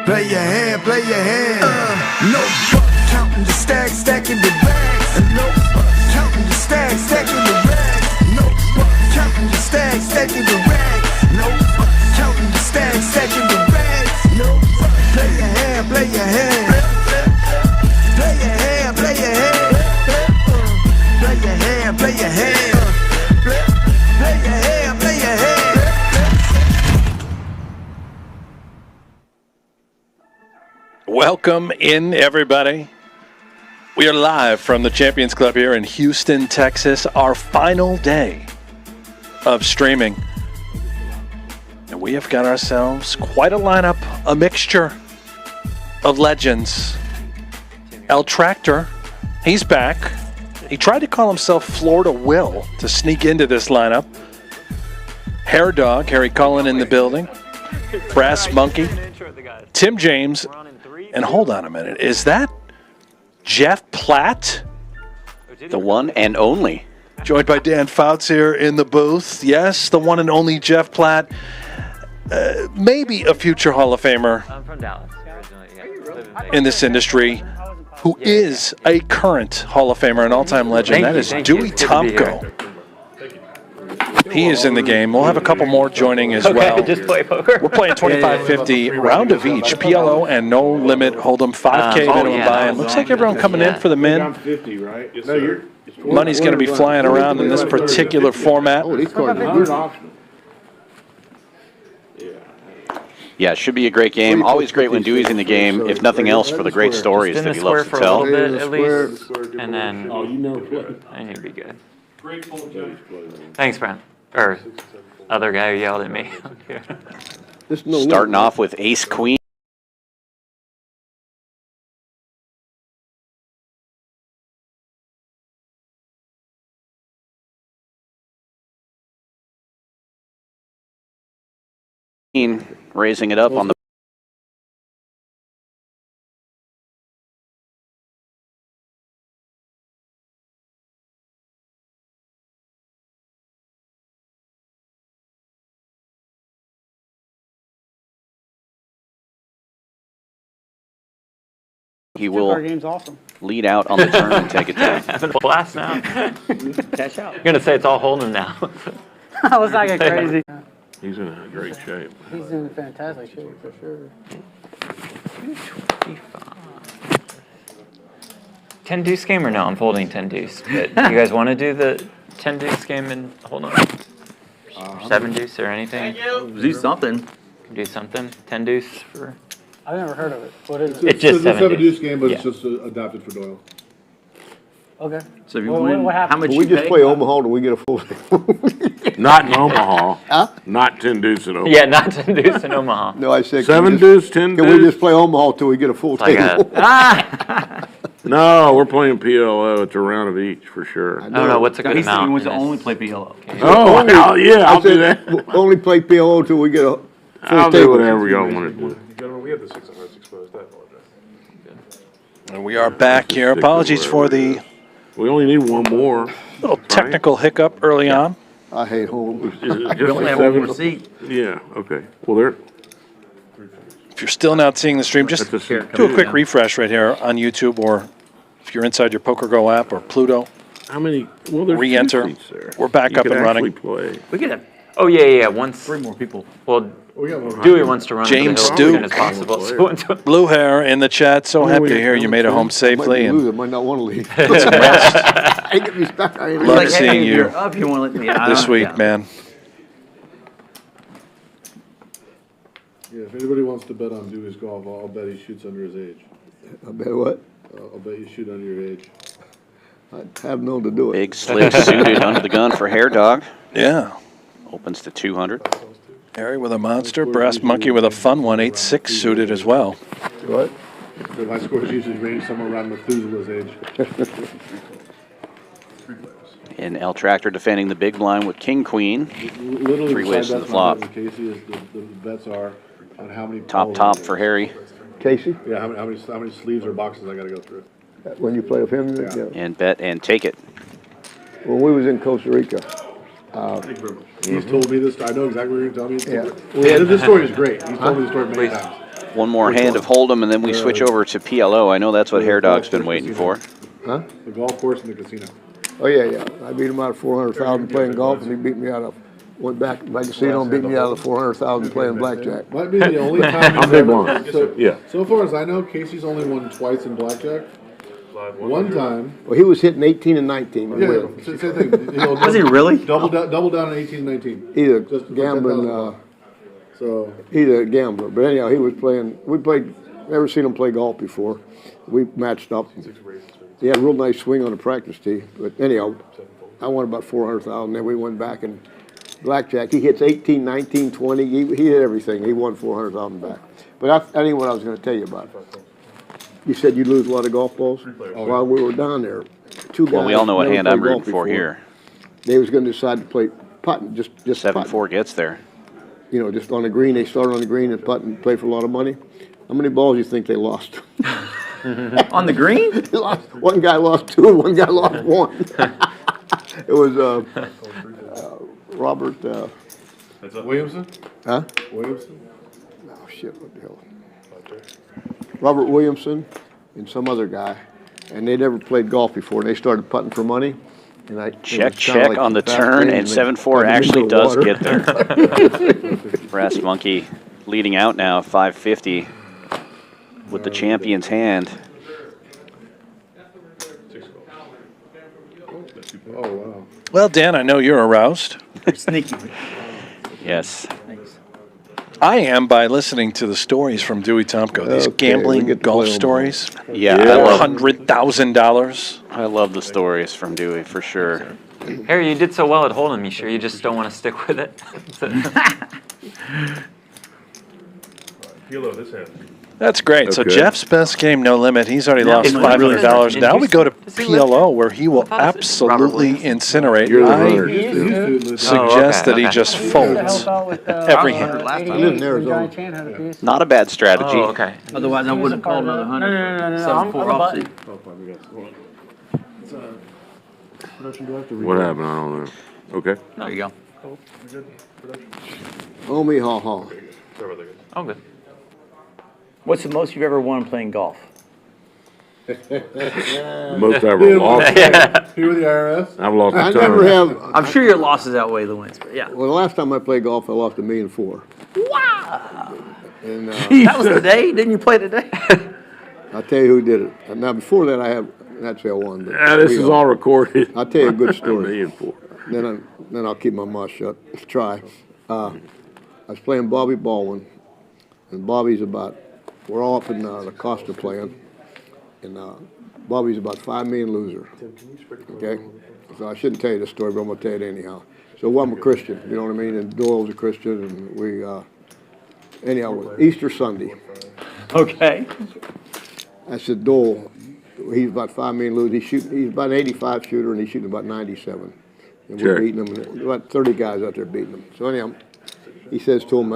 Play your hand, play your hand. No fuck counting the stacks, stacking the bags. No fuck counting the stacks, stacking the rags. No fuck counting the stacks, stacking the rags. No fuck counting the stacks, stacking the rags. No fuck. Play your hand, play your hand. Play your hand, play your hand. Play your hand, play your hand. Play your hand, play your hand. Welcome in, everybody. We are live from the Champions Club here in Houston, Texas. Our final day of streaming. And we have got ourselves quite a lineup, a mixture of legends. El Tractor, he's back. He tried to call himself Florida Will to sneak into this lineup. Hair Dog, Harry Cullen in the building. Brass Monkey, Tim James, and hold on a minute, is that Jeff Platt? The one and only. Joined by Dan Fouts here in the booth. Yes, the one and only Jeff Platt. Maybe a future Hall of Famer. I'm from Dallas. In this industry, who is a current Hall of Famer, an all-time legend. That is Dewey Tomko. He is in the game. We'll have a couple more joining as well. Just play poker. We're playing 25-50, round of each. PLO and no limit hold'em, 5K minimum buy-in. Looks like everyone coming in for the min. 50, right? Yes, Money's going to be flying around in this particular format. Yeah, it should be a great game. Always great when Dewey's in the game, if nothing else, for the great stories that he loves to tell. A little bit at least, and then Oh, you never play. I need to be good. Thanks, Brent. Or other guy who yelled at me. Starting off with Ace Queen. Raising it up on the he will lead out on the turn and take it down. Having a blast now. Cash out. You're gonna say it's all holding now. Let's not get crazy. He's in a great shape. He's in fantastic shape for sure. 10 deuce game or no? I'm folding 10 deuce. But you guys want to do the 10 deuce game and hold on? 7 deuce or anything? Do something. Do something. 10 deuce for. I've never heard of it. What is it? It's just 7 deuce game, but Yeah. it's just adapted for Doyle. Okay. So if you Well, win, what happened? how much We you just pay? play Omaha, do we get a full? Not in Omaha. Huh? Not 10 deuce at Omaha. Yeah, not 10 deuce in Omaha. No, I said. 7 deuce, 10 Can we deuce? just play Omaha till we get a full Like table? No, we're playing PLO. It's a round of each for sure. I don't know what's a good He said he amount. wants to in this. only play PLO. Oh, hell yeah, I'll I do said, that. we'll only play PLO till we get a I'll full do table. whatever y'all want to do. Gentlemen, we have the 6 hearts exposed. I apologize. And we are back here. Apologies for the We only need one more. little technical hiccup early on. I hate home. Is it We just only a have one 7? more seat. Yeah, okay. Well, there. If you're still not seeing the stream, just That's a do a quick yeah. refresh right here on YouTube, or if you're inside your PokerGo app or Pluto, How many? Well, there's Re-enter. 2 seats there. We're back You up could and running. actually play. We could have Oh, yeah. Once. 3 more people. Well, We got one. Dewey wants to run James to the hill as soon as Duke. possible. So Blue Hair in the chat. So Oh, happy wait, to hear you made it home Might safely. be And losing, might not want to leave. get some rest Hey, get me stuck. I ain't Love leaving. seeing if you you're up, you want to let me out. this week, Yeah. man. Yeah, if anybody wants to bet on Dewey's golf, I'll bet he shoots under his age. I bet what? I'll bet you shoot under your age. I have known to do it. Big slick suited under the gun for Hair Dog. Yeah. Opens to 200. Harry with a monster. Brass Monkey with a fun one. 8-6 suited as well. What? So my scores usually range somewhere around Methuselah's age. And El Tractor defending the big blind with King Queen. Literally, 3 ways to the besides flop. that, Casey is the bets are on how many Top for Harry. Casey, Yeah, how many sleeves or boxes I got to go through. when you play with him, yeah. And bet and take it. When we was in Costa Rica, Thank you very much. He's told me this. I know exactly what you're telling me. Yeah. This story is great. He's told me the story many Please. times. One more hand of Hold'em, and then we switch over to PLO. I know that's what Hair Dog's been waiting for. Huh? The golf course and the casino. Oh, yeah. I beat him out of 400,000 playing golf, and he beat me out of, went back to my casino and beat me out of 400,000 playing blackjack. Might be the only time. I'm big one. Yeah. So far as I know, Casey's only won twice in blackjack. One time. Well, he was hitting 18 and 19. And Yeah, win. same thing. Was he really? Double down on 18 and 19. He's a Just for gambling, So, he's a gambler. But anyhow, he was playing, never seen him play golf before. We matched up. He had a real nice swing on the practice tee. But anyhow, I won about 400,000. Then we went back and blackjack. He hits 18, 19, 20. He hit everything. He won 400,000 back. But that ain't what I was going to tell you about. You said you lose a lot of golf balls? While we were down there, two guys. Well, we all know what never hand I'm played rooting golf for before. here. They was going to decide to play putting, just 7-4 gets there. you know, just on the green. They started on the green and putt and play for a lot of money. How many balls do you think they lost? On the green? They lost. One guy lost 2, one guy lost 1. It was Robert. Williamson? Huh? Williamson? Oh shit! What the hell? Robert Williamson and some other guy, and they never played golf before. And they started putting for money. And it was Check kinda like on the fast turn, range, and they 7-4 plugged it actually into the does water. get there. Brass Monkey leading out now, 550 with the champion's hand. Oh, wow. Well, Dan, I know you're aroused. Sneaky. Yes. Thanks. I am by listening to the stories from Dewey Tomko. These Okay, we gambling get to golf play 'em. stories. Yeah, $100,000. I love the stories from Dewey for sure. Harry, you did so well at Hold'em. You sure you just don't want to stick with it? PLO this hand. That's great. So Okay. Jeff's best game, no limit. He's already lost Is $500. he Now we go to Does he live PLO, where he will thought it was absolutely Robert incinerate. You're the I runner. suggest that he okay. just He used to folds. help out with, every hand. 88 I live in when Arizona. Johnny Chan had a piece. Not a bad strategy. Oh, okay. Otherwise, I would have called another 100. No. I'm a button. What happened? I don't know. Okay. There you go. Oh me, ha ha. Sorry about that, guys. Oh, good. What's the most you've ever won playing golf? Most I ever lost. Here with the IRS? I've lost I a never ton. have. I'm sure your losses outweigh the wins, but yeah. Well, the last time I played golf, I lost $1.4 million. Wow. And That was today? Didn't you play today? I'll tell you who did it. Now before that, I have. That's I won. But This is all recorded. I'll tell you a good $1 story. million for. Then I'll keep my mouth shut. Try. I was playing Bobby Baldwin, and Bobby's about. We're all up in the Costa playing, and Bobby's about $5 million loser. Okay, so I shouldn't tell you this story, but I'm gonna tell you it anyhow. So I'm a Christian, you know what I mean, and Doyle's a Christian, and we anyhow Easter Sunday. Okay. I said, Dole, he's about $5 million loser. He's about an 85 shooter, and he's shooting about 97. And we're Sure. beating him, and about 30 guys out there beating him. So anyhow, he says to him,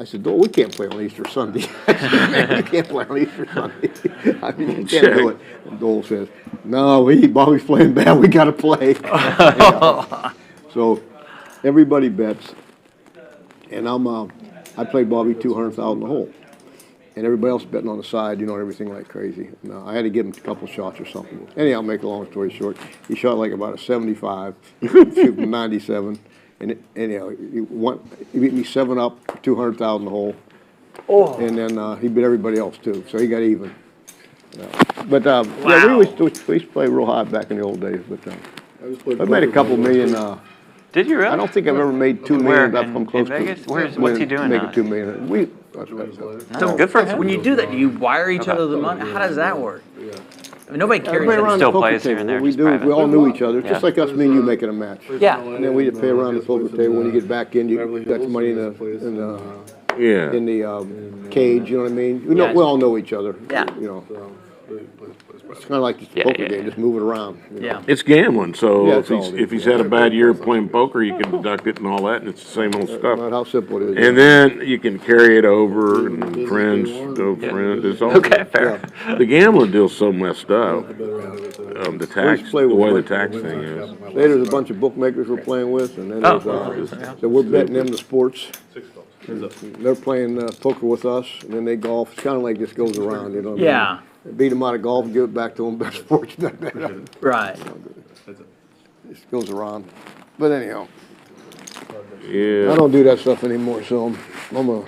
I said, Dole, we can't play on Easter Sunday. I said, man, we can't play on Easter Sunday. I mean, you can't do it. And Dole says, no, Bobby's playing bad. We got to play. So everybody bets, and I played Bobby 200,000 a hole. And everybody else betting on the side, you know, everything like crazy. No, I had to give him a couple shots or something. Anyhow, make a long story short, he shot like about a 75, shooting 97. And anyhow, he beat me 7 up, 200,000 a hole. Oh. And then he beat everybody else too, so he got even. But yeah, we used to play real high back in the old days. But I made a couple million. Did you really? I don't think I've ever made $2 million. I've come close in Vegas? to. What's he doing now? Making $2 million. So good for him. When you do that, do you wire each other the money? How does that work? I mean, nobody carries Everybody around that. the Still poker plays here table, and there, we just do. private. We all knew each other, Yeah. just like us, me and you making a match. Yeah. And then we play around the poker table. When you get back in, you got the money in Yeah. the cage. You know what I mean? We all know each other. Yeah. You know, it's kind of like just a poker game. Just move it around. You know? Yeah. It's gambling, so Yeah, if it's all he's had a bad year playing poker, you can deduct it and all that, and it's the same old Not stuff. how simple it is. And then you can carry it over, and friends, no friends. It's all Okay, fair. the gambling deal's so messed up. The tax, play the with way the Mike. tax thing is. There's a bunch of bookmakers we're playing with, and then there's, so we're betting them the sports. They're playing poker with us, and then they golf. It's kind of like this goes around, you know what I Yeah. mean? Beat them out of golf, give it back to them, best fortune. Right. Just goes around. But anyhow, I Yeah. don't do that stuff anymore, so I'm a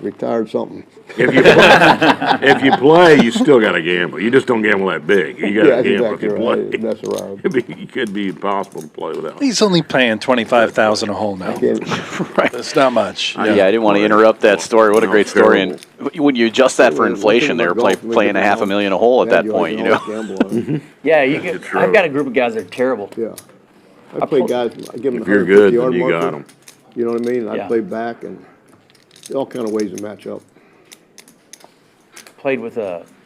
retired something. If you play, you still got to gamble. You just don't gamble that big. You got to Yeah, that's gamble exactly if you right. play. That's around. It could be impossible to play without. He's only paying 25,000 a hole now. That's not much. Yeah, I didn't want to interrupt that story. What a great story. And when you adjust that for inflation, they were playing a $500,000 a hole at that point, you know? Yeah, you get, I've got a group of guys that are terrible. Yeah. I play guys, I give them If the you're 150 good, yard then you got marker. them. You know what I mean? I Yeah. play back and all kind of ways to match up. Played with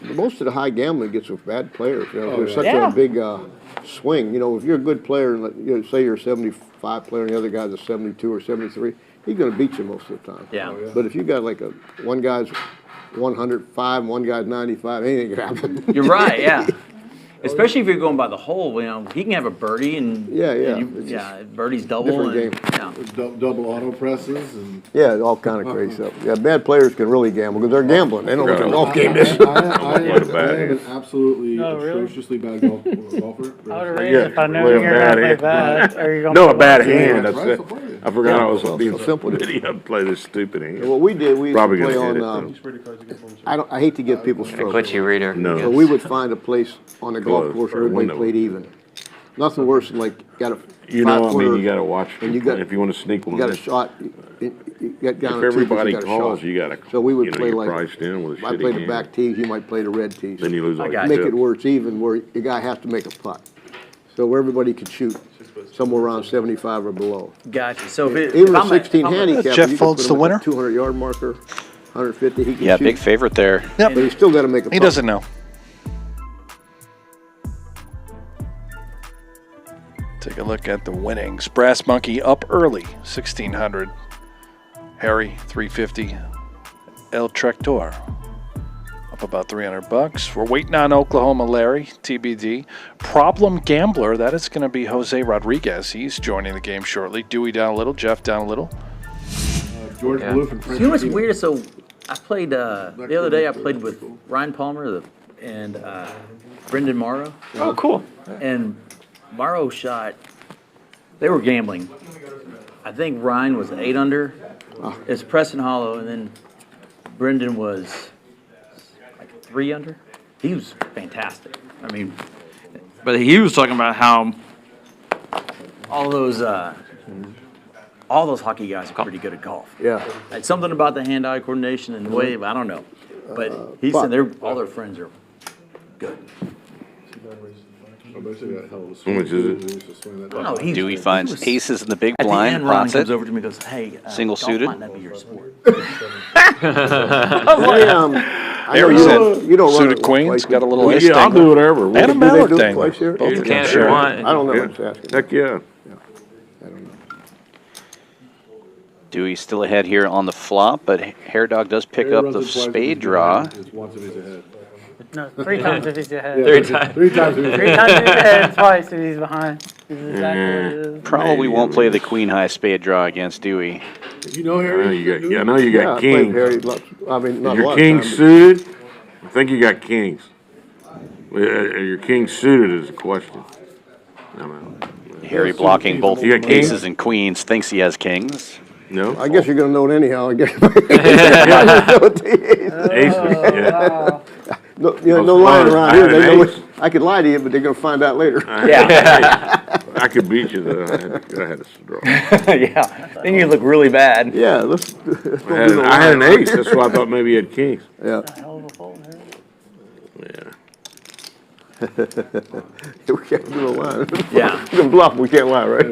Most of the high gambling gets with bad players. You know, there's yeah. such Yeah. a big swing. You know, if you're a good player, and say you're a 75 player and the other guy's a 72 or 73, he's going to beat you most of the time. yeah. But if you got like one guy's 105 and one guy's 95, anything can happen. You're right, yeah. Especially if you're going by the hole, you know, he can have a birdie and Yeah, yeah. and It's yeah, birdie's double different and game. yeah. Double auto presses and. Yeah, all kind of crazy stuff. Yeah, bad players can really gamble because they're gambling. They don't know what a golf game is. I What a am bad an absolutely Oh, really? atrociously bad golfer. I would have raised Yeah, if I knew play you a were going to play bad bad. Are you gonna No, play a bad bad? hand. Yeah, That's right, it. so play it. I forgot I was so being simple it is. idiot to play this stupid hand. What we did, we used Probably to play gonna hit on. it, I hate to give people I strokes. quit you, reader. No. So we would find a place on the golf Close, course where or everybody window. played even. Nothing worse than like got a You know, I mean, 5-footer, you got to watch. and you got- If you want to sneak you one got a in. shot. You get down If to 2 'cause everybody you got a calls, shot. you got to. So we would you know, play you're like priced in with a I shitty played the hand. back tees. You might play the red tees. Then you lose all your got Make chips. it where it's even, where the guy has to make a putt. So where everybody could shoot somewhere around 75 or below. Gotcha. So if Even a I'm 16 if I'm handicap, Jeff you could Foltz put the him at winner? 200-yard marker, 150. He can Yeah, shoot, big favorite there. Yep. but he's still got to make a putt. He doesn't know. Take a look at the winnings. Brass Monkey up early, 1,600. Harry, 350. El Trector up about $300. We're waiting on Oklahoma Larry, TBD. Problem Gambler, that is going to be Jose Rodriguez. He's joining the game shortly. Dewey down a little, Jeff down a little. George Yeah. Maloof and French. You know what's Montino. weird? So I played the other day. I played with Ryan Palmer and Brendan Morrow, Oh, cool. and Morrow shot. They were gambling. I think Ryan was 8 under. It's Preston Hollow, and then Brendan was like 3 under. He was fantastic. I mean, but he was talking about how all those hockey guys are pretty good at golf. Yeah. It's something about the hand-eye coordination and the way, I don't know. But he said all their friends are good. I bet you got a hell of a How much is it? He used to swing that I don't know, he Dewey was- finds he was- aces in the big At the blind, end, Ron pots comes it. over to me and goes, hey, Single golf suited? might not be your sport. I know Harry's you don't run suited it queens, twice. got a little ace Yeah, I'll dangler. do whatever. And a Do they mallet do it dangler. twice here? Both You of can them if share. you want. I don't know Yeah. what it's asking. Heck yeah. I don't know. Dewey still ahead here on the flop, but Hair Dog does pick Harry up runs the it twice if spade he's draw. behind. It's once if he's ahead. No, 3 times if he's ahead. Third time. 3 times if he's 3 ahead. times if he's ahead, twice if he's behind. This is exactly what it is. Probably won't play the queen high spade draw against Dewey. You know I know Harry? you got. Yeah, I know you Yeah, got I played kings. Harry I mean, not a Your lot of kings times, suited. I think you got kings. Your king suited is a question. I don't know. Harry blocking both You got kings? aces and queens, thinks he has kings. No. I guess you're gonna know it anyhow, I guess. Aces. Yeah. Wow. No, you know, no lying around I here. had They an know ace. it. I could lie to you, but they're gonna find out later. Yeah. I could beat you though. I had a draw. Yeah, then you look really bad. Yeah, let's don't do no I had an lying. ace. That's why I thought maybe you had kings. Yeah. Hell of a fold, man. Yeah. We can't do no lying. Yeah. You can bluff, we can't lie, right?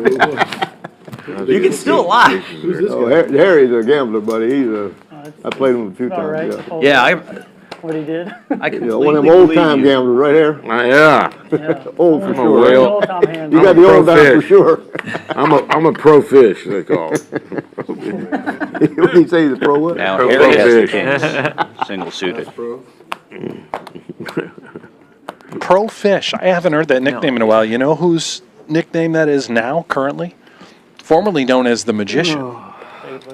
You can still lie. Who's this Oh, guy? Harry's a gambler, buddy. He's a. That's I played him a few about times. right. Yeah. Fold Yeah, what he did. I Yeah, completely one of them old time believe you. gamblers right here. Yeah. Yeah. Old for I'm a sure. whale. Old Tom Hand. You got I'm the a old pro time for fish. sure. I'm a pro fish. They call it. What did he say? He's a pro what? Now Pro Harry has the fish. kings, single suited. Bro. Pro Fish. I haven't heard that nickname in a while. You know whose nickname that is now, currently? Formerly known as the Magician.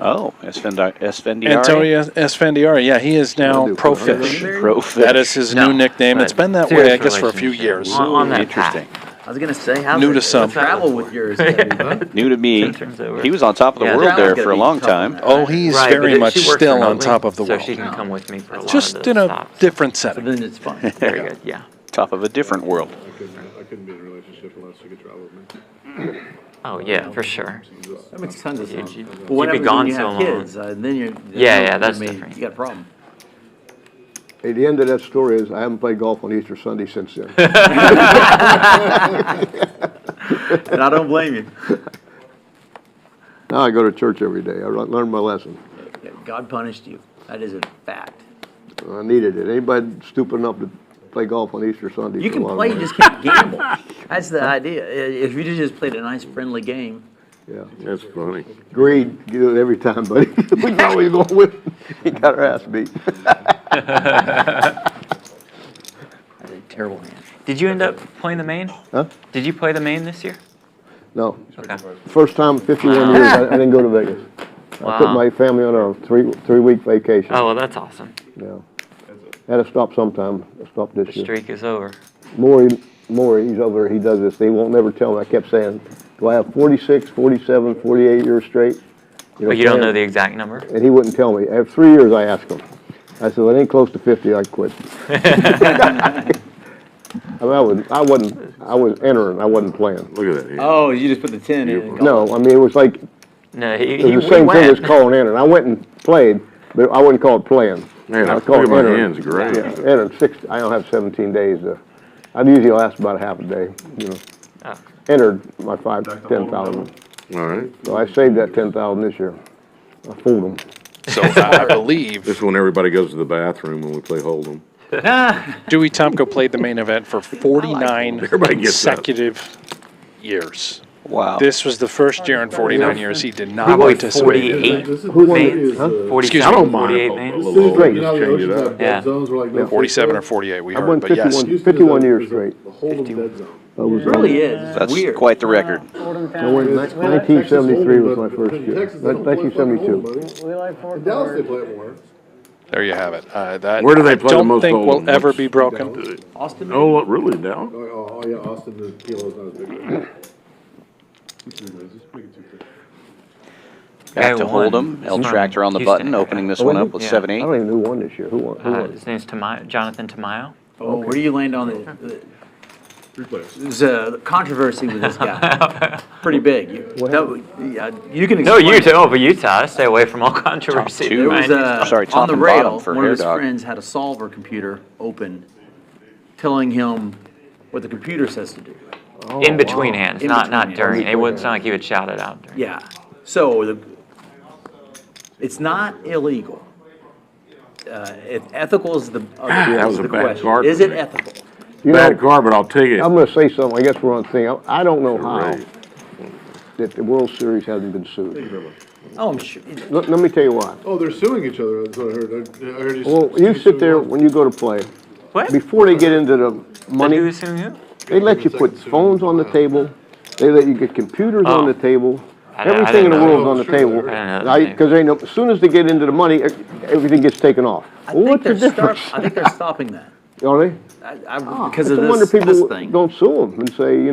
Oh, Esfendiari. Antonio Esfandiari. Yeah, he is now Pro Fish. Pro Fish. That is his No, new nickname. but It's been that serious way, I guess, for a few relationship. years. On that Interesting. I was gonna say, how's New it to some. travel with yours? Debbie? New to me. Turns over. He was on top of the Yeah, world that there one's for gonna a be long tough on time. that. Oh, he's Right, very but much she works still on remotely, top of the so world. she can come with me for a lot Just of the in a stops. different So setting. then it's fun. Very good, yeah. Top of a different world. I couldn't be in a relationship unless you could travel with me. Oh, yeah, for sure. That makes tons of sense. you'd But what be happens gone when you so have long. kids? Then you're. Yeah, that's different. You got a problem. Hey, the end of that story is I haven't played golf on Easter Sunday since then. And I don't blame you. Now I go to church every day. I learn my lesson. Yeah, God punished you. That is a fact. I needed it. Anybody stupid enough to play golf on Easter Sunday? You for can a lot of play, you money. just can't gamble. That's the idea. If you just played a nice, friendly game. Yeah. That's funny. Greed, you do it every time, buddy. We know you're going to win. He got our ass beat. That's a terrible hand. Did you end up playing the main? Huh? Did you play the main this year? No. Okay. First time in 51 years I didn't go to Vegas. I took my family on a three-week vacation. Oh, well, that's awesome. Yeah. Had to stop sometime. I stopped this The year. streak is over. Maury, he's over there. He does this. They won't never tell me. I kept saying, do I have 46, 47, 48 years straight? But you don't know playing? the exact number? And he wouldn't tell me. After 3 years, I asked him. I said, well, it ain't close to 50, I quit. I was entering, I wasn't playing. Look at that. Here. Oh, you just put the 10 in. No, I mean, it was like, No, it was the same thing as calling entering. I went and played, but I wouldn't call it playing. Man, I look call at it my entering. hands, great. Yeah, entered I don't have 17 days. I'd usually last about a half a day, you know. Oh. Entered my 10,000. All right. So I saved that 10,000 this year. I fooled them. So I believe This is when everybody goes to the bathroom when we play Hold'em. Dewey Tomko played the main event for 49 Everybody gets that. consecutive years. Wow. This was the first year in 49 years he did not Probably participate. 48 Who won it? mains? Huh? 47, I don't mind 48 a mains? little Straight. You know, the change it oceans up. have dead zones where like no 47 or fish 48, we I heard, won but yes. 51, Houston 51 is a- years is a straight. Hold'em dead zone. I was It really is. That's Weird. quite the record. I went 1973 was my first year. Texas, they don't play fucking 1972. Hold'em, buddy. We like four In Dallas, they cards. play it more. There you have it. That Where do they I play the don't most think will Hold'em? ever be broken. Austin? Oh, really? Now? Oh, yeah, Austin, the kilo's not as big. there. Back to Guy won. Hold'em. L He's from Tractor on the Houston. button, opening this Oh, one is up he? with Yeah. 7-8. I don't even know who won this year. Who won? His name's Jonathan Tamayo. Oh, where do you land on there's a controversy with this guy. Pretty big. You can No, explain. Utah. Oh, but Utah. Stay away from all controversy. two. There was man. Sorry, on top the and rail, bottom for one of his Hair Dog. friends had a solver computer open, telling him what the computer says to do. In between hands, In not between during. hands. It wouldn't sound like he would shout it out during. Yeah. So it's not illegal. If ethical is the, That was is a the bad question. card. Is it ethical? You Bad know, card, but I'll take it. I'm going to say something. I guess we're on the thing. I don't know how Right. that the World Series hasn't been sued. Oh, I'm sure. Let me tell you why. Oh, they're suing each other, that's what I heard. I heard you. Well, you sit there when you go to play. What? Before they get into the money, Who's suing who? they let you put phones on the table. They let you get computers on the table. I didn't Everything in the know world's that. on the table. I didn't know that. Because they know, as soon as they get into the money, everything gets taken off. I Well, think what's the they're difference? I think they're stopping that. Are they? Because It's of a wonder this people thing. don't sue them and say,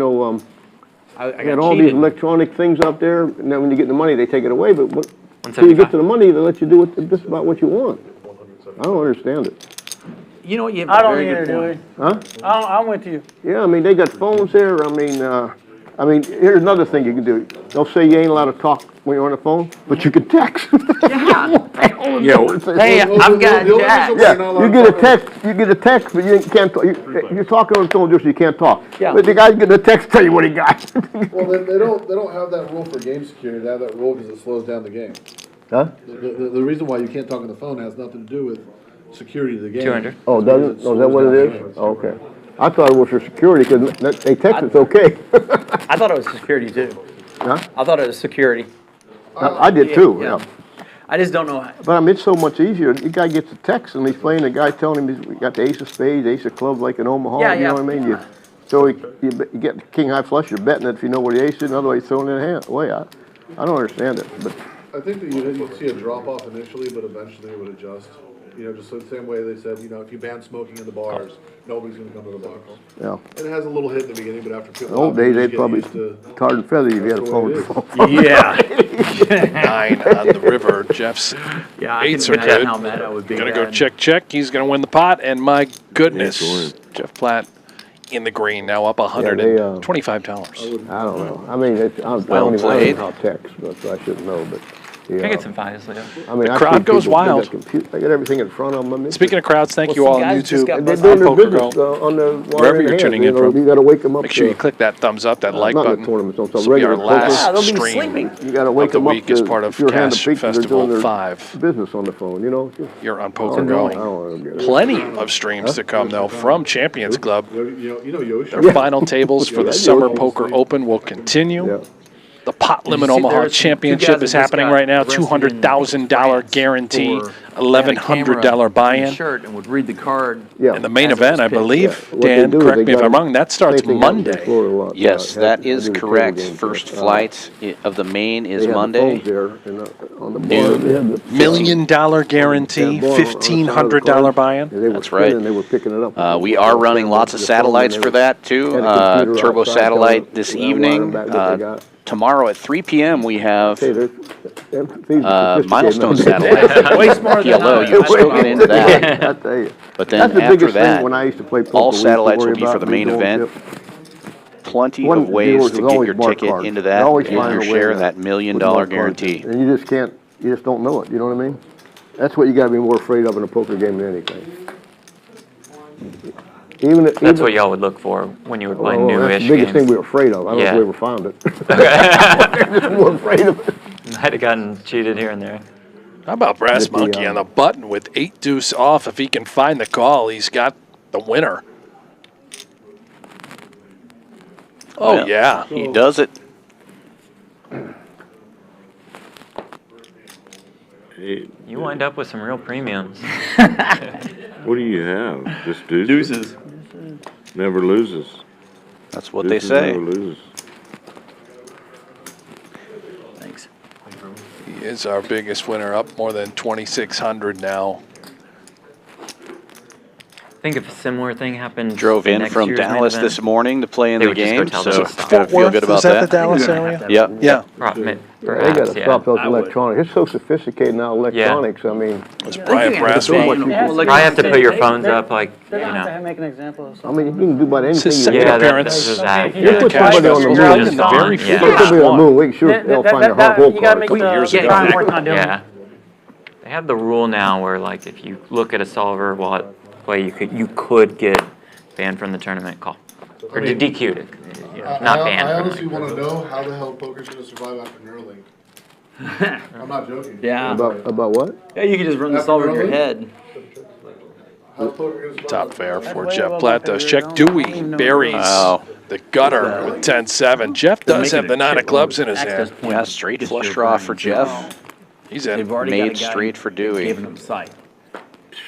I got got all these cheated. electronic things up there, and then when you get the money, they take it away, but when you 175. get to the money, they let you do just about what you want. I don't understand it. You know what? You have I a don't very either, good do we? point. Huh? I'm with you. Yeah, I mean, they got phones there, I mean, here's another thing you can do. They'll say you ain't allowed to talk when you're on the phone, but you can text. Yeah. Hey, I've got Jack. Yeah, you get a text, but you can't talk. You're talking on the phone just so you can't talk. Yeah. But the guy's getting a text, tell you what he got. Well, they don't have that rule for game security. They have that rule because it slows down the game. Huh? The reason why you can't talk on the phone has nothing to do with security of the game. 200. Oh, does it? Oh, is that what it is? Oh, okay. I thought it was for security, because they text it's okay. I thought it was security too. Huh? I thought it was security. I did too, yeah. I just don't know. But I mean, it's so much easier. The guy gets a text and he's playing, the guy telling him he's got the ace of spades, ace of clubs like in Omaha, Yeah, you know yeah. what I mean? So you get the king high flush, you're betting it if you know where the ace is, otherwise throwing it in hand. Away. I don't understand it, but I think that you'd see a drop off initially, but eventually it would adjust. You know, just the same way they said, you know, if you ban smoking in the bars, nobody's gonna come to the bars. Yeah. And it has a little hit in the beginning, but after people. In the old days, they'd probably tar and feather you if you had a phone. Yeah. 9 on the river. Jeff's Yeah, I can 8s are imagine good. how mad I would be. Gonna go then. check. He's gonna win the pot, and my goodness, Yes, Jeff Platt in the green, now up $125. I don't know. I mean, I Well don't even played. know how text, but so I should know, but. Can I get some fives, Leo? I mean, The I crowd see goes people, wild. They got everything in front of them. I mean, Speaking of crowds, thank you Well, all some on guys just YouTube, got they're busted. doing on their business PokerGo, on the wherever you're tuning in from. You got to wake them up. Make sure you click that thumbs up, that like not in button. the tournaments, on some This will be our regular poker. last Yeah, they'll be stream sleeping. You got to wake of the them up week as to part of pure hand Cash picture. They're Festival doing their 5 business on the phone, you know. here on I don't PokerGo. get it. Plenty of streams to come, though, from Champions Club. You know Yoshi. Their final tables for the Summer Poker Open will continue. Yeah. The Pot you Limit see Omaha there's two Championship guys is that just happening got right now. arrested in $200,000 France guarantee, for $1,100 buy-in. Shirt and would read the card. Yeah. And the main As it event, was I picked. believe, What they Dan, do is correct they me if got I'm wrong, that starts same thing happens in Monday. Florida a lot. Yes, Yeah, that I is do the table correct. games First there. flight of the main is They have the Monday. phones there, and on the bar, Noon. they have the- $1 million guarantee, that bar on the side of the $1,500 card. buy-in. Yeah, they were That's right. spinning, they were picking it up. We are running lots of satellites for that too. Turbo satellite this evening. Tomorrow at 3 p.m. we have Milestone satellite. Way smarter than PLO, I. you can still get into that. I tell you. But That's then the after biggest thing that, when I used to play poker. all we used to satellites worry will be for about the main doing event. shit. Plenty One of of the ways dealers to was get always your marked ticket cards. into They that. always Get your find a way share of to that $1 million put marked cards. guarantee. And you just can't, you just don't know it, you know what I mean? That's what you gotta be more afraid of in a poker game than anything. That's what y'all would look for when you were playing Well, that's new-ish the biggest thing games. we were afraid of. I don't know if Yeah. we ever found it. Just more afraid of it. Might have gotten cheated here and there. How about Brass With the, Monkey on the button with 8 deuce off? If he can find the call, he's got the winner. Oh, Well, yeah. He does it. Hey, You wind up with some real premiums. what do you have? Just deuces? Never loses. That's what they Deuces say. Never loses. Thanks. He is our biggest winner, up more than 2,600 now. I think if a similar thing happened. Drove in next from year's main Dallas event, this morning to play in They the would just go game, tell so them to gotta stop. feel good about Is that the that. Dallas You're gonna area? have to Yeah. Yep. They Perhaps, gotta yeah. stop those I would. electronics. It's so sophisticated now, electronics, I mean, It's Brian Brasswell. Probably have to put your phones up, like, you They're gonna have to know. make an example of I something. mean, you can do about It's anything his you second Yeah, want. appearance. that's that. You You at put Cash somebody on the Festival. moon, In the Just very on, yeah. put first somebody on the one. moon, we sure they'll find their hot hole You gotta card. make the years ago. try and work on doing it. Yeah. They have the rule now where, like, if you look at a solver while at play, you could get banned from the tournament call. Or DQ'd, not banned. I from honestly the- want to know how the hell poker's going to survive after Neuralink. I'm not joking. Yeah. About what? Yeah, you could just run the solver in your head. How's poker going to survive? Top fare for way Jeff above Platt my does. career. Check I don't Dewey even know buries Wow. the gutter with 10-7. Jeff does Making have the a 9 of chip clubs on in his access hand. point. Yeah, straight Just flush your draw brain. for Jeff. He's They've in. already Made got a guy straight for Dewey. giving him sight.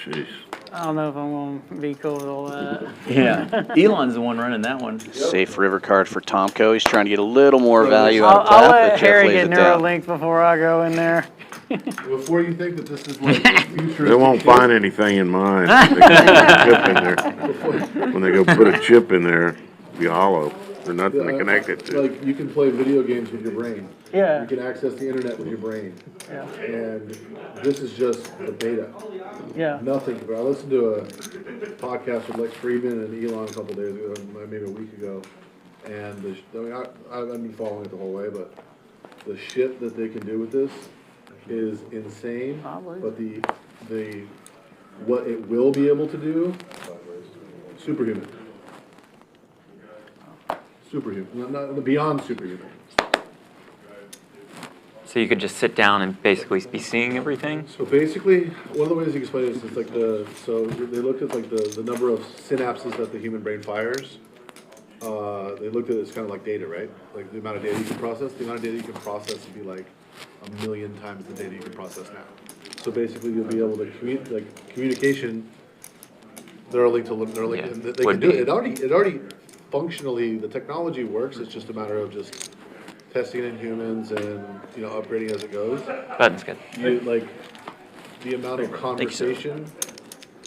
Jeez. I don't know if I'm gonna be cool with all that. Yeah. Elon's the one running that one. Safe river card for Tomko. He's trying to get a little more value out I'll of Platt, let but Jeff Harry lays get it down. Neuralink before I go in there. Before you think that this is like the future. They won't find anything in mine. They can put a chip in there. When they go put a chip in there, it'll be hollow. There's nothing to connect it to. Like, you can play video games with your brain. Yeah. You can access the internet with your brain. Yeah. And this is just the beta. Yeah. Nothing. But I listened to a podcast with Lex Friedman and Elon a couple days ago, maybe a week ago. And I've been following it the whole way, but the shit that they can do with this is insane. But the what it will be able to do, superhuman. Superhuman. Not beyond superhuman. So you could just sit down and basically be seeing everything? So basically, one of the ways you can explain it is like so they looked at like the number of synapses that the human brain fires. They looked at it as kind of like data, right? Like the amount of data you can process. The amount of data you can process would be like 1,000,000 times the data you can process now. So basically, you'll be able to communication. Neuralink to Neuralink, Yeah, and they would can do be. it. It already functionally the technology works. It's just a matter of just testing in humans and, you know, upgrading as it goes, Button's good. like, the amount of conversation,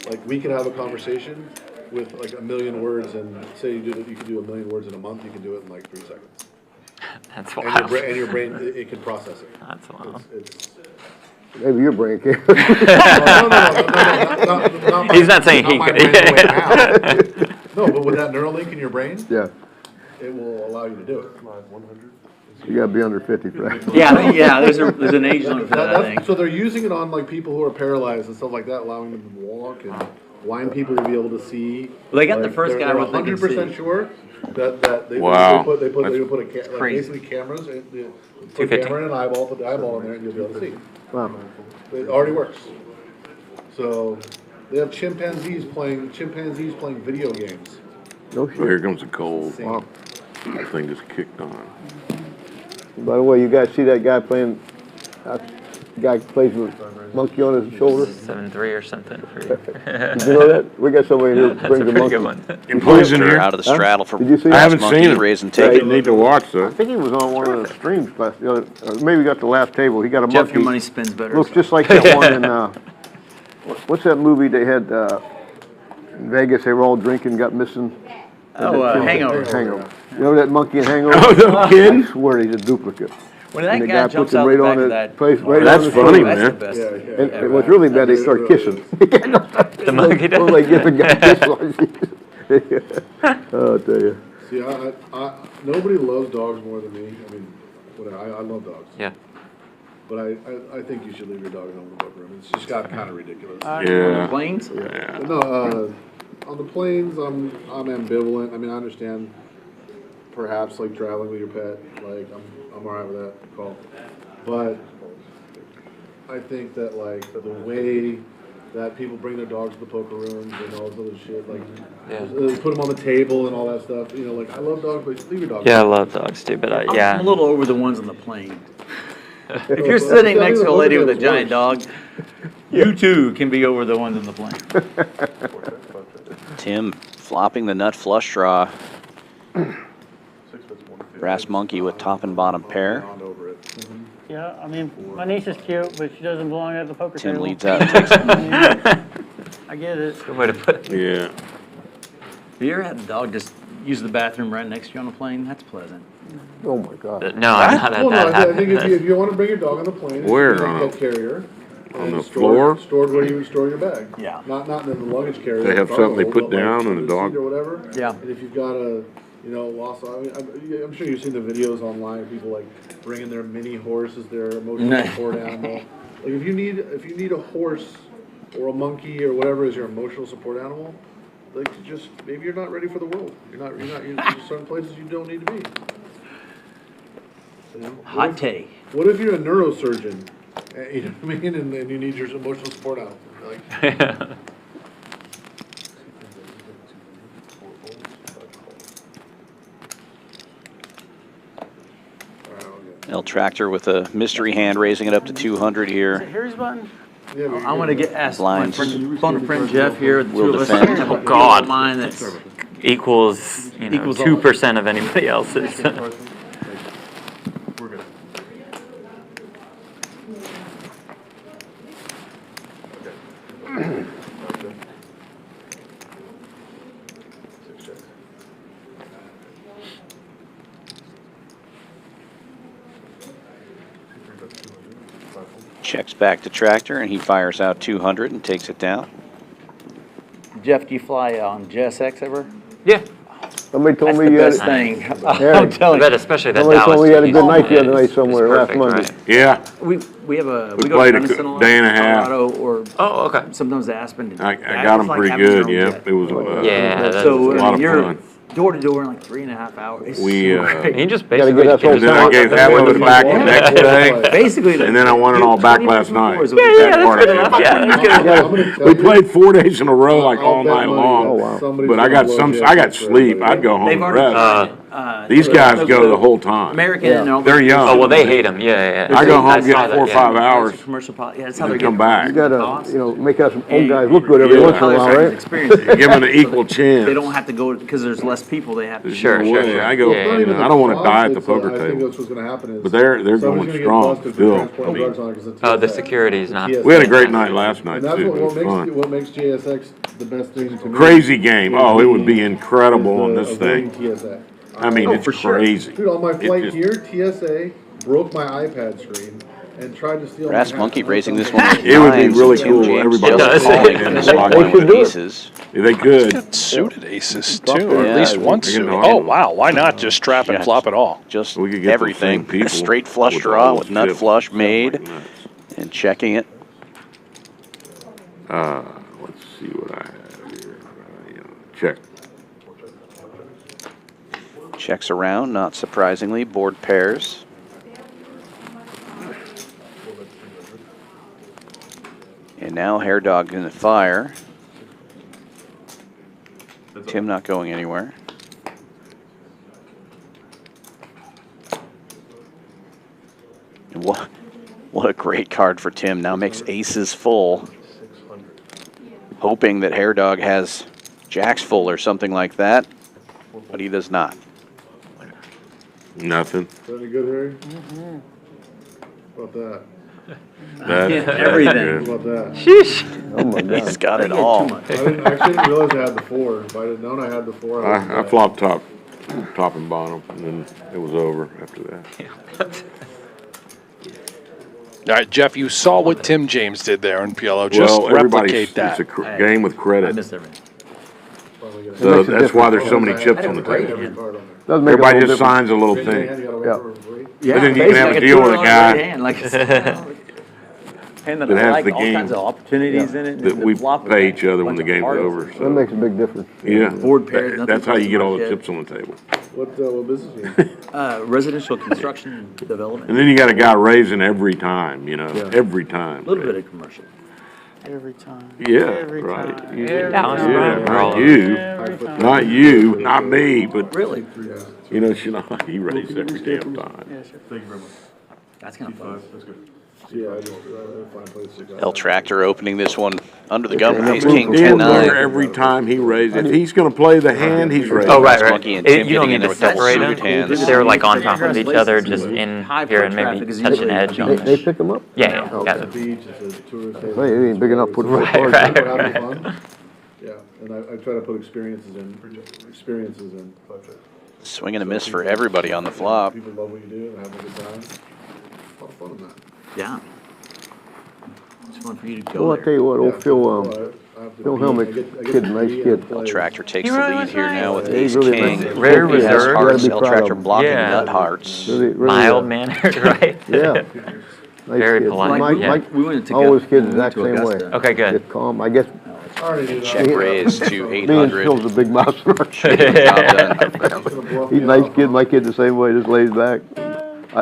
like, we could have a conversation with like 1,000,000 words, and say you could do 1,000,000 words in a month, you can do it in like 3 seconds. That's And wild. your brain, it can process it. That's wild. It's Maybe your brain can. no, not He's not saying he my could. brain the way now. No, but with that neural link in your brain, Yeah, it will allow you to do it. you gotta be under 50 for that. Yeah, there's an age limit for that, I think. So they're using it on like people who are paralyzed and stuff like that, allowing them to walk and blind people to be able to see. Well, they got the Like, first guy they're with they can 100% see. sure that they Wow. they put That's like basically cameras, put a 250. camera and an eyeball, put the eyeball in there, and you'll be able to see. Wow. It already works. So they have chimpanzees playing video games. No Oh, here shit. comes the cold. Wow. That thing just kicked on. By the way, you guys see that guy playing, guy plays with monkey on his shoulder? 7-3 or something for you. Did you know that? We got somebody here that That's a brings a pretty monkey. good one. And plays in here? Out of the straddle for Did you see I that? haven't monkey seen it. raise and I take it. need to watch I though. think he was on one of the streams last, or maybe got the last table. He got a Jeff, your money monkey. spins better. Looks just like that one in, what's that movie they had, in Vegas? They were all drinking, got missing. Hangover. Hangover. You know that monkey in Hangover? Oh, no kidding? I swear he's a duplicate. When And that the guy puts jumps him out right the on back of the that. place, right on That's the funny, shoulder. That's man. the best. Yeah, And what's really bad, they start kissing. The monkey It was like giving guy kisses. Oh, I tell you. See, I nobody loves dogs more than me. I mean, whatever. I love dogs. Yeah. But I think you should leave your dog at home in the book room. It's just got kind of ridiculous. Yeah. Planes? Yeah. But no, on the planes, I'm ambivalent. I mean, I understand perhaps like traveling with your pet. Like, I'm alright with that call. But I think that like the way that people bring their dogs to the poker rooms and all this other shit, like they put them on the table and all that stuff. You know, like I love dogs, but leave your dog. Yeah, I love dogs too, but I'm yeah. a little over the ones on the plane. If you're sitting next to a lady with a giant dog, you too can be over the ones on the plane. Tim flopping the nut flush draw. Brass monkey with top and bottom pair. Yeah, I mean, my niece is cute, but she doesn't belong at the poker Tim table. leads out and takes it. I get it. Good way to put it. Yeah. Have you ever had the dog just use the bathroom right next to you on the plane? That's pleasant. Oh, my God. No, I'm not Well, at no, that I think happen. if you want to bring your dog on the plane, Where, it's a pet carrier. on and the stored- floor? Stored where you would store your bag. Yeah. Not in the luggage carrier. They have the cargo something they hold, put but, like, down on and the the dog- seat or whatever. Yeah. And if you've got a, you know, lost, I mean, I'm sure you've seen the videos online of people like bringing their mini horse as their emotional support animal. Like if you need a horse or a monkey or whatever as your emotional support animal, like just maybe you're not ready for the world. You're there's certain places you don't need to be. You know? Hot take. What if you're a neurosurgeon, you know what I mean, and you need your emotional support animal? Like, El Tractor with a mystery hand raising it up to 200 Is it here. Harry's button? yeah, I'm gonna ask my Blinds. friend Jeff here, the Will two of us. defend. have a Oh, God. Mine that's Equals, you know, Equals all. 2% of anybody else's. We're good. Checks back to Tractor and he fires out 200 and takes it down. Jeff, do you fly on JSX ever? Yeah. Somebody told That's me the you had, best thing. Yeah. I'm I telling bet you. especially that somebody Dallas. told me you had a good TV night the other night is somewhere last perfect, Monday. right? Yeah. We have a We go played to a Gunnison lot, day and a half. Colorado, or Oh, okay. sometimes Aspen. I That got was them like pretty having your good, own yep. jet. It was, Yeah, that's So a lot of you're fun. door to door in like 3.5 hours. It's We, so great. You just Gotta basically get us can all just And then I walk gave up half the of road it back the next day. Basically, And then I won it all back last night. Yeah, Yeah, that's good enough. Yeah, that's good enough. I'm gonna tell We you, played 4 days in a row, like I'll all bet night money long. that Oh, wow. somebody's But I gonna got blow I got JSX for sleep. everybody. I'd go home They've and already rest. These guys go the whole time. American, and all They're young. Oh, well, they hate him. Yeah. I go home, saw get that, 4 or 5 hours, commercial pot. Yeah, that's how and they're come getting back. You costs. gotta, make us old guys look good every Yeah. once in a while, right? Experience. Give them an equal chance. They don't have to go, because there's less people, they have to. Sure, No sure, way. sure. I go, Yeah, you know, I don't want to die at the poker I think table. that's what's gonna happen is. But they're somebody's going gonna get strong busted for still. transporting I mean, drugs on it 'cause of Oh, the TSA. security is not. We had a great night last night And that's too. It was fun. what makes JSX the best thing to me. Crazy game. is Oh, it would the- be incredible on is this the thing. avoiding TSA. I mean, it's for sure. crazy. Dude, on my It flight just- here, TSA broke my iPad screen and tried to steal Brass my Monkey hat. raising this one with It would be nines, really Tim cool. James Everybody just does. calling in the spot They line should with do it. aces. They could. Suited aces too, or Yeah, at least we one can suited. go Oh on. wow, why not just trap and Yeah. flop it all? Just We could get those same everything. people Straight flush with draw all with those nut chips. flush made Like nuts. and checking it. Let's see what I have here. Check. Checks around, not surprisingly. Board pairs. And now Hair Dog in the fire. Tim not going anywhere. And what a great card for Tim. Now makes aces full. Hoping that Hair Dog has jacks full or something like that. But he does not. Nothing. Is that any good, Harry? How about that? That's everything. good. How about that? Oh, my God. He's got it all. I actually didn't realize I had the 4. If I had known I had the 4, I flopped top and bottom, and then it was over after that. All right, Jeff, you saw what Tim James did there in PLO. Just Well, everybody's, replicate that. it's a game with I credit. missed everything. So that's why there's so many chips on the table. Every card on there. Does make a Everybody little just difference. signs a little Raise your hand, thing. you gotta wait Yeah. for a break. Yeah, But then you can basically, have I a could deal do it with a on guy right hand, like, and then that I has like the all game kinds of opportunities in it. that we flop pay with each other when bunch the of game's hearts. over. That So, makes a big difference. yeah, Board pairs, nothing that's how you get all the shit. chips on the table. What business are you in? Residential construction development. And then you got a guy raising every time, you know, every time. A little bit of commercial. Every time. Yeah, Every right. time. Yeah, Every Balance time. around. not you, Every time. not you, not me, but Really? you know, he raised every damn time. Yeah, sure. Thank you very much. That's kind of fun. That's good. Yeah, I just, find places to go. El Tractor opening this one under the gun with ace It king was 10-9. every time he raised. If he's going to play the hand, he's raising. Oh, right, Brass right. Monkey and Tim You don't getting need into to a double separate suited them. hands. They're like on top of each other, just in High here foot and traffic maybe is touch an usually- edge on They it. pick them up? Yeah. The beach, it's a tourist. Hey, it ain't big enough to put Right, right. right. We're having fun. Yeah, and I try to put experiences in. Swing and a miss for everybody on the flop. People love what you do and having a good time. A lot of fun in that. Yeah. It's fun for you to Well, go I'll tell there. you what, old Phil, I have to Phil be- Helmick, I get kid's to a nice be kid. and play. Tractor takes He the really lead was here nice. now with Yeah, ace he's really king. nice. Very He has reserved. hearts. You gotta El be proud Tractor of him. blocking Yeah. nut hearts. Really, really, Mild mannered, right? Yeah. Nice Very kid. polite, Mike, yeah. Mike, We went to all his kids we the went exact to same way. Augusta. Okay, good. Just calm. I guess I already knew that. Check raise to me and 800. Phil's a big mouth. Job done. He's a nice kid. My kid's the same way, just lays back.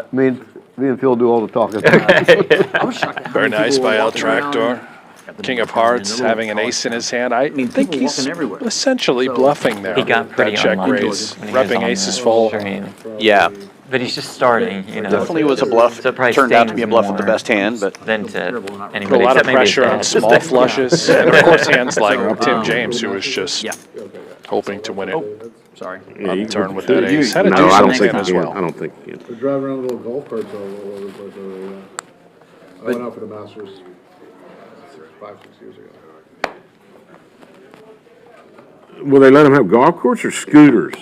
Me and Phil do all the talking. I was shocked at how Very many nice people by were El walking around. Tractor. King of Hearts having an ace in his hand. I mean, think people he's walking everywhere. essentially So- bluffing there. He got That pretty check unlucky raise, when he was repping on aces the full. screen. Yeah, But he's just starting, you know. definitely was a bluff. So it probably Turned out to be a stings bluff with the more best hand, but than to Put a anybody lot of except maybe his pressure on dad. small flushes, and of course hands like Tim um, James, who was just Yeah. hoping to win it Sorry. Yeah, on you the can turn put with the- that ace. Had a No, deuce I on don't his think hand you as can. well. I don't think you can. They're driving around with little golf carts all over the place over there. I went out for the Masters 5-6 years ago. Will they let them have golf carts or scooters?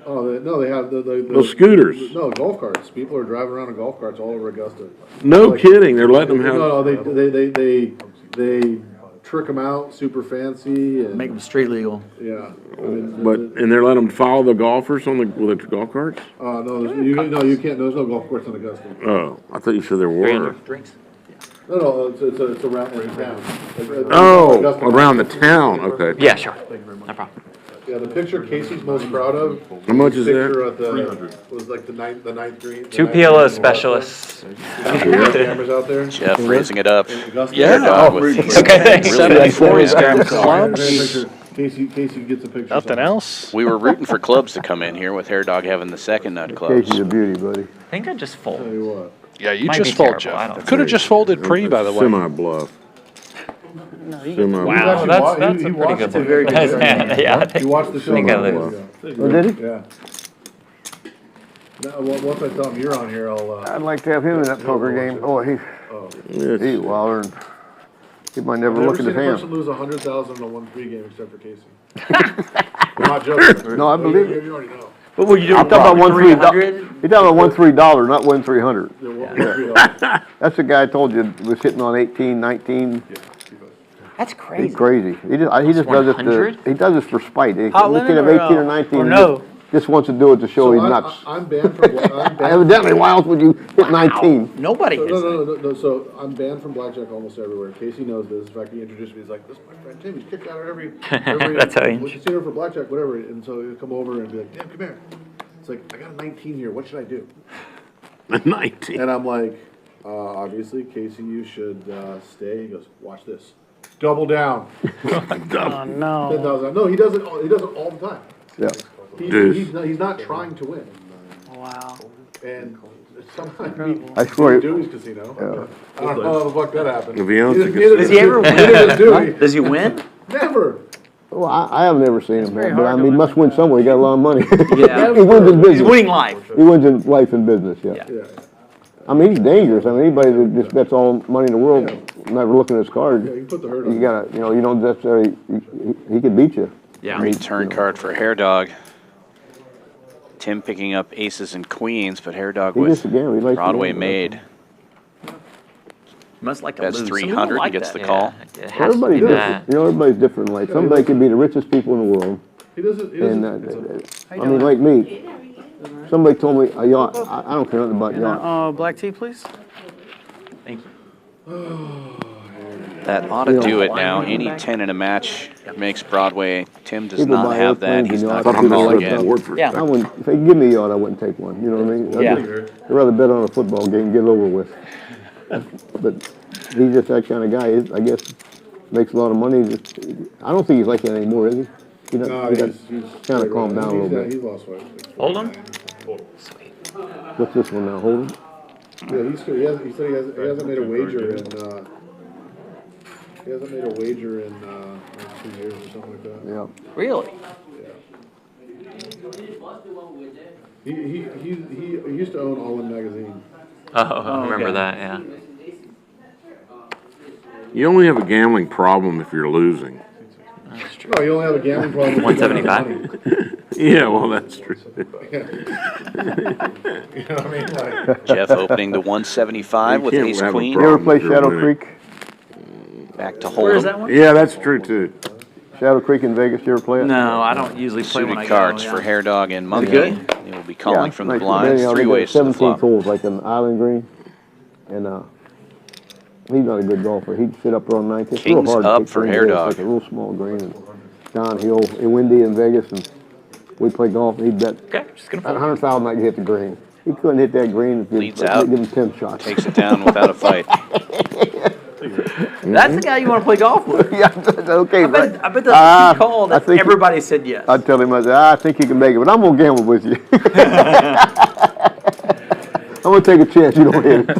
Oh, no, they have the Those scooters. No, golf carts. People are driving around in golf carts all over Augusta. No kidding, they're letting them have. No, they trick them out, super fancy, and Make them street legal. yeah. I mean, But, and they're letting them follow the golfers on with the golf carts? you can't. There's no golf course in Augusta. Oh, I thought you said there were. Drinks? No, it's around town. Oh, Augusta. around the town, okay. Yeah, sure. No problem. Yeah, the picture Casey's most proud of. How much is Picture that? at the was like the ninth green. the Two ninth PLO green. specialists. Cameras out there. Jeff raising it up. Augusta. Yeah. Dog with Okay, thanks. 74, he's got clubs. Casey gets a picture. Nothing else? We were rooting for clubs to come in here with Hair Dog having the second nut clubs. Casey's a beauty, buddy. I think I just Tell fold. you what. Yeah, you Might just be fold, terrible, I Jeff. don't Could have just folded pre, by the way. Semi-bluff. No, you Semi-bluff. Actually, that's- wa- that's he a watched pretty good the- one. very good Yeah, I He think, watched the show. think I right? lose. Oh, did he? Yeah. Now, once I tell him you're on here, I'll. I'd like to have him in that poker game. Oh, he's wilder. And he might never I've never look at seen his a person hand. lose 100,000 in a 1-3 game except for Casey. I'm not joking. No, I believe it. You already know. What were you doing? I'm talking about $1-3. 300? He's talking about $1-3, not win 300. The 1-3. That's the guy I told you was hitting on 18, 19. That's He's crazy. crazy. He just does it. 100? He does this for spite. He Hot could limit have or, 18 or 19. or and no? Just wants to do it to show he's nuts. I'm banned from. I'm banned. Evidently, why else would you hit 19? Nobody No, hits that. no. So I'm banned from blackjack almost everywhere. Casey knows this. In fact, he introduced me. He's like, "This is my friend Tim. He's kicked out of every That's how he- casino for blackjack, whatever." And so he'll come over and be like, "Damn, come here." It's like, I got a 19 here. What should I do? 19. And I'm like, obviously, Casey, you should stay. He goes, watch this. Double down. Oh, no. 10,000. No, he does it. He does it all the time. Yeah. He's not trying to win. Wow. And sometimes I swear. Dewey's casino. I don't know how the fuck that happened. If he owns a Neither Does he ever neither does Dewey. Does he win? Never. Well, I have never seen him, very but I hard mean, he to must win somewhere. He got a lot of money. Yeah. He wins in He's business. winning life. He wins in life and business, yeah. Yeah. Yeah. I mean, he's dangerous. I mean, anybody that just bets all money in the world, never looking at his card, Yeah, you can put the hurt you on. gotta, you don't necessarily, he could beat you. Yeah. Great turn card for Hair Dog. Tim picking up aces and queens, but Hair Dog He with just, again, he likes to Broadway gamble. made. Must like to That's lose. Some 300 people like and gets that. the call. Yeah, it has to Everybody be does. that. Everybody's different. Like, somebody can be the richest people in the world, He doesn't. He and, doesn't. I mean, like me, somebody told me a yacht, I don't care nothing about yachts. Black tea, please? Thank you. That ought to do it now. Any 10 in a match makes Broadway. Tim does People not buy have that. airplanes He's and not yachts. going to call People again. Word for Yeah. I wouldn't, if they give me a yacht, I wouldn't take one, you know what I mean? I'd rather bet on a football game, get it over with. But he's just that kind of guy. I guess makes a lot of money. I don't think he's like that anymore, is he? He No, doesn't. he's kind of calmed down a little bit. He's lost weight. Hold him? Sweet. What's this one now? Hold him? Yeah, he said he hasn't made a wager in. He hasn't made a wager in like 2 years or something like that. Yeah. Really? He used to own All In magazine. Oh, I remember okay. that, yeah. You only have a gambling problem if you're losing. No, you only have a gambling problem. if you don't have 175? money. Yeah, well, that's true. You know what I mean? Like, Jeff opening to 175 with You can't ace have a queen. You ever problem play if you're Shadow winning. Creek? Back to Where is that Hold'em. one? Yeah, that's true too. Shadow Creek in Vegas, you ever play it? No, I don't usually play when Suited I cards go. for Hair Dog and Monkey. good? They will be calling from the nice. blinds. They Three got ways to the 17 flop. holes, like an island green. And he's not a good golfer. He'd sit up there on 19. It's real Kings hard to up pick for green Hair there. Dog. It's like a real small green. And downhill, windy in Vegas, and we'd play golf, and he'd bet Okay, just gonna at fold. 100,000 I could hit the green. He couldn't hit that green if Leads you out. give him 10 shots. Takes it down without a fight. That's the guy you want to play golf with. Yeah, okay, I but bet that's a call I that think- everybody said yes. I'd tell him, I think you can make it, but I'm gonna gamble with you. I'm gonna take a chance you don't hit it.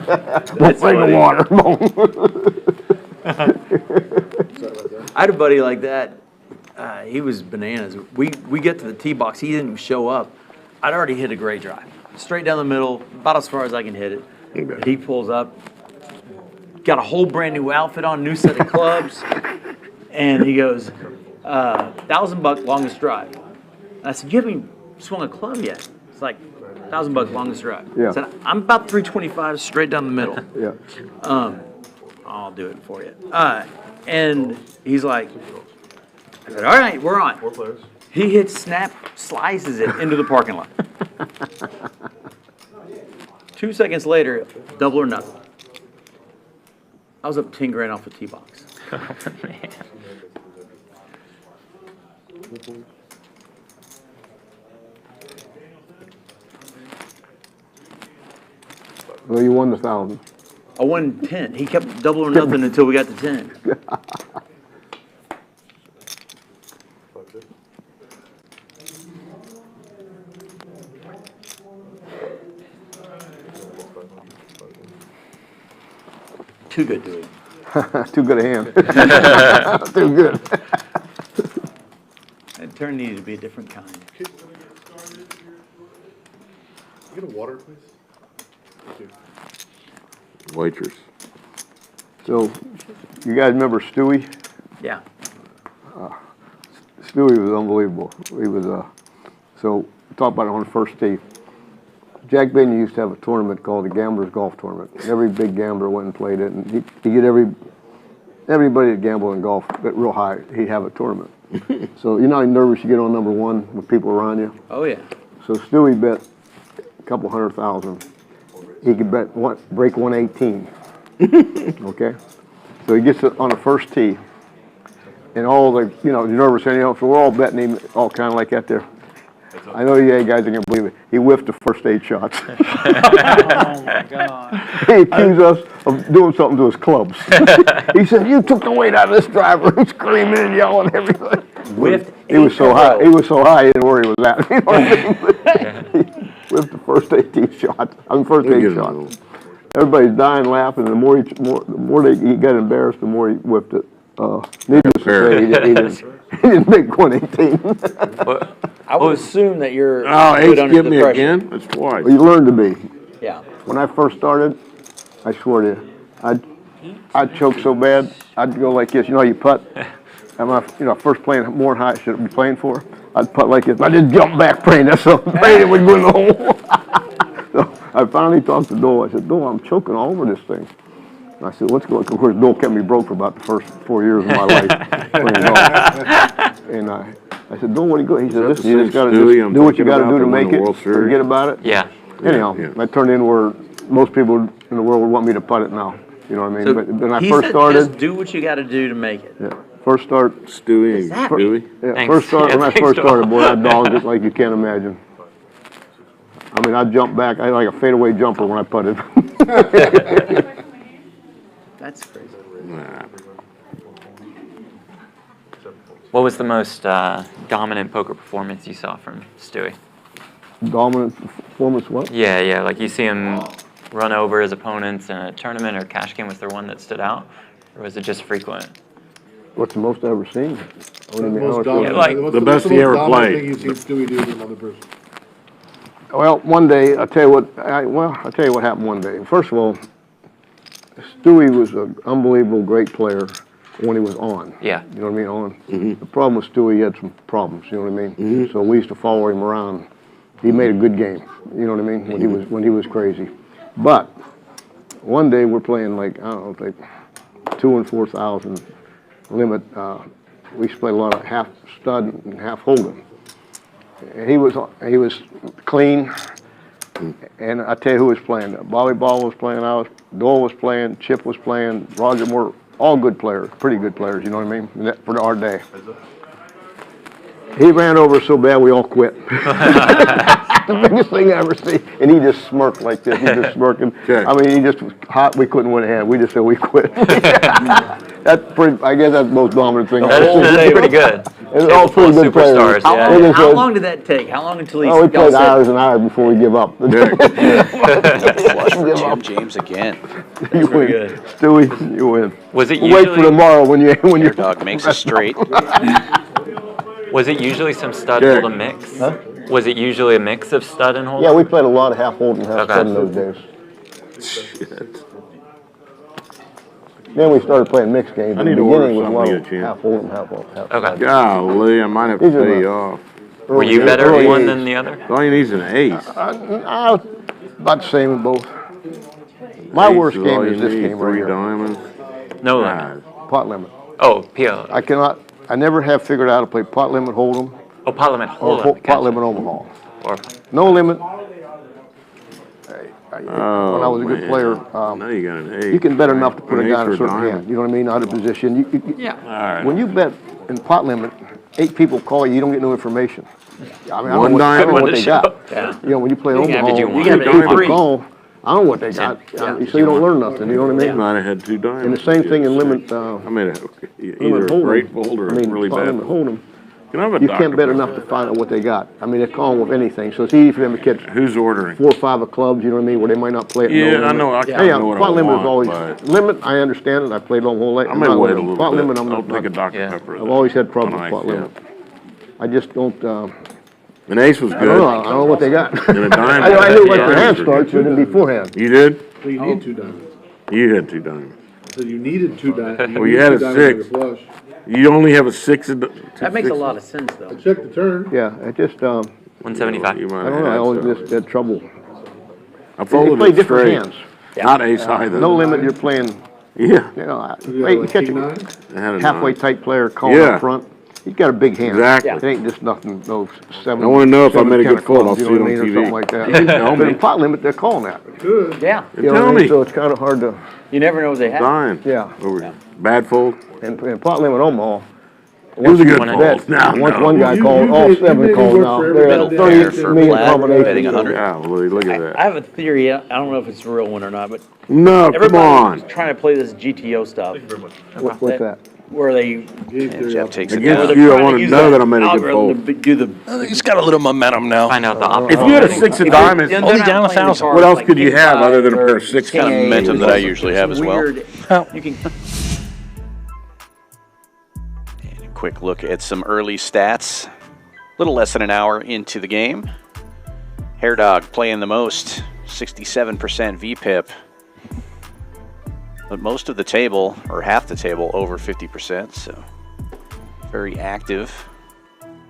We'll bring the water. I had a buddy like that. He was bananas. We get to the tee box. He didn't even show up. I'd already hit a great drive, straight down the middle, about as far as I can hit it. He pulls up, got a whole brand new outfit on, new set of clubs, and he goes, $1,000 longest drive. I said, you haven't swung a club yet. It's like $1,000 longest drive. Yeah. I said, I'm about 325 straight down the middle. Yeah. I'll do it for you. And he's like, I said, all right, we're on. 4 players. He hits snap, slices it into the parking lot. 2 seconds later, double or nothing. I was up 10 grand off the tee box. Oh, man. Well, you won the 1,000. I won 10. He kept double or nothing until we got to 10. too good to him. Too good a hand. Too good. That turn needed to be a different kind. Get a water, please. Thank you. Waitress. So, you guys remember Stewie? Yeah. Stewie was unbelievable. He was, so, talk about it on the first tee. Jack Benny used to have a tournament called the Gamblers Golf Tournament. Every big gambler went and played it, and he'd get everybody that gambled in golf got real high. He'd have a tournament. So you know how nervous you get on number one with people around you? Oh, yeah. So Stewie bet a couple $100,000. He could bet break 118. Okay? So he gets it on the first tee, and all the, you're nervous anyhow, so we're all betting him, all kind of like that there. I know you guys are going to believe it. He whiffed the first 8 shots. Oh, my God. He accused us of doing something to his clubs. He said, "You took the weight out of this driver." He's screaming and yelling and everything. Whiffed. He was so high. He was so high, he didn't know where he was at. You know what I mean? He whiffed the first 18 shots. First 8 shots. Everybody's dying laughing. The more he got embarrassed, the more he whiffed it. Needless to say, he didn't make 118. I would assume that you're Oh, good H under give the me pressure. again? That's twice. Well, you learn to be. Yeah. When I first started, I swear to you, I'd choke so bad, I'd go like this. You know how you putt? First playing more than I should be playing for. I'd putt like this. I just jump back praying that something praying it would go in the hole. So I finally talked to Dole. I said, "Dole, I'm choking all over this thing." And I said, "Let's go." Of course, Dole kept me broke for about the first 4 years of my life playing golf. And I said, "Dole, what do you go?" He said, "Listen, you just got to do what you got to do to make it. Forget about it." Yeah. Anyhow, I turned in where most people in the world would want me to putt it now. You know what I mean? So But when I he first said, started, just do what you got to do to make it. yeah, first start, Stewie. yeah, Thanks. first start when I Thanks, first Dole. started, boy, I dogged it like you can't imagine. I mean, I jumped back. I had like a fadeaway jumper when I putted. That's crazy. What was the most dominant poker performance you saw from Stewie? Dominant performance, what? Yeah. Like you see him run over his opponents in a tournament or cash game. Was there one that stood out, or was it just frequent? What's the most I've ever seen? What do you mean? Most How dominant, Yeah, like- what's the best most he ever dominant played. thing you've seen Stewie do to another person? Well, one day, I'll tell you what happened one day. First of all, Stewie was an unbelievable great player when he was on. Yeah. You know what I mean? On. The problem with Stewie, he had some problems, you know what I mean? So we used to follow him around. He made a good game, you know what I mean, when he was crazy. But one day we're playing like, I don't know, like 2,000 and 4,000 limit. We used to play a lot of half stud and half hold'em. And he was clean, and I tell you who was playing. Bobby Ball was playing, Dole was playing, Chip was playing, Roger Moore, all good players, pretty good players, you know what I mean, for our day. He ran over so bad we all quit. The biggest thing I ever see, and he just smirked like this. He just smirking. Okay. I mean, he just was hot. We couldn't win a hand. We just said we quit. That's pretty. I guess that's the most dominant thing. That's pretty good. It's all pretty good players. Superstars, yeah. They just How said, long did that take? How long until he "Oh, we played said, hours and hours before we give up." Jim James again. You win, good. Stewie. You win. Was it We'll wait for usually tomorrow when you Your dog makes a straight. was it usually some stud Derek. hold a mix? Was it usually a mix of stud and hold? Yeah, we played a lot of half hold and half Okay. stud in those days. Shit. Then we started playing mixed games. I In need the to order beginning, it was a lot something of to eat, half hold and half hold. Okay. Golly, I might have to These are pay you the- off. Were you Early- better early at one age. than the other? All you need is an ace. About the same in both. My Ace worst all game you is this need, game right 3 here, diamonds. No God. limit. pot limit. Oh, PO. I never have figured out how to play pot limit hold'em Oh, Parliament. or Hold on. pot limit Omaha. Or, No limit. When Oh, I was a good man. player, Now you got an ace. you can bet enough to put An a guy ace in a or certain diamond. hand. You know what I mean? Out of position. Yeah. All right. When you bet in pot limit, 8 people call you, you don't get no information. I mean, I One don't know diamond what to they show. got. Yeah. You know, when you play You Omaha, gotta- you when gotta people agree. call, I don't know what they got. So you don't learn nothing, you know what I You mean? might have had 2 diamonds. And the same thing in limit, I mean, either limit a hold'em. great fold or I mean, a really pot bad limit fold. hold'em. Can I have a you can't Dr. bet Pepper? enough to find out what they got. I mean, they're calling with anything, so it's easy for them to catch Who's ordering? 4 or 5 of clubs, you know what I mean, where they might not play it. Yeah, no I limit. know. I kind of Anyhow, know what pot I limit is want, always, but limit, I understand it, I played long whole late. I may wait a little pot bit. limit, I'm I'll not, take a Dr. Yeah. Pepper. I've always had problems On with pot ice, limit. I just don't, An ace was I don't know, good. I don't know what they got. And a dime. I knew what Yeah. the hand starts, but then beforehand. You did? So you need 2 diamonds. You had 2 dimes. So you needed 2 diamonds. Well, you had a 6. Flush. You only have a 6. That makes a lot of sense, though. Check the turn. Yeah, I just, I 175. You might don't have know, I had always some. just had trouble. I They folded play it different straight. hands. Not ace either. No limit, you're playing, Yeah. you know, You hey, got you like catch king a 9? I had a halfway 9. tight player calling Yeah. up front. He's got a big hand. Exactly. It ain't just nothing, no 7. I wanna know if I 7, made a 10 good fold, clubs, I'll you see know it what I on mean, or TV. something like that. Tell But me. in pot limit, they're calling that. Good. Yeah, You know what I Tell mean? me. So it's kind of hard to, you never know what they have. Dime. yeah. Over. Bad fold. And pot limit Omaha. It was a good One fold. Bet, No, once no. one guy You- called, you all made- you 7 made it called work now. for They're everybody. at 30 For million Platt, combinations. betting 100. Yeah, well, look at I that. have a theory, I don't know if it's a real one or not, but No, come everybody's on. trying to play this GTO stuff. What's that? Where they, And Jeff takes it Against down. you, I trying want to to use know that that I made a good algorithm fold. to do the. He's got a little momentum now. Find out the opposite. If you had a 6 of diamonds, They're Only not down playing 1,000. the What else cards could you like have king other than a five pair or of 6 king Kind of eight momentum or that I something. usually have as well. Weird. You can. And a quick look at some early stats. Little less than an hour into the game. Hair Dog playing the most, 67% VPIP. But most of the table, or half the table, over 50%. So very active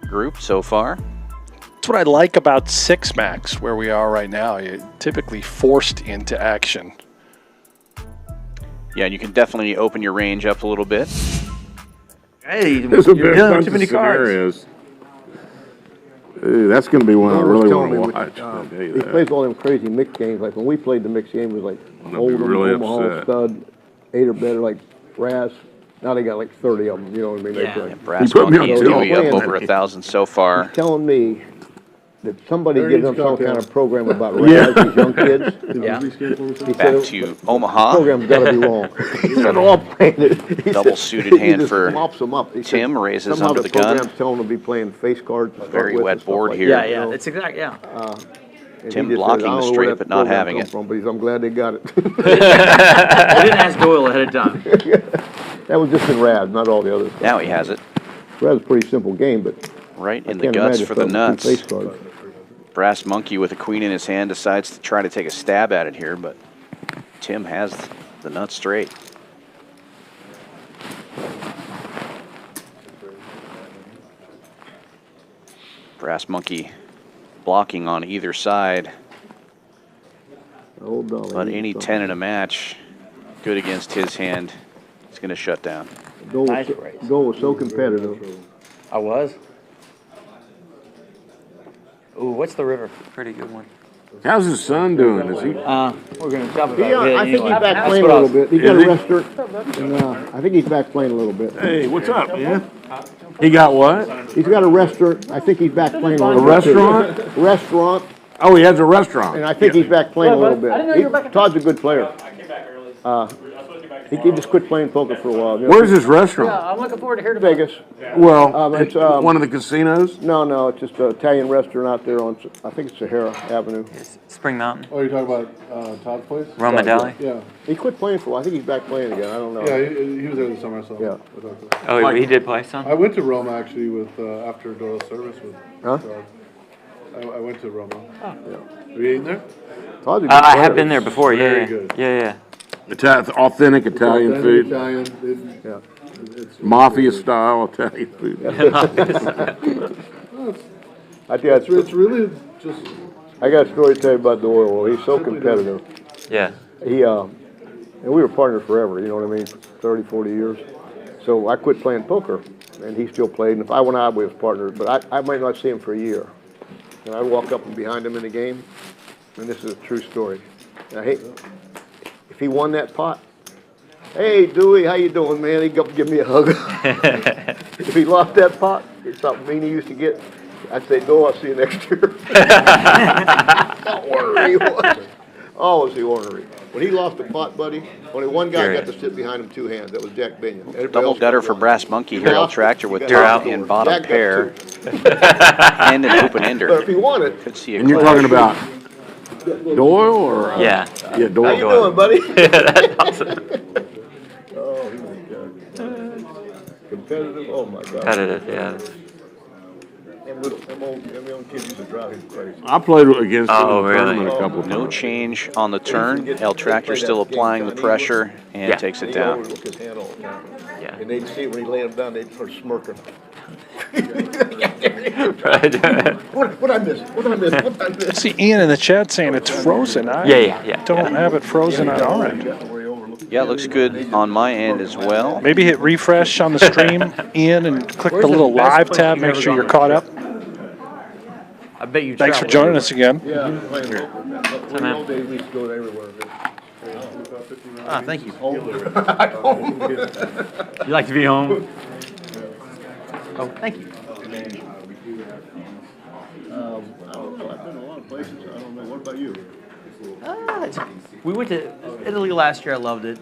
group so far. That's what I like about 6 max, where we are right now. You're typically forced into action. Yeah, and you can definitely open your range up a little bit. Hey, there's a you're big dealing bunch too of many cards. scenarios. Ooh, that's going to be one I He was really telling want to me watch. with, I'll tell you He that. plays all them crazy mixed games, like when we played the mixed game, it was like gonna be Oldham, really Omaha, upset. Stud, 8 or better, like Raz. Now they got like 30 of them, you know what I mean? They Yeah. play. Brass put me on Monkey and tilt. Dewey up Playing over 1,000 so far. He's telling me that somebody There gives them needs some cocktails. kind of program about Raz, these young kids. Yeah. He Back said to the Omaha. program's got to be wrong. He said they're all playing it. He Double said, suited he hand just for mops them up. He said Tim, raises somehow under the gun. program's telling them to be playing face cards. to start Very with wet and stuff board like here. that, Yeah, you yeah, know? it's exact. Yeah. And Tim he just blocking said, "I the don't know straight, where that but not program having come it." From, but I'm glad they got it. I didn't ask Doyle ahead of time. That was just in Raz, not all the other stuff. Now he has it. Raz is a pretty simple game, but Right I in the can't guts imagine for the starting with two nuts. face cards. Brass Monkey with a queen in his hand decides to try to take a stab at it here, but Tim has the nuts straight. Brass Monkey blocking on either side, Oh, darling, but he any needs 10 in a match, good against his hand, it's going to shut down. something. Goal was Nice so- race. Goal was so competitive. I was. Ooh, what's the river? Pretty good one. How's his son doing? Is he? We're gonna talk about He, it. I think he's back That's playing a what I little was- bit. He got Is a he? restaurant, and I think he's back playing a little bit. Hey, what's up, man? He got what? He's got a restaurant. I think he's back playing a A little bit. too. restaurant? Restaurant, Oh, he has a restaurant. and I think he's back playing a little bit. I didn't know you were back in- Todd's a good player. He just quit playing poker for a while. you know. Where's his Yeah, restaurant? I'm looking forward to hearing about it. Vegas. Well, it's, one of the casinos? No, it's just an Italian restaurant out there on, I think it's Sahara Avenue. Spring Mountain, Oh, you're talking about Todd's place? Roma Deli. Yeah, He quit playing for a while. I think he's back playing again. I don't know. yeah, he was there this summer, so. Yeah. I talked to him. Oh, he did play some? I went to Roma actually with, after Doyle's service with Huh? Todd. I went to Roma. Have you eaten there? Todd's a good I player. have been there before. Yeah, Very yeah, good. yeah. Authentic Italian Authentic food. Italian, Yeah. it's. Mafia style Italian food. I tell It's you, really just, I got a story to tell you about Doyle. He's so competitive. Yeah. He, and we were partners forever, you know what I mean, 30, 40 years. So I quit playing poker, and he still played. And if I went out, we was partners, but I might not see him for a year. And I'd walk up and behind him in the game, and this is a true story. And I hate, if he won that pot, hey, Dewey, how you doing, man? He'd go up and give me a hug. If he lost that pot, it's something mean he used to get, I'd say, no, I'll see you next year. How ornery he was. Oh, was he ornery. When he lost the pot, buddy, only one guy got to sit behind him 2 hands. That was Jack Binion. Everybody Double else gutter got for one. Brass Monkey here. El Tractor with You're top out. and bottom Jack got pair. 2. And an open But ender. if he won it, Could see a And you're close. talking about Doyle or? Yeah. Yeah, Doyle. how you doing, buddy? That's awesome. Oh, he was good. Competitive. Oh my God. Competitive, yeah. Them young kids used to drive him crazy. I played against him Oh, in the really? tournament a couple of No times. change on the turn. El Tractor still applying the pressure and Yeah. takes it He'd down. always look his hand all the time. Yeah. And they'd see it when he laid him down, they'd start smirking. What I miss? What I miss? What I miss? See Ian in the chat saying it's frozen. I Yeah. don't have it frozen on our end. Yeah, it looks good on my end as well. Maybe hit refresh on the stream, Ian, and click the little live tab. Make sure you're caught up. I bet you. Thanks for travel joining us again. Yeah, in the old days, we used to go everywhere. Ah, thank you. You like to be home? Oh, thank you. I don't know, I've been a lot of places, I don't know, what about you? We went to Italy last year. I loved it.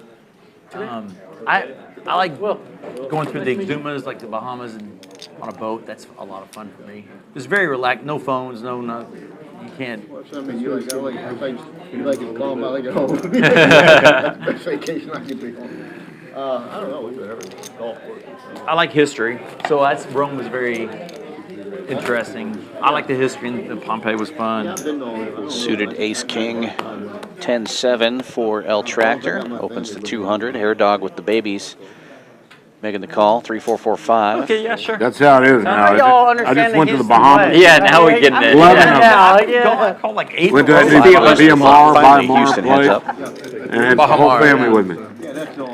I like going through the Exumas, like the Bahamas, and on a boat. That's a lot of fun for me. It's very relaxed. No phones. No. You can't. I mean, you like it calm, I like it home. Best vacation I could be home. I don't know, we've been everywhere, golf course. I like history, so Rome was very interesting. I like the history, and the Pompeii was fun. Suited ace king, 10-7 for El Tractor. Opens to 200. Hair Dog with the babies. Making the call, 3-4-4-5. Okay, yeah, sure. That's how it is now. y'all I understand just the went to the Houston Bahamas. way. Yeah, now we're getting it. 11 Yeah. of them. Yeah. I called like 8. Went to Finally, BMR, finally, by Houston heads place, up. and had the whole Bahamar, family with me.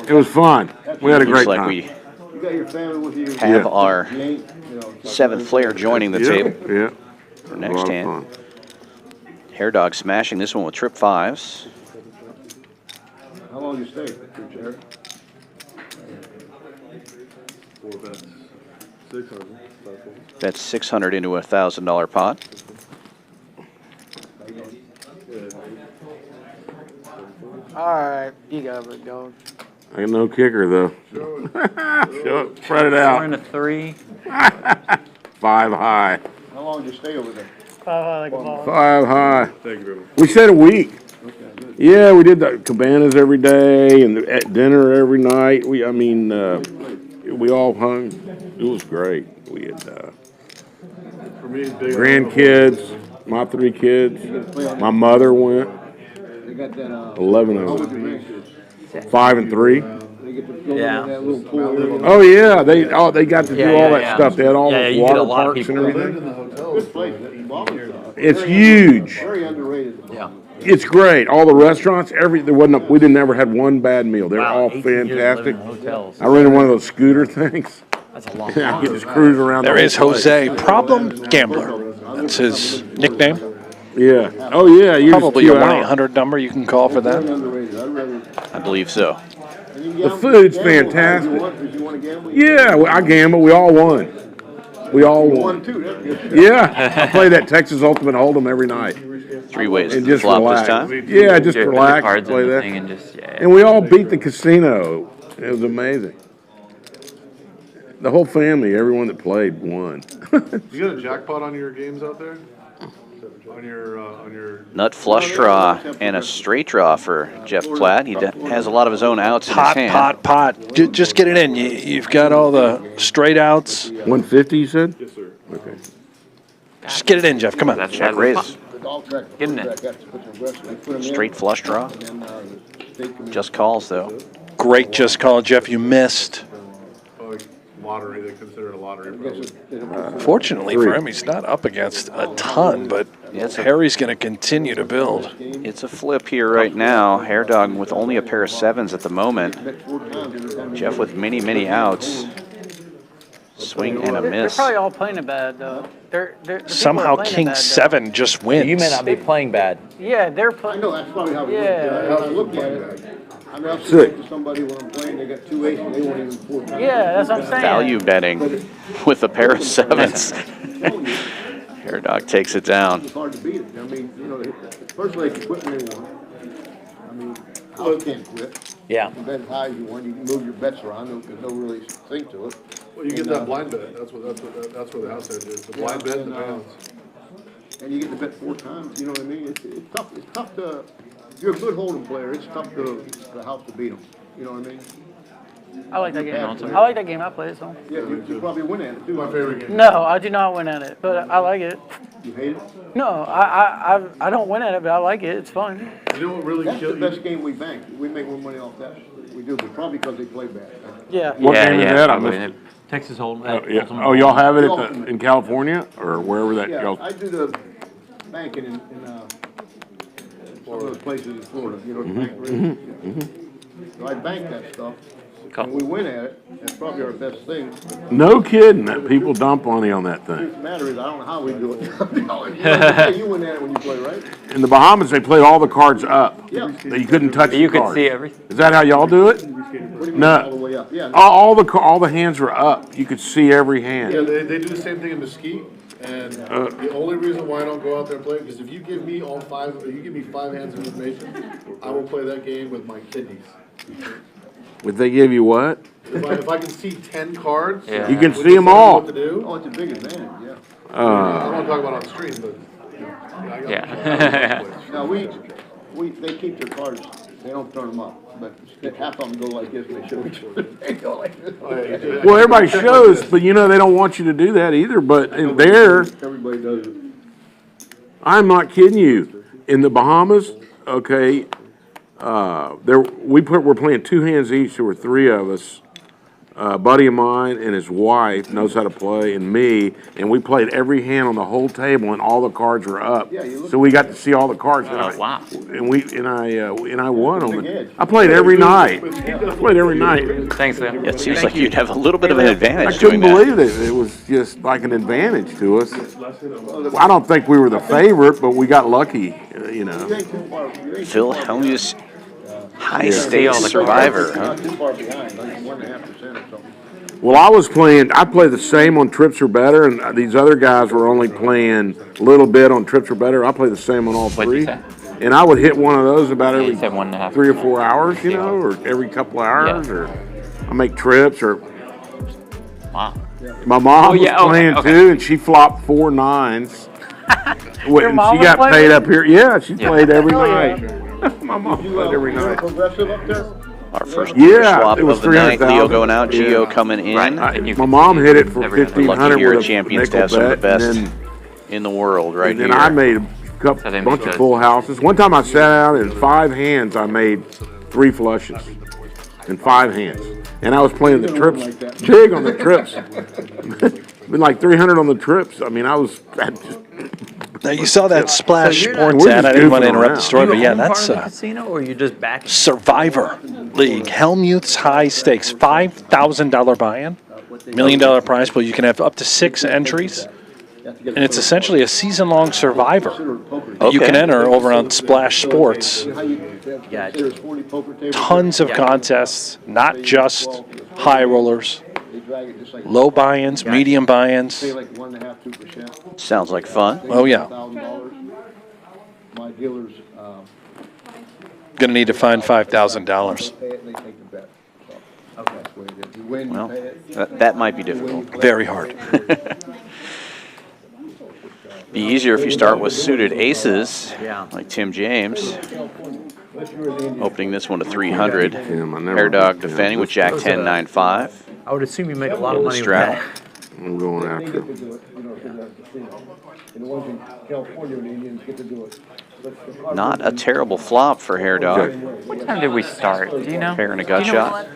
It was fun. We had a Looks great like time. we You got your family with you. have Yeah. our You ain't, you know. 7th player joining the table Yeah. for A next lot of hand. fun. Hair Dog smashing this one with trip 5s. How long you stay, Jared? 4 bets. 600. That's 600 into a $1,000 pot. Alright, you got it, dog. I got no kicker though. Show it, spread it 4 out. and a 3. 5 high. How long did you stay over there? Like a ball. 5 high. Thank you very much. We stayed a week. Yeah, we did the cabanas every day and at dinner every night. We all hung. It was great. We had For me, it's big. grandkids, my 3 kids. My mother went. They got that, 11 of them. 5 and 3. they get to go Yeah. in that little pool. Oh yeah, they got to do Yeah, all yeah, that yeah. stuff. They had all Yeah, those you get a water lot of parks and people. everything. In the hotels. Good place, that Bobby's, It's huge. very underrated. Yeah. It's great. All the restaurants, we didn't never had one bad meal. They're Wow, all 18 years fantastic. living in hotels. I rented one of those scooter things. That's a long I time. could just cruise around. There the is whole place. Jose, Problem Gambler. That's his nickname. Yeah. Oh yeah. You Probably just a queue out. 1-800 number you can call for Very that. underrated, I'd rather. I believe so. And you can The gamble- food's gamble fantastic. If you want to gamble. you Yeah, I gambled. We all won. We all won won. too, that's good. Yeah. I play that Texas Ultimate Hold'em every night 3 ways and to just flop relax. this time. Yeah, just Put the relax. cards Play in the that. thing and just, yeah. And we all beat the casino. It was amazing. The whole family, everyone that played, won. You got a jackpot on your games out there? On your. Nut flush draw and a straight draw for Jeff Platt. He has a lot of his own outs in his Pot, hand. pot. Just get it in. You've got all the straight outs. 150, you said? Yes, sir. Okay. Just get it in, Jeff. Come on. That's Check raise. The dog track. Getting it. Got to put the rest, they put 'em in, Straight flush draw. and, they can- Just calls though. Great just call, Jeff. You missed. Like lottery, they consider it a lottery. Probably. Fortunately for him, he's not up against a ton, but Harry's going to continue to build. It's a flip here right now. Hair Dog with only a pair of 7s at the moment. Bet 4 times every time. Jeff with many outs. Swing and a They're miss. probably all playing it bad, though. the people are Somehow playing it King bad, though. 7 just wins. You may not be playing bad. Yeah, they're I playing. know, that's probably how it Yeah. how I look at it. I mean, I'll Sick. sit next to somebody when I'm playing, they got 2 aces, they won't even 4 times. Yeah, that's what I'm saying. Value betting with a pair of 7s. Hair Dog takes it down. It's hard to beat it. I mean, you know, first leg equipment they want. I mean, house can't quit. Yeah. You bet as high as you want, you can move your bets around, there's no really thing to it. Well, you get that blind bet, that's where the house edge is, the blind bet and the pounds. And you get to bet 4 times, you know what I mean? It's tough to, if you're a good hold'em player, it's tough to house to beat them, you know what I mean? I like that game. I like that game. I play it, so. Yeah, you probably win at it too. My favorite game. No, I do not win at it, but I like it. You hate it? No, I don't win at it, but I like it. It's fun. You know what really That's the kills best you? game we bank. We make more money off that. We do, but probably because they play bad. Yeah. What game is that? I probably. missed it. Texas Hold'em. Yeah. Oh, y'all have it in California or wherever that Yeah, y'all? I do the banking in some of those places in Florida, you know, the bank really. So I bank that stuff. And we win at it. That's probably our best thing. No kidding. That people dump money on that thing. The matter is, I don't know how we do it. You win at it when you play, right? In the Bahamas, they played all the cards up. Yeah. You couldn't touch You the could cards. see everything. Is that how y'all do it? What do you mean, No. all the way up? Yeah. All the hands were up. You could see every hand. Yeah, they do the same thing in Mesquite, and the only reason why I don't go out there and play, because if you give me all 5, if you give me 5 hands of information, I will play that game with my kidneys. Would they give you what? If I can see 10 cards. Yeah. You can with see them all. What to do. Oh, it's a big advantage, yeah. I don't want to talk about it on stream, but, you know, I got Yeah. Now, they keep their cards, they don't turn them up, but half of them go like this, and they should. They go like this. Well, everybody shows, but you know they don't want you to do that either. But in there, Everybody does it. I'm not kidding you. In the Bahamas, okay, we're playing 2 hands each. There were 3 of us. A buddy of mine and his wife knows how to play, and me, and we played every hand on the whole table, and all the cards were up. Yeah, you look- So we got to see all the cards. Oh, wow. And I won on it. I played every night. I played every night. Thanks, Leo. It seems like you'd have a little bit of an I advantage couldn't doing that. believe it. It was just like an advantage to us. I don't think we were the favorite, but we got lucky, you know. You ain't too far, you ain't Phil too far Hellmuth, high all stakes the survivor, huh? Not too far behind, like 1.5% or something. Well, I play the same on trips or better, and these other guys were only playing a little bit on trips or better. I play the same on all What'd you 3. say? And I would hit one of those about You every said 1.5. 3 or 4 hours, you know, or every couple of hours, Yeah. or I make trips, or Wow. my mom yeah, was okay, playing okay. too, and she flopped 4 9s. And mom she was got playing? paid up here. Yeah, she Yeah. played every Oh, yeah. night. My mom played every night. Progressive up there? Our first Yeah, swap it was of the night. 300,000. Leo going out, Gio Yeah. coming in. Right. And you My could mom see hit it for every other. 1,500 Lucky here with at a Champions to nickel have some of the bet, best and then in the world right And here. then I made a So they bunch make of good. full houses. One time I sat out in 5 hands, I made 3 flushes in 5 hands. And I was playing the trips, big on the trips. Been like 300 on the trips. I mean, I just, Now, you saw that Splash So you're not- Sports We're ad. just I didn't want to goofing interrupt the around. story, but you yeah, own part that's of the casino, or you just back? Survivor League. Hellmuth's high stakes, $5,000 buy-in, $1 million prize pool. You can have up to 6 entries, and it's essentially a season-long Survivor that you can Okay. enter over on Splash Sports. There's 40 poker tables. Tons of contests, not just high rollers, They drag it just like. low buy-ins, medium buy-ins. Pay like 1.5%, 2%. Sounds like fun. Oh, yeah. $1,000. My dealers, Going to need to find $5,000. pay it and they take the bet. So, that's the way it is. You win, you Well, pay it. that might be difficult. Very hard. Be easier if you start with suited aces, Yeah. like Tim James. Opening this one to 300. Damn, I never- Hair Dog defending with Jack 10, 9, 5. I would assume you make a lot of money with Straddle. that. I'm going after. They get to do it, you know, in the casino. And the ones in California, the Indians get to do it. But- Not a terrible flop for Hair Dog. What time did we start? Do you know? Pair and a gut Do you know? shot.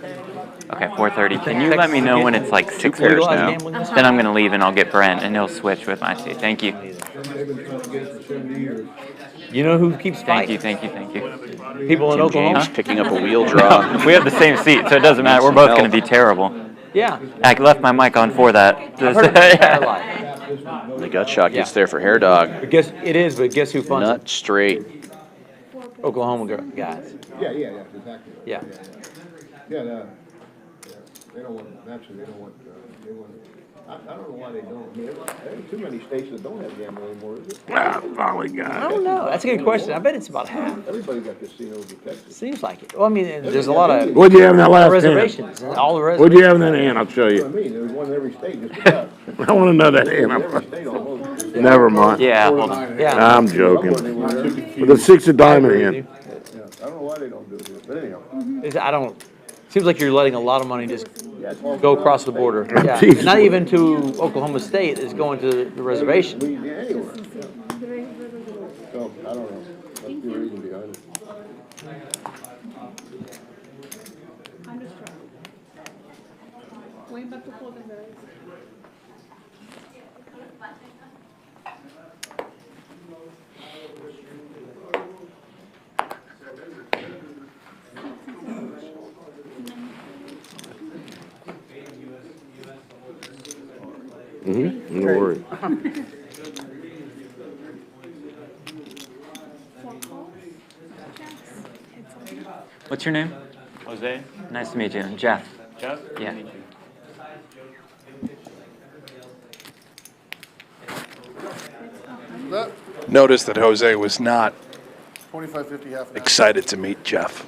Okay, 4:30. Can you let me know when it's like 6 pairs pairs now. now? Then I'm gonna leave and I'll get Brent and he'll switch with my seat. Thank you. You know who keeps Thank you, fighting? thank you, thank you. People in Tim Oklahoma? James picking up a wheel draw. We have the same seat, so it doesn't matter. We're both gonna be terrible. Yeah. I left my mic on for that. I've heard it my entire life. The gut shot gets there for Hair Dog. But guess who funds Nut it? straight. Oklahoma guys. Yeah, exactly. Yeah. Yeah, they don't want, naturally, they don't want, they want I don't know why they don't. I mean, there ain't too many states that don't have gambling anymore, is it? Finally got I don't know. That's a good question. I bet it's about half. Everybody got casinos in Texas. Seems like it. Well, I mean, there's a lot of What'd you have in that last hand? reservations. All the What'd reservations. you have in that hand? I'll show That's what I you. mean, there's one in every state, just about. I want to know that hand. Every state almost. Never mind. Yeah, hold on. Yeah. I'm joking. Somewhere they were. With a 6 of diamond hand. Yeah, I don't know why they don't do it here, but anyhow. I don't. Seems like you're letting a lot of money just Yeah, it's all go across the border. Yeah. Jesus. And not even to Oklahoma State. It's going to the reservation. Louisiana, anywhere. So, I don't know. That's the reason behind it. Mm-hmm. No worry. What's your name? Jose. Nice to meet you. Jeff. Jeff? Yeah. Notice that Jose was not 25, 50, half an hour. excited to meet Jeff.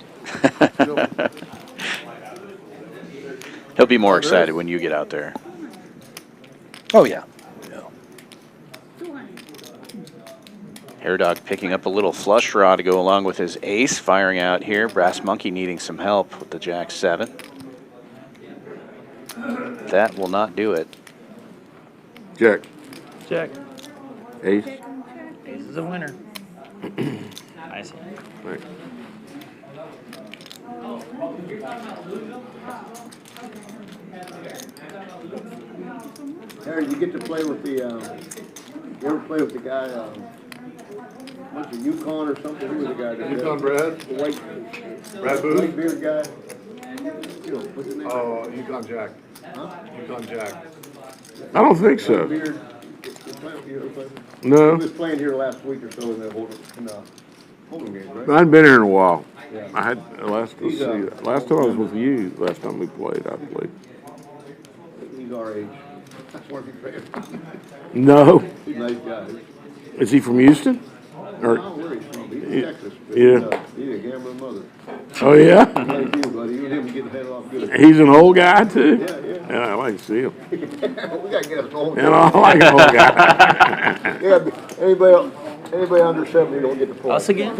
He'll be more excited when you get out there. Oh, yeah. Hair Dog picking up a little flush draw to go along with his ace, firing out here. Brass Monkey needing some help with the Jack 7. That will not do it. Jack. Check. Ace. Ace is a winner. I see. Right. Harry, you get to play with the, you ever play with the guy, what's it, Yukon or something? Who was the guy? Yukon Brad? The white, Brad Booth? white beard guy? What's his name? Oh, Yukon Jack. Huh? Yukon Jack. I don't think White so. beard. You play with- you ever play with him? He No. was playing here last week or so in the Hold'em games, right? I hadn't been here in a while. Yeah. I had let's see. Last time I was with you. Last time we played, I played. He's our age. That's one of your favorites. No. He's a nice guy. Is he from Houston? I don't know where he's from. He's in Texas. But Yeah. He's a gambling mother. Oh yeah. Like you, buddy. You and him getting head off good. He's an old guy too. Yeah, yeah. Yeah, I like to see him. We gotta get us old. And I like an old guy. Yeah, anybody under 70 don't get the point. Us again?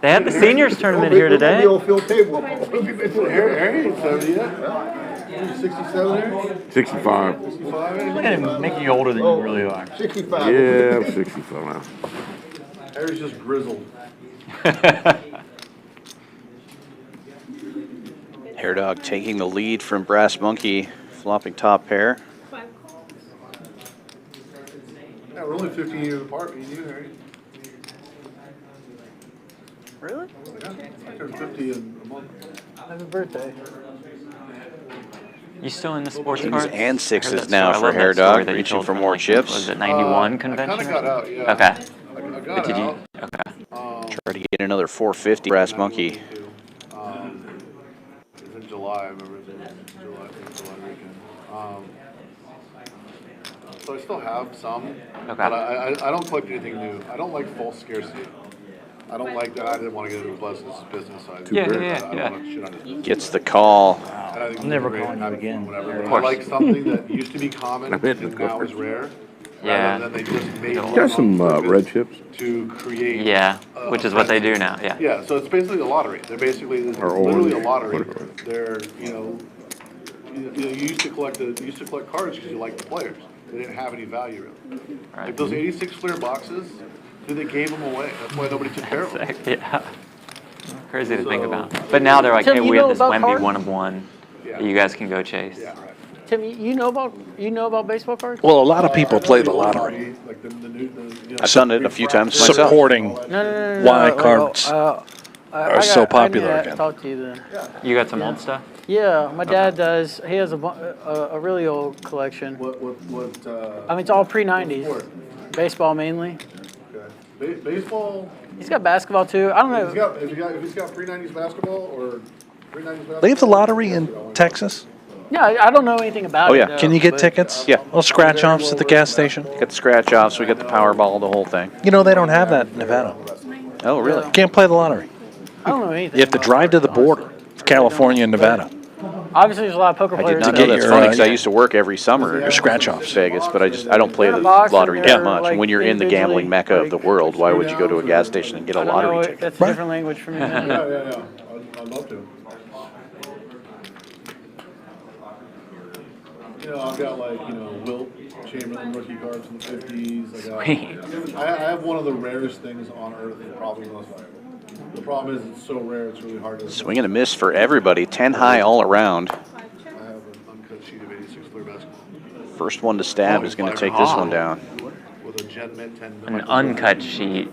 They had the seniors tournament here today. The old field table. Harry, 70 yet? 67 there? 65. 65? Look at him making you older than you really are. 65. Yeah, I'm 65 now. Harry's just grizzled. Hair Dog taking the lead from Brass Monkey, flopping top pair. Yeah, we're only 15 years apart, me and you, Harry. Really? Yeah, I turned 50 in a month. Happy birthday. You still in the sports Kings cards? and I heard sixes that now story. I for love that Hair story Dog, that you reaching told for from, more like, chips. Was it 91 I convention? kind of or got something? out, yeah. Okay. I got But did you? out. Okay. Try to get another 450, Brass Monkey. It was in July, I remember it was in July weekend. So I still have some, Okay. but I don't collect anything new. I don't like false scarcity. I don't like that. I didn't want to get into the business side. Yeah, I don't yeah. want to shit on it. Gets the call. I'm never calling you again. Whatever. course. I like something that used to be common I'm hitting and the now card. is rare. Yeah. Rather than they just made one Got some on purpose red chips. to create. Yeah, which is what they do now. Yeah. Yeah, so it's basically a lottery. They're basically, it's Or literally a orange, lottery. whatever. They're, you used to collect cards because you liked the players. They didn't have any value really. Right. Like those 86 clear boxes, they gave them away. That's why nobody took care of them. Yeah. Crazy to think So- about. But now they're like, Tim, hey, you we know have this about Wemby cards? 1 of 1 Yeah. that you guys can go chase. Yeah, right. Tim, you know about baseball cards? Well, a lot of people play the lottery, Like the new, I've done it a few times myself. supporting No. why cards are so popular again. Talk to you then. You got some old stuff? Yeah, my dad does. He has a really old collection. what, I mean, it's all pre-90s. sport? Baseball mainly. Okay. Baseball, He's got basketball too. I don't know. if he's got pre-90s basketball or pre-90s basketball. They have the lottery in Texas? Yeah, I don't know anything about Oh, it. yeah. though, Can you get but- tickets? Yeah. Little scratch offs at the gas station. Got the scratch offs. We got the Powerball, the whole thing. You know they don't have that in Nevada. Oh, really? You can't play the lottery. I don't know anything. You have to about drive to the cards, border, of California and Nevada. honestly. Obviously, there's a lot of poker I players. did not get know. That's your, funny because I yeah. used to work every summer Your scratch offs. in Vegas, but I don't play They're the boxed and lottery they're, that much. like, And when you're in the gambling individually, mecca of the world, why would you go to a gas station and get a I don't know. lottery ticket? That's a different language for me. Yeah. I'd love to. You know, I've got like, Wilt Chamberlain rookie cards from the 50s. I have one of the rarest things on earth, and probably the most valuable. The problem is it's so rare, it's really hard to. Swing and a miss for everybody. 10 high all around. I have an uncut sheet of 86 clear basketball. First one to stab is going to take this one down. With a Gen Mint 10. An uncut sheet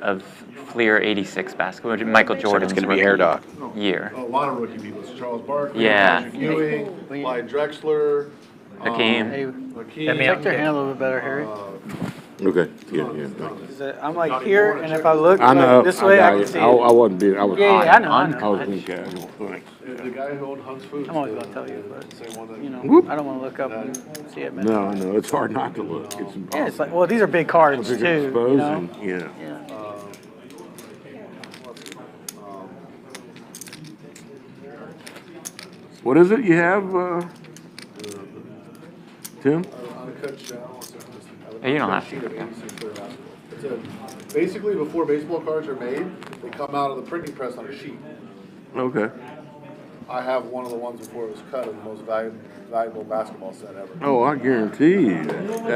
of Fleer 86 basketball. Michael Jordan's It's going to be rookie Hair Dog. year. A lot of rookie people. It's Charles Barkley, Yeah. Patrick Ewing, Clyde Drexler, Hakeem. Hakeem. Check their hand a little bit better, Harry. Okay, yeah. I'm like here, and if I look I know. this way, I got can you. see I it. wasn't being, I was Yeah, hot. I know. I was being casual. Thanks. The guy who owned Hunt's Foods. I'm always gonna tell you, but Same one that, I don't want to look up and see it. Man. No, it's hard not to look. It's impossible. Yeah, it's like, well, these are big cards Big too. exposing, yeah. What is it you have, Tim? uncut shell. Hey, you don't have to. Sheet of 86 clear basketball. It's basically, before baseball cards are made, they come out of the printing press on a sheet. Okay. I have one of the ones before it was cut of the most valuable basketball set ever. Oh, I guarantee you. Well,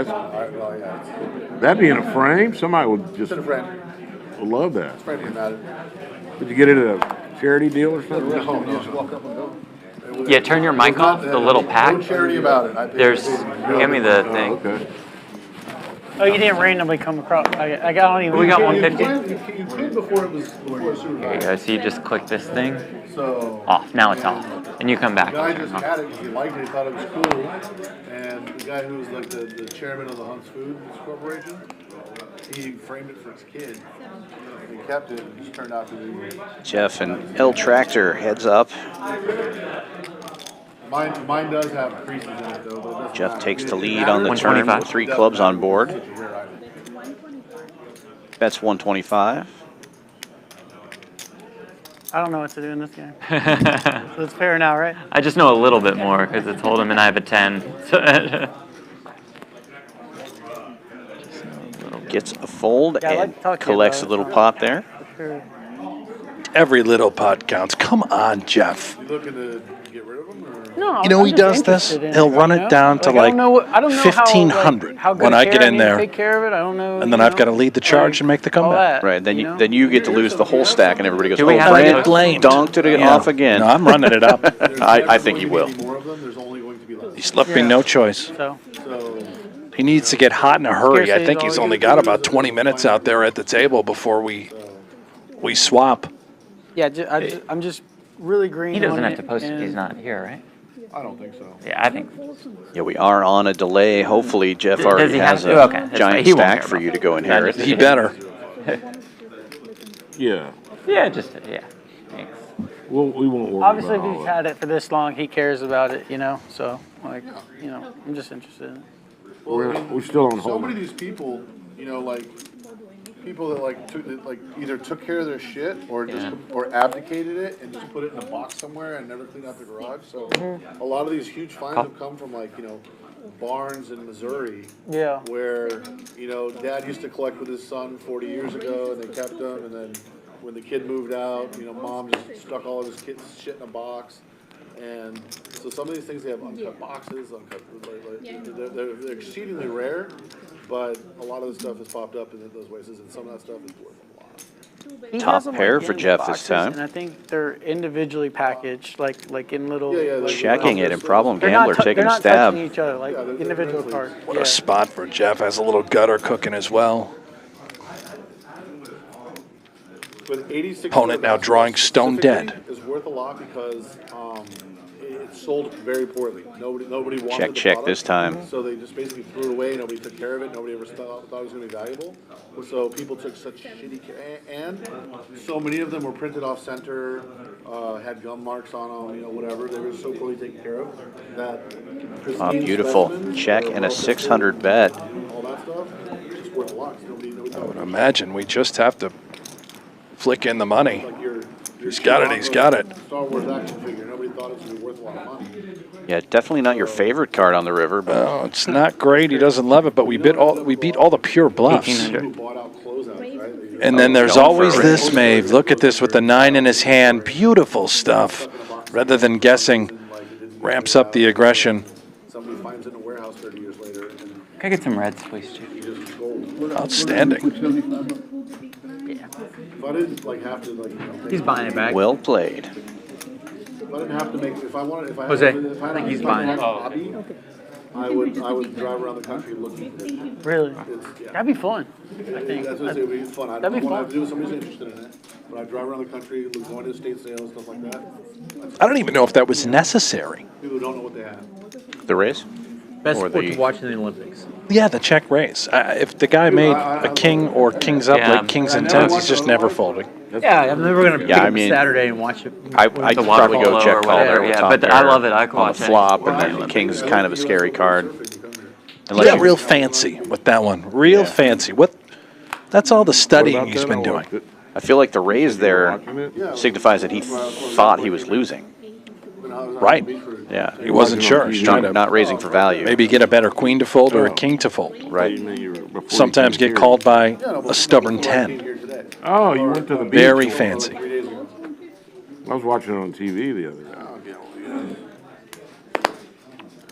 yeah, That'd be in a frame. Somebody would just it's in a frame. love that. Frame didn't matter. Did you get it at a charity deal or something? No, just walk up and go. Yeah, turn your mic off, the little No pack. charity about it. I paid There's, the big- hand me the thing. Okay. Oh, you didn't randomly come across. I don't even. We got You 150. paid before it was before Super There you go. So you just click this thing. So Off. Now it's off. And you come back. the guy just had it because he liked it, he thought it was cool. And the guy who was like the chairman of the Hunt's Foods Corporation, he framed it for his kid. He kept it, and it just turned out to be. Jeff and L Tractor heads up. Mine does have creases in it though. But it doesn't Jeff matter. takes It the didn't lead on the matter. turn 125. with 3 clubs on board. Such a rare item. Bets 125. I don't know what to do in this game. So it's fair now, right? I just know a little bit more because it's Hold'em and I have a 10. Gets a fold Yeah, I like and to talk to you collects a about little it. pot there. For sure. Every little pot counts. Come on, Jeff. You looking to get rid of them or? No, You know I'm he just does this? interested in He'll it, run you it know? down to I like don't know I don't know how, 1,500 how good when I care get in need to there. Take care of it. I don't know. And then I've got to lead the charge and make the all comeback. that, Right, then know? you get to lose the whole stack, and everybody goes, Do we "Oh, have Brent any blamed? dunked it Yeah. off again." No, I'm running it up. I think he will. More of them, there's only going to be less. He's left me no choice. So So He needs to get hot in a hurry. I Scarcity think is he's all only got about 20 minutes out there at the table before we swap. yeah, I'm just really green. He doesn't on have it, to post if and he's not here, right? I don't think so. Yeah, I think. Yeah, we are on a delay. Hopefully, Jeff Does already he have has to? a Okay, that's giant fine. He won't stack care for about you to that. go inherit. He better. Yeah. Yeah, just yeah. Thanks. We won't worry Obviously, about if all he's that. had it for this long, he cares about it, you know. So like, I'm just interested in it. We're still on So hold. many of these people, like people that either took care of their shit or just or abdicated it and just put it in a box somewhere and never cleaned out their garage. So a lot of these huge finds have come from barns in Missouri. Yeah. Where dad used to collect with his son 40 years ago, and they kept them, and then when the kid moved out, mom just stuck all of his kid's shit in a box. And so some of these things, they have uncut boxes, they're exceedingly rare, but a lot of the stuff has popped up in those places, and some of that stuff is worth a lot. He Top has them, pair like, for in Jeff this boxes, time. And I think they're individually packaged, like in little. Yeah, like, Checking it, and Problem they're not Gambler tou- taking they're a not stab. touching each other like Yeah, they're individual nice. cards. What a spot for Jeff. Has a little gutter cooking as well. But 86 Opponent now drawing stone dead. is worth a lot because it's sold very poorly. Nobody wanted Check, the check product, this time. So they just basically threw it away. Nobody took care of it. Nobody ever thought it was going to be valuable. So people took such shitty care, and so many of them were printed off center, had gum marks on them, whatever. They were so poorly taken care of that. Oh, beautiful. Check and a 600 bet. All that stuff, just worth a lot. Nobody I would imagine we just have to flick in the money. He's got it. He's got it. Star Wars action figure. Nobody thought it was going to be worth a lot of money. Yeah, definitely not your favorite card on the river, but Oh, it's not great. He doesn't love it, but we beat all the pure bluffs. 1800. Who bought out closeouts, right? And then there's Going for always a this, raise. Maeve. Look at this with the 9 in his hand. Beautiful stuff. Rather than guessing, ramps up the aggression. Somebody finds it in a warehouse 30 years later, and Can I get some reds, please, Chief? he just gold. Outstanding. If I didn't have to He's buying it back. well played. If I didn't have to make, if I wanted, if I Jose, had, if I I think had he's a buying it. hobby, I would drive around the country looking for it. Really? Yeah. That'd be fun, I think. That's what I say, it would be fun. I That'd don't be want to have fun. to do with somebody's interested in it, but I drive around the country, going to estate sales, stuff like that. I don't even know if that was necessary. People don't know what they have. The raise? Best Or sport the- to watch in the Olympics. Yeah, the check raise. If the guy made a king or kings up Yeah. like kings and tens, he's just never folding. Yeah, I'm never gonna pick Yeah, I up mean- Saturday and watch it. I'd The water probably go polo check or call whatever, there with yeah, top but I pair love it. I could on the watch it. flop, and then king's kind of a scary card. Unless Yeah, you- real fancy with that one. Real fancy. That's all the What studying about he's that? been I doing. liked it. I feel like the raise there Watching it? signifies that he thought he was losing. Right. Yeah. He wasn't sure. He's trying to Not raising for value. maybe get a better queen to fold or a king to fold. Right. Before Sometimes you get came called by Yeah, no, but a stubborn people like 10. here today. Oh, you went to the beach. Very Like fancy. 3 days ago. I was watching it on TV the other day. Oh, yeah.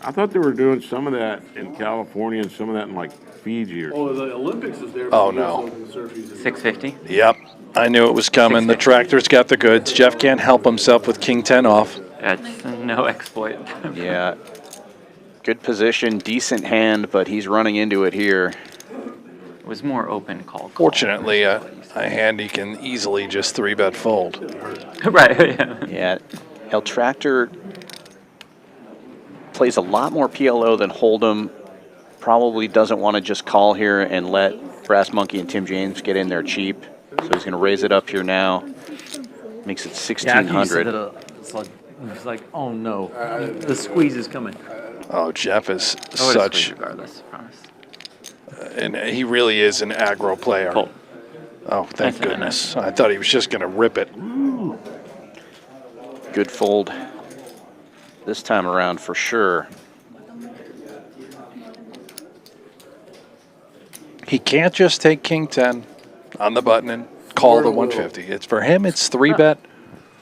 I thought they were doing some of that in California and some of that in like Fiji or Oh, the Olympics is there. Oh, but no. also the surfies is- 650? Yep. I knew it was coming. The tractor's got the goods. Jeff can't help himself with king 10 off. That's no exploit. Yeah. Good position, decent hand, but he's running into it here. It was more open call. Fortunately, a hand he can easily just 3-bet fold. Right, yeah. Yeah. El Tractor plays a lot more PLO than Hold'em. Probably doesn't want to just call here and let Brass Monkey and Tim James get in there cheap. So he's going to raise it up here now. Makes it Yeah, after you set 1,600. it up, it's like, oh no, the squeeze is coming. Oh, Jeff is I would've such, squeezed regardless, I promise. and he really is an aggro player. Fold. Oh, thank Nice. goodness. I thought he was just going to rip it. Good fold this time around for sure. He can't just take king 10 on the button and call the 150. It's for him, it's 3-bet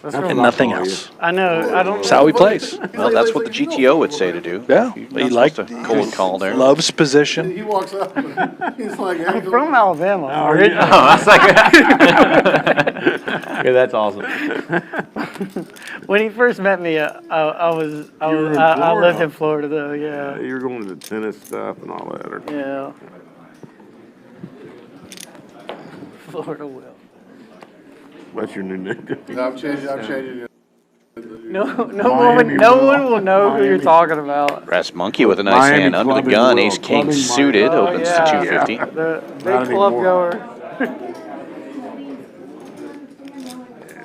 and nothing else. I know, I don't. That's how he plays. Well, that's what the GTO would say to do. Yeah, You're he not liked supposed to cold call there. loves position. He walks up and he's like, I'm from Alabama. Oh, I was like, Yeah, that's awesome. When he first met me, I were in lived in Florida. Florida though, yeah, You're going to the tennis stuff and all that. Or, yeah. Florida will. that's your new nickname. I'm changing it. No Miami one will know who you're talking about. Brass Monkey with a nice Miami hand under the clubbing gun. will. Ace King Clubbing suited Miami. opens yeah. to 250. The Not big club anymore. goer.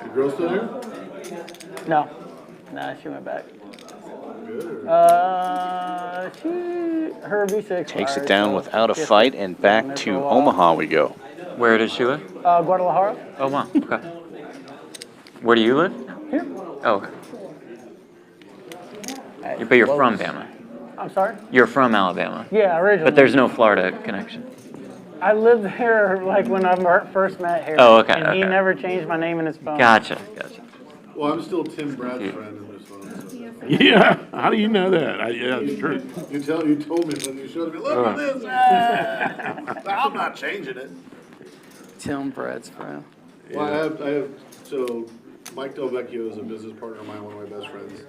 The girl still here? No, she went back. Her visa expired. Takes it down so without a she has fight to and stay back there for to a while. Omaha we go. where does she live? Guadalajara. Oh, wow, okay. Where do you live? Here. Oh, okay. But you're from Bama. I'm sorry. You're from Alabama. Yeah, originally. But there's no Florida connection. I lived here like when I first met Harry. Oh, okay, And he okay. never changed my name in his phone. Gotcha. Well, I'm still Tim Brad's friend in this phone. So. Yeah, how do you know that? Yeah, it's true. You told me when you showed me. Look at this. I'm not changing it. Tim Brad's friend. Well, I have. So, Mike Del Vecchio is a business partner of mine, one of my best friends,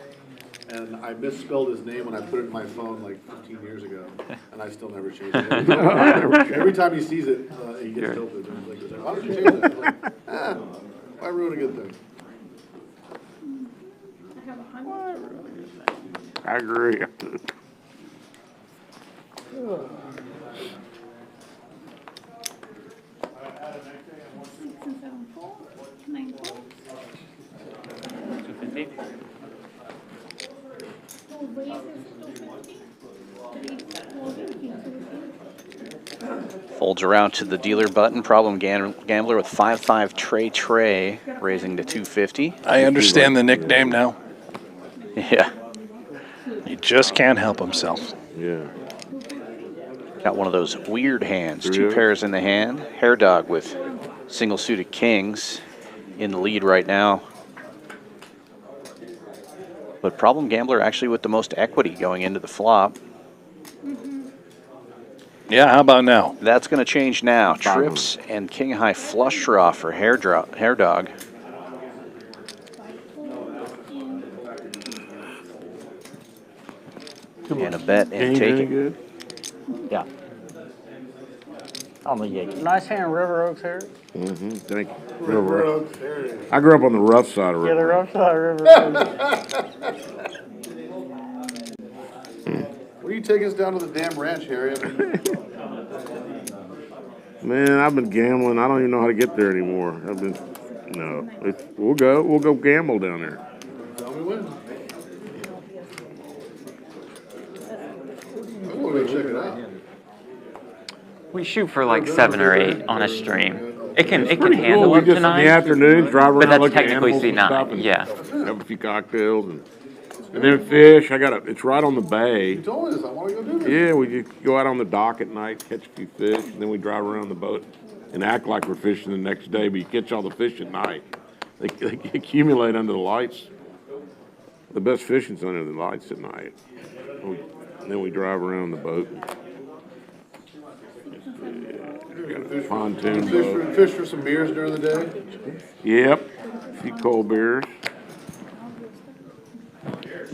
and I misspelled his name when I put it in my phone like 15 years ago, and I still never changed it. Every time he sees it, he gets tilted. And he's like, "Why don't you change that?" I'm like, why ruin a good thing? I agree. Folds around to the dealer button. Problem gambler with 5-5 Trey, raising to 250. I understand the nickname now. Yeah. He just can't help himself. Yeah. Got one of those weird hands. Yeah. 2 pairs in the hand. Hair Dog with single suited kings in the lead right now. But Problem Gambler actually with the most equity going into the flop. Yeah, how about now? That's going to change now. Trips and king high flush draw for Hair Dog. And a bet and take it. Good? Yeah. On the Yankee. Nice hand, River Oaks here. Mm-hmm. Thank you. Real rough. I grew up on the rough side of Yeah, the River. rough side River Oaks. What are you taking us down to the damn ranch, Harry? Man, I've been gambling. I don't even know how to get there anymore. We'll go gamble down there. Tell me when. I'm going to check it out. We shoot for like 7 or 8 on a stream. It can Pretty handle cool. We up just to in the 9. afternoons drive around, But that's look at technically animals and C9, stuff, and yeah. have a few cocktails and then fish. It's right on the bay. You told me this. I want to go do this. Yeah, we just go out on the dock at night, catch a few fish, and then we drive around the boat and act like we're fishing the next day. But you catch all the fish at night. They accumulate under the lights. The best fishing's under the lights at night. And then we drive around the boat. Got a pontoon boat. Fish for some beers during the day. Yep, a few cold beers.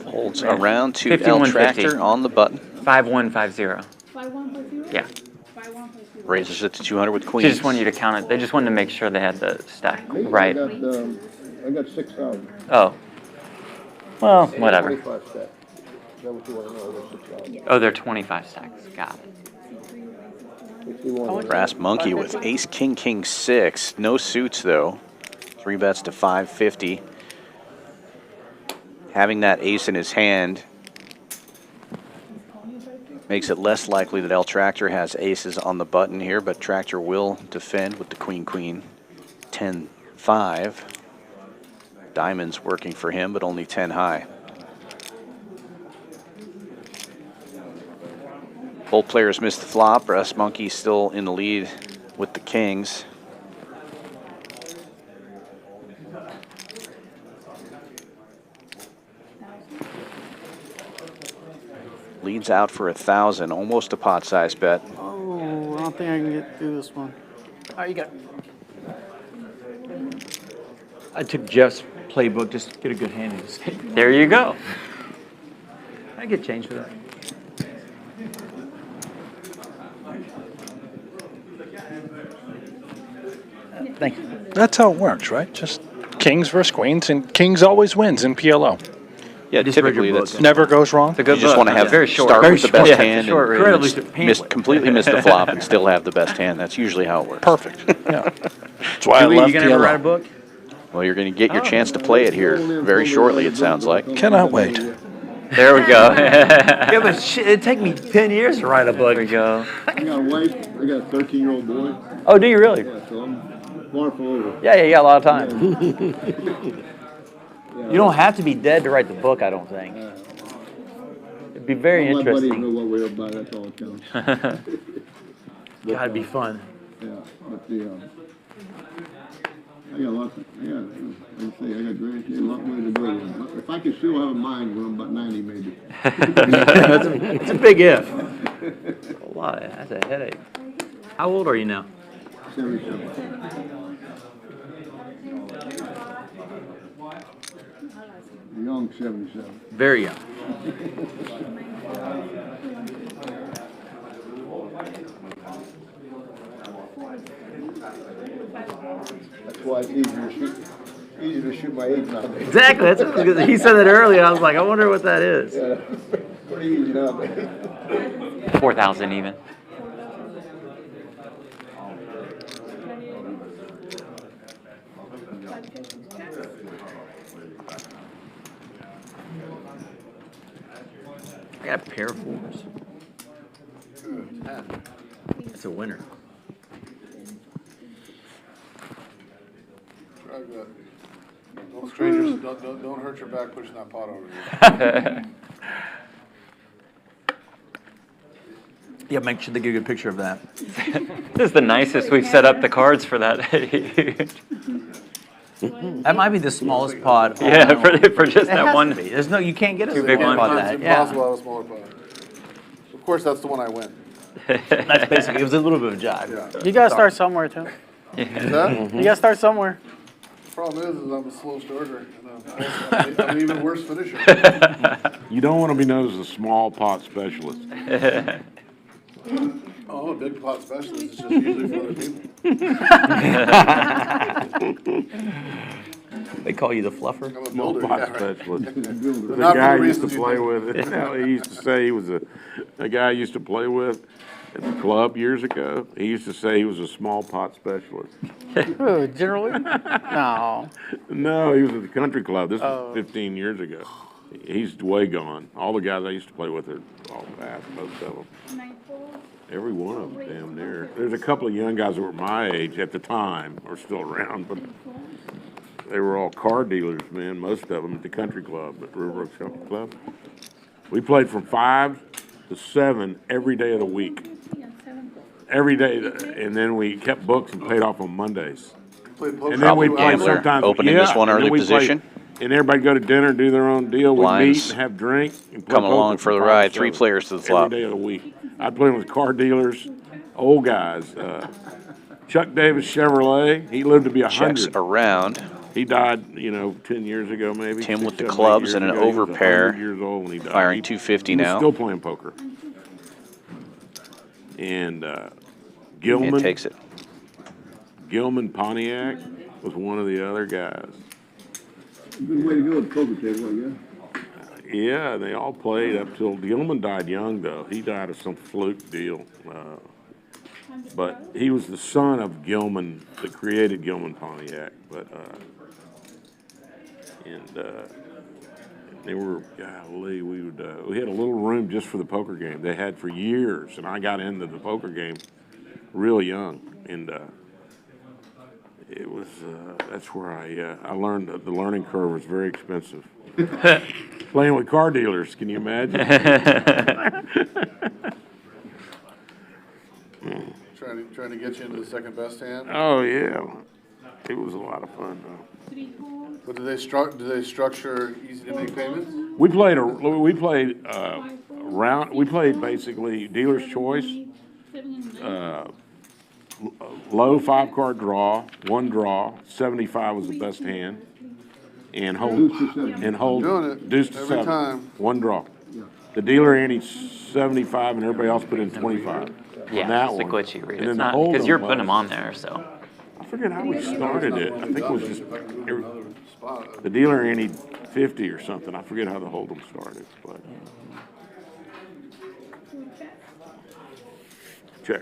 Holds around to 51.50. L Tractor on the button. 5150. 5150? Yeah. 5150. Raises it to 200 with She queens. just wanted you to count it. They just wanted to make sure they had the stack right. I got 6,000. Oh. Well, whatever. 25 stacks. Is that what you want to know? I got 6,000. Oh, they're 25 stacks. Got it. 61. Brass Monkey with ace, king, king, 6. No suits, though. 3 bets to 550. Having that ace in his hand makes it less likely that L Tractor has aces on the button here, but Tractor will defend with the queen, queen, 10-5. Diamonds working for him, but only 10 high. Both players missed the flop. Brass Monkey still in the lead with the kings. Leads out for 1,000, almost a pot-sized bet. Oh, I don't think I can get through this one. Oh, you got. I took Jeff's playbook just to get a good hand in this. There you go. I get changed for that. Thank you. That's how it works, right? Just kings versus queens, and kings always wins in PLO. Yeah, just read typically your book. that's Never goes wrong. It's a good you just book. want to have Very short. start with the best short. hand Short and Incredibly miss, painless. completely miss the flop and still have the best hand. That's usually how it works. Perfect. Yeah. That's why I Julie, love you gonna ever write a PLO. book? Well, you're going to get your chance to play it here very shortly, it sounds like. Cannot wait. There we go. Yeah, but shit, it'd take me 10 years to write a book. There we go. I got a wife. I got a 13-year-old boy. Oh, do you really? Yeah, so I'm far from over. Yeah, you got a lot of time. You don't have to be dead to write the book, I don't think. It'd be very All my buddies know interesting. what we're about. That's all that counts. Gotta be fun. Yeah, but I got lots of, like I say, I got grandkids, a lot more to go. If I could still have a mind when I'm about 90, maybe. It's a big if. A lot. That's a headache. How old are you now? 77. Young 77. Very young. That's why it's easier to shoot. Easy to shoot my eight nowadays. Exactly. That's because he said that earlier. I was like, I wonder what that is. Yeah, pretty easy nowadays. 4,000 even. I got a pair of fours. It's a winner. Try good. Don't strangers, don't hurt your back pushing that pot over here. Yeah, make sure they get a good picture of that. This is the nicest we've set up the cards for that. That might be the smallest pot. Yeah, for just It that has one. to be. There's no, you can't get a Two big smaller ones. pot It's that. Yeah. impossible to have a smaller pot. Of course, that's the one I win. That's basically, it was a little bit of a jive. Yeah. You gotta start somewhere too. Is that? You gotta start somewhere. Problem is I'm a slow starter. I'm an even worse finisher. You don't want to be known as a small pot specialist. Oh, I'm a big pot specialist. It's just usually for other people. They call you the fluffer. I'm a Small builder. pot Yeah, right. specialist. But The not for guy I the used to reasons you play think. with, you know, he used to say he was a guy I used to play with at the club years ago. He used to say he was a small pot specialist. Who, generally? No. No, he was at the country club. This Oh. was 15 years ago. He's way gone. All the guys I used to play with are all passed, most of them. Every one of them, damn near. There's a couple of young guys that were my age at the time, are still around, but they were all car dealers, man, most of them at the country club, at River Oaks Country Club. We played from 5 to 7 every day of the week. Every day, and then we kept books and paid off on Mondays. Played poker. And then we Problem played gambler, sometimes. opening this one and then early we played- position. And everybody go to dinner, do their own deal. We'd Blinds. meet and have drink. And play Come poker along for the from ride. 5 to 3 7 players to the flop. Every day of the week. I'd play with car dealers, old guys. Chuck Davis Chevrolet, he lived to be Checks 100. around. He died, 10 years ago maybe. Tim with the 6, 7, 8 clubs years and an ago. He was overpair, 100 years old when he died. firing He- 250 he was now. still playing poker. And Gilman. It takes it. Gilman Pontiac was one of the other guys. Good way to go with poker table, I guess. Yeah, they all played up till Gilman died young, though. He died of some fluke deal. But he was the son of Gilman, that created Gilman Pontiac. But they were, golly, we had a little room just for the poker game. They had for years, and I got into the poker game real young, and it was that's where I learned that the learning curve was very expensive. Playing with car dealers, can you imagine? Trying to get you into the second best hand. Oh yeah, it was a lot of fun though. But do they structure easy to make payments? We played basically dealer's choice, low 5-card draw, 1 draw, 75 was the best hand, and hold Doing it deuce to every 7, time. 1 draw. The dealer anted 75 and everybody else put in 25. Yeah, on that it's the one. glitchy read. And It's then the not, because hold'em you're putting was- them on there, so. I forget how we started it. I think it was just Another spot. the dealer anted 50 or something. I forget how the hold'em started, but check.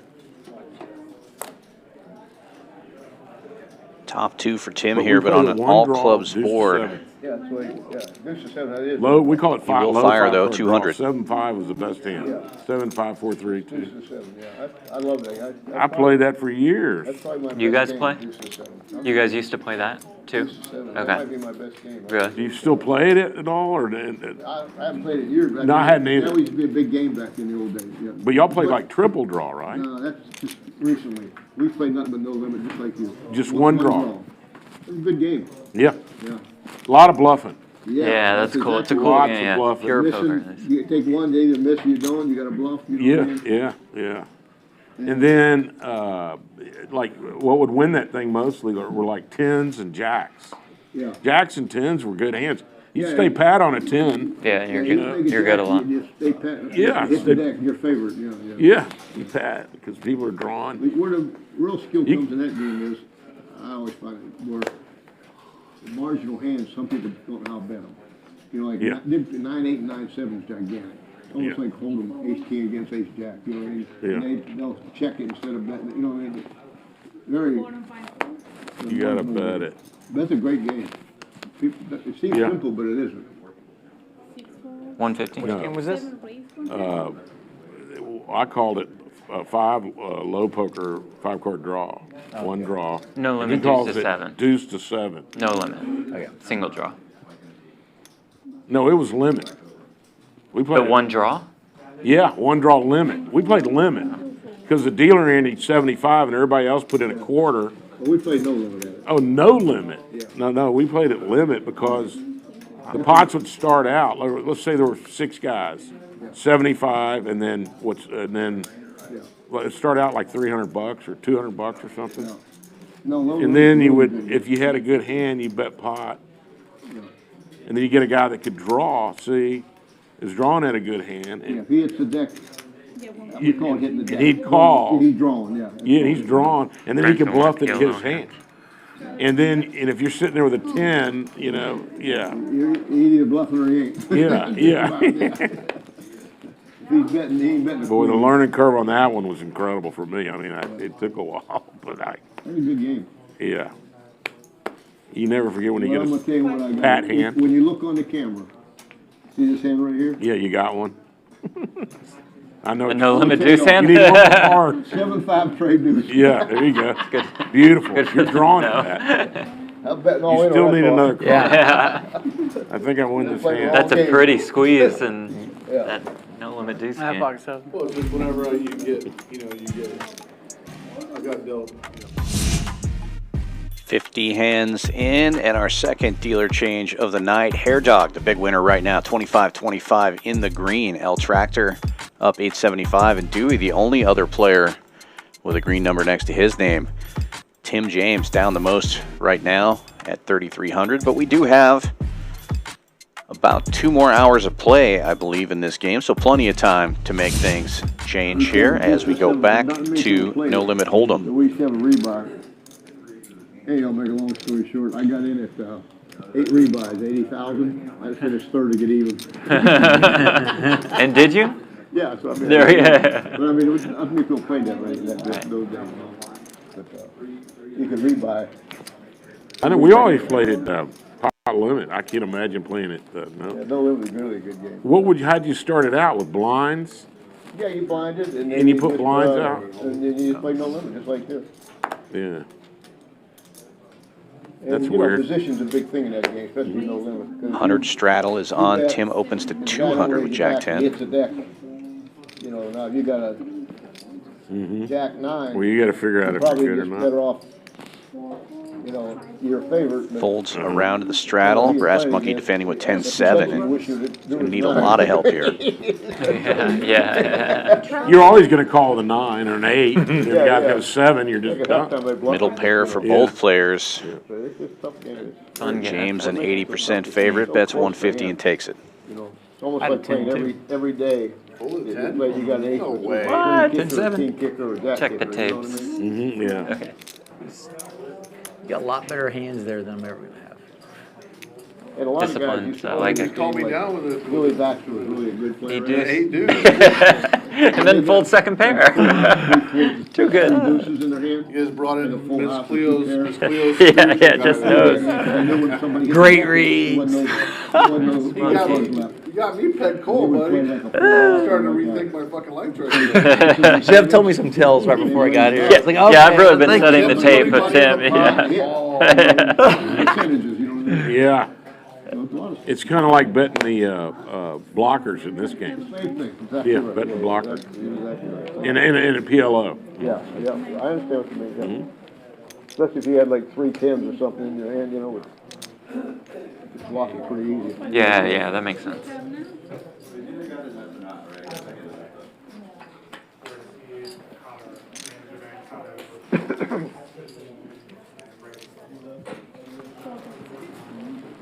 Top 2 for Tim But we here, but played on a an 1 all draw, clubs deuce to board. 7. Yeah, that's why, deuce to 7, that is. Low, we call it 5. will Low fire, 5 though, card draw. 200. 7-5 was the best hand. Yeah. 7-5, 4-3, 2. Deuce to 7, yeah. I love that. I played that for years. That's probably my You best guys game, play? deuce to 7. You guys used to play that too? Deuce to 7, that might Okay. be my best game. Really? Do you still play it at all, or? I haven't played it in years, but No, I hadn't either. That used to be a big game back in the old days, yeah. But y'all played like triple draw, right? No, that's just recently. We played nothing but no limit, just like you. Just one draw. It was a good game, Yeah, yeah. a lot of bluffing. Yeah, that's cool. It's a exactly cool what- Lots of game, yeah. bluffing. Pure Missing, poker. you take one day to miss, you don't, you gotta bluff, you know what I Yeah, mean? yeah. And then, like, what would win that thing mostly were like 10s and jacks. Yeah. Jacks and 10s were good hands. You Yeah, stay yeah. pat on a 10. Yeah, you're You good. make it You're good a jack, lot. you just stay pat. Yeah, Hit stay- the deck, your favorite, yeah. Yeah, you pat, because people are drawing. Where the real skill You- comes in that game is, I always find it, where the marginal hands, some people don't know how to bet them. You know, like Yeah. 9-8 and 9-7 is gigantic. Almost Yeah. like holding ace king against ace jack. You know what I mean? Yeah. And they'll check it instead of betting it. You know what I mean? Very. You gotta bet it. That's a great game. It seems Yeah. simple, but it isn't. 150. No. game was this? I called it five low poker, 5-card draw, one draw. No And he limit, calls deuce to it 7. Deuce to 7. No limit. Okay. Single draw. No, it was limit. We played The one draw? Yeah, one draw limit. We played limit because the dealer ended 75 and everybody else put in a quarter. Well, we played no limit at it. Oh, no limit. Yeah. No, we played at limit because the pots would start out. Let's say there were 6 guys, 75, and then it start out like $300 or $200 or something. No, And then you would, if you had a good hand, you bet pot. And then you get a guy that could draw. See, is drawing at a good hand. Yeah, if he hits the deck, we call it hitting the deck. And he'd call. He's drawing, yeah. Yeah, he's drawn, and then he can Brent bluff it don't in want his to kill hand. And if you're sitting there with a 10, you know, yeah, He either bluffing or he ain't. yeah. If he's betting, he ain't betting. Boy, the learning curve on that one was incredible for me. I mean, it took a while, but That's a good game. yeah. You never forget when you Well, I'm get gonna tell you what I got. pat hand. When you look on the camera, see this hand right here? Yeah, you got one. I know. A no Let me limit tell you, deuce You hand? need one more card. 7-5 trade deuce. Yeah, there you go. Beautiful. You're drawing at that. I'm betting all You in still on that need ball. another card. Yeah. I think I won this hand. That's a Okay. pretty squeeze and Yeah. that no limit deuce I have game. pocket 7. Well, just whenever you get, I got dealt, 50 hands in, and our second dealer change of the night. Hair Dog, the big winner right now, 25-25 in the green. El Tractor up 875, and Dewey, the only other player with a green number next to his name. Tim James down the most right now at 3,300, but we do have about 2 more hours of play, I believe, in this game, so plenty of time to make things change here as we go back to No Limit Hold'em. We used to have a rebuy. Hey, I'll make a long story short. I got in at 8 rebuys, 80,000. I just finished third to get even. And did you? Yeah, so I mean, There, yeah. but I mean, it was, I think people played that right, those days. You know. But you could rebuy. I know we always played at pot limit. I can't imagine playing it. No. Yeah, no limit was really a good game. How'd you start it out with blinds? Yeah, you blinded and then And you put just, blinds out? and then you just play no limit, just like this. Yeah. And That's you know, weird. position's a big thing in that game, especially no limit. 'cause 100 straddle is on. bet- Tim opens to the guy 200 that with lays Jack back, 10. Hits the deck. You know, now if you got a Jack 9. Well, you got to figure out if probably you're good or just not. better off, you know, your favorite. but- Folds around to the straddle. Brass Monkey defending with 10-7. And gonna need a lot of help here. Yeah. You're always going to call it a 9 or an 8. If you Yeah, got yeah. a 7, you're just done. Middle pair for both players. It's a tough game. Fun game. James, an 80% favorite, bets 150 and takes it. You know, it's almost I had like playing 10 every day. It's like you got an ace. No with a way. queen kicker, 10-7. king kicker, or jack Check the kicker, you know what I tapes. mean? Yeah. Okay. You got a lot better hands there than I'm ever gonna have. And a lot of guys Disciplined, used to I play like this it. Call game me like down with it. Billy Baxter was really a good player. He right? did. Hey, dude. And then fold second pair. Too good. Deuces in their hand. You guys brought in And a full Miss house of Cleo's. two Miss pairs. Cleo's. Yeah, just knows. I knew when somebody hit Great the deck, reads. wasn't no You got funds me, left. you got me pegged cold, We were buddy. playing like a I'm full starting to house. rethink my fucking life choices. Jeff told me some tells right before I got here. I was like, Yeah, I've okay, really been thank studying you. the tape of Tim. Yeah. Percentages, you know what I mean? Yeah. So it's a lot of It's kind of like betting the blockers in this game. same thing. Exactly Yeah, right. betting blocker. Exactly right. In a PLO. Yeah, yeah, I understand what you mean, yeah. Especially if you had like 3 10s or something in your hand, you know, it's blocking pretty easy. Yeah, that makes sense.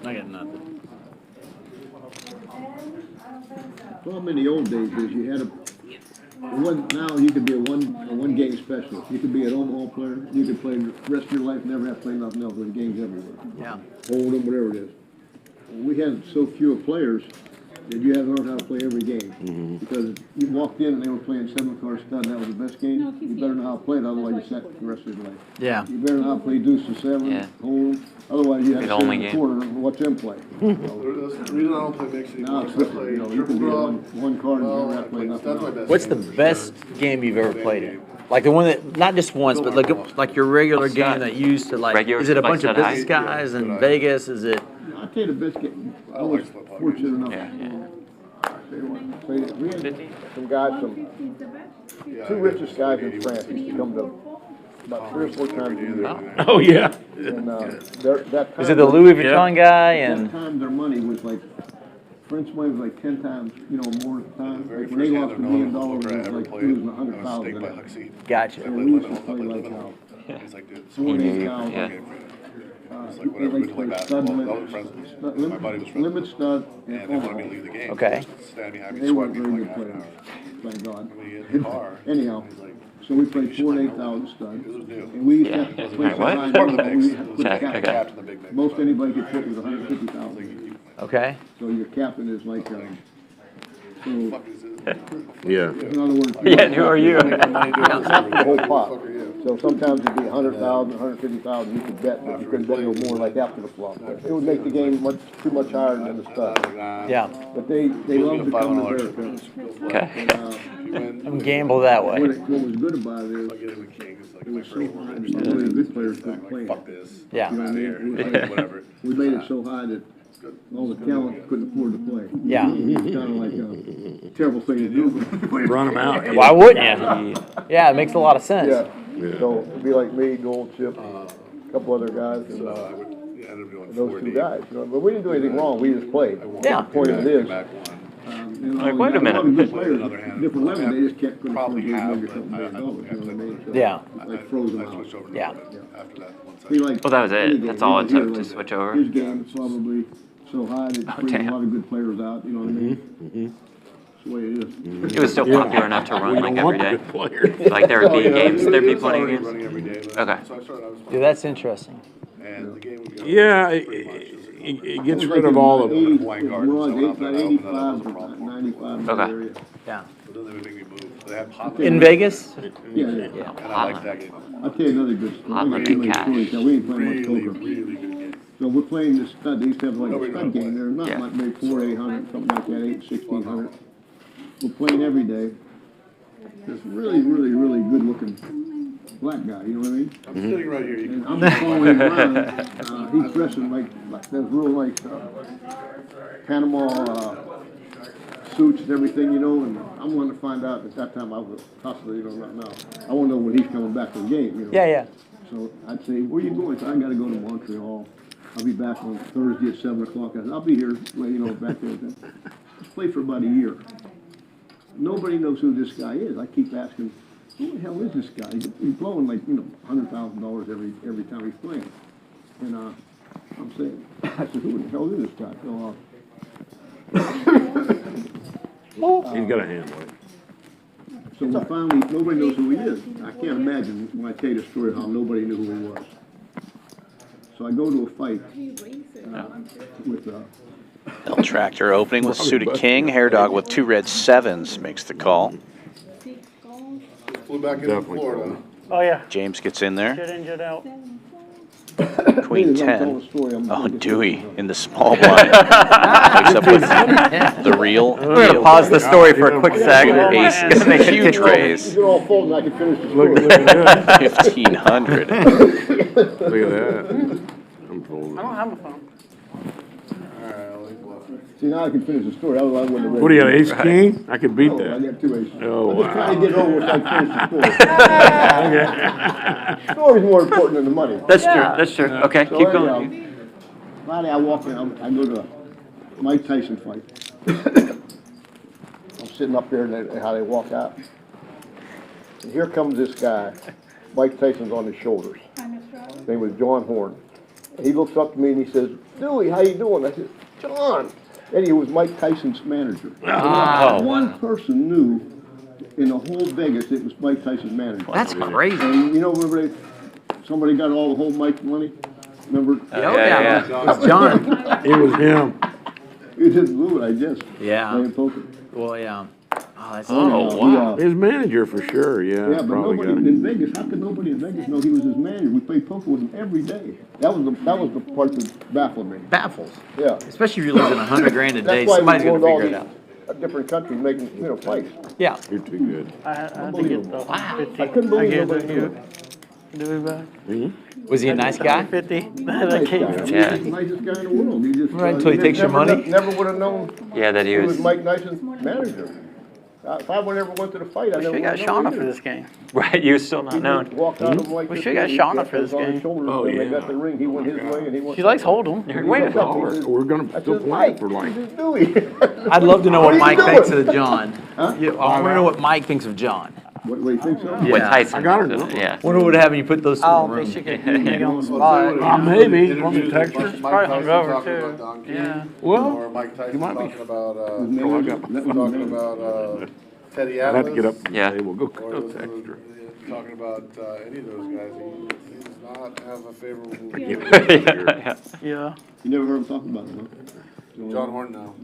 I got nothing. Problem in the old days is you had now you could be a one game specialist. You could be an Omaha player. You could play the rest of your life, never have to play nothing else. There's games everywhere. Yeah. Hold'em, whatever it is. We had so few players that you had to learn how to play every game. Because you walked in and they were playing 7-card stud, and that was the best game. You better know how to play it, otherwise you sat the rest of your life. Yeah. You better know how to play deuce to 7, Yeah. hold, otherwise you had to The sit only in the game. corner and watch them play. That's the reason I don't play mixed Now anymore. it's I play different, you know, you can be triple one card and draw. never have to play That's nothing my else. best. What's the best game you've ever played in? Like the one that, not just once, but like your regular game that you used to like, Regular, is it a like bunch of stud high? business guys in Vegas? Is it? I tell you the best game, I like was split poker. fortunate enough. We had 50? some guys, two richest guys in France used to come to about 3 or 4 times a year. Oh, yeah. And, that time, Is it the Louis Vuitton guy? that And time their money was like, French money was like 10 times, you know, more at the time. Very Like when they first lost hand $1 of million, poker I it was ever like played. losing I was 100,000 staked in by it. Huxley. gotcha. And we used to play like how, He's like, dude, 48,000. Yeah. it's like whatever, we play basketball. That was friends. My buddy was friends. Limit stud And and they wanted me to Omaha. leave the game. Okay. Stand behind me, They sweat weren't me very for good like half an players, hour. thank God. We get in the car. Anyhow, so we played 4 and 8,000 stud. It was new. And we used to Yeah. have to Wait, play what? behind Part of the them, mix. we had to put Check, cap- okay. Capped in the big mix. Most anybody could put was 150,000. Okay. So your captain is like, so in Fuck is it? Yeah. other words. Yeah, who are you? The whole pot. So sometimes it'd be 100,000, 150,000, you could bet, but you couldn't bet no more like after the flop. It would make the game too much higher than the stud. Yeah. But they love to come to America. Okay. And, And gamble that way. what was good about it is, it was so high that some of the good players couldn't play Fuck it. this. Yeah. You know what I mean? It was like- Whatever. We made it so high that all the talent couldn't afford to play. Yeah. It was kind of like a terrible thing to do. Run them out. Why wouldn't you? Yeah, it makes a lot of sense. Yeah, so it'd be like me, Gold Chip, a couple other guys, and I would end up doing those 4D. two guys, you know, but we didn't do anything wrong, we just played. Yeah. The point of it is, Back one. you know, Like, wait a lot of minute. good players, Another hand. different levels, they just couldn't afford Probably to have, make a but couple million dollars, you know what I mean? So, Yeah. Like froze them I out. switched over to Yeah. it after that once Be like Well, that was it. any game, That's all it you know, took to like, switch over. His game is probably so high that it brings a damn. lot of good players out, you know what I mean? That's the way it is. It was still popular enough to run like every day. Good players. Like there would be games, there'd be It's plenty of already games. running every day, but- Okay. So I started, I was Dude, that's interesting. and the game would go. Yeah, pretty much just- it gets rid of all of them. We're on 85, 95 in that Okay. area. Yeah. But then they would make me move. They had hot In Vegas? Yeah, and I liked that game. I'll tell you another good story. Hot We got money too many cash. stories now. We ain't playing much Really, poker. really good game. So we're playing this stud, they used to have like Nobody a knew stud how to game, play. they're not Yeah. like maybe 4, 800, something like that, 8, 1600. We're playing every day. This really, really, really good looking black guy, you know what I mean? I'm sitting right here. You And can I'm following him around, he's dressing like those real nice, Panama, suits and everything, you know, and I'm wanting to find out, at that time I was possibly, you know, not now. I wanna know when he's coming back to the game, you know? Yeah, yeah. So I'd say, where you going? So I gotta go to Montreal. I'll be back on Thursday at 7 o'clock. I said, I'll be here, well, you know, back there. Let's play for about a year. Nobody knows who this guy is. I keep asking, who the hell is this guy? He's blowing like, you know, $100,000 every time he's playing. And I'm saying, I said, who the hell is this guy? So, He's got a hand like. so we finally, nobody knows who he is. I can't imagine when I tell you the story how nobody knew who he was. So I go to a fight with El Tractor opening with suited king. Hair Dog with 2 red 7s makes the call. flew back into Definitely. Florida. Oh, yeah. James gets in there. Get in, get out. Queen I'm telling 10. the story, I'm Oh, gonna get Dewey in the small blind. Makes up with the real We're gonna pause the story for a quick second. aces. Make it Huge kick raise. They're all folding, I can finish the story. Look at that. 1,500. Look at that. I'm folding. I don't have a phone. See, now I can finish the story, otherwise I wouldn't have read it. What do you got, ace king? I could beat Oh, I that. got 2 aces. Oh, I'm just trying to get it over with, so I can finish the story. Okay. Story's more important than the money. That's true, that's true. Okay, So keep anyhow, going. Friday I walk in, I go to a Mike Tyson fight. I'm sitting up there and how they walk out. And here comes this guy. Mike Tyson's on his shoulders. His name was John Horn. He looks up to me and he says, Dewey, how you doing? I said, John. And he was Mike Tyson's manager. Oh, One person knew in the whole Vegas it was Mike Tyson's manager. That's crazy. And you know, remember somebody got all the whole Mike money? Remember? Yeah. That's John. It was him. He just blew it, I guess. Yeah. Playing poker. Well, yeah. Oh, that's wow. His manager for sure, yeah. Yeah, but probably nobody got it. in Vegas, how could nobody in Vegas know he was his manager? We played poker with him every day. That was the part that baffled me. baffles. Yeah. Especially if you're losing $100,000 a day, That's why somebody's we gonna going to all figure it these out. different countries making, fights. Yeah. You're too good. I had to get the 50. I couldn't believe gave nobody it knew. do it back. Was he a nice guy? 50. Nice That guy. came. Yeah. He's the nicest guy in the world. He just, Right, until he takes your money? Never would have known Yeah, that he he was was. Mike Nyson's manager. If I would ever went to the fight, I never We would got have known Shauna for either. this game. Right, you was still He not known. just walked out of him like We this, should've got and he Shauna got for this on his game. shoulders, Oh, and they yeah. got the ring, he went his way, and he went. She likes Hold'em. Wait a minute. We're gonna That's still just play Mike. for like. He's just Dewey. I'd love to know what What are you Mike thinks doing? of John. Yeah, I want to know what Mike thinks of John. What, you think so? What Yeah. Tyson? I got her number. Yeah. Wonder what would happen when you put those two I in don't the think room. she could make it on the spot. Maybe. Want me to text her? Probably hungover too. Yeah. Well, Mike Tyson you might be. talking about, Oh, I got. talking about, Teddy I'd have to Atlas. get up from the Yeah. table. Go Or text her. talking about, any of those guys. He does not have a favorable. Yeah. Yeah. You never heard him talk about it, huh? John Horn, no.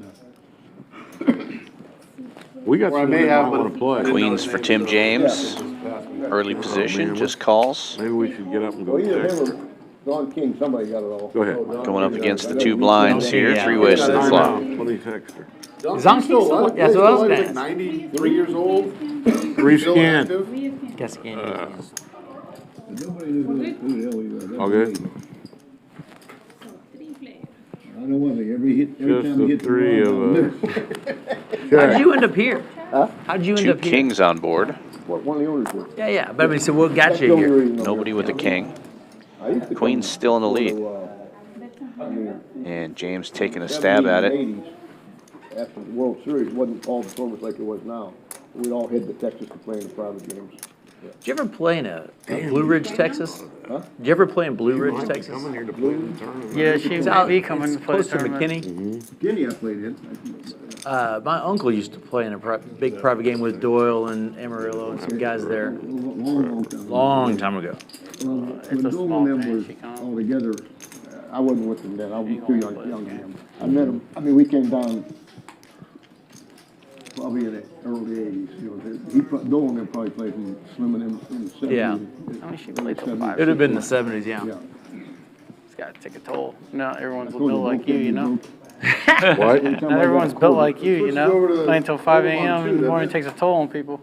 We got Or I some may that have, might but wanna play. Queens for Tim James. Early position, just calls. Maybe we should get up and go Well, either text him her. or Don King, somebody got it all. Go ahead. Going up against the two blinds here, Yeah. three ways to the flop. Let me text her. Zonky still, yeah, so I was gonna ask. 93 years old. Rescan. active. Guess again. Nobody knew who the hell he was. All good? I know one thing, every Just time he the hit the three ball, of us. How'd Check. you end up here? How'd you end Two up here? kings on board. What, one of the owners did. Yeah, but I mean, so what got That's you the only here? reason I'm Nobody here. with a king. I used to Queen's come still in the to, lead. I And James taking a stab at it. 80s, after the World Series, it wasn't all the tournaments like it was now. We'd all head to Texas to play in the private games. Did you ever play in a Blue Ridge, Texas? Huh? Did you ever play in Blue You Ridge, might be Texas? coming here to play in the tournament. Yeah, she It's might out, be coming it's to play close to tournament. McKinney. Guinea I played in. My uncle used to play in a big private game with Doyle and Amarillo and some guys there Long time. long time ago. When It's a Doyle small and them thing, was she can't- all together, I wasn't with them then, I was too young then. I met him, I mean, we came down probably in the early 80s, Doyle and them probably played in Slim and them in the 70s. Yeah. I mean, she played till 5. It would have been the 70s, yeah. Yeah. It's got to take a toll. Not everyone's built like you, you know? What? Not everyone's built like you, you Switch it over know? to Playing till 5 a.m. in the doesn't morning it? takes a toll on people.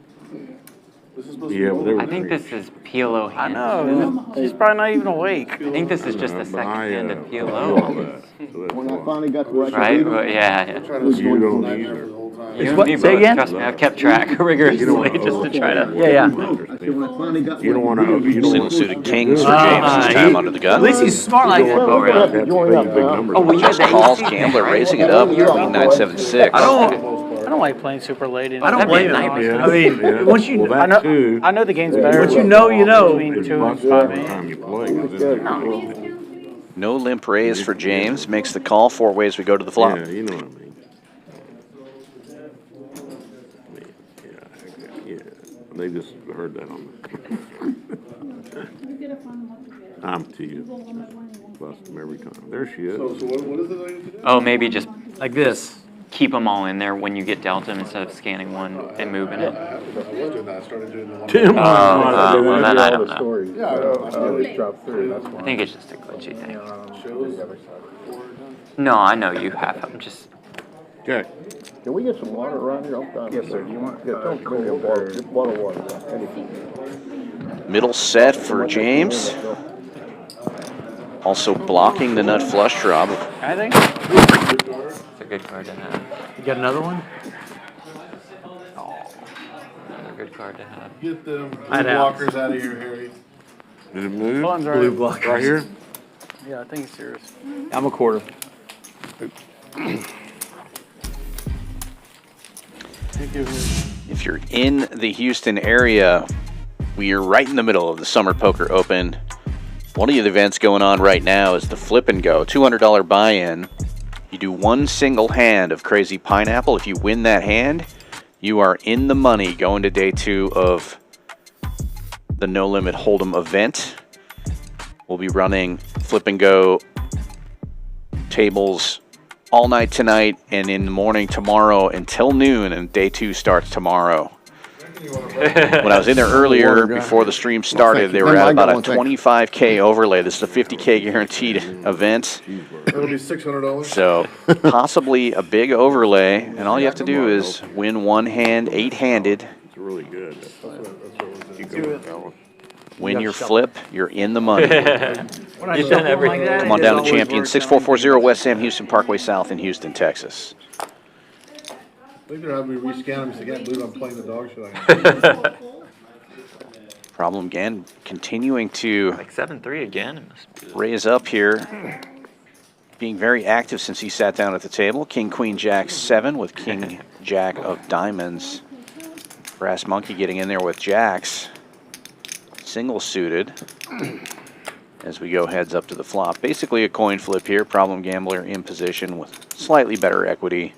This is supposed to Yeah, be but they were. I think this is PLO I hand. know. She's probably not even awake. I think this is just the second hand of all PLO. that. So that's When I why. finally got to where I could Right? beat him, Well, yeah. trying to You don't nightmare need for her. the whole time. You and what? me Say both. again? Trust me, I've kept track rigorously just to try to. Yeah, yeah. I said, when I finally got. You don't where I wanna- could beat him, you don't Single wanna- suited kings for Ah, James this time under the At gun. least he's smart like that. Well, we're gonna have to That's join up big, big now. numbers. Oh, well, you had Just the calls, AC. gambler raising it up, Queen 976. I don't like playing super late. I don't blame him. Yeah. I mean, Yeah. once you, Well, I that know, too. I know the game's better. Once you know, you know. Between It's 2 and busted 5 every a.m. time you play. 'Cause then- No limp raise for James. Makes the call. 4 ways we go to the flop. Yeah, you know what I mean. Yeah. They just heard that on I'm to you. Bust them every time. There she is. So what is it I need to do? Oh, maybe just Like this. keep them all in there when you get dealt them instead of scanning one and moving it. I was doing that, I started doing the one. Tim, Well, then I don't know. Yeah, I dropped 3, that's I fine. think it's just a glitchy thing. Shows. No, I know you have. I'm just. Okay. Can we get some water around here? I'm trying. Yes, sir, do you want? Yeah, don't bring me a water, just water, yeah, anything. Middle set for James. Also blocking the nut flush draw. I think. It's a good card to have. You got another one? Another good card to have. Get them I'd have. blockers out of here, Harry. Did it move? One's Blue right. block. Right here? Yeah, I think it's yours. I'm a quarter. If you're in the Houston area, we are right in the middle of the Summer Poker Open. One of the events going on right now is the Flip and Go, $200 buy-in. You do one single hand of Crazy Pineapple. If you win that hand, you are in the money going to day 2 of the No Limit Hold'em event. We'll be running flip and go tables all night tonight and in the morning tomorrow until noon, and day 2 starts tomorrow. When I was in there earlier before the stream started, they were at about a 25K overlay. This is a 50K guaranteed event. That'll be $600. So possibly a big overlay, and all you have to do is win one hand, 8-handed. It's really good. Win your flip, you're in the money. You've done everything. Come on down to Champion, 6440 West Sam Houston Parkway South in Houston, Texas. I think they're having me rescan them so they can't believe I'm playing the dog shit. Problem again, continuing to Like 7-3 again. It must be. raise up here. Being very active since he sat down at the table. King, Queen, Jack, 7 with King, Jack of diamonds. Brass Monkey getting in there with jacks. Single suited. As we go heads up to the flop. Basically a coin flip here. Problem gambler in position with slightly better equity.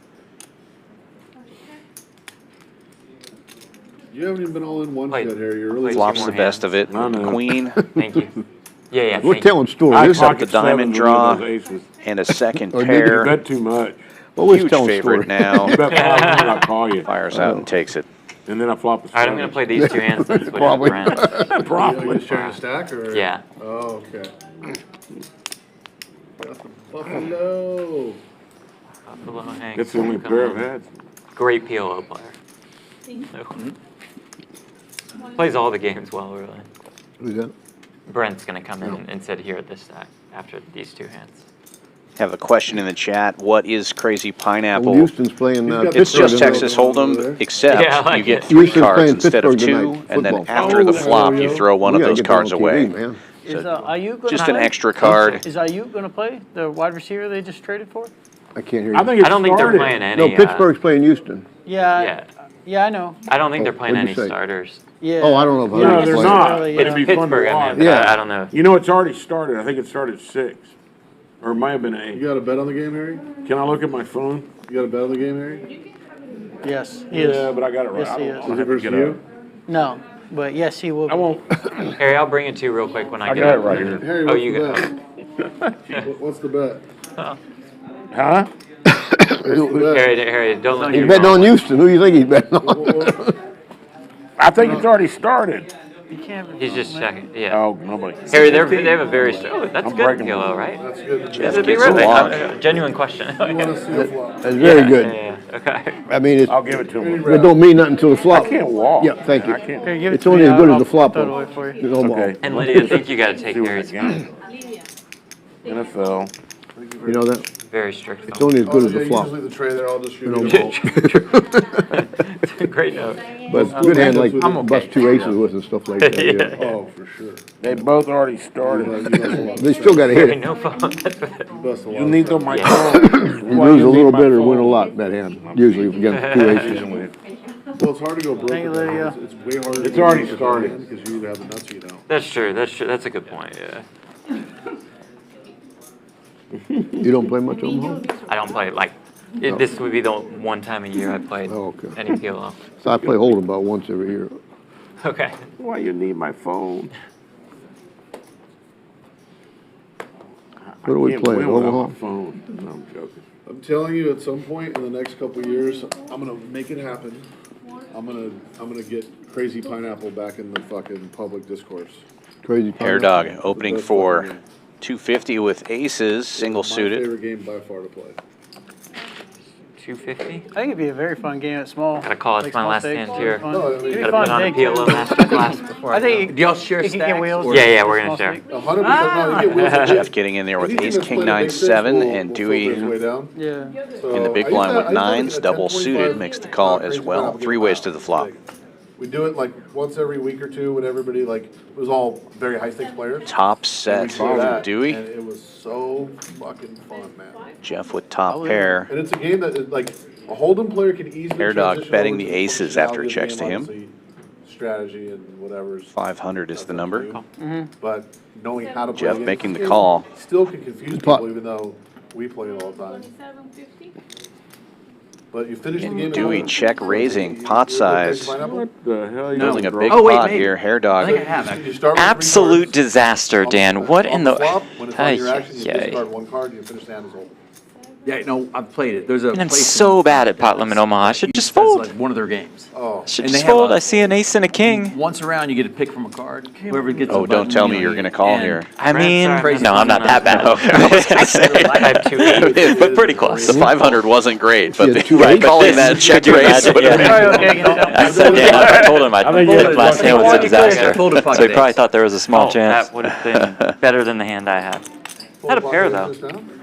You haven't even been all in one Wait. shit here. You're really Flops more the best of it. I know. Queen Thank you. Yeah. We're Thank you. telling stories. I This- pocket the diamond 7 draw. with those aces. and a second Or did You pair. bet too much. Always Huge telling favorite stories. now. You bet 500, I'll call you. Fires out and takes it. And then I flop a All right, I'm going to play these 2 hands and switch Probably. to Brent. Are you Probably. just sharing a stack or? Yeah. Oh, okay. Buffalo. Buffalo Hanks. That's the only pair I've had. Great PLO player. Plays all the games well, really. Who's that? Brent's going to come in and sit here at this stack after these 2 hands. Have a question in the chat. What is Crazy Pineapple? Well, Houston's playing got- It's Pittsburgh just tonight. Texas Hold'em, except Yeah, I like you get it. 3 Houston's cards playing instead of Pittsburgh 2, tonight, and then football. after the Oh, flop, there you you throw one We of gotta those get that cards on away. TV, man. Is Ayuk gonna Just play? an extra card. Is Ayuk gonna play the wide receiver they just traded for? I can't hear you. I think it's I don't think they're started. playing any. No, Pittsburgh's playing Houston. Yeah. Yeah, I know. I don't think they're Oh, playing what'd any you say? starters. Yeah. Oh, I don't know if No, Houston's they're playing. not. Really, But it'd be fun to Pittsburgh, I watch. mean, Yeah. I don't know. You know, it's already started. I think it started 6. Or it might have been 8. You got a bet on the game, Harry? Can I look at my phone? You got a bet on the game, Harry? Yes, he is. Yeah, but I got it right. Yes, I he don't is. know. Is I'll it have to versus get you? up. No, but yes, he will. I won't. Harry, I'll bring it to you real quick when I I get got it up. right here. Harry, Oh, what's you the got bet? What's the bet? Huh? Harry, don't let me He's do betting wrong. on Houston. Who do you think he's betting on? I think it's already started. You can't. He's just checking. Yeah. Oh, nobody. Harry, they have a very strong. Oh, that's I'm good breaking PLO, them. right? That's good. Jeff That'd be gets a riveting. lock. Genuine question. You want to see a flop? That's very Yeah, good. Yeah. Okay. I mean, I'll give it to him. it don't mean nothing until the flop. I can't walk. Yeah, thank you. I can't. Here, give it It's to only me, as good as I'll the flop. throw it though. away for you. No more. Okay. And Lydia, I think you got to take See what I Harry's got. NFL. You know that? very strict. It's only as good as Yeah, the you flop. just leave the tray there. I'll just shoot You know, you. Great note. but it's a good hand like I'm okay. bust 2 aces with and stuff like that. Yeah. Oh, for sure. They both already started. They still got to hit Harry, it. no phone. That's what- You bust a lot. You need them my Yeah. phone. You lose a little bit or win a lot that hand. Usually against 2 aces. Well, it's hard to go broke. Thank you, with that. Lydia. It's way harder. It's to go already broke with started. that hand because you have the nuts, you know. That's true. That's true. That's a good point. Yeah. You don't play much on home? I don't play like. This would be the one time a year I played Oh, okay. any PLO. So I play Hold'em about once every year. Okay. Why you need my phone? What do we Can't play? win without Omaha? my phone. No, I'm joking. I'm telling you, at some point in the next couple of years, I'm gonna make it happen. I'm gonna get Crazy Pineapple back in the fucking public discourse. Crazy. Hair Dog opening That's for fucking game. 250 with aces, single My suited. favorite game by far to play. 250. I think it'd be a very fun game at small. Gotta call it like my small last stakes. hand here. Fun. No, I mean- It'd be Gotta fun put on a big PLO too. master class before I I think Do y'all share you can get stacks? wheels. or- Yeah, we're gonna Small share. stake. 100%. No, you get wheels on Jeff it. getting in there with If he ace, can king, play the 9, big stakes, 7, we'll and filter his Dewey way down. Yeah. So in the big I blind used with to- I used to nines, look at double 10.25 suited, makes the call Crazy as well. Pineapple 3 game ways out. to the flop. Like, we do it like once every week or two when everybody like, it was all very high stakes players. Top And we set did for that, Dewey. And it was so fucking fun, man. Jeff with top pair. And it's a game that, like, a Hold'em player can easily Hair Dog transition betting over the to aces functionality after of it the checks game, to him. obviously, strategy and whatever's. 500 is the number. But knowing how to play Jeff the game, making the it call. Still can confuse Pot. people even though we play it all the time. But you finish the game. Dewey check raising, pot size. What the hell? Building a big Oh, wait, pot maybe. here, Hair I Dog. think I have, You actually. start with 3 Absolute cards. disaster, Dan. What in the... Flop, when it's on your Ay, action, you ay, ay. discard 1 card and you finish the hand as old. Yeah, no, I've played it. There's a And I'm place so in bad at Dallas. pot limit Omaha. I should just That's fold. like one of their games. Oh. Should And just they have fold. a- I see an ace and a king. Once around, you get to pick from a card. Whoever gets Oh, the don't button, tell me know, you're going to call and- here. I mean, Crazy no, I'm not that bad. Oh. I was gonna say, I have 2 eights, but pretty close. The 500 wasn't great, but Yeah, the, 2 eights. calling that check Could you raise imagine? would have Yeah. been. I said, Dan, I told him I think folded you- last hand was a disaster. Fold a pocket So he probably ace. thought there was a small chance. That would have been better than the hand I had. Had a pair though.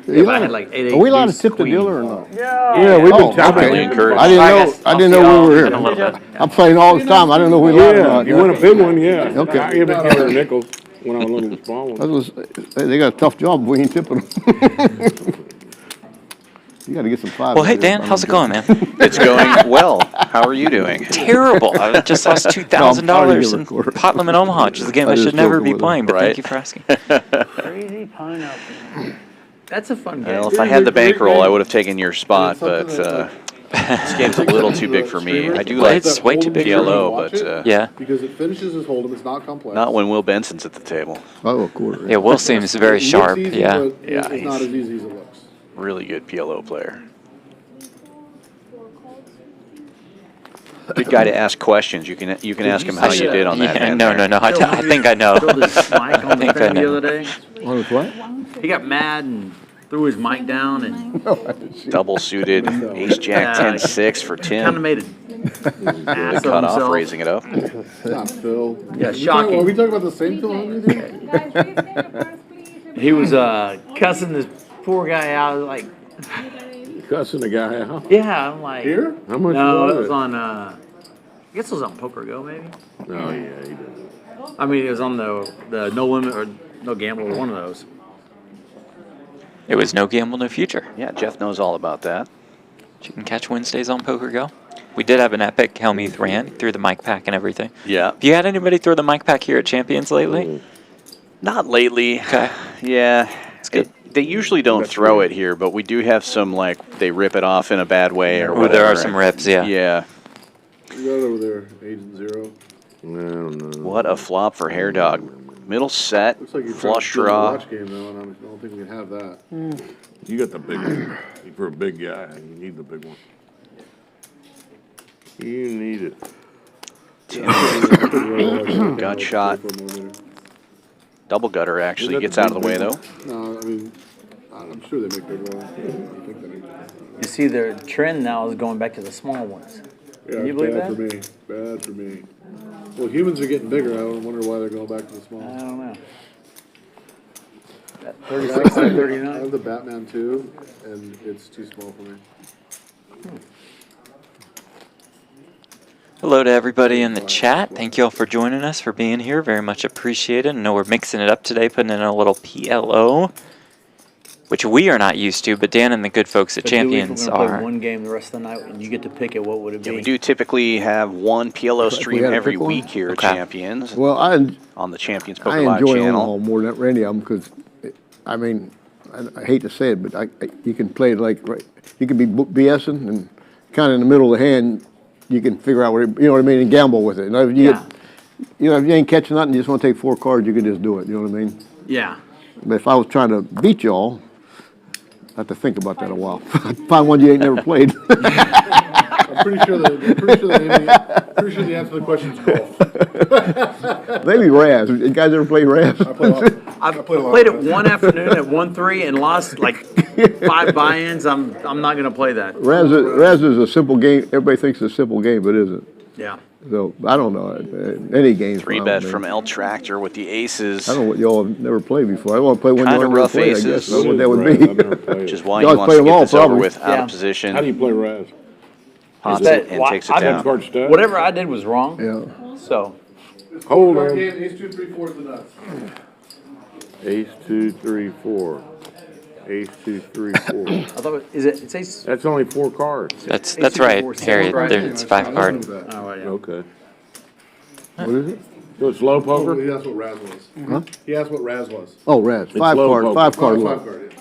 Yeah, but I had like 8 Are we allowed to deuce, tip the queen. dealer or no? Yeah, we've been Oh, tapping. okay. encouraged. I didn't know we were In a here. little bit. I'm playing all the time. I didn't know we were allowed or Yeah, not. if you want a big one, yeah. Okay. I even give her a nickel when I was looking at the small That one. was, they got a tough job. We ain't tipping them. You got to get some 5. Well, hey, Dan, how's it going, man? It's going well. How are you doing? Terrible. I just lost $2,000 No, I'm sorry to in record. pot limit Omaha, which is a game I I just should never joking be with him. playing, but Right. thank you for asking. Crazy pineapple. That's a fun game. Well, if I had the bankroll, I would have taken your spot, but this game's a little too big for me. I do Well, like it's way too big for me. PLO, but Yeah. Because it finishes as hold'em, it's not complex. not when Will Benson's at the table. Oh, a quarter. Yeah, Will seems very It looks sharp, easy, yeah. but Yeah, It's not as easy as it looks. Really good PLO player. Good guy to ask questions. You can ask him how you did on that Yeah, hand. no, there. no, I think I know. Threw his mic on the think I thing the know. other day. On his what? He got mad and threw his mic down and Double suited ace jack 10-6 for kind of Tim. made an ass of Cut off, himself. raising it up. Not Phil. Yeah, Are shocking. we talking about the same Phil Henry? Guys, please take a purse, please. He was cussing this poor guy out. Like, Cussing the guy out. yeah, I'm like, Here? How much no, was it was it? on. I guess it was on PokerGo, maybe. Oh, yeah, he did. I mean, it was on the No Limit or No Gamble, or one of those. It was no gamble, no future. Yeah, Jeff knows all about that. You can catch Wednesdays on PokerGo. We did have an epic Helmuth ran through the mic pack and everything. Yeah. Have you had anybody throw the mic pack here at Champions lately? Not lately. Okay. Yeah. good. They usually don't throw it here, but we do have some, like, they rip it off in a bad way or Ooh, whatever. there are some rips, yeah. Yeah. You got it over there, Agent Zero. I don't know. What a flop for Hair Dog. Middle set, Looks like you're flush trying to draw. watch game though, and I don't think we can have that. You got the big one. For a big guy, you need the big one. You need it. Gut shot. Double gutter actually gets out of the way though. No, I mean, I'm sure they make big rolls. I think they make You see, their trend now is going back to the small ones. Yeah, Can you it's believe bad that? for me. Bad for me. Well, humans are getting bigger. I don't wonder why they're going back to the small. I don't know. That 36 to I 39. have the Batman 2, and it's too small for me. Hello to everybody in the chat. Thank you all for joining us, for being here. Very much appreciated. I know we're mixing it up today, putting in a little PLO, which we are not used to, but Dan and the good folks at But Dewey, Champions if we're gonna play are. one game the rest of the night, and you get to pick it, what would it be? Yeah, we do typically have one PLO stream had to every pick one? week here at Okay. Champions Well, I on the Champions I Poker Live enjoy channel. Omaha more than any of them because, I mean, I hate to say it, but you can play it like, right, you can be BSing and kind of in the middle of the hand, you can figure out what, you know what I mean, and gamble with it. And if you Yeah. if you ain't catching nothing, you just want to take 4 cards, you can just do it, you know what I mean? Yeah. But if I was trying to beat y'all, I have to think about that a while. Find one you ain't never played. I'm pretty sure the answer to the question is golf. Maybe Raz. You guys ever play Raz? I play a lot. I've played it one afternoon at 1-3 and lost like 5 buy-ins. I'm not gonna play that. Raz is a simple game. Everybody thinks it's a simple game, but it isn't. Yeah. So, I don't know. Any game's Three fine bet with me. from El Tractor with the aces, I don't know what y'all have never played before. I want to play one Kinda y'all never rough played, I aces. guess. That's what that would I've be. never played which is it. why You he always wants play to them get all, this over probably. with out Yeah. of position. How do you play Raz? Pots that- it and well, takes it I've been down. Card stud? Whatever I did was wrong. Yeah. So Hold Card on. game, ace 2, 3, 4 is the nuts. Ace, 2, 3, 4. Ace, 2, 3, 4. I thought it says. That's only 4 cards. That's Ace two, right, four, six, Harry. right? It's 5 card. Oh, right, yeah. Okay. What is it? So it's low Oh, poker? he asked what Raz was. Huh? He asked what Raz was. Oh, Raz. low poker. 5 card Oh, low. 5 card, yeah, sorry.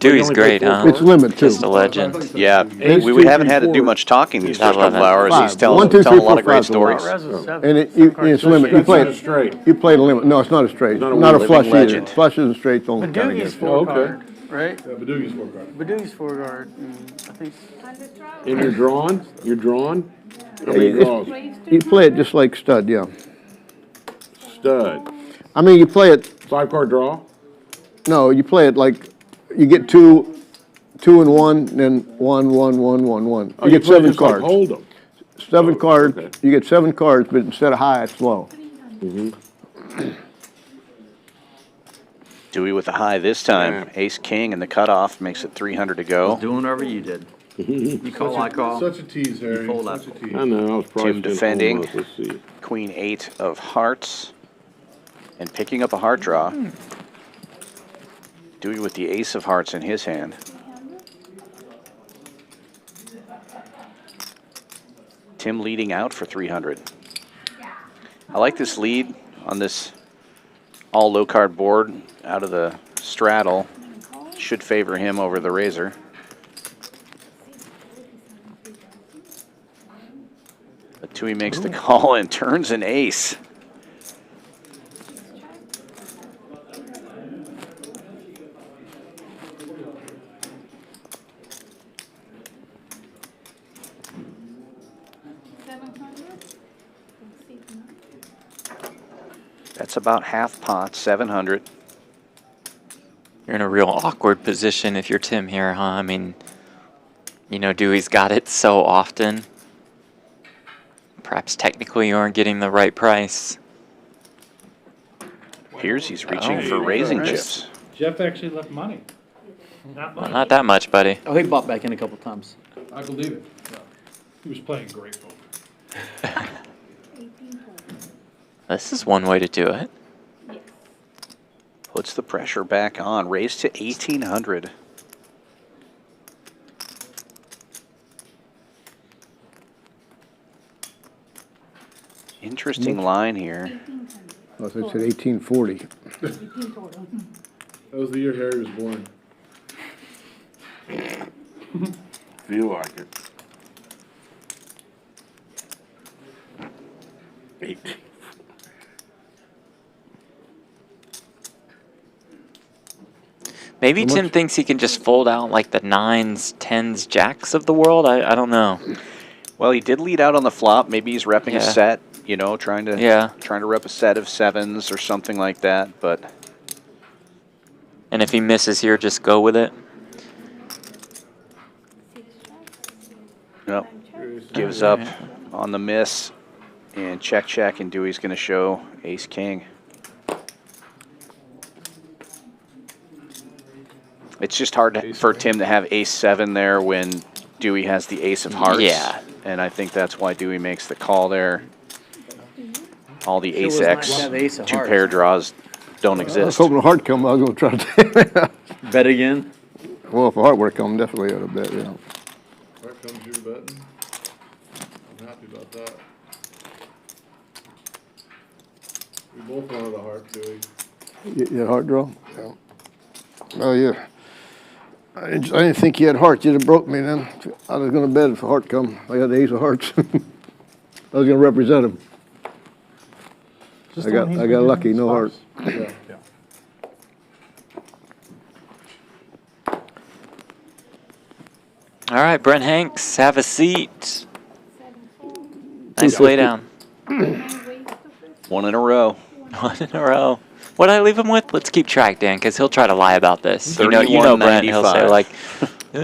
Dewey's only great, play huh? four It's limit too. Just a legend. Yeah, Ace, we two, haven't three, had to do four. much talking these first Eleven. couple hours. He's Five. telling, 1, 2, telling 3, a lot of 4, great 5's the limit. stories. Res is seven. And it's Seven limit. You That's play not a it. straight. You play the limit. No, it's not a straight. Not a Not a living flush either. legend. Flushes and straights don't count Badoogi's against it. four Okay. card, right? Yeah, Badoogi's 4 card. Badoogi's four card, and I think And you're drawn? You're drawn? How many it's- draws? You play it just like stud, yeah. Stud. I mean, you play it. 5-card draw? No, you play it like you get two and 1, then 1, 1, 1, 1, 1. Oh, You get play 7 just like cards. Hold'em. 7 cards. okay. You get 7 cards, but instead of high, it's low. Dewey with the high this time. Yeah. Ace king and the cutoff makes it 300 to go. Doing whatever you did. You call, I call. Such a tease, Harry. fold Such a that. tease. I know, I was probably Jim defending. Let's see. Queen 8 of hearts. And picking up a heart draw. Dewey with the ace of hearts in his hand. Tim leading out for 300. I like this lead on this all low card board out of the straddle. Should favor him over the razor. But Dewey makes the call and turns an ace. That's about half pot, 700. You're in a real awkward position if you're Tim here, huh? I mean, you know, Dewey's got it so often. Perhaps technically you aren't getting the right price. Here's he's reaching Oh. for raising Nice. chips. Jeff actually left money. Not Well, much. not that much, buddy. Oh, he bought back in a couple times. I believe it. Yeah. He was playing great poker. This is one way to do it. Puts the pressure back on. Raised to 1,800. Interesting line here. Oh, so it's at 1840. That was the year Harry was born. Feel like it. 18. Maybe Tim thinks he can just fold out like the 9s, 10s, jacks of the world. I don't know. Well, he did lead out on the flop. Maybe he's repping a Yeah. set, you know, trying to Yeah. rep a set of 7s or something like that. But And if he misses here, just go with it. no, gives up on the miss and check, and Dewey's going to show ace king. It's just hard for Tim to have ace 7 there when Dewey has the ace of hearts. Yeah. And I think that's why Dewey makes the call there. All the Sure ace was nice X, to have ace of 2 hearts. pair draws don't I was exist. hoping a heart come. I was going to try to. Bet again. Well, if a heart were to come, definitely ought to bet. Yeah. Heart comes your betting. I'm happy about that. We both wanted a heart, Dewey. You had heart draw. Yeah. Oh yeah. I didn't think you had hearts. You'd have broke me then. I was going to bet if a heart come. I got the ace of hearts. I was going to represent him. Just I the one he's got been lucky. doing No heart. spots. Yeah. All right, Brent Hanks, have a seat. Nice lay down. 1 in a row. 1 in a row. What did I leave him with? Let's keep track, Dan, because he'll try to lie about this. You know Brent, he'll say 31.95. like,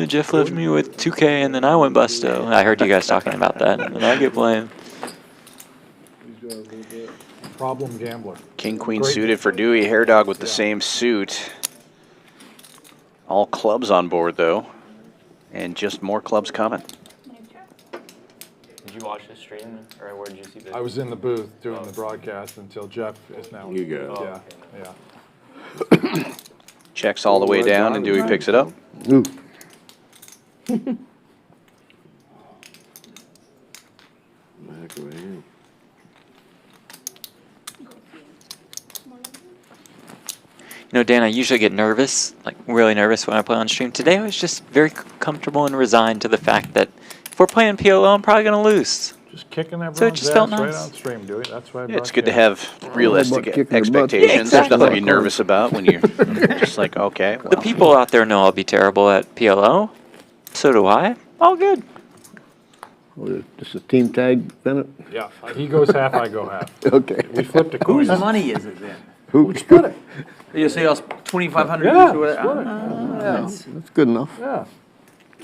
Jeff left me with 2K and then I went busto. I heard you guys talking about that, and then I get blamed. He's got a little bit. Problem gambler. King queen Great suited for Dewey. Hair dog with the same suit. All clubs on board though, and just more clubs coming. Did you watch this stream, or where did you see this? I was in the booth doing the broadcast until Jeff is now. You go. Yeah, yeah. Checks all the way down, and Dewey picks it up. Ooh. Back away here. You know, Dan, I usually get nervous, like really nervous when I play on stream. Today I was just very comfortable and resigned to the fact that if we're playing PLO, I'm probably going to lose. Just kicking everyone's So it just felt ass right nice. on stream, Dewey. That's why I Yeah, it's brought good to you. have realistic kicking their butts. expectations. Yeah, There's nothing to be exactly. nervous about when you're just like, okay, well. The people out there know I'll be terrible at PLO. So do I. All good. This is team tag, Bennett? Yeah, he goes half, I go half. Okay. We flipped a coin. Whose money is it then? Who? Split it. You say us 2,500 Yeah, each or whatever? split it. That's That's good enough. Yeah,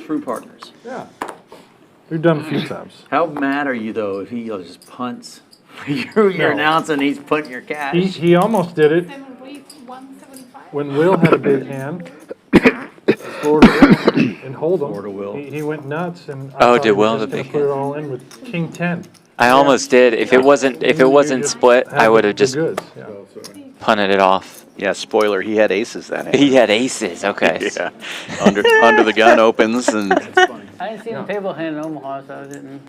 true partners. yeah. We've done a few times. How mad are you though if he just punts? You're No. announcing he's putting your cash. He almost did it 175. when Will had a big hand. Florida Will and Hold'em. He went nuts and. I Oh, thought did he was Will just have a gonna big put it hand? all in with King 10. I almost did. If it wasn't split, I would have just Goods. Yeah. punted it off. Yeah, spoiler, he had aces that hand. He had aces. Okay. Yeah, under the gun opens, and I didn't see the table hand in Omaha, so I didn't.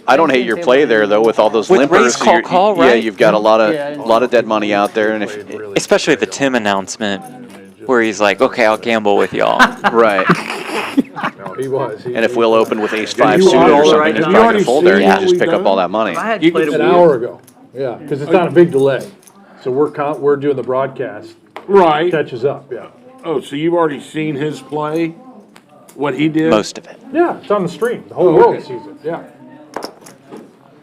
I don't hate your play there though with all those With limpers. raise, so call, you're- call, Yeah, right? you've got a lot Yeah, I didn't- of dead money out there, and if Especially the Tim announcement where he's like, okay, I'll gamble with y'all. right, No, he was. and if Will opened with ace five you suited all or something, right he's now? probably You gonna fold there. already You just seen pick what up we all done? that money. If I had You played can- a An wheel, hour ago. Yeah, because it's not a big delay. So we're doing the broadcast. Right. Catches up, yeah. Oh, so you've already seen his play? What he did? Most of it. Yeah, it's on the stream. The whole Oh, world okay. sees it, yeah.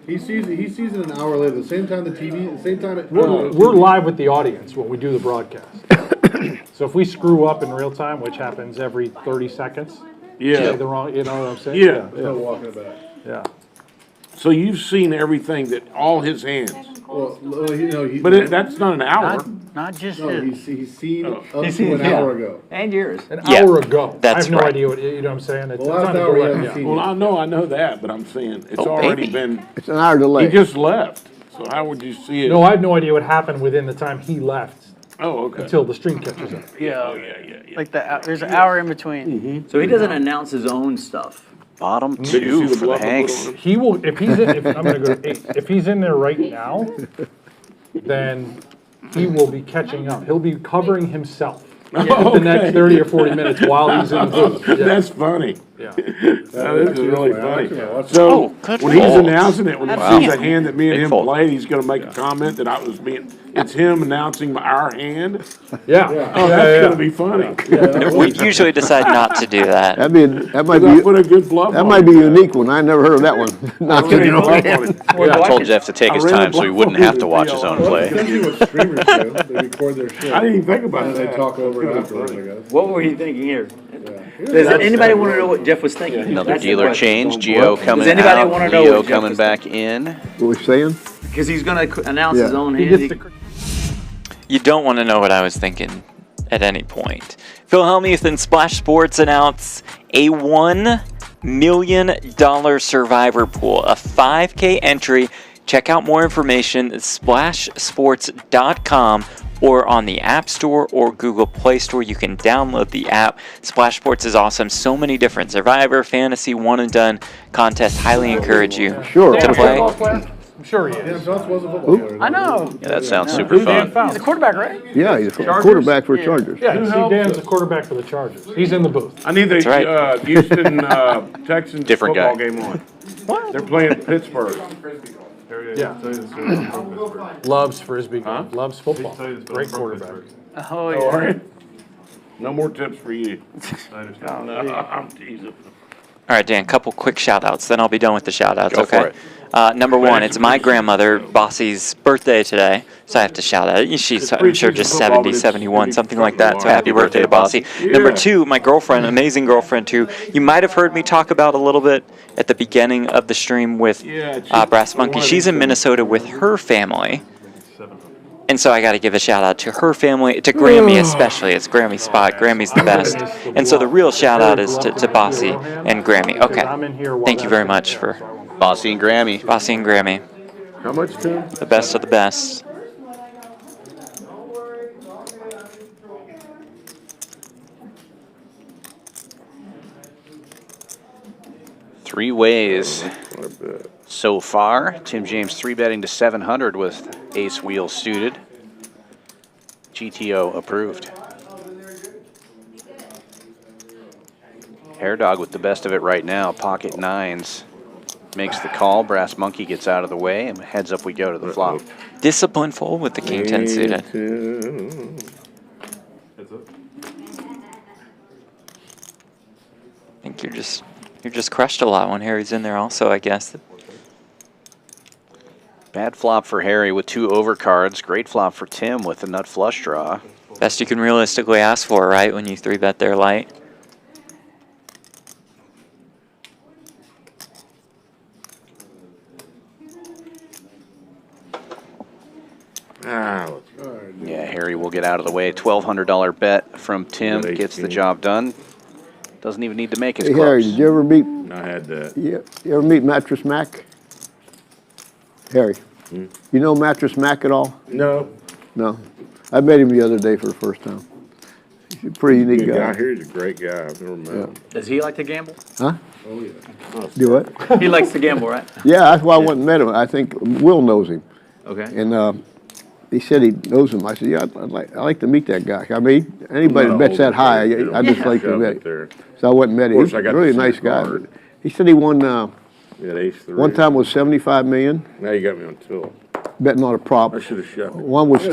He sees it an hour later, the same time the TV, the same time it. We're live with the audience when we do the broadcast. So if we screw up in real time, which happens every 30 seconds, Yeah. say the wrong, you know what I'm saying? Yeah. No walking it back. Yeah. So you've seen everything all his hands. Well, he. But that's not an hour. not just No, his. he's seen up He's to seen- an yeah. hour ago. And yours. An Yeah, hour ago. that's I have no right. idea what, you know what I'm saying? It's The last on a hour he delay, hasn't yeah. seen Well, it. I know that, but I'm saying it's Oh, already baby. been. It's an hour He delay. just left. So how would you see it? No, I have no idea what happened within the time he left Oh, okay. until the stream catches up. Yeah. Like there's an hour in between. So he doesn't announce his own stuff. Bottom Did you two see the for the bluff I put Hanks. on him? He will, if he's in, if, I'm gonna go to 8. If he's in there right now, then he will be catching up. He'll be covering himself the next 30 or 40 minutes while he's in the booth. Yeah. That's funny. Yeah. This is really funny. Oh, So good when he's fold. announcing it, when he Wow. sees a hand that me and Big him fold. played, he's going to make a comment that I was being. It's him announcing our hand. Yeah. Oh, that's going to be funny. We usually decide not to do that. That might I be, put a good bluff that on might him. be a unique one. I never heard of that one. Not I that ran you a know. bluff on him. I told Jeff to take his I ran a time so he bluff wouldn't on have him to with watch the his own PLO. play. Essentially what streamers do, they record their shit. I didn't even think about And they that. talk over it That's afterwards, I funny. guess. What were you thinking here? Yeah. Does anybody want to know what Jeff was thinking? Another That's the dealer question. change. Gio coming Does anybody out. wanna know Leo what Jeff coming was back in. What we saying? Because he's going to announce Yeah. his own He hand. gets the, You don't want to know what I was thinking at any point. Phil Hellmuth and Splash Sports announce a $1 million survivor pool, a 5K entry. Check out more information at splashsports.com or on the App Store or Google Play Store. You can download the app. Splash Sports is awesome. So many different Survivor, Fantasy, One and Done contests. Highly encourage you Sure. Dan, to a football play. player? I'm sure he Dan is. Phelps was a football player. I know. Yeah, that sounds super fun. He's a quarterback, right? Yeah, he's a quarterback for Chargers. Yeah, you see Dan's a quarterback for the Chargers. He's in the booth. I need the right. Houston Texans Different football guy. game on. They're playing Pittsburgh. Yeah. Loves Frisbee. Loves football. Great quarterback. Oh, yeah. All right. No more tips for you. No, I'm teasing. All right, Dan, couple quick shout-outs, then I'll be done with the shout-outs, Go okay? for it. Number one, it's my grandmother, Bossy's birthday today, so I have to shout out. She's, I'm sure, just 70, 71, something like that, so happy birthday to Bossy. Number two, my girlfriend, amazing girlfriend, who you might have heard me talk about a little bit at the beginning of the stream with Brass Monkey. She's in Minnesota with her family. And so I got to give a shout out to her family, to Grammy especially. It's Grammy's spot. Grammy's the best. And so the real shout out is to Bossy and Grammy. Okay. Thank you very much for Bossy and Grammy. Bossy and Grammy. How much, Tim? The best of the best. Three ways so far. Tim James 3-betting to 700 with ace wheel suited. GTO approved. Hair Dog with the best of it right now. Pocket nines makes the call. Brass Monkey gets out of the way, and heads up we go to the flop. Disciplineful with the king 10 suited. I think you're just crushed a lot when Harry's in there also, I guess. Bad flop for Harry with 2 overcards. Great flop for Tim with a nut flush draw. Best you can realistically ask for, right, when you 3-bet their light. Yeah, Harry will get out of the way. $1,200 bet from Tim gets the job done. Doesn't even need to make his Hey, clubs. Harry, did you ever meet? I had that. You ever meet Mattress Mac? Harry, you know Mattress Mac at all? No. No. I met him the other day for the first time. He's a pretty unique Good guy. guy. He's a great guy. I've never met him. Does he like to gamble? Huh? Oh, yeah. Do what? He likes to gamble, right? Yeah, that's why I went and met him. I think Will knows him. Okay. And he said he knows him. I said, yeah, I'd like to meet that guy. I mean, anybody that bets that high, I just like to meet. So I went and met him. Of course, He's I a got really to see nice the guy. card. He said he won, Ace-3. one time was 75 million, Now you got me on tilt. betting on a prop. I should have shut me. One was,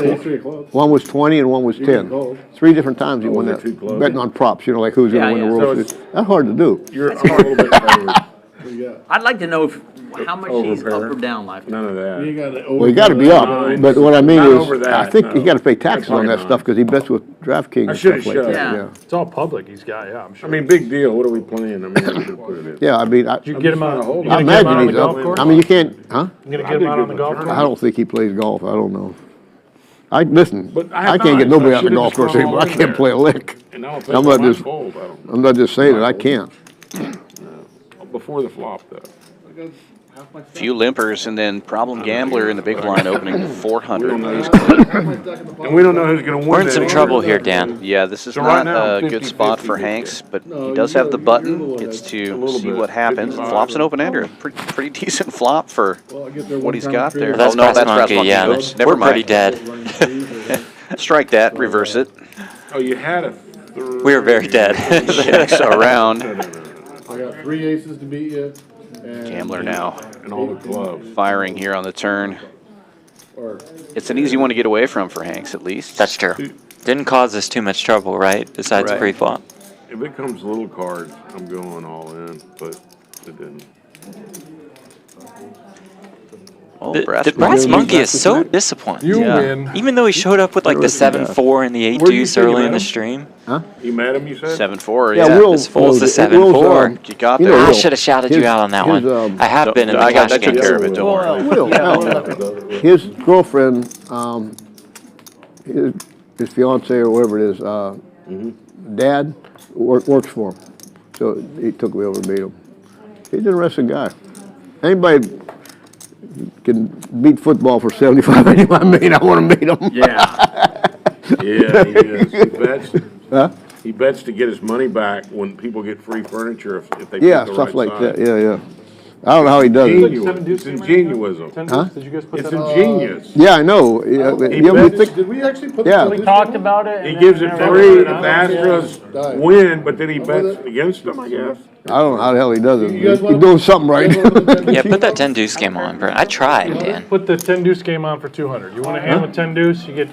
one was 20 and one was 10. 3 different times he won they're that, too close. betting on props, you know, like who's gonna win the So World it's- Series. That's hard to do. I'm a little bit favored. I'd like to know how much he's Overpair. up or down life. None of that. Well, you gotta be up, but what I mean Not is, over that, I think no. you gotta pay taxes on that That's stuff, because he bets with DraftKings I and should've stuff like shut. that, Yeah. yeah. It's all public, he's got, yeah, I'm I sure. mean, big deal. What are we playing? I mean, we should put it in. Yeah, I mean, Did you get him trying to out, hold you him. I gonna get him out imagine on the he's golf up. course? I mean, you can't, huh? You gonna get him out on the golf I course? don't think he plays golf, I don't know. Listen, But I can't get thought nobody I out on the should've golf just course gone anymore, all I in can't there. play a lick. And now I'm not just, fold. I don't know. I'm not just saying it, I can't. Before the flop, though. Few limpers, and then Problem Gambler in the big blind opening 400. And we don't know who's going to win. We're in some that trouble either. here, Dan. Yeah, this is So right not now, a good 50-50 spot for gets Hanks, it. but he does have the button, gets to little see bit. what happens. 55. Flops an open-ender. Pretty decent flop for what he's got there. That's Oh, no, Brass that's Brass Monkey, Monkey. yeah. Oops, never We're mind. pretty dead. Strike that, reverse it. Oh, you had a We were very dead. Checks around. I got 3 aces to beat you. And Gambler now and all the clubs. firing here on the turn. It's an easy one to get away from for Hanks, at least. That's true. Didn't cause us too much trouble, right? Besides Right. pre-flop. If it comes little cards, I'm going all in, but it didn't. Oh, The Brass Brass Monkey. Monkey is so disappointed. You Yeah. win. Even though he showed up with like the 7-4 and the 8 Where do you deuce think early you in the met him? stream. You met him, you said? 7-4, Yeah, yeah. Will. This fool's the knows it. 7-4. Will's, You got you there. know, I Will. should have shouted you out on that his, one. I have been in the I got cash that took games. care of it, don't worry. Will, no, his girlfriend, his fiance or whatever it is, dad works for him. So he took me over to meet him. He's an interesting guy. Anybody can beat football for 75, 85 million, I want to meet him. Yeah. Yeah, he is. He bets. Huh? He bets to get his money back when people get free furniture if they Yeah, pick the stuff right like side. that, yeah. I don't know how he does it. It's ingenuism. Huh? Did you guys put It's that on? ingenious. Yeah, I know. Yeah, you know, we think- Did we actually put Yeah. the We talked about it. He and gives then it never free put if it the on. Astros win, but then he bets against them, I guess. I don't know how the hell he does it. You guys He's wanna- doing something right. Yeah, put that 10 deuce game on, Brent. I tried, Dan. Put the 10 deuce game on for 200. You want a hand with 10 deuce, you get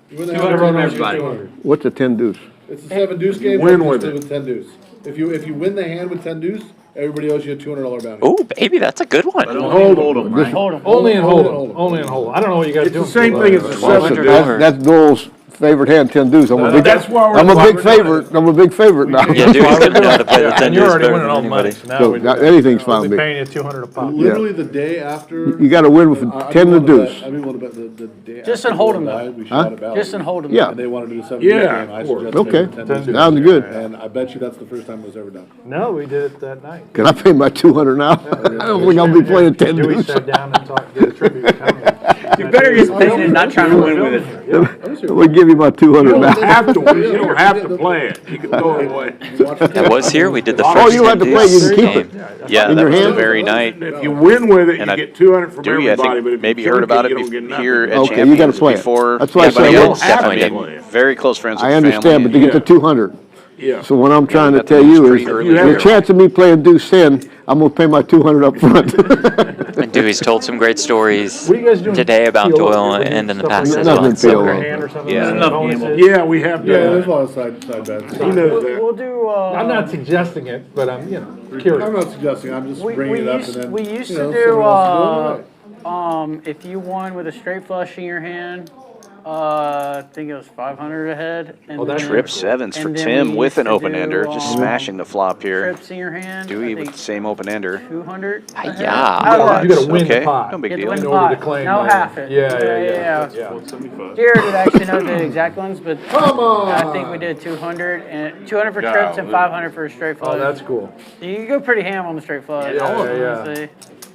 You win the 200 hand, on it's everybody. 200. What's a 10 deuce? It's a 7 deuce game. Win but with you it. stay 10 deuce. If you win the hand with 10 deuce, everybody owes you a $200 bounty. Oh, baby, that's a good one. Hold him, right? Hold him. only in Hold hold. it. Only in hold. I don't know what you guys It's do. the same thing as the seven, dude. $1,200. That's Dole's favorite hand, 10 deuce. I'm a big, That's why we're- I'm a why big we're doing favorite. I'm a big favorite now. Yeah, dude's gonna know how to play the 10 And you're deuce already better winning than all the money, anybody. so now So we now anything's fine we'll with be me. paying you 200 a pop. Literally the day after. You gotta win with 10 to deuce. I'd be willing to bet the day Just after in hold 'em, Gordon though. died, we Huh? shot a ballot. Just in hold him. Yeah. And they wanted to do a 7 Yeah, deuce game. I of course. suggested Okay. making 10 deuce. Sounds good. And I bet you that's the first time it was ever done. No, we did it that night. Can I pay my 200 now? I don't think I'll be playing 10 Dewey deuce. sat down and talked, did a tribute to Tony. You better just paying and not trying to win with it. I'm gonna give you my 200 You back. don't have to win. You don't have to play it. You can throw it away. I was here. We did the Oh, first you don't have to play, you can keep game. it. Yeah, In that your was the hand? very night. If you win with it, And you I get 200 from Dewey, I everybody. But think if maybe you heard about you it don't get nothing. here at Okay, you gotta Champions play it. before That's why I anybody said, else. well, I mean, definitely. very close friends with I understand, family. but to get to 200. Yeah. So what I'm trying to that tell was you is, pretty early your here. chance of me playing deuce 10, I'm gonna pay my 200 up front. And Dewey's told some great stories What are you guys doing? today about PLO? Doyle You're doing and in the stuff past like as that? well. Nothing So PLO. Poker hand or something? Yeah. Enough Bonuses. Yeah, we have Yeah, there's a that. lot of side bets. He knows that. We'll do, I'm not suggesting it, but I'm, I'm curious. not suggesting, I'm just we bringing it up and used, then. we used you to know, do, someone else is doing it right. if you won with a straight flush in your hand, I think it was 500 ahead. And Oh, that's then Trip sevens for and then Tim we with used an to open do, ender, just smashing the flop here. trips in your hand. Dewey I with think the same open ender. 200. ahead. Yeah. I don't know. You gotta win Okay, the pot. no big You deal. have In to win order the to pot. claim No the- half it. Yeah. Jared would actually know the exact ones, but Come on! I think we did 200 and 200 for trips and 500 for a straight flush. Oh, that's cool. You go pretty ham on the straight flush. Yeah. honestly.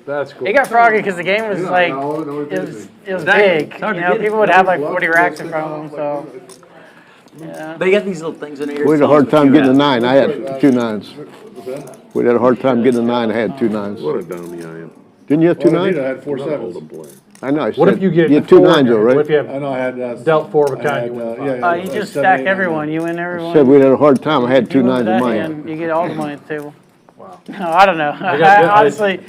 That's cool. It got froggy because the game was You know, like no, it was Exactly. big. It's hard You to know, get it. people would have like 40 racks in front of them. So yeah. They got these little things in here. We had a hard time getting a 9, I had What's 2 9s. that? We had a hard time getting a 9, I had 2 9s. What a dummy I am. Didn't you have 2 Well, I did, I 9s? had 4 sevens. I know, I What if said, you get had 2 four 9s though, here? What right? if you I have know I had. dealt 4 of a I kind, had, you win yeah, 5? yeah, You like just 7, stack 8, everyone. 9. You win everyone. Said we had a hard time, I had 2 You win 9s in that my hand, hand. you get all the money at the table. Wow. No, I don't know. I- Honestly,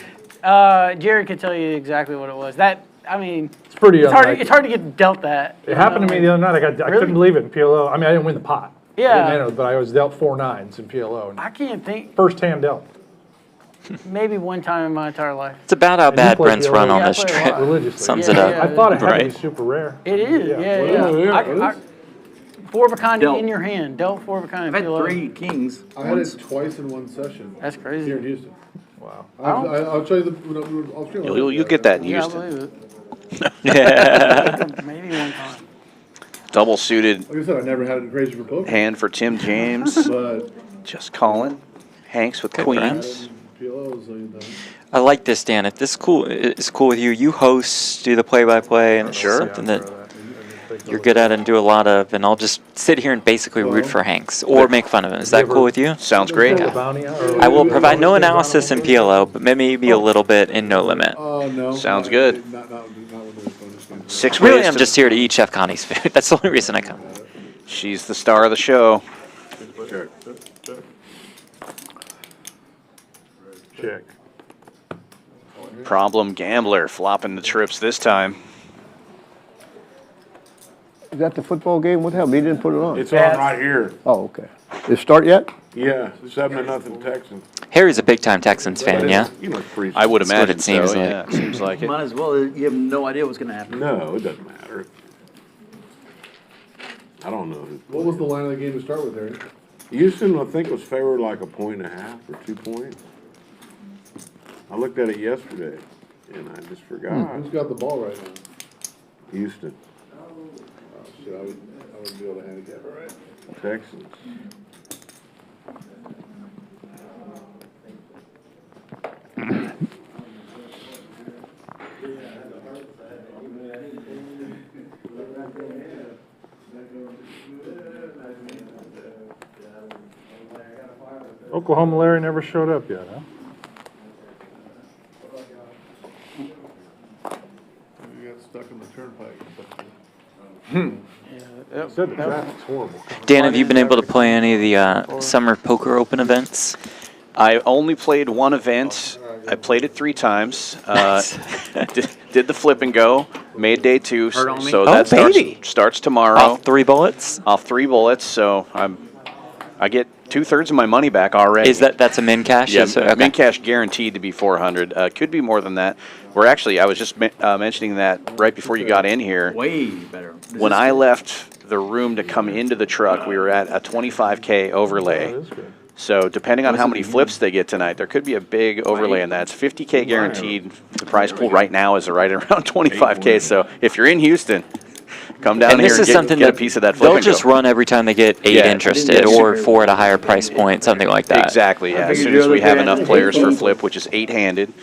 Jared could tell you exactly what it was. That I mean, It's pretty it's hard. unlikely. It's hard to get dealt that. It happened to me the other night. I Really? couldn't believe it in PLO. I mean, I didn't win the pot. Yeah. I didn't enter, but I was dealt 4 9s in PLO. I can't think. First hand dealt. Maybe one time in my entire life. It's about how you bad play Brent's PLO? run on Yeah, I this play a trip. lot. Religiously. Sums Yeah, it up. yeah. I thought it had to be Right. super rare. It is. Yeah. Yeah, Well, yeah. yeah, it 4 of a kind Dealt. in your hand. Dealt 4 of a kind. I've had PLO. 3 kings. I had it twice in one session That's here crazy. in Houston. Wow. I'll show you the, I'll stream it. You'll get that in Yeah, I Houston. believe it. Yeah. Maybe one time. Double suited Like I said, I never had it crazy for poker, hand for Tim James. but Just calling. Hanks with Good queens. PLOs, I like this, Dan. If this is cool with you, you host, do the play-by-play, and it's Sure. something that you're good at and do a lot of, and I'll just sit here and basically root for Hanks or make fun of him. Is that cool with you? Sounds great. The bounty, or- I will provide no analysis in PLO, but maybe a little bit in No Limit. no. Sounds good. Not with those bonus games. 6 Really, ways I'm to- just here to eat Chef Connie's food. That's the only reason I come. She's the star of the show. Check. Problem gambler flopping the trips this time. Is that the football game? What happened? He didn't put it on? It's on right here. Oh, okay. Did it start yet? Yeah, 7-0 Texans. Harry's a big-time Texans fan, yeah? You know, it's pretty. I would That's what imagine it seems so. like. Yeah, it seems like it. Might as well. You have no idea what's going to happen. No, it doesn't matter. I don't know. What was the line of the game to start with, Harry? Houston, I think, was favored like 1.5 or 2 points. I looked at it yesterday, and I just forgot. Who's got the ball right now? Houston, Oh, shit, I wouldn't be able to handicap it, right? Texans. Oklahoma Larry never showed up yet, huh? You got stuck in the turnpike. Said the traffic's horrible. Dan, have you been able to play any of the Summer Poker Open events? I only played one event. I played it 3 times. Did the flip and go. Made day 2. Hurt on me? So Oh, that baby. starts tomorrow. Off 3 bullets? Off 3 bullets. So I get 2/3 of my money back already. Is that's a min cash? Yeah, Okay. min cash guaranteed to be 400. Could be more than that. We're actually, I was just mentioning that right before you got in here. Way better. When I left the room to come into the truck, we were at a 25K overlay. That is good. So depending on how many flips they get tonight, there could be a big overlay in that. It's 50K guaranteed. The prize pool right now is right around 25K. So if you're in Houston, come down And here this and is something get a that piece of that flip they'll and just go. run every time they get 8 Yeah. interested Yes. or 4 at a higher price point, something like that. Exactly, yeah. As figured soon the as we other have day I enough had players for 18. flip, which is 8-handed.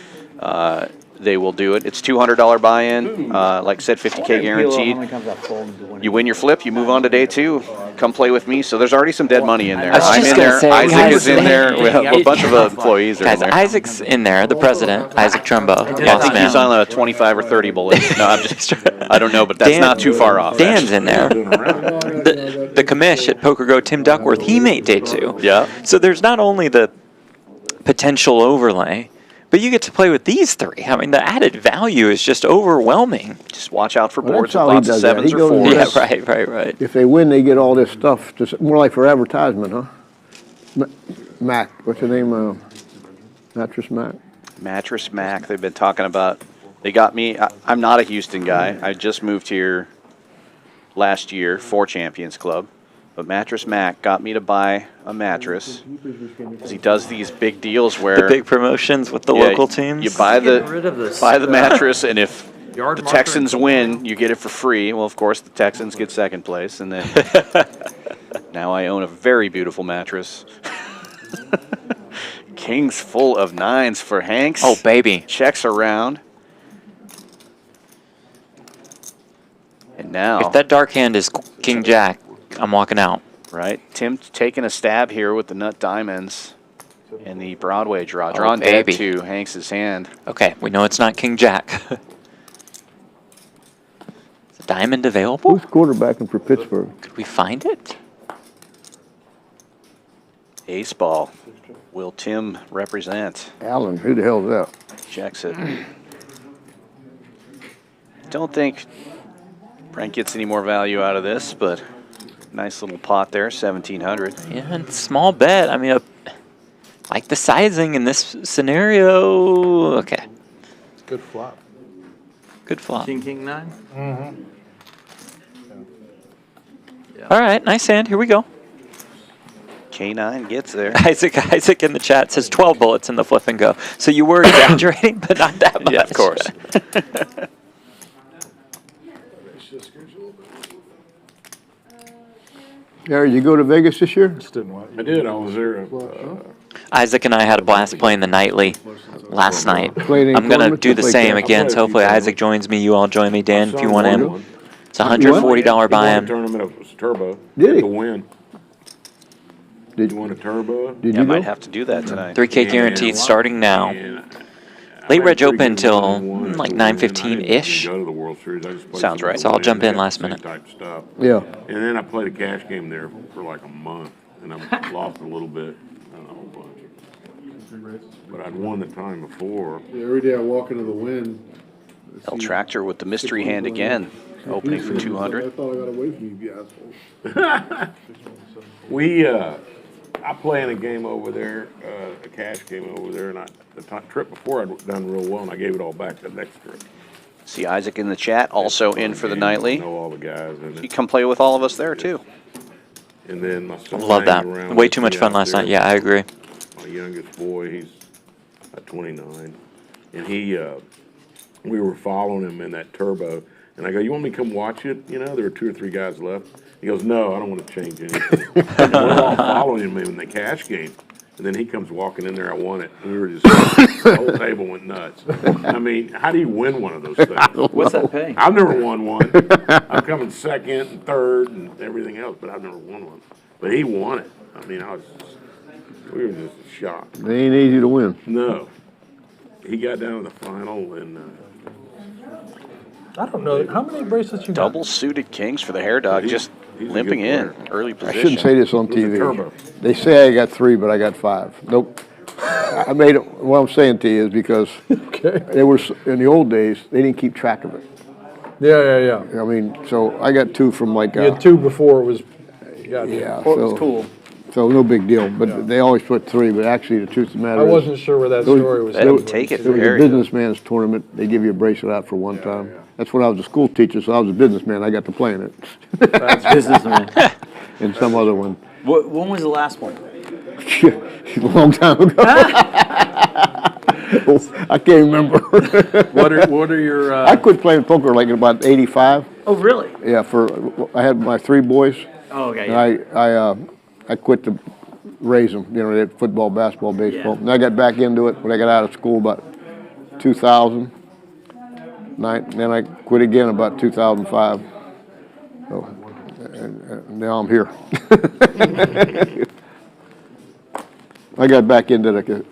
they will do it. It's $200 buy-in. Like I said, 50K guaranteed. How many times I fold into one? You win your flip, you move on to day 2. Come play with me. So there's already some dead money in there. I was I'm just in gonna there. say, Isaac guys, is in there. We have a bunch of employees are in Guys, there. Isaac's in there, the president, Isaac Trumbo. Yeah, I think he's on a 25 or 30 bullets. No, I'm just, I don't know, but that's not too far off. Dan's in there. The commish at PokerGo, Tim Duckworth, he made day 2. Yeah. So there's not only the potential overlay, but you get to play with these 3. I mean, the added value is just overwhelming. Just watch out for Well, boards that's with how he lots of does that. 7s He or goes 4s. Yeah, right. If they win, they get all this stuff, just more like for advertisement, huh? Mac, what's the name, Mattress Mac? Mattress Mac, they've been talking about. They got me. I'm not a Houston guy. I just moved here last year for Champions Club. But Mattress Mac got me to buy a mattress because he does these big deals where The big promotions with the local teams. You buy Get rid of this, the mattress, and if yard the marker Texans and- win, you get it for free. Well, of course, the Texans get second place, and then now I own a very beautiful mattress. Kings full of 9s for Hanks. Oh, baby. Checks around. And now, If that dark hand is King Jack, I'm walking out. right, Tim taking a stab here with the nut diamonds and the Broadway draw. Oh, Drawn dead baby. to Hanks's hand. Okay, we know it's not King Jack. Is a diamond available? Who's quarterbacking for Pittsburgh? Could we find it? Ace ball. Will Tim represent? Allen, who the hell is that? Checks it. Don't think Brent gets any more value out of this, but nice little pot there, 1,700. Yeah, and small bet. I mean, like the sizing in this scenario. Okay, Good flop. good flop. King 9? Mm-hmm. All right, nice hand. Here we go. K9 gets there. Isaac in the chat says 12 bullets in the flip and go. So you were exaggerating, but not that much. Yeah, of course. Gary, you go to Vegas this year? Just didn't want. I did. I was there. Isaac and I had a blast playing the nightly last night. Played any I'm going to tournaments? do the Played same that? again, I so played a hopefully few Isaac joins me. You all join me. Dan, if you want Son in. won. It's $140 He won a buy-in. tournament. It was turbo. Did he? To win. Did You won a turbo. Did Yeah, I you might go? have to do that tonight. 3K guaranteed starting now. And I Late made reg pretty open good till one, like so when I 9:15-ish. didn't go to the World Series. I just played Sounds some right. So I'll one jump and in last same minute. Type stuff. Yeah. And then I played a cash game there for like a month, and I lost a little bit, not a whole bunch. But I'd won the time before. Yeah, every day I walk into the wind. I El see Tractor with the mystery hand again. Opening for I 200. thought I got away from you, asshole. I play in a game over there, a cash game over there, and the trip before I'd done real well, and I gave it all back the next trip. See Isaac in the chat, also in for the I nightly. know all the guys in You it. come play with all of us there too. And then my son Love that. hangs around Way with too me much fun out last there. night. Yeah, I agree. My youngest boy, he's 29, and we were following him in that turbo, and I go, "You want me to come watch it?" You know, there were 2 or 3 guys left. He goes, "No, I don't want to change anything." And we're all following him in the cash game, and then he comes walking in there. I won it. And we were just the whole table went nuts. I mean, how do you win one of those things? What's that pay? I've never won one. I'm coming second and third and everything else, but I've never won one. But he won it. I mean, we were just shocked. They ain't easy to win. No. He got down to the final, and I don't know. How many bracelets you got? Double suited kings for the hair dog, just he's a limping good in. player. Early I position. shouldn't say this on It was a TV. turbo. They say I got 3, but I got 5. Nope. I made it. What I'm saying to you is because Okay. they were in the old days. They didn't keep track of it. Yeah. I mean, so I got 2 from like. You had 2 before it was. Yeah. Yeah. Oh, So, it's cool. so no big deal. But they always put 3. But actually, the truth of the matter I is, wasn't sure where that Those- story was. Let him headed. take it it for was a Harry. businessman's tournament. They give you a bracelet out for one time. That's when I was a school teacher, so I was a businessman. I got to play in it. That's businessman. And some other one. When was the last one? A long time ago. I can't remember. What are your? I quit playing poker like in about 85. Oh, really? Yeah, I had my 3 boys, Oh, okay. and Yeah. I quit to raise them. You know, they had football, basketball, baseball. Yeah. And I got back into it when I got out of school about 2000. Then I quit again about 2005. So, and now I'm here. I got back into the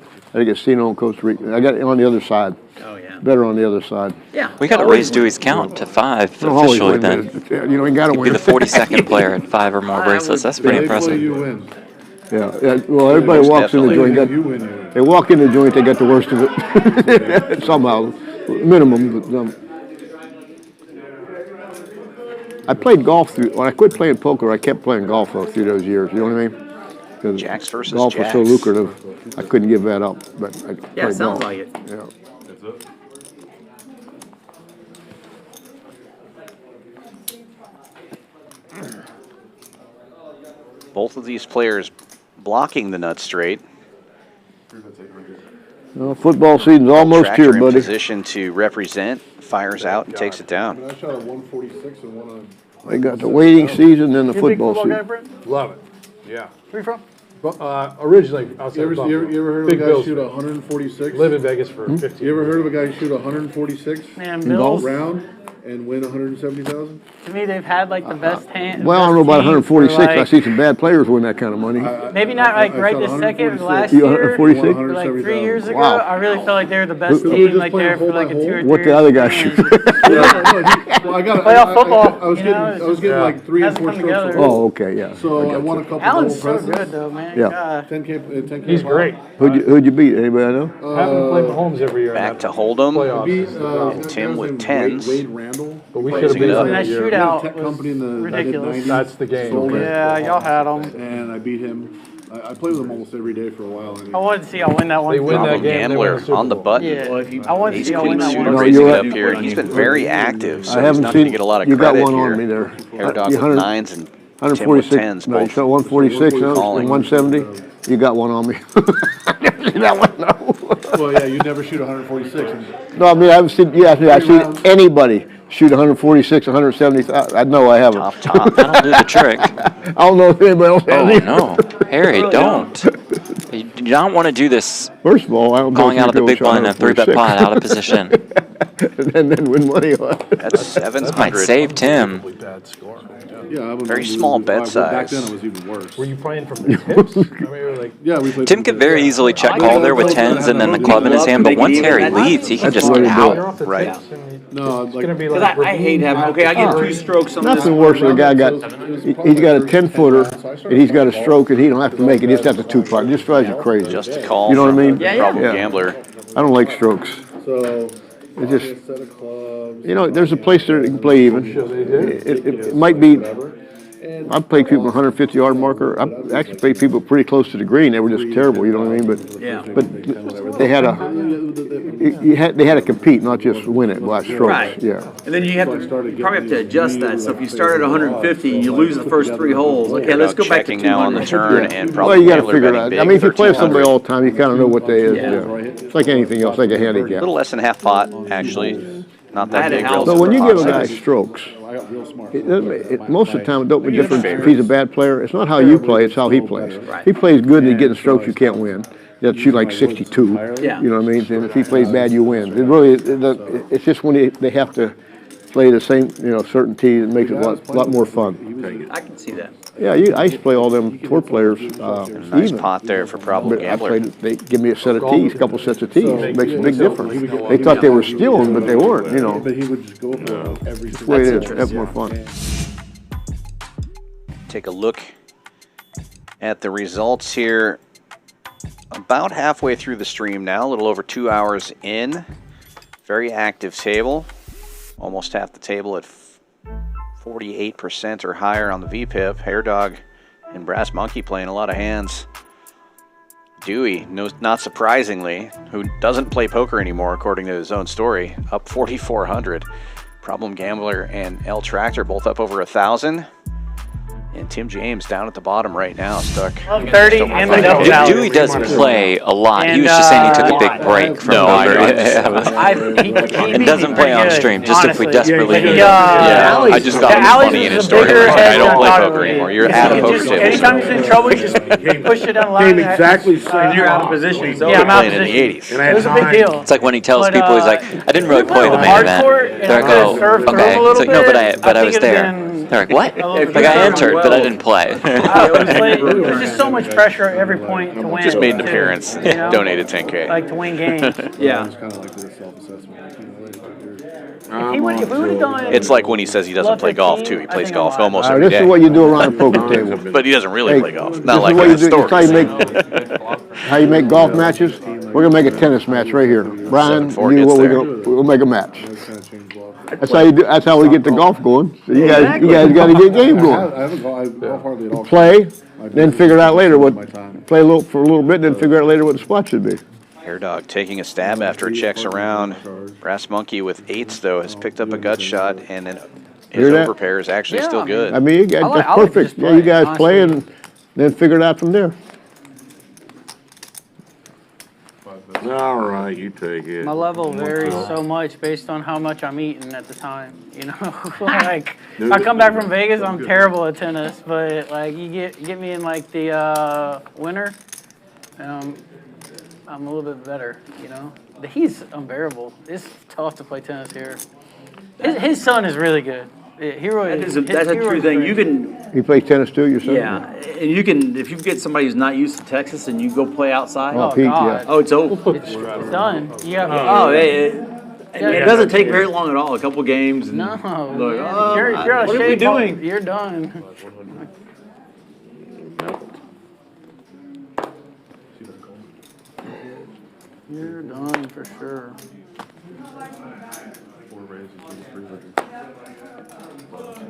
casino in Costa Rica. I got it on the other side. Oh, yeah. Better on the other side. Yeah. We got to raise Dewey's count to 5 officially then. You know, you got to He'd win. be the 42nd player at 5 or more bracelets. That's pretty impressive. You win. Yeah. Well, everybody Most walks in the definitely. joint. You win. You win. They walk in the joint, they got the worst of it. Somehow, minimum. But, I played golf when I quit playing poker. I kept playing golf through those years. You know what I mean? Because Jacks versus golf was so jacks. lucrative, I couldn't give that up. But I Yeah, played sounds golf. like it. Yeah. Both of these players blocking the nut straight. Well, football season's almost Tractor here, in buddy. position to represent, fires out and takes it down. I shot a 146 and one on. They got the waiting season and the You a big football football guy, season. Brent? Love it. Yeah. Where you from? But, originally, outside You ever, of Buffalo. you ever heard of Big a guy Bills shoot fan. 146? Live in Vegas for 15 You ever years. heard of a guy shoot 146 Man, golf? Bills, round and win 170,000? to me, they've had like the best hand. Well, I don't know about best team for, 146. I like, see some bad players win that kind of money. maybe not like I right shot this second, 146. last You year, 146? or like 3 years ago. Wow. I really felt like they were the best Who- team just like playing there for hole like by a 2 or 3 What the years other guy span. shoot? Well, I got Playoff football, I was you getting, know, I it's was getting just- like 3 and hasn't 4 come strokes. together. Oh, okay, yeah. So I won a couple Allen's gold so presses. good though, man. Yeah. God. 10K. He's great. Who'd you beat? Anybody I know? Having to play Mahomes every year. in Back that to Hold'em. playoffs Beat, is the problem. Tim with Wade- tens. Wade Randall. But we Closing should have it up. beat That that year. shootout Tech was company in the ridiculous. mid-90s. That's the game. Sold it. Yeah, y'all had them. And I beat him. I played with him almost every day for a while. And I wanted to see y'all win that one. They win that Problem game, they win the Gambler Super on the Bowl. button. Yeah, Well, if you- I wanted to Ace see y'all Queen win that suitor one. No, raising you're it right. up here. He's been very active, so I he's haven't not going to seen. get a lot of You got credit one here. on me there. Hair Dog You with 9s and Tim with 146. 10s. No, you Both shot 146 and Calling. 170. You got one on me. That one, no. well, yeah, you never shoot 146. No, I mean I haven't seen. Yeah, I've seen anybody shoot 146, 170. I know I haven't. Top. That'll do the trick. I don't know if anybody else has. Oh, either. no. Harry, don't. You do not want to do this. First of all, I don't know Calling if out of the you big go shot blind and a 3-bet 146. pot out of position. and then win money on it. That's 700. Might save Tim. Bad score. Yeah, I would Very lose small it. bet Back size. then it was even worse. Were you playing from the tips? I mean, we were like, Yeah, we played. Tim could very easily check call there with 10s and then the club in his hand, but once Harry leads, he can just get you're out. off the Right. tips and No, it's like- gonna be Because like. I hate having, okay, I get 2 strokes on this. Nothing worse than a guy got. He's got a 10-footer and he's got a stroke and he don't have to make it. He just has to 2-putt. It just drives you crazy. Just a call. You know what I from mean? the Yeah, yeah. Problem Yeah. Gambler. I don't like strokes. So It just, set of clubs. you know, there's a place there that can play even. It might be. I've played people 150-yard marker. I've actually played people pretty close to the green. They were just terrible. You know what I mean? But Yeah. they had they had to compete, not just win it by strokes. Right. Yeah. And then you have to, probably have to adjust that. So if you start at 150 and you lose the first 3 holes, okay, let's go back to Checking now on the 200. turn and Well, Problem you got to Gambler figure it betting out. big, I mean, if you play with somebody 1300. all the time, you kind of know what they is. Yeah. Yeah. It's like anything else, like a A handicap. little less than half pot, actually. Not I that had a big. house. relative So when you to give a pot guy size. strokes, I got real smart. most of the time it don't make a difference if he's a bad player. It's not how you play; it's how he plays. Right. He plays good and he's getting strokes, you can't win. You have to shoot like 62. Yeah. You know what I mean? And if he plays bad, you win. It really, it's just when they have to play the same, certain tees, it makes it a lot more fun. I can see that. Yeah, I used to play all them tour players Nice even. pot there for Problem But I Gambler. played, they give me a set of tees, a couple sets of tees. It makes a big difference. They thought they were stealing, but they weren't, But he would just go for every That's the way it single. is. Have more fun. Take a look at the results here. About halfway through the stream now, a little over 2 hours in. Very active table. Almost half the table at 48% or higher on the VPIP. Hair Dog and Brass Monkey playing a lot of hands. Dewey, not surprisingly, who doesn't play poker anymore according to his own story, up 4,400. Problem Gambler and El Tractor both up over 1,000. And Tim James down at the bottom right now, stuck. 30 and the double value. Dewey does play a lot. He was just saying he took a big break from poker. And doesn't play on stream, just if we desperately need it. Yeah, I just thought it was funny in his story. I don't play poker anymore. You're at a poker table. Anytime he's in trouble, you just push it down the line. Came exactly the same. You're out of position. So Yeah, I'm out of Playing in the position. 80s. It was a big deal. It's like when he tells But, people, he's like, I didn't really play the main event. They're like, oh, okay. It's like, no, but I was there. They're like, what? Like, I entered, but I didn't play. It was just so much pressure at every point to win. Just made an appearance. You know? Donated 10K. Like to win games. Yeah. It's kind of like the self-assessment. If we would have done. It's like when he says he doesn't play golf too. He plays golf almost All right, every this day. is what you do around a poker table. But he doesn't really Hey, play golf. This Not is like what a you do. This is historic. how you make golf matches. We're gonna make a tennis match right here. Brian, 7-4 you, gets what there. we'll make a match. That's how you do. That's how we get the golf going. So you guys got to get game I going. haven't golf hardly at all. Play, then figure out later what. Play for a little bit, then figure out later what the spot should be. Hair Dog taking a stab after it checks around. Brass Monkey with 8s though has picked up a gut shot, and then his Hear that? overpair is actually still good. I mean, you guys, that's I like to perfect. just Yeah, you play, guys play and then figure it out from there. All right, you take it. My level varies so much based on how much I'm eating at the time, you know? Like, if I come back from Vegas, I'm terrible at tennis, but like, you get me in like the winter, and I'm a little bit better, you know? The heat's unbearable. It's tough to play tennis here. His son is really good. He really, That's a true thing. You can, You play tennis too, yourself? yeah, and you can, if you get somebody who's not used to Texas and you go play outside, Oh, Oh, Pete, God. yeah. oh, it's over. It's done. Yeah. Oh, it doesn't take very long at all. A couple games. And No, like, you're out of what are we shape. doing? You're done. You're done for sure.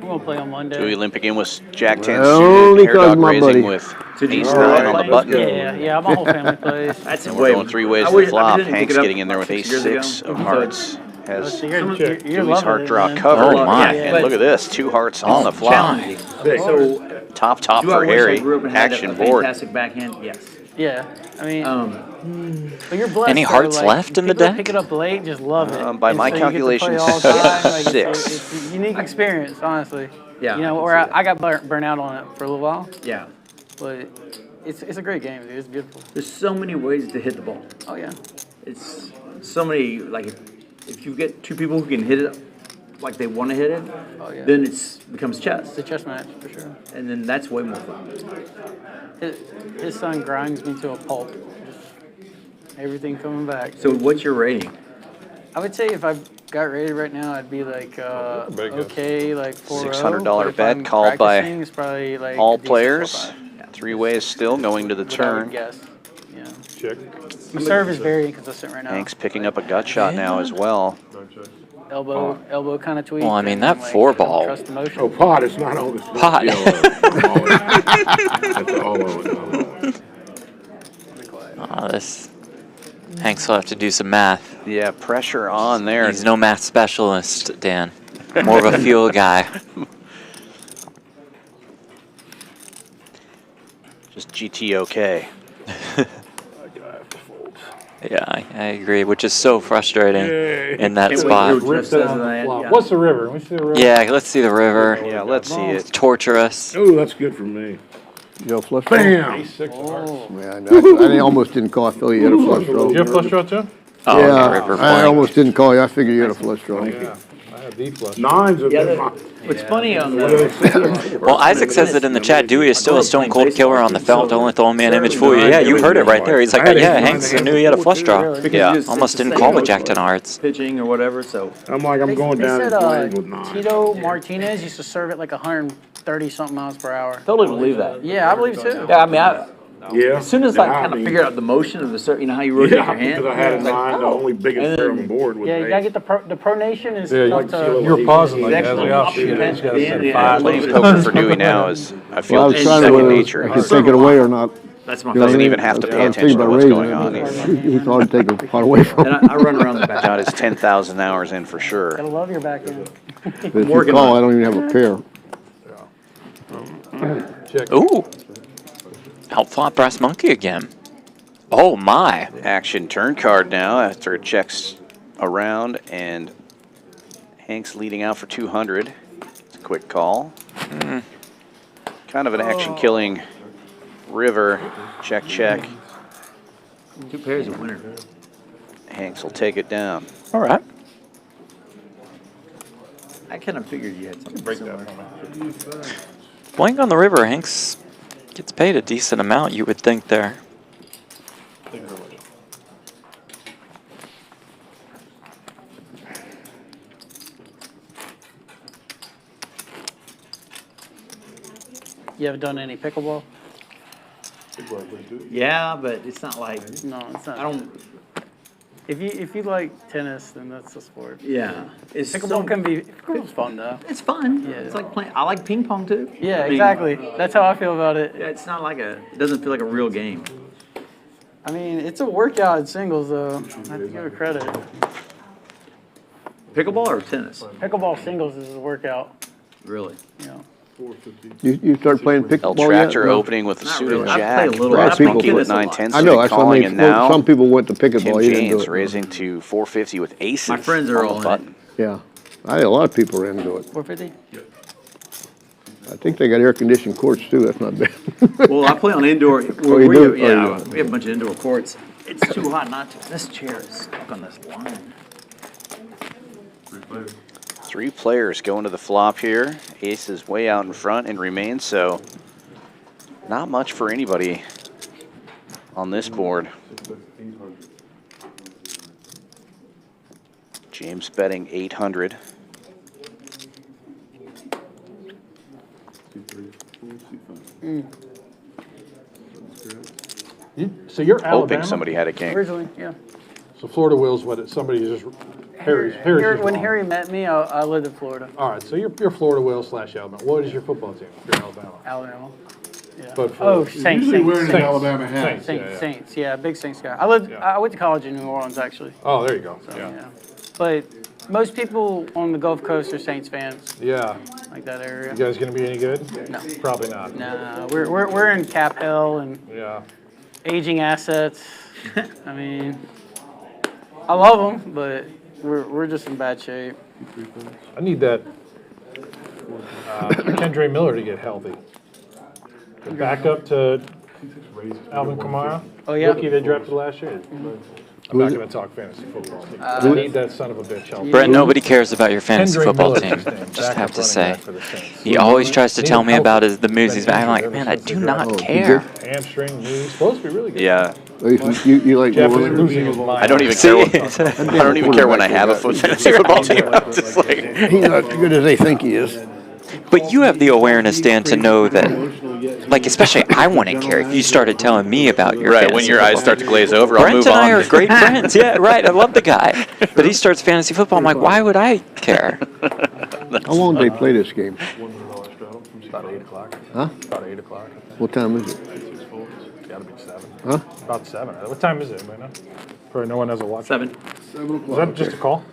I'm gonna play on Monday. Dewey limping in with Jack 10 Only suited. Hair 'cause Dog my raising buddy. with Did you ace roll 9 that? on the button. Yeah, my whole family plays. That's And way we're going 3 ways I to the wish- I flop. didn't pick Hank's it up getting in there with about ace 6 years 6 ago. of hearts. Has So you're Dewey's loving heart it, draw man. covered. Oh, my. And look at this, 2 hearts on the flop. So, Top do I for wish I Harry. grew up and had Action a board. fantastic backhand? Yes. Yeah, I mean, but you're blessed. Any though, hearts like, left in the people that deck? Pick it up late, just love it. By And my so you get to play calculations, all the time. Like, 6. It's a unique experience, honestly. Yeah. You know, where I got burnt out on it for a little while, Yeah. but it's a great game, dude. It's beautiful. There's so many ways to hit the ball. Oh yeah. It's so many, like, if you get 2 people who can hit it like they want to hit it, Oh yeah. then it becomes chess. It's a chess match for sure. And then that's way more fun. His son grinds me to a pulp. Just everything coming back. So what's your rating? I would say if I got rated right now, I'd be like okay, like 4-0. $600 but if bet I'm called by practicing, it's probably like all a decent players. 4-5. 3 ways still going to the What I would turn. guess. Yeah. Check. My serve is very inconsistent right now. Hank's picking up a gut shot now as well. Elbow kind of tweak. Well, I mean, and, that like, 4-ball. Trust the motion. Oh, pot, it's not on. Pot. That's all of it. Oh, this Hanks will have to do some math. Yeah, pressure on there. He's no math specialist, Dan. More of a feel guy. Just GTOK. Yeah, I agree, which is so frustrating in that spot. What's the river? Can we see the river? Yeah, let's see the river. Yeah, let's see it. Torture us. Oh, that's good for me. You have a flush draw? Bam! Man, I almost didn't call. I thought you had a flush draw. Did you have flush draw too? Oh, Yeah, okay, river I blank. almost didn't call you. I figured you had a flush draw. Yeah, I had deep flush. 9s have Yeah, been my. What's funny on the Well, Isaac says that in the chat, Dewey is still a stone cold killer on the felt, only throwing me an image for you. Yeah, you heard it right there. He's like, yeah, Hanks, I knew he had a flush draw. Yeah. Almost didn't call with Jack 10 hearts. pitching or whatever, so. I'm like, I'm going They down said the lane with 9. Tito Martinez used to serve at like 130 something miles per hour. Totally believe that. Yeah, I believe too. Yeah, I mean, Yeah. as soon as I kind of figured out the motion of the certain, you know how you rotate Yeah, your hand? because I had a it's like, 9, the oh. only biggest And pair then- on the board with Yeah, you an gotta 8. get the pronation is Yeah, tough to. you were pausing like Exactly. as we all shoot it. He's got to Yeah, say yeah. 5. Playing poker for Dewey now is, I Well, I feel, was just trying second to, nature. I could take it away or not. That's my You know what I Doesn't mean? even have to pay I was attention thinking to about what's raising going it, on. but He thought I'd take a pot away from And him. I run around the back. Got his 10,000 hours in for sure. Gotta love your backhand. But if you working call, on I don't even have a pair. Check. Ooh. Outflop Brass Monkey again. Oh, my. Action turn card now after it checks around, and Hanks leading out for 200. It's a quick call. Kind of an action-killing river. Check, check. 2 pairs of winner. Hanks will take it down. All right. I kind of figured you had something Break similar. that for me. Playing on the river, Hanks gets paid a decent amount, you would think there. Thank you very much. You haven't done any pickleball? Yeah, but it's not like, No, it's not. I don't, If you like tennis, then that's the sport. yeah. It's Pickleball's fun though. It's fun. Yeah. It's like playing, I like ping pong too. Yeah, I mean, exactly. That's how I feel about it. Yeah, it's not like it doesn't feel like a real game. I mean, it's a workout in singles though. I have to give it credit. Pickleball or tennis? Pickleball singles is a workout. Really? You know. You start playing El pickleball yet? Tractor No. opening with a Not suited really. I jack. play a little. Brass I play Monkey with tennis a lot. 9-10 I know, that's calling, what and now some people went to pickleball. Tim You didn't do James it. raising to 450 with aces. My friends are on all the in button. Yeah, a lot of people are into it. 450? I think they got air-conditioned courts too, that's not bad. Well, I play on indoor. you do? Yeah, Oh, you we have a bunch of indoor courts. It's too hot not to. This chair is stuck on this line. 3 players going to the flop here. Ace is way out in front and remains, so not much for anybody on this board. James betting 800. So you're Hoping Alabama? somebody had a king. Originally, yeah. So Florida Will's what somebody just Harry's just When wrong. Harry met me, I lived in Florida. All right, so you're Florida Will / Alabama. What is your football team? If you're Alabama. Alabama. Yeah. But for- Oh, Saints. Usually wearing an Saints. Alabama hat. Saints. Saints. Yeah, big Saints guy. Yeah. I went to college in New Orleans actually. Oh, there you go. So, Yeah. yeah. But most people on the Gulf Coast are Saints fans, Yeah. like that area. You guys gonna be any good? No. Probably not. Nah, we're in cap hell and Yeah. aging assets. I mean, I love them, but we're just in bad shape. I need that Kendra Miller to get healthy. The backup to Alvin Kamara. Oh, yeah? Rookie they drafted last year. I'm not going to talk fantasy football. I need that son of a bitch healthy. Brett, nobody cares about your fantasy Kendra football Miller, team. his name, Just have backup to running say. back for the Saints. He always tries to tell me Need about help. the moves he's I'm like, Ever man, I since they do drafted not him. care. Hamstring, knee. He's supposed to be really good. Yeah, You like Jeff is Wolverine? losing his mind. I don't even See? care. I don't even care when I have a fantasy football team. I'm just like, He's not as good as they think he is. But you have the awareness, Dan, to know that, like, especially I wouldn't care if you started telling me about your right when fantasy your eyes football start to glaze over, I'll Brent move and on. I are great friends. Yeah, right. I love the guy. But he starts fantasy football. I'm like, why would I care? How long do they play this game? About 8 o'clock. Huh? About 8 o'clock. What time is it? Gotta be 7. Huh? About 7. What time is it? Anybody know? Probably no one has a watch. 7. Is that just a call?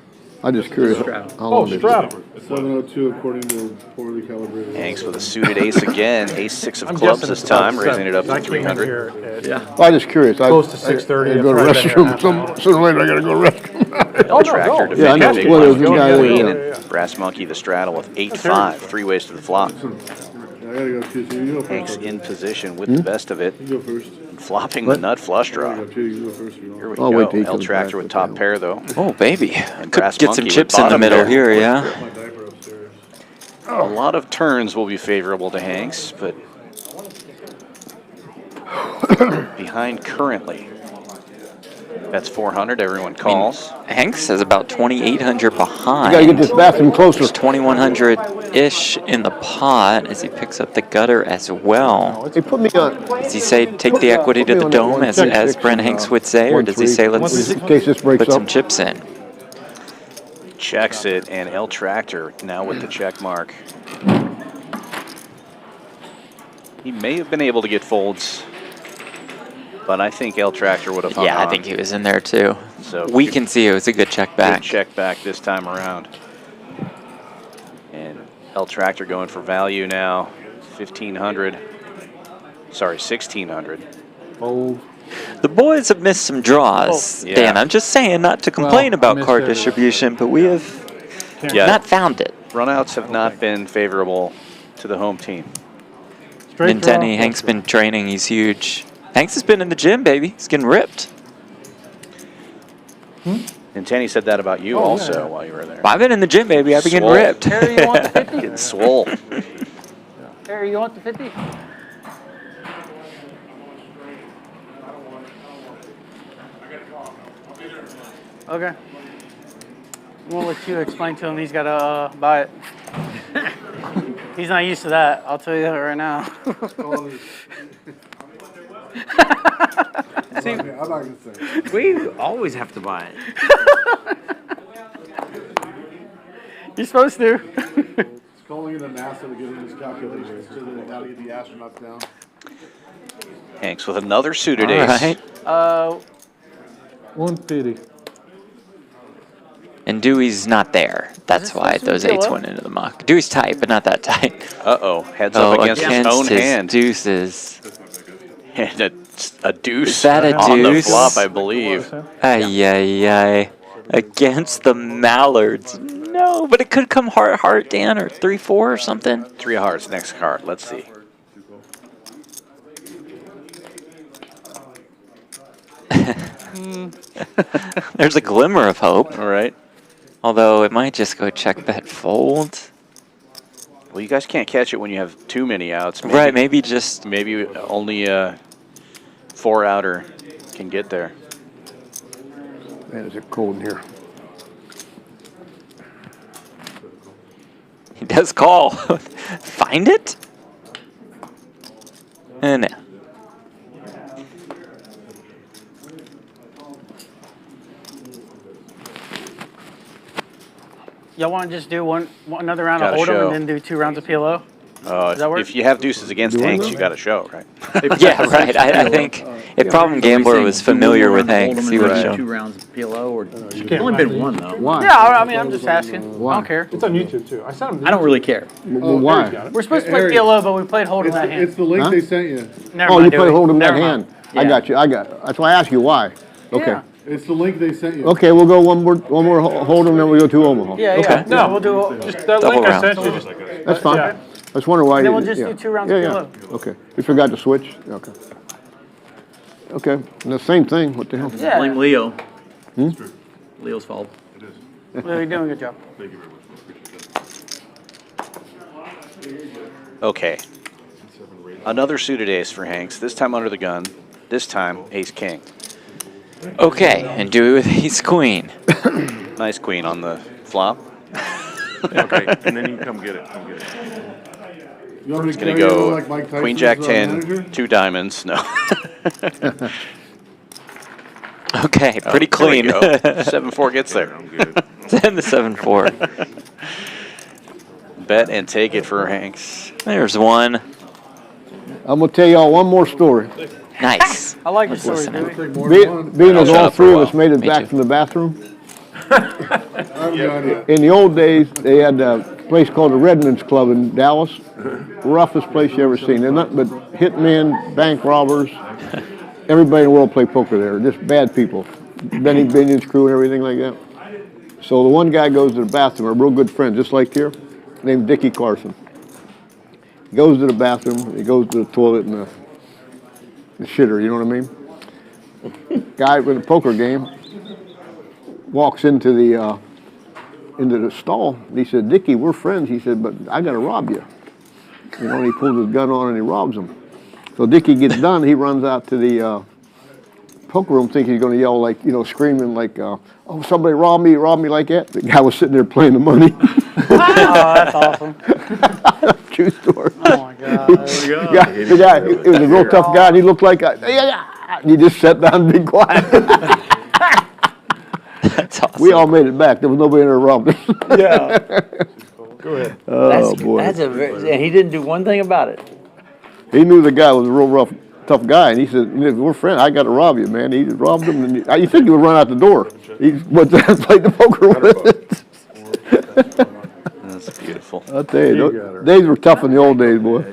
I'm just curious. Straddle. How Oh, long they- straddle. 702 according to poorly calibrated. Hanks with a suited ace again. Ace 6 of I'm clubs guessing this it's about time, raising 7. it up I to came in 300. here at- Yeah. I'm just curious. Close to 6:30, I go to I've the probably been here half an restroom. hour. Sooner or later, I gotta go to the restroom. Oh, no, Tractor go. defending Yeah, I know. big Well, blind there's a with guy the there, queen, yeah. and Brass Monkey the straddle with 8-5, 3 ways to the flop. I gotta go too, so you go Hanks first. in position with the best of it, You go first. flopping the nut flush I draw. gotta go too, you go first. You Here we I'll wait till go. he El comes Tractor back with with top that. pair though. Oh, baby. Could Brass get some Monkey chips with in the bottom middle pair. here, yeah. My diaper upstairs. A lot of turns will be favorable to Hanks, but behind currently. That's 400. Everyone calls. Hanks is about 2,800 behind. You gotta get this bathroom closer. There's 2,100-ish in the pot as he picks up the gutter as well. Hey, put me on. Does he say take the equity to the dome, as Brent Hanks would say, or does he say let's in case this breaks put some up? chips in? Checks it, and El Tractor now with the check mark. He may have been able to get folds, but I think El Tractor would have hung Yeah, I on. think he was in there too. So We can see it was a good check good back. check back this time around. And El Tractor going for value now. 1,500. Sorry, 1,600. Oh, The boys have missed some draws, Oh, yeah. Dan. I'm just saying, not to complain Well, about missed card it. distribution, but we have Yeah. not found it. Runouts have not been favorable to the home team. straight draw. Nintenny, Hank's been training. He's huge. Hanks has been in the gym, baby. He's getting ripped. And Tenny said that about you Oh, also yeah. while you were there. I've been in the gym, baby. I've been getting Swole. ripped. Harry, you want the 50? Getting swole. Harry, you want the 50? Okay. I'm gonna let you explain to him. He's gotta buy it. He's not used to that. I'll tell you that right now. I'm not gonna say it. We always have to buy it. You're supposed to. It's calling in to NASA to get in his calculations, so they gotta get the astronauts down. Hanks with another suited All ace. right. 150. And Dewey's not there. That's this why supposed to those be eights low? went into the muck. Dewey's tight, but not that tight. Uh-oh. Heads up against his own hand. deuces. And a deuce Is that a on the deuce? flop, I believe. Ay, ay, ay. Against the Mallards. No, but it could come heart, Dan, or 3-4 or something. 3 of hearts, next card. Let's see. There's a glimmer of hope. All right. Although it might just go check, bet, fold. Well, you guys can't catch it when you have too many outs. Right, maybe just... Maybe only 4 outer can get there. Man, is it cold in here? He does call. Find it? No. Y'all want to just do another round Gotta of Hold'em show. and then do 2 rounds of PLO? Does that work? If you have deuces against Hanks, you got to show, right? Yeah, right. I think if Problem Gambler was familiar with Hanks, he would have shown. 2 rounds of PLO, or it's only been 1 though. Why? Yeah, I mean, I'm just asking. I don't care. It's on YouTube too. I sent him. I don't really care. Well, why? We're supposed to play Harry, PLO, but we played Hold'em It's, that it's hand. the link Huh? they sent you. Never Oh, mind, you do play it. hold him that Never hand. mind. I Yeah. got you. That's why I asked you why. Okay. Yeah. It's the link they sent you. Okay, we'll go one more hold him, then we go 2 Omaha. Yeah, Okay. yeah. No. We'll do. Just that Double link I round. sent you. Just, That's fine. Yeah. I was wondering why Then you... we'll just do 2 rounds yeah, of yeah. PLO. Okay. You forgot to switch? Okay. Okay, and the same thing, what the hell? Yeah. Blame Leo. Leo's fault. Well, you're doing a good job. Okay. Another suited ace for Hanks, this time under the gun, this time ace-king. Okay, and Dewey with Ace Queen. Nice queen on the flop. Okay, and then you can come get it. Come get it. You want me It's going carry to it go like Mike Tyson's, queen, jack, 10, manager? 2 diamonds. No. Okay, pretty clean. 7-4 gets there. I'm good. Then the 7-4. Bet and take it for Hanks. There's one. I'm gonna tell y'all one more story. Nice. I like your story, listening. Dewey. Take more than one. Being as shut all up for a 3 of us while. made it Me back too. from the bathroom, I haven't done it. in the old days, they had a place called the Redlands Club in Dallas. Roughest place you ever seen. They're nothing but hitmen, bank robbers. Everybody in the world played poker there. Just bad people. Benny Binion's crew and everything like that. So the one guy goes to the bathroom, a real good friend, just like here, named Dickie Carson. He goes to the bathroom, he goes to the toilet and the shitter, you know what I mean? Guy with a poker game walks into the stall. And he said, "Dickie, we're friends." He said, "But I got to rob you." You know, and he pulls his gun on and he robs him. So Dickie gets done. He runs out to the poker room thinking he's going to yell like, you know, screaming like, "Oh, somebody robbed me like that." The guy was sitting there playing the money. Oh, that's awesome. True story. Oh my god. The guy, it was a real tough guy, and he looked like he just sat down and be quiet. That's awesome. We all made it back. There was nobody in there robbed us. Yeah. Go ahead. Oh, boy. That's and he didn't do one thing about it. He knew the guy was a real rough, tough guy, and he said, "We're friends. I got to rob you, man." He robbed him, and you think he would run out the door. He went there and played the poker with it. That's beautiful. I'll tell you, those days were tough in the old days, boy.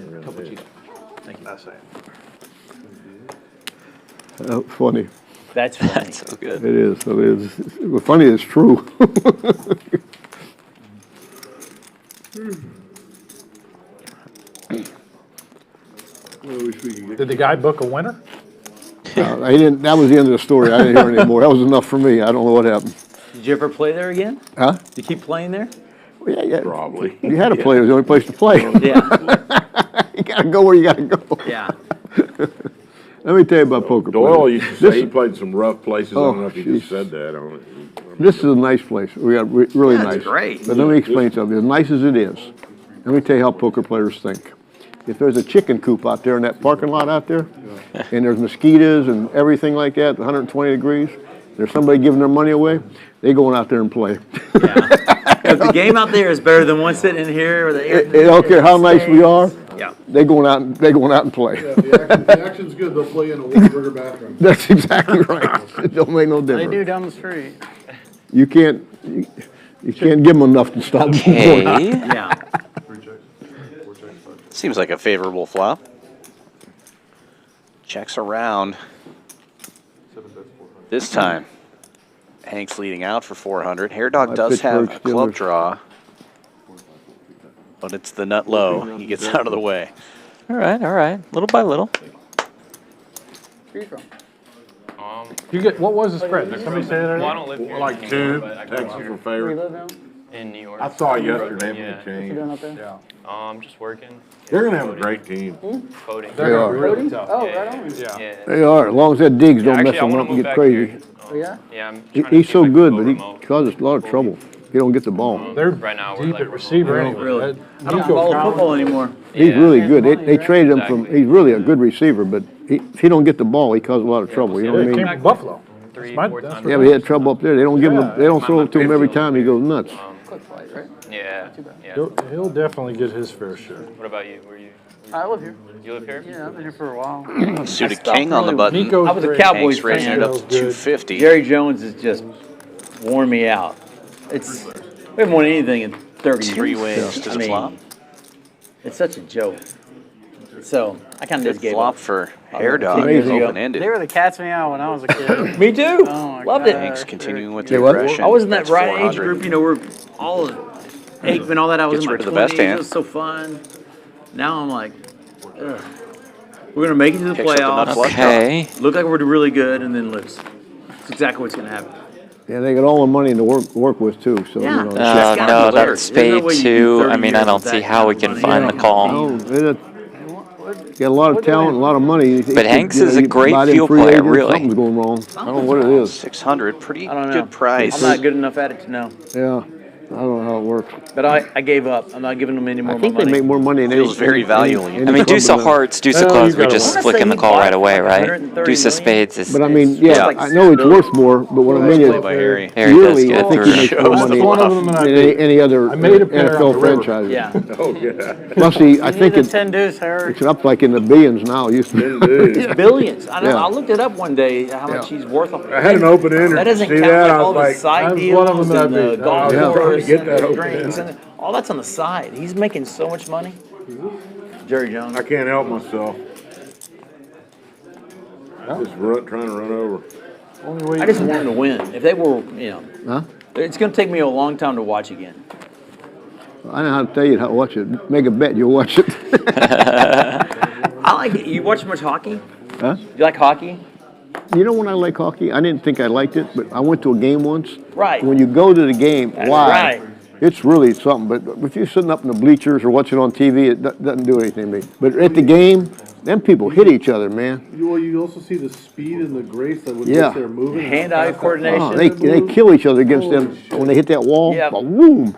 Funny. That's funny. That's so good. It is. It is. It's funny. It's true. Did the guy book a winner? I didn't. That was the end of the story. I didn't hear anymore. That was enough for me. I don't know what happened. Did you ever play there again? Huh? You keep playing there? Well, yeah. Probably. You had to play. It was the only place to play. Yeah. You gotta go where you gotta go. Yeah. Let me tell you about poker. Doyle playing. used to say he played some rough places. I don't know if he just jeez. said that. I don't, This is a nice place. We got really That's nice. great. But let me explain something. As nice as it is, let me tell you how poker players think. If there's a chicken coop out there in that parking lot out there, and there's mosquitoes and everything like that, 120 degrees, there's somebody giving their money away, they going out there and play. Because the game out there is better than one sitting in here or the air. They don't care how nice we are. Yeah. They going out and play. Yeah, if the action's good, they'll play in a Whataburger bathroom. That's exactly right. It don't make no They difference. do down the street. You can't give them enough to stop them from going out. Okay. Yeah. Seems like a favorable flop. Checks around. This time, Hanks leading out for 400. Hair Dog does have a club draw, but it's the nut low. He gets out of the way. All right. Little by little. Where you from? You get, what was the spread? Did somebody say that? Well, I don't live here. like 2. Texas were Where you favorite. live now? In New York. I saw it yesterday Yeah. when What you it doing changed. up there? Yeah. Just working. They're gonna have a great team. Coding. They are. Really tough. Oh, Yeah, right on. Yeah. Yeah. They are, as long as that digs don't Actually, mess I them wanna up and move get back crazy. here. Oh, yeah? Yeah, I'm He- trying to He's see so if I can good, go but he remote. causes a lot of trouble. He don't get the ball. They're Right now, we're deep like at receiver remote. anyway. Really? That- I don't Nico follow Collins- football anymore. He's Yeah. really good. They Money, right? traded him from, Exactly. he's really a good receiver, but if he don't get the ball, he causes a lot of trouble, you know Yeah, what I he mean? came from Buffalo. Three, My- four that's times. what- Yeah, but he had trouble up there. They don't give him, Yeah. they don't throw it to him every time. He goes nuts. Quick flight, right? Yeah. Yeah. He'll definitely get his fair share. What about you? Were you? I live here. You live here? Yeah, I've been here for a while. Suited stopped king on the really- button. Nico's I was a great. Cowboys Hanks raising it fan. up to Good. 250. Jerry Jones has just worn me out. We haven't won anything in 30 years. Three ways to I the mean, flop. It's such a joke. So I kind of Good just gave flop up. for Hair Dog. Amazing. Open They ended. were the cat's meow when I was a kid. Me too. Oh my Loved God. it. Hanks continuing with Say the what? aggression. I was in that That's right age 400. group, you know, we're all Aikman, all that. I was Gets in my rid of the 20s. best hand. It was so fun. Now I'm like, ugh. We're gonna make it to the Picks up the nut playoffs. flush. Okay. Look like we're really good, and then lose. That's exactly what's gonna happen. Yeah, they got all the money to work with too, so, you Yeah. know. It's No, gotta be that clear. There's no spade way you do too. 30 I mean, I years don't with see that how kind we of can money. find the call. No, they got a lot of talent, a lot of money. But Hanks is a great Buy them field free player, agents, really. Something's going wrong. I don't know what it is. 600. Pretty I don't know. good price. I'm not good enough at it to know. Yeah, I don't know how it works. But I gave up. I'm not giving them any more I of my think they money. make more money than Feels very valuable. I mean, deuce of hearts, deuce of Well, clubs, you we gotta just win. flicking the call right away, right? 130 Deuce of million. spades is. But I mean, It's yeah, like I know it's worth more, but what I mean Play by is, Harry. Harry does yearly, get I think through. he makes more That's money one of them that I than beat. any other I made a pair on NFL the river. franchise. Yeah. Oh, yeah. Plus, I You think need a it's 10 deuce, Harry. up like in the billions now. It used to be. It's billions. I know. Yeah. I looked it up one day how much Yeah. he's worth. I had an open ender. That doesn't See count that? like I all was the like, side that was deals one of them that I and the beat. golf Yeah. trying to course get and that the open drinks end. and all that's on the side. He's making so much money. Jerry Jones. I can't help myself. Just trying to run over. Only way I just want him to win. If they were, Huh? it's going to take me a long time to watch again. I know how to tell you how to watch it. Make a bet, you'll watch it. I like it. You watch much hockey? Huh? You like hockey? You know when I like hockey? I didn't think I liked it, but I went to a game once. Right. When you go to the game live, right. it's really something. But if you're sitting up in the bleachers or watching on TV, it doesn't do anything to me. But at the game, them people hit each other, man. You also see the speed and the grace that with Yeah. which they're moving. Hand-eye coordination. Oh, they kill each other against them when they hit that wall. Yep. Boom.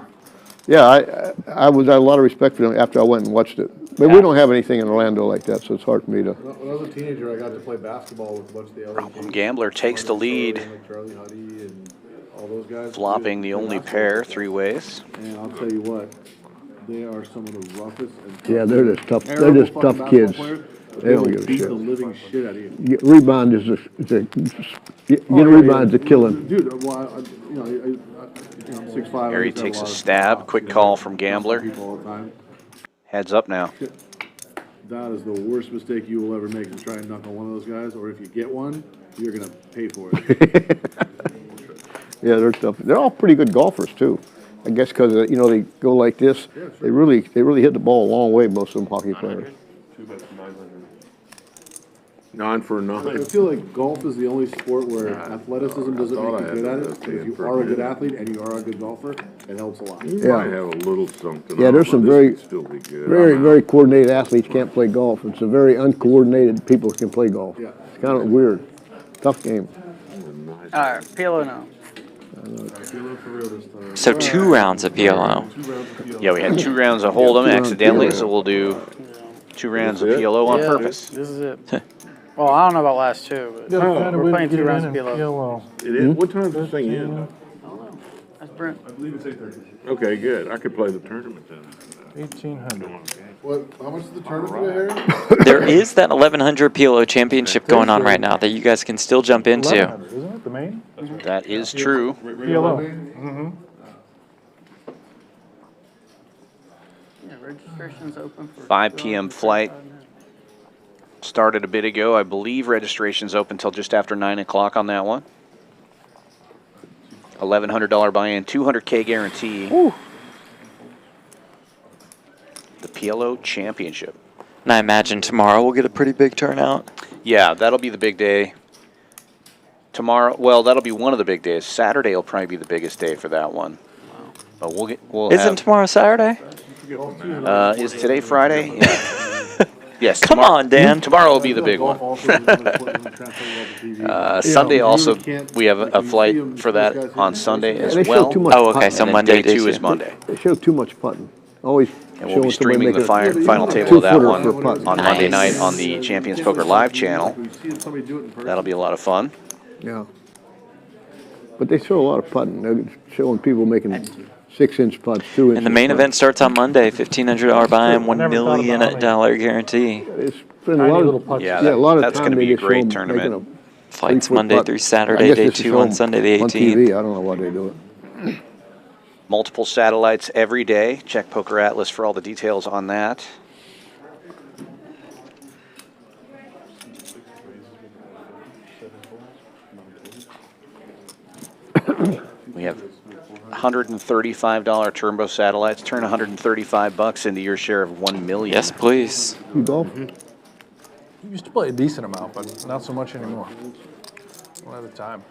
Yeah, I had a lot of respect for them after I went and watched it. But we don't have anything in Orlando like that, so it's hard for me to. When I was a teenager, I got to play basketball with a bunch of the LA teams. Gambler takes the lead, Like Charlie Huddy and all those guys. flopping the only pair 3 ways. And I'll tell you what, they are some of the roughest and Yeah, they're just tough. They're terrible just fucking tough basketball kids. players, but They don't will give a beat shit. the living shit out of you. Rebound is getting a rebound's a killing. Dude, well, I'm 6'5". Harry takes a stab. Quick call from Gambler. People all the time. Heads up now. that is the worst mistake you will ever make to try and knock on one of those guys, or if you get one, you're gonna pay for it. Yeah, they're tough. They're all pretty good golfers too. I guess because you know they go like this. Yeah, sure. They really hit the ball a long way. Most of them hockey players. 9 for I 9. feel like golf is the only sport where athleticism doesn't make you good at it. But if you are a good athlete and you are a good golfer, it helps a lot. You Yeah. might have a little something. Yeah, there's on, some but very- this could still be good. Very coordinated athletes can't play golf. It's a very uncoordinated people can play golf. Yeah. It's kind of weird. Tough game. All right, PLO now. So 2 rounds of PLO. Yeah, we had 2 rounds of Hold'em accidentally, so we'll do 2 rounds of PLO on purpose. This is it. Well, I don't know about last 2, but we're playing 2 rounds of PLO. It is. What time's this thing in? That's Brent. Okay, good. I could play the tournament then. 1,800. How much is the tournament here? There is that 1100 PLO championship going on right now that you guys can still jump into. 1,100, isn't it, the main? That is true. PLO. Yeah, registration's open for 5 p.m. flight. Started a bit ago. I believe registration's open until just after 9 o'clock on that one. $1,100 buy-in, $200K guarantee. The PLO Championship. And I imagine tomorrow we'll get a pretty big turnout. Yeah, that'll be the big day. Tomorrow, well, that'll be one of the big days. Saturday will probably be the biggest day for that one. But we'll Isn't tomorrow Saturday? is today Friday? Yeah. Yes. Come on, Dan. Tomorrow will be the big one. Sunday also, we have a flight for that on Sunday as They show well. too much Oh, okay, putting. so And then Monday, day 2 day is 2. Monday. They show too much putting. Always. And we'll be showing somebody streaming the making final table of that 2-footer one for a putt. on Monday Nice. night on the Champions Poker Live channel. That'll be a lot of fun. Yeah. But they show a lot of putting. They're showing people making 6-inch putts, 2-inch. And the main event starts on Monday. $1,500 buy-in, $1 million guarantee. It's been a Tiny lot little of, putts. Yeah, yeah, a lot of that's time gonna they be a just show great 'em tournament. making a Flights 3-foot Monday putt. through I Saturday, guess day just to 2 show on 'em Sunday the On 18th. TV, I don't know why they do it. Multiple satellites every day. Check Poker Atlas for all the details on that. We have $135 turbo satellites. Turn $135 into your share of $1 million. Yes, please. You golf? You used to play a decent amount, but not so much anymore. One at a time.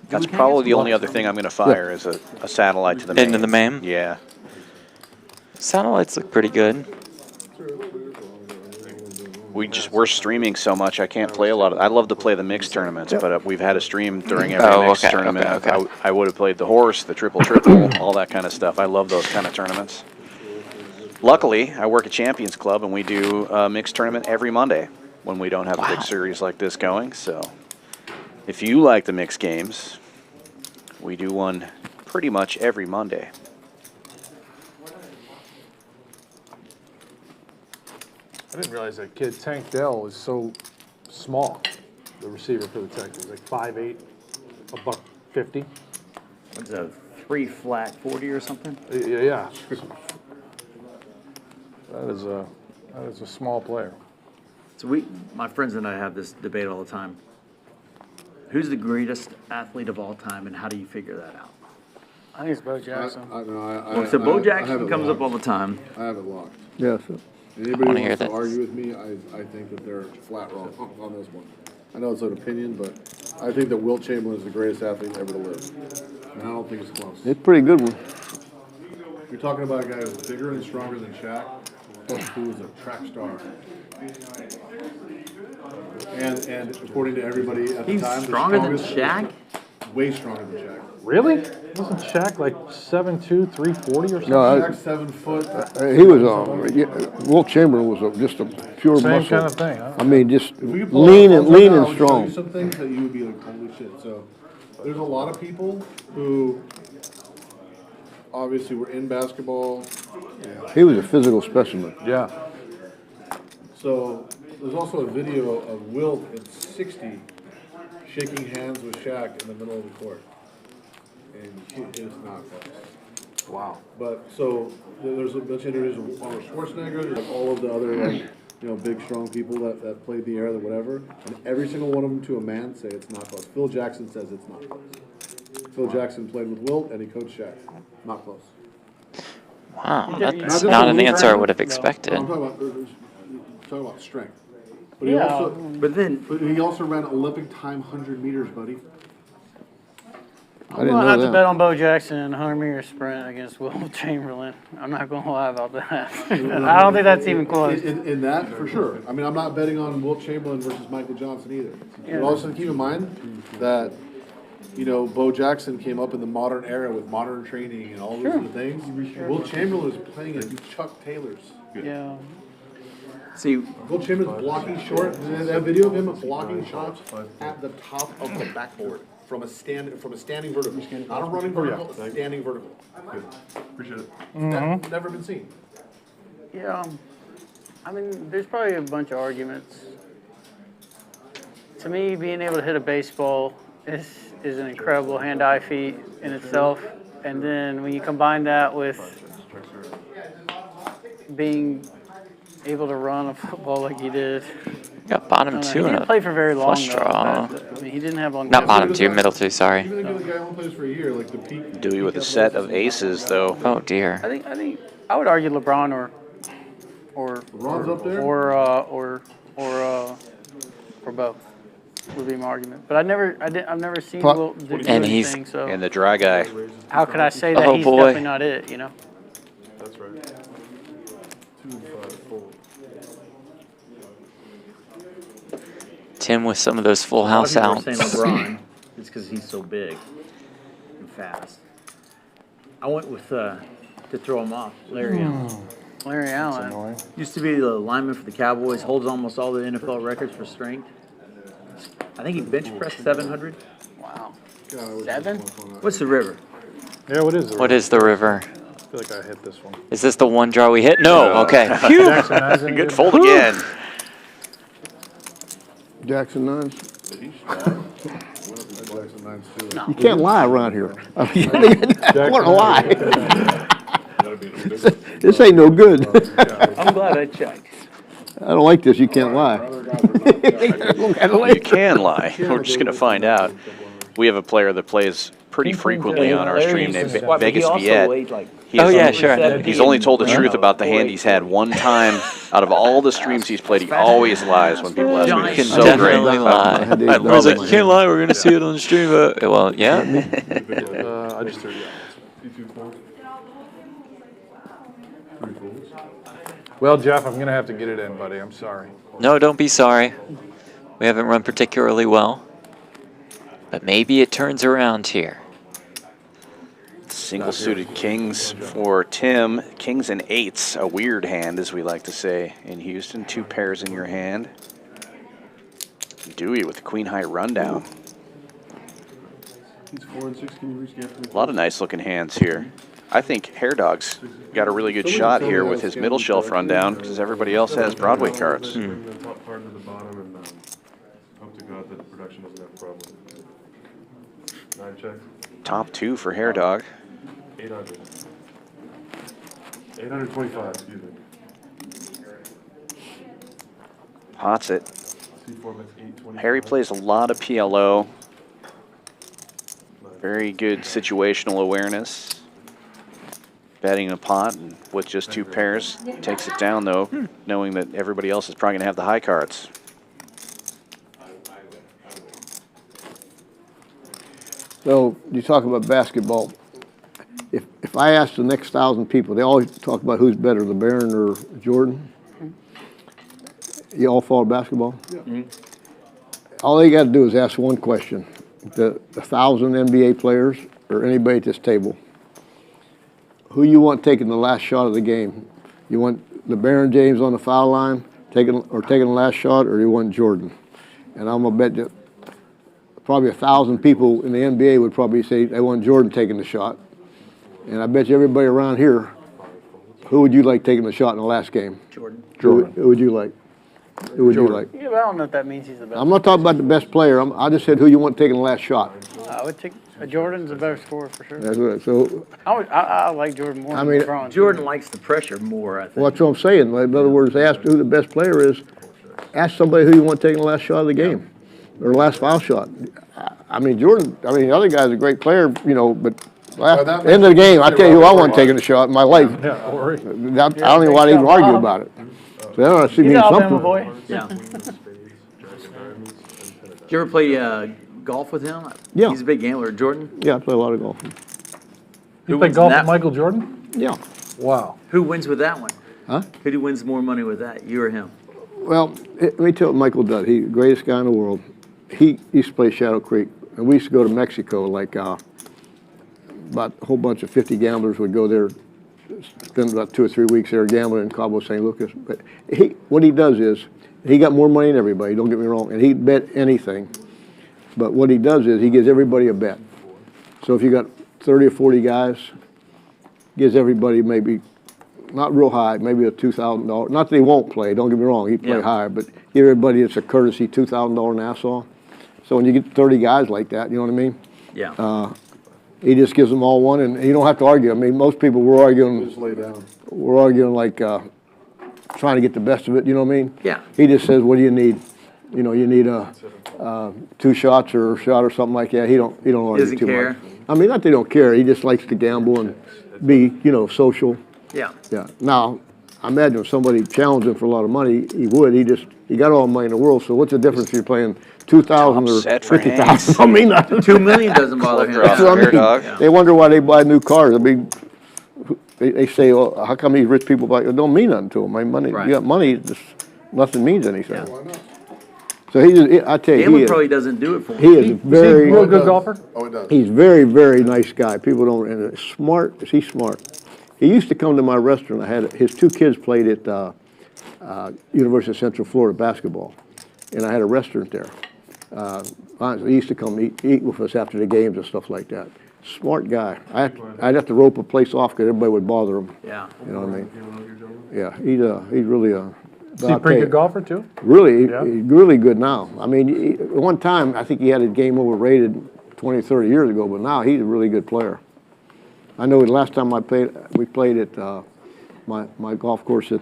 That's probably the only other thing I'm going to fire is a satellite to the main. Into the main? Yeah. Satellites look pretty good. We're streaming so much I can't play a lot of. I love to play the mixed tournaments, but we've had a stream during every mixed tournament. Okay. I would have played the horse, the triple, all that kind of stuff. I love those kind of tournaments. Luckily, I work at Champions Club and we do a mixed tournament every Monday when we don't have a big series like this going. So if you like the mixed games, we do one pretty much every Monday. I didn't realize that kid Tank Dell was so small. The receiver for the Texans, like 5'8", $150. What's a 3 flat 40 or something? Yeah. That is a small player. So my friends and I have this debate all the time. Who's the greatest athlete of all time, and how do you figure that out? I think it's Bo Jackson. So Bo Jackson comes up all the time. I have it locked. Yes. Anybody wanna who hear wants to this. argue with me, I think that they're flat wrong on this one. I know it's an opinion, but I think that Wilt Chamberlain is the greatest athlete ever to live. And I don't think it's close. It's a pretty good one. You're talking about a guy who's bigger and stronger than Shaq, who was a track star. And according to everybody at the He's time, stronger than the strongest, Shaq? way stronger than Shaq. Really? Wasn't Shaq like 7'2", 340 or something? No, Shaq's 7 foot. he was Wilt Chamberlain was just a pure Same muscle. kind of thing, huh? I mean, just If we could pull lean up and right lean now, and I would show strong. you some things that you would be like, holy shit. So there's a lot of people who obviously were in basketball. He was a physical specimen. Yeah. So there's also a video of Wilt at 60 shaking hands with Shaq in the middle of the court. And it is not close. Wow. But so there's a bunch of interviews with Arnold Schwarzenegger, like all of the other like big strong people that played the era, whatever, and every single one of them to a man say it's not close. Phil Jackson says it's not close. Phil Jackson played with Wilt and he coached Shaq. Not close. Wow, that's not an answer I would have expected. I'm talking about strength. But he also ran Olympic time 100 meters, buddy. I'm gonna have to bet on Bo Jackson in 100-meter sprint against Will Chamberlain. I'm not gonna lie about that. I don't think that's even close. In that, for sure. I mean, I'm not betting on Wilt Chamberlain versus Michael Johnson either. But also keep in mind that Bo Jackson came up in the modern era with modern training and all these other things. Wilt Chamberlain was playing at Chuck Taylor's. Yeah. See, Wilt Chamberlain's blocking short. That video of him blocking shots at the top of the backboard. From a standing vertical, not a running vertical, a standing vertical. Good. Appreciate it. That's never been seen. Yeah. I mean, there's probably a bunch of arguments. To me, being able to hit a baseball is an incredible hand-eye feat in itself. And then when you combine that with being able to run a football like he did. Got bottom two He in didn't a play for very long, flush draw. I mean, he didn't have long. Not bottom two, middle two, sorry. Even a guy who plays for a year, like the peak. Dewey with a set of aces, though. Oh dear. I think I would argue LeBron or LeBron's up there? or Bo would be my argument. But I've never seen Wilt do And anything. So And the dry guy. how could I say that Oh, he's boy. definitely not it? That's right. 2 and 5 full. Tim with some of those full house a lot of outs. people are saying LeBron. It's because he's so big and fast. I went with to throw him off, Larry Allen. Larry Allen. Used to be the lineman for the Cowboys. Holds almost all the NFL records for strength. I think he bench pressed 700. Wow. 7? What's the river? Yeah, what is it? What is the river? I feel like I hit this one. Is this the one draw we hit? No. Okay. Phew. Jackson has any Good fold again. Jackson nines. Jackson 9's too. You can't lie around here. I mean, I want to lie. This ain't no good. I'm glad I checked. I don't like this. You can't lie. You can lie. We're just going to find out. We have a player that plays pretty frequently on our stream named Vegas Viet. Oh, yeah, sure. He's only told the truth about the hand he's had one time out of all the streams he's played. He always lies when people ask him. Can He's so great. definitely lie. I I was love like, it. you can't lie. We're gonna see it on the stream. Well, yeah. I just threw it. Well, Jeff, I'm gonna have to get it in, buddy. I'm sorry. No, don't be sorry. We haven't run particularly well, but maybe it turns around here. Single suited kings for Tim. Kings and eights, a weird hand, as we like to say in Houston. 2 pairs in your hand. Dewey with the queen high rundown. He's 4 and 6. Can you reach A lot of nice looking hands here. I think Hair Dog's got a really good shot here with his middle shelf rundown because everybody else has Broadway cards. Bring the top card to the bottom and hope to God that the production doesn't have a problem. 9 check. Top 2 for Hair Dog. 800. 825, excuse me. Pots it. C4 makes 825. Harry plays a lot of PLO. Very good situational awareness. Betting a pot and with just 2 pairs. Takes it down though, knowing that everybody else is probably going to have the high cards. So you talk about basketball. If I ask the next 1,000 people, they always talk about who's better, the Baron or Jordan. You all follow basketball? Yeah. All they got to do is ask one question. The 1,000 NBA players or anybody at this table, who you want taking the last shot of the game? You want the Baron James on the foul line taking the last shot, or you want Jordan? And I'm gonna bet that probably 1,000 people in the NBA would probably say they want Jordan taking the shot. And I bet you everybody around here, who would you like taking the shot in the last game? Jordan. Who would you like? Who would you like? Yeah, but I don't know if that means he's the best. I'm not talking about the best player. I just said who you want taking the last shot. I would take Jordan's a better scorer for sure. That's what, so, I like Jordan more I than mean, LeBron. Jordan likes the pressure more, I think. well, that's what I'm saying. In other words, ask who the best player is. Ask somebody who you want taking the last shot of the game, or the last foul shot. I mean, Jordan, the other guy's a great player, but end of the game, I tell you who I want taking the shot in my life. Yeah, don't worry. I don't even want to even argue about it. So that ought to He's mean Alabama something. boy. Yeah. Did you ever play golf with him? Yeah. He's a big gambler. Jordan? Yeah, I play a lot of golf. You Who play wins golf that? with Michael Jordan? Yeah. Wow. Who wins with that one? Huh? Who wins more money with that, you or him? Well, let me tell you what Michael does. He's the greatest guy in the world. He used to play Shadow Creek, and we used to go to Mexico, about a whole bunch of 50 gamblers would go there, spend about 2 or 3 weeks there gambling in Cabo San Lucas. But what he does is, he got more money than everybody, don't get me wrong, and he'd bet anything. But what he does is, he gives everybody a bet. So if you got 30 or 40 guys, gives everybody maybe, not real high, maybe a $2,000. Not that he won't play, don't get me wrong, he'd play higher, but give everybody, it's a courtesy $2,000 Nassau. So when you get 30 guys like that, you know what I mean? Yeah. He just gives them all one, and you don't have to argue. I mean, most people were arguing. Just lay down. We're arguing like trying to get the best of it. You know what I mean? Yeah. He just says, "What do you need? You need 2 shots or a shot or something like that." He don't argue Doesn't too care. much. I mean, not they don't care. He just likes to gamble and be social. Yeah. Yeah. Now, I imagine if somebody challenged him for a lot of money, he would. He got all the money in the world. So what's the difference if you're playing 2,000 or Set for 50,000? I mean, nothing. $2 million doesn't bother him. That's what I mean. dog. They wonder why they buy new cars. I mean, they say, "Well, how come these rich people buy?" It don't mean nothing to them. I mean, money. Right. You got money, just nothing means anything. Yeah. Why not? So I tell you, Gambling probably doesn't do it for him. he is Is he a very. real good golfer? Oh, it does. He's very, very nice guy. People don't, and smart. He's smart. He used to come to my restaurant. I had his 2 kids played at University of Central Florida basketball, and I had a restaurant there. He used to come eat with us after the games and stuff like that. Smart guy. I'd have to rope a place off because everybody would bother him. Yeah. You know what I mean? Yeah, he's really a. Is he a pretty good golfer too? Really, Yeah. he's really good now. I mean, at one time, I think he had a game overrated 20, 30 years ago, but now he's a really good player. I know the last time we played at my golf course in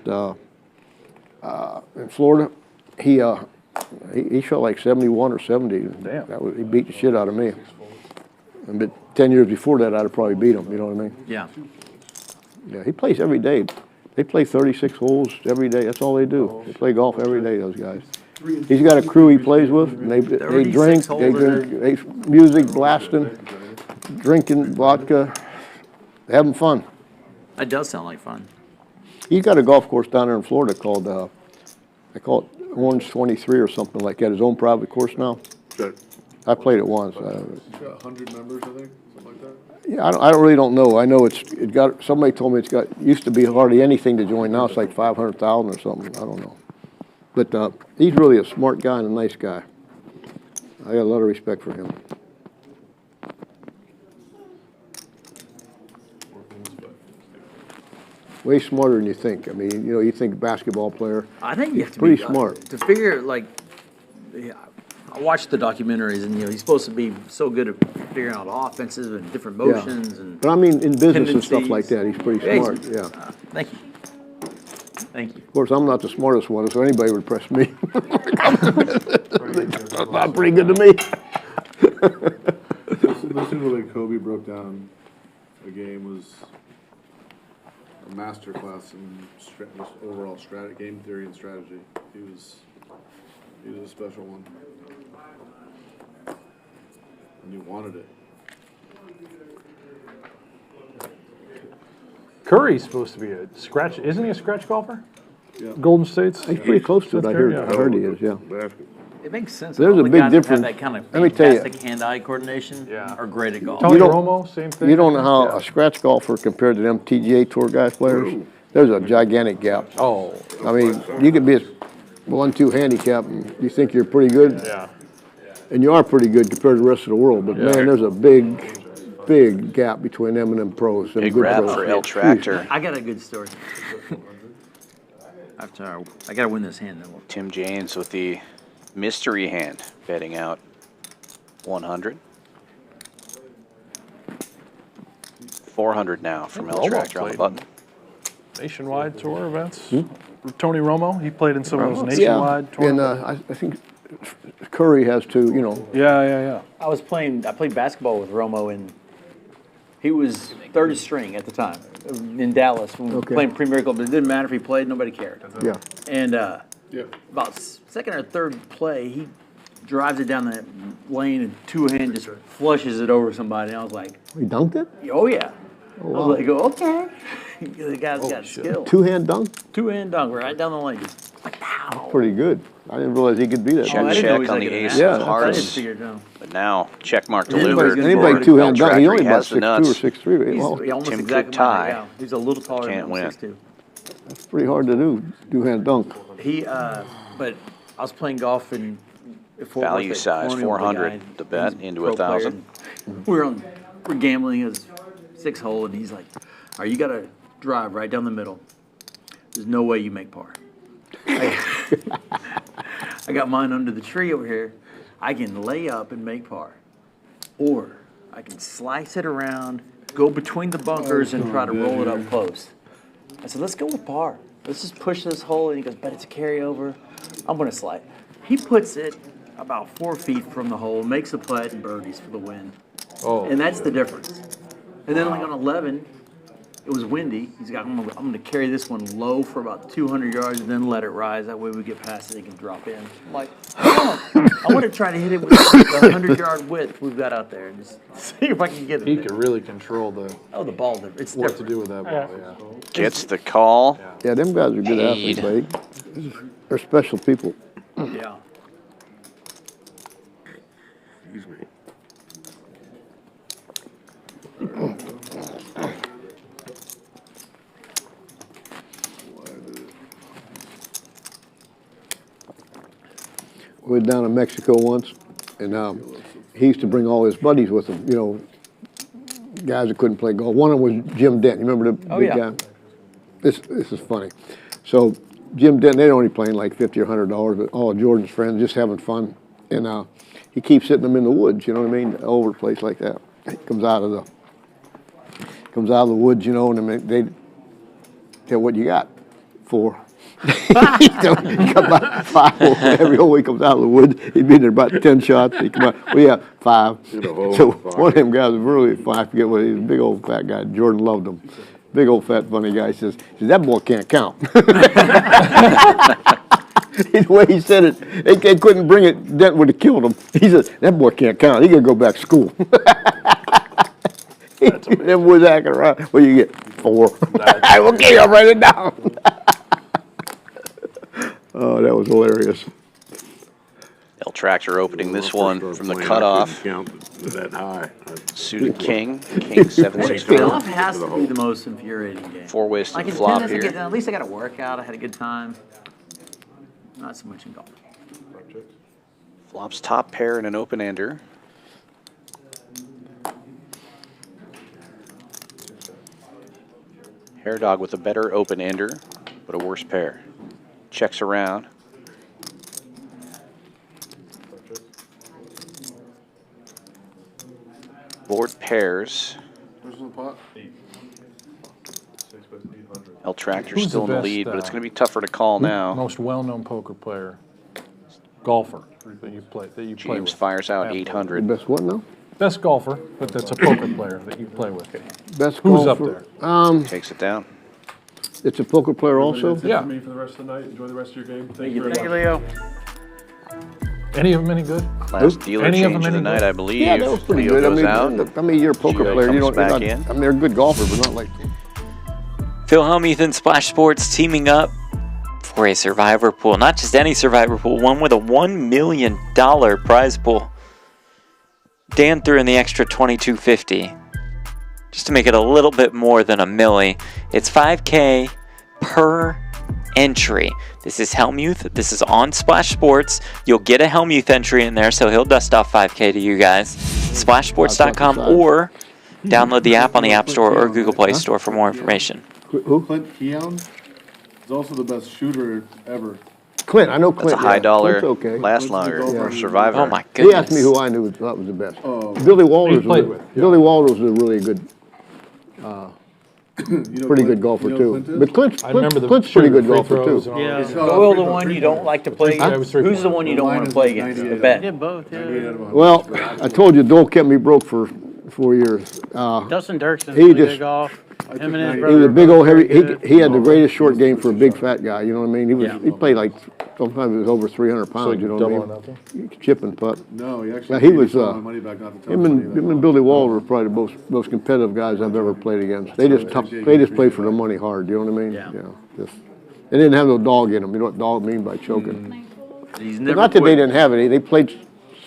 Florida, he shot like 71 or 70. Damn. He beat the shit out of me. But 10 years before that, I'd have probably beat him, you know what I mean? Yeah. Yeah, he plays every day. They play 36 holes every day. That's all they do. They play golf every day, those guys. He's got a crew he plays with, and they drink, music blasting, drinking vodka, having fun. That does sound like fun. He's got a golf course down there in Florida called, they call it Orange 23 or something like that, his own private course now. Good. I played it once. It's got 100 members, I think, something like that. Yeah, I really don't know. I know somebody told me used to be hardly anything to join. Now it's like 500,000 or something. I don't know. But he's really a smart guy and a nice guy. I got a lot of respect for him. Way smarter than you think. I mean, you think basketball player. I think you have to Pretty be smart. to figure I watched the documentaries, and he's supposed to be so good at figuring out offenses and different motions and. But I mean, in business and stuff like that, he's pretty Yeah, smart. Yeah. Thank you. Thank you. Of course, I'm not the smartest one, so anybody would impress me. Not pretty good to me. Listen to the way Kobe broke down a game was a master class in overall game theory and strategy. He was a special one. And you wanted it. Curry's supposed to be a scratch. Isn't he a scratch golfer? Yeah. Golden State's. He's pretty close to it. I heard he is. Yeah. It makes sense. There's All a the big guys that difference. Have that kind of Let me tell you. fantastic hand-eye coordination. Yeah. Are great at golf. Tony don't- Romo, same thing. You don't know how a scratch golfer compared to them TGA Tour guys players. There's a gigantic gap. Oh, I mean, you could be a 1-2 handicap and you think you're pretty good, yeah. and you are pretty good compared to the rest of the world. But man, there's a big gap between them and them pros. Them Big good rap pros. for El Tractor. I got a good story. After I gotta win this hand though. Tim James with the mystery hand, betting out 100. 400 now from El Tractor on the button. Nationwide tour events. Tony Romo, he played in some of those nationwide And tournaments. I think Curry has to, you know. Yeah. I played basketball with Romo, and he was third string at the time in Dallas when we were playing Premier Club. It didn't matter if he played; nobody cared. Yeah. And about second or third play, he drives it down the lane and two-hand just flushes it over somebody. And I was like, He dunked it? "Oh yeah!" Oh, I wow. was like, "Okay." The guy's got skill. Two-hand dunk? Two-hand dunk right down the lane. Just like, pow. Pretty good. I didn't realize he could be that. Check, I didn't know he was on that the good ace at Yeah, of I hearts. didn't figure it out. But now, check mark Anybody's delivered. gonna Anybody for two-hand El dunk, he's only Tractor about has the 6'2" or nuts. 6'3". He's Well, almost Tim exactly could tie. my height, yeah. He's a little taller Can't than win. 6'2". it's pretty hard to do, two-hand dunk. He, but I was playing golf in Fort Worth Value at size, Colonial with a 400 guy. to bet, He's a into pro player. 1,000. We're gambling his 6-hole, and he's like, "All right, you got to drive right down the middle. There's no way you make par." I got mine under the tree over here. I can lay up and make par, or I can slice it around, go between the bunkers, and try to roll it up close. I said, "Let's go with par. Let's just push this hole." And he goes, "But it's a carryover. I'm going to slide." He puts it about 4 feet from the hole, makes a putt, and birdies for the win. Oh. And that's the difference. And then like on 11, it was windy. He's got, I'm going to carry this one low for about 200 yards and then let it rise. That way we get past it and he can drop in. I'm like, I want to try to hit it with the 100-yard width we've got out there and just see if I can get it. He could really control the The ball, it's what different. to do with that ball. Yeah. Gets the call. Yeah, them guys are good athletes, buddy. They're special people. Yeah. Excuse me. We were down in Mexico once, and he used to bring all his buddies with him, you know, guys that couldn't play golf. One of them was Jim Denton. You remember the big guy? This is funny. So Jim Denton, they're only playing like $50 or $100, but all of Jordan's friends just having fun. And he keeps hitting them in the woods, you know what I mean, all over the place like that. He comes out of the woods, you know, and they tell what you got. 4. He come out 5 every hole he comes out of the woods. He'd be there about 10 shots. He come out, well, yeah, 5. So one of them guys was really fun. I forget what he was, a big old fat guy. Jordan loved him. Big old fat funny guy. He says, that boy can't count. The way he said it, they couldn't bring it. Dent would have killed him. He said, that boy can't count. He got to go back to school. Them boys acting around. What do you get? 4. Okay, I'll write it down. Oh, that was hilarious. El Tractor opening this one from the I cutoff. couldn't count that high. Suited king 7-6. Golf has to be the most infuriating game. 4 ways to Like the in flop tennis, here. at least I got a workout. I had a good time. Not so much in golf. Flops top pair and an open ender. Hair Dog with a better open ender, but a worse pair. Checks around. Board pairs. Where's the pot? El Tractor's Who's the still in the best, lead, but it's going to be tougher to call now. Most well-known poker player, golfer that you play James with. fires out Athlete. 800. Best what now? Best golfer, but that's a poker player that you play with. Best Who's up golfer. there? Takes it down. It's a poker player also? That's it Yeah. for me for the rest of the night. Enjoy the rest of your game. Thank you very Thank you, much. Leo. Any of them any good? Last dealer Any of change them of the any night, good? I believe. Yeah, that was pretty Leo good. I goes mean, out. you're a poker Gio player. You comes don't. back You're in. not, I mean, they're good golfers, but not like. Phil Hellmuth and Splash Sports teaming up for a survivor pool. Not just any survivor pool, one with a $1 million prize pool. Dan threw in the extra $2,250 just to make it a little bit more than a milli. It's $5K per entry. This is Hellmuth. This is on Splash Sports. You'll get a Hellmuth entry in there, so he'll dust off $5K to you guys. SplashSports.com or download the app on the App Store or Google Play Store for more information. Who? Clint Keown? He's also the best shooter ever. Clint, I know Clint. That's a high yeah. dollar, Clint's okay. last longer, or survivor. Oh my He goodness. asked me who I knew thought was the best. Billy Walters. played with, yeah. Billy Walters was a really good, pretty good golfer Clint too. is? But Clint's I remember the pretty good free golfer throws too. and all Yeah, that. is Doyle the one you don't like to play Yeah, it was against? three Who's the points. one you don't Mine want to is play like against? 98 The of bet. Yeah, both. 98 Yeah. out of 100. Well, I told you, Dole kept me broke for 4 years. Dustin Dirksen's He really just- good golf. Him and his 90. brother. He was a big old heavy, good. he had the greatest short game for a big fat guy, you know what I mean? Yeah. He played like, sometimes he was over 300 So pounds, you know double or what I nothing? mean? Chip and putt. No, he actually. Yeah, he was, my money back, not the top Him money and, back. him and Billy Walter were probably the most competitive guys I've ever played against. They just played for their money hard, you know what I mean? Yeah. Just, they didn't have no dog in them, you know what dog mean by choking? He's never Not that they quit. didn't have it, they played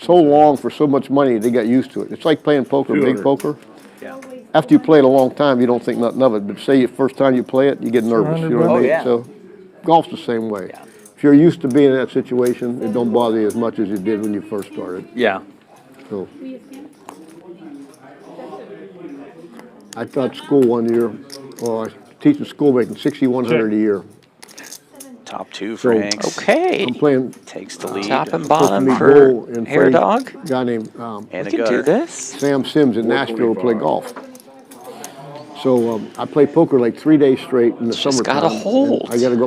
so long for so much money, they got used to it. It's like playing poker, big 200. poker. Yeah. After you play it a long time, you don't think nothing of it, but say the first time you play it, you get nervous, you know what I Oh, mean? yeah. So, golf's the same way. Yeah. If you're used to being in that situation, it don't bother you as much as it did when you first started, Yeah. so. I taught school one year, well, I was teaching school making 6,100 a year. Top two for So- Hanks. Okay. I'm playing, Takes the lead. Top and supposed to bottom meet for Dole and Hair play Dog. a guy named, And We a can do gutter. this. Sam Sims in Nashville to play golf. So I played poker like 3 days straight in the Just summertime. gotta hold. and I gotta go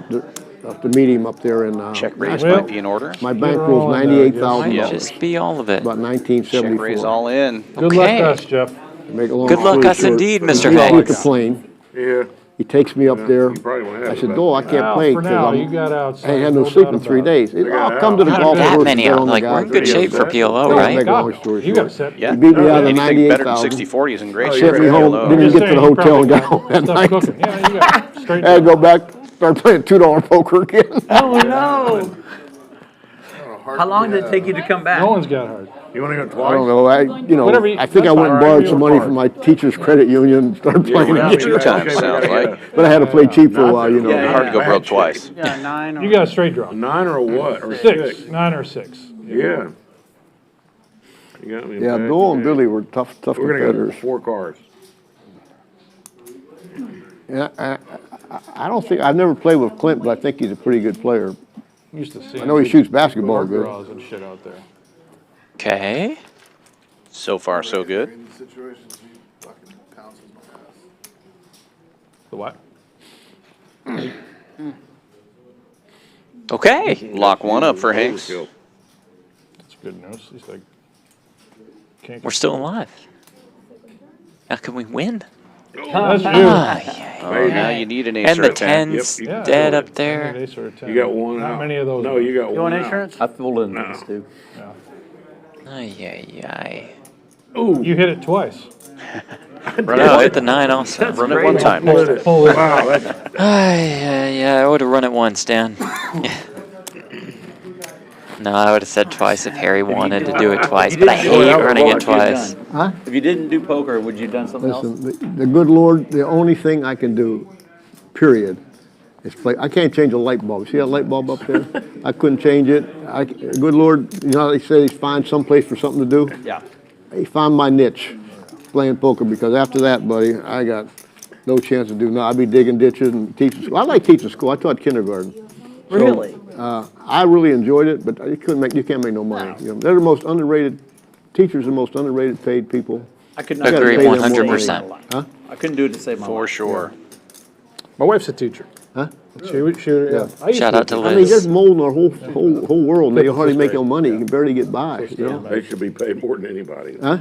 up to meet him up there in, Check raise Well- might be in order. my You're bankroll's all in there, I $98,000, guess. Yeah. Just be all of it. about Check raise 1974. all in. Good Okay. luck, us, Jeff. Make a long Good luck story us short, indeed, Mr. he's with Hanks. the plane. Yeah. He takes me up there. You probably won't have I it, said, but- Dole, I can't Well, play for because now, you got I outside. ain't had no doubt sleep in 3 about it. days. He said, got I'll come to the out. golf Not that course. many and bet out. on the Like, we're in guys." good Video shape for set. PLO, Don't right? make a long God, story you short. got set. Yeah. He beat me out of Anything better than 98,000. 60-40 is in great Oh, shape. you're Sent me right. home, Hello. didn't even Just get to the saying, hotel you and got home that Stop night. cooking. Yeah, you got straight. I had to go back, start playing $2 poker again. Oh, no. How long did it take you to come back? No one's got hard. You want to go I twice? don't know, Whatever you- I think I that's went and fine. borrowed some money from my teacher's credit union and started playing Yeah, again. Two times, sounds like. But I had to play cheap for a while, you know. Yeah, Hard to go I broke had twice. Yeah, 9 or. You got a straight draw. 9 or a what? Or 6. 6? 9 or 6. Yeah. You got me Yeah, back Dole and today. Billy were tough We're gonna go competitors. 4 cards. Yeah, I don't think, I've never played with Clint, but I think he's a pretty good player. Used to see. I know he shoots basketball good. Draws and shit out there. Okay. So far, so good. In situations, he fucking pounces my ass. The what? Okay. Lock one up for Hanks. Overkill. That's good news. He's like, can't We're still alive. Now can we win? That's you. Ah, yeah. Oh, now you need an ace And or the a 10. tens Yep, Yeah, dead really. up there. I need ace or a 10. You got one Not out. many of those. No, you got You one want out. insurance? I folded in this too. Ay, ay, ay. You hit it twice. Run No, it hit the 9 also. Run it one time. Pull it. Wow, that's Yeah, I would have run it once, Dan. No, I would have said twice if Harry wanted to do it twice, but I hate running it twice. Huh? If you didn't do poker, would you have done something else? Listen, the good Lord, the only thing I can do, period, is play. I can't change a light bulb. See that light bulb up there? I couldn't change it. Good Lord, you know how they say find some place for something to do? Yeah. He found my niche, playing poker, because after that, buddy, I got no chance to do nothing. I'd be digging ditches and teaching school. I like teaching school. I taught kindergarten. So, Really? I really enjoyed it, but you can't make no money. You know, they're the most underrated, teachers are the most underrated paid people. I could not Agree do it to 100%. save my life. Huh? I couldn't do it to save my For life. sure. My wife's a teacher. Huh? She yeah. I used Shout to out to I mean, Liz. just molding our whole world. They hardly make no money. You can barely get by, you know? They should be paid more than anybody. Huh?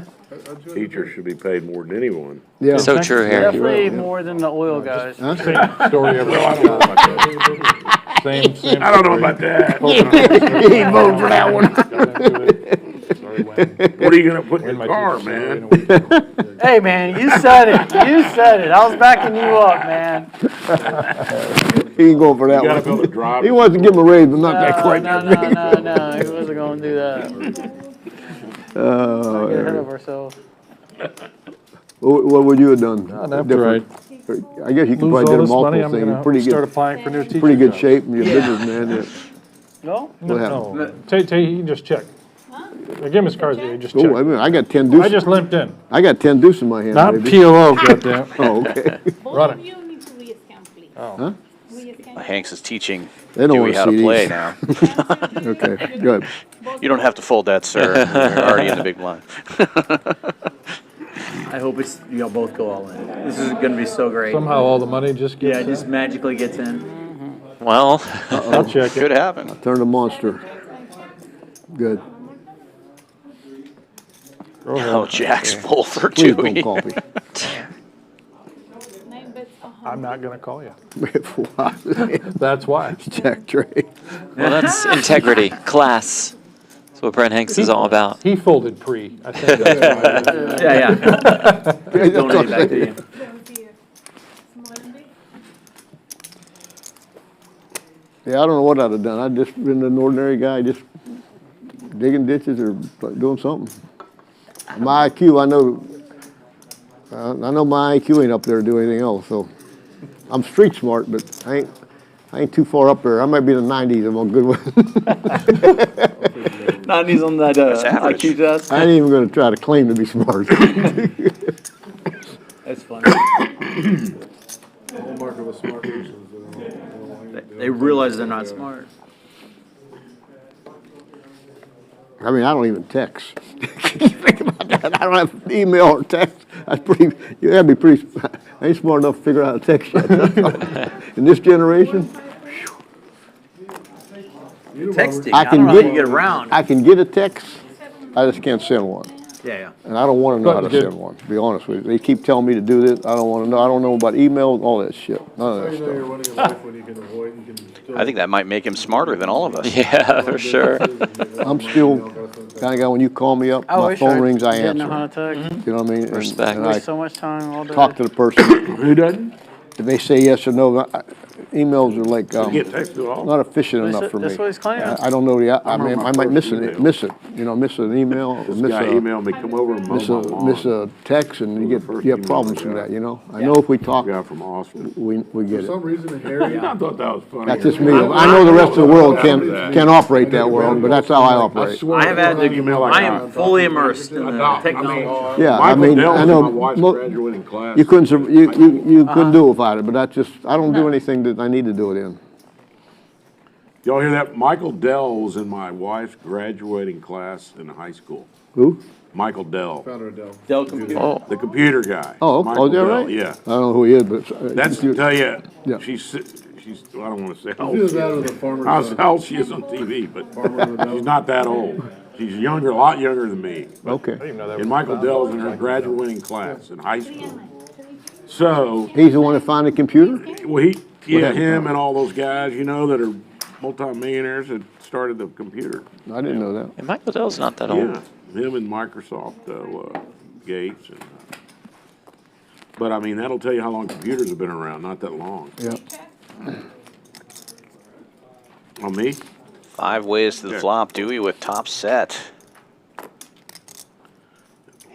Teachers should be paid more than anyone. Yeah. So true, Harry. Definitely more than the oil guys. Same story every Same I don't know about that. He ain't voting for that one. What are you gonna put in your car, man? Hey, man, you said it. You said it. I was backing you up, man. He ain't going for that You gotta one. build a drive. He wants to give him a raise, but not that quick. No, he wasn't going to do that. Get ahead of ourselves. What would you have done? after different? I guess you could Lose probably all get this a money, multiple I'm thing. gonna Pretty start good, applying for new teaching pretty good jobs. shape, and you're a businessman. Yeah. No? What happened? No. Take, you can just check. I give him his cards, you just Oh, I check. mean, I got 10 I deuces. just limped in. I got 10 deuces in my hand, Not baby. PLO, goddamn. Oh, okay. Both Run of it. you need to raise camp, please. Oh. Huh? Hanks is teaching They don't Dewey wanna how to see play these. now. Okay, good. You don't have to fold that, sir. You're already in the big blind. I hope it's y'all both go all in. This is going to be so great. Somehow all the money just gets Yeah, it in. just magically gets in. Well, I'll check Could it. happen. Turn the monster. Good. Go ahead. Oh, Jack's full for Please Dewey. don't call me. I'm not going to call you. Why? That's why. Jack Trey. well, that's integrity, class. That's what Brent Hanks is all about. He folded pre. I think that's why. Yeah. Donate back to you. Yeah, I don't know what I'd have done. I'd just been an ordinary guy, just digging ditches or doing something. My IQ, I know my IQ ain't up there to do anything else, so I'm street smart, but I ain't too far up there. I might be in the 90s. I'm a good one. 90s on that average. IQ test. I ain't even going to try to claim to be smart. That's funny. The hallmark of a smart person is They realize they're not smart. I mean, I don't even text. Think about that. I don't have email or text. That's pretty. You gotta be pretty. I ain't smart enough to figure out how to text yet. In this generation, Texting. I don't can know how you get around. I can get a text. I just can't send one. Yeah. And I don't want to know how to send one, to be honest with you. They keep telling me to do this. I don't want to know. I don't know about email, all that shit. None of that How you know you're stuff. running a life when you can avoid, you can still. I think that might make him smarter than all of us. Yeah, for sure. I'm still kind of guy, when you call me up, I my wish phone I rings, I didn't know how answer. to text. You know what I mean? Respect. And Waste I so much time all day. talk to the person. Who doesn't? If they say yes or no, emails are like, You get texted all. not efficient That's enough for me. what he's claiming. I don't know I mean, my I might first miss email. miss it, miss an email, or This miss guy a, emailed me, come over and mow my lawn. miss a text, and you first have email problems I from got. that, you know? I know if we talk, Guy from Austin. we For get it. some reason, Harry. I thought that was funny. That's just me. I know the rest of the world can't operate that world, but that's how I operate. I have had to. Email I I am got. fully immersed in the technology. Yeah, I Michael mean, Dell's I in know, my wife's graduating class. you couldn't, you couldn't do without it, but I don't do anything that I need to do it in. Y'all hear that? Michael Dell was in my wife's graduating class in high school. Who? Michael Dell, Founder of Dell. Dell computer. Oh, the computer guy. Oh, Michael is that Dell, right? Yeah. I don't know who he is, but. That's to tell you, Yeah. she's, well, I don't want to say how old Either she that or is. the farmer's How son. old she is on TV, but Farmer of the Dell. she's not that old. She's younger, a lot younger than me. Okay. And Michael Dell's in her graduating class in high school. So, He's the one that found the computer? well, happened? him and all those guys, you know, that are multimillionaires that started the computer. I didn't know that. and Michael Dell's not that old. Yeah, him and Microsoft, Gates. And, but I mean, that'll tell you how long computers have been around, not that long. Yeah. On me? 5 ways to the Yeah. flop. Dewey with top set.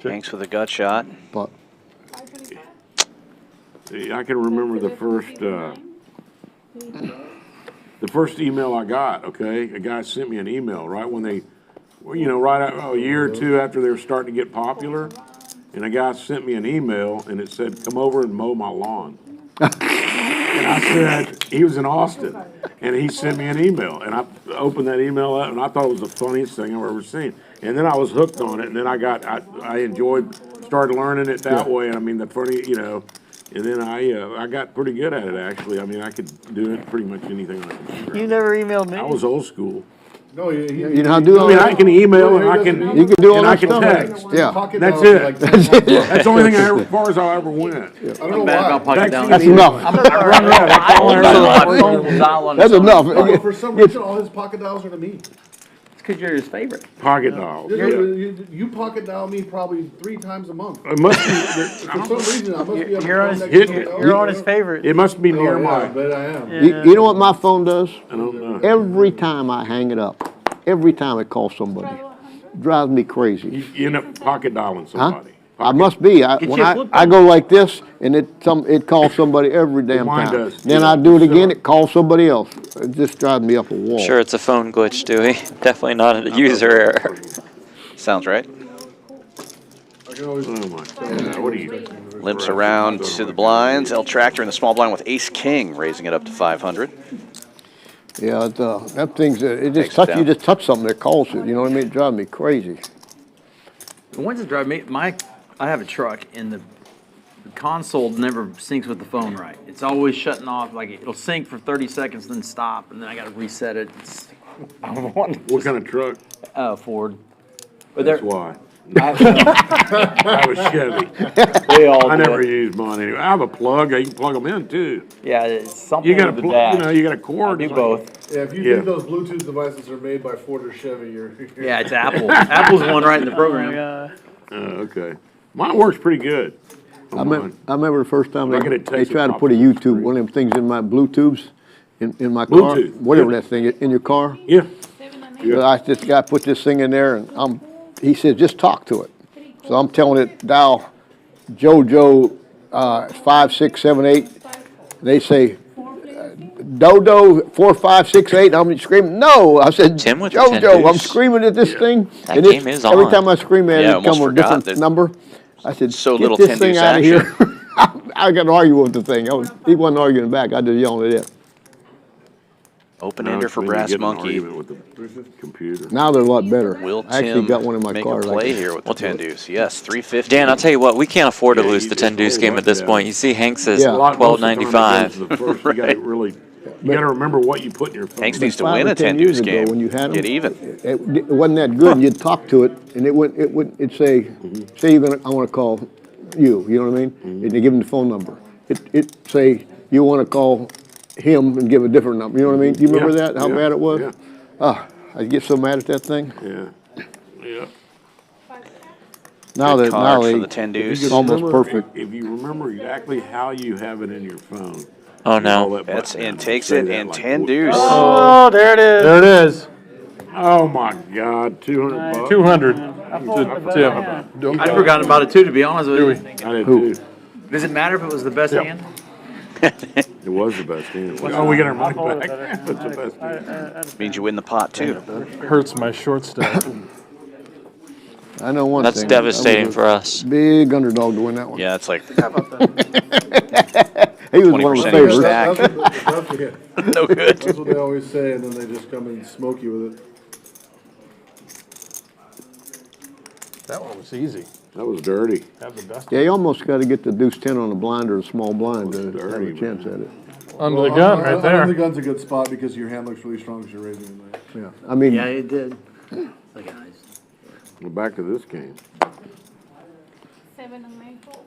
Hanks with a gut shot. But See, I can remember the first email I got, okay? A guy sent me an email right when they, well, you know, a year or two after they were starting to get popular. And a guy sent me an email and it said, come over and mow my lawn. And I said, he was in Austin, and he sent me an email, and I opened that email up, and I thought it was the funniest thing I've ever seen. And then I was hooked on it, and then I started learning it that way, and I mean, the funny, you know, and then I got pretty good at it, actually. I mean, I could do it pretty much anything on a computer. You never emailed me. I was old school. No, you know how to do I all mean, that? I can email, and I can, You can do all and that I can stuff? text. Yeah. Pocket That's dial it. like That's the only thing as far as I ever went. I don't I'm know bad why. about pocket down. That's enough. I run around. My phone will dial on That's its own. enough. No, for some reason, all his pocket dials are to me. It's because you're his favorite. Pocket dials. Yeah. You pocket dial me probably 3 times a month. It must be. For some reason, I must be able to You're on connect his, to you're on his favorite. It must be near Oh, yeah, I my. bet I am. You know what my phone does? I don't know. Every time I hang it up, every time I call somebody, drives me crazy. You end up pocket dialing Huh? somebody. I must be. Get When you a flip I go like this, and it calls somebody every damn Mine time. does, Then yeah. I do it again, it calls somebody else. It just drives me up a wall. Sure, it's a phone glitch, Dewey. Definitely not a user error. Sounds right. I can always Oh my God, what are you? Limps around to the blinds. El Tractor in the small blind with Ace King, raising it up to 500. Yeah, that thing's, it Takes just it touch, down. you just touch something, it calls it, you know what I mean? It drives me crazy. The ones that drive me, I have a truck and the console never syncs with the phone right. It's always shutting off, like it'll sync for 30 seconds, then stop, and then I gotta reset it. What kind of truck? Ford. But That's why. I was Chevy. They all I do never it. used mine anyway. I have a plug. You can plug them in too. Yeah, it's something You got a with the plug. You dash. know, you got a cord. I do both. Yeah, if you Yeah. think those Bluetooth devices are made by Ford or Chevy, you're Yeah, it's Apple. Apple's the one right in the program. Okay. Mine works pretty good. I remember the first time Look at it, they takes it tried to off put a the YouTube, screen. one of them things in my Bluetooths, in my car, Bluetooth. whatever Yeah. that thing is, in your car. Yeah. So this guy put this thing in there, and he said, just talk to it. So I'm telling it, dial JoJo 5, 6, 7, 8. They say, Dodo 4, 5, 6, 8. I'm screaming, no. I said, Tim with the JoJo, 10 I'm deuce. screaming at this thing. That and game is every on. time I scream at it, Yeah, it come almost with a forgot different that number. I said, so get little this 10 thing deuce out of action. here. I got to argue with the thing. He wasn't arguing back. I just yelling at it. Open Now ender it's for maybe Brass getting an Monkey. argument with the computer. Now they're a lot better. Will I actually Tim got one in my make car. a play like here with the 10 deuce? Yes, 350. Dan, I'll tell you what, we can't afford to Yeah, lose you the just 10 deuce hold game up at this down. point. You see Hanks is Yeah. Most of the time it goes $12.95. to the first. You got to really, you got to remember what you put in your phone. Hanks needs to 5 win or a 10 years deuce ago, game. when you had Get them, even. it wasn't that good. And you'd talk to it, and it'd say, say I want to call you. You know what I mean? And you give him the phone number. It say you want to call him and give a different number. You know what I mean? Do you remember Yeah, that? How yeah, bad it was? yeah. I get so mad at that thing. Yeah. Yeah. Now Good that card now for they the 10 If you deuce. could almost remember- perfect. If you remember exactly how you have it in your phone. Oh, you no. hold that Bets button down and takes say it, that and like 10 whoop. deuce. Oh, there it is. There it is. Oh my God, 200 bucks. 200 I pulled the to best Tim. hand. I'd forgotten about it too, to be honest with you. I did too. Does it matter if it was the best hand? It was the best hand. Oh, we got our I money pulled it back. better. That's the best hand. Means you win the pot, too. Hurts my short stack. I know one That's thing. devastating I was a for us. Big underdog to win that one. Yeah, it's like He was one of 20% the of your favorites. stack. That's No good. what they always say, and then they just come and smoke you with it. That one was easy. That was dirty. Have the best. Yeah, you almost got to get the deuce 10 on the blind or a small blind to have dirty, a chance at it. Under the gun, right Under the there. gun's a good spot because your hand looks really strong because you're raising it. Nice. Yeah, I mean, Yeah, it did. Look at eyes. Well, back to this game. 7 on 9 fold.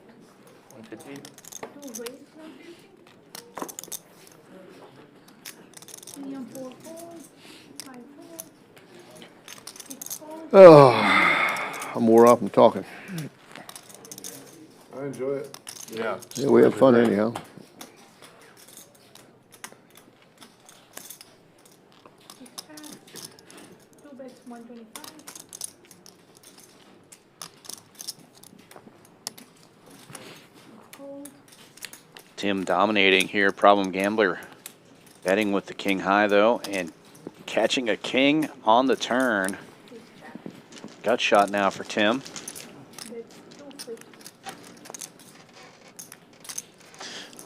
2 raise, 3 on 4 fold, 5 fold, 6 fold. I'm more off from talking. I enjoy it. Yeah. Yeah, we have fun anyhow. 6 pass. 2 bets 125. Fold. Tim dominating here. Problem gambler betting with the king high, though, and catching a king on the turn. Gut shot now for Tim. Bets 250.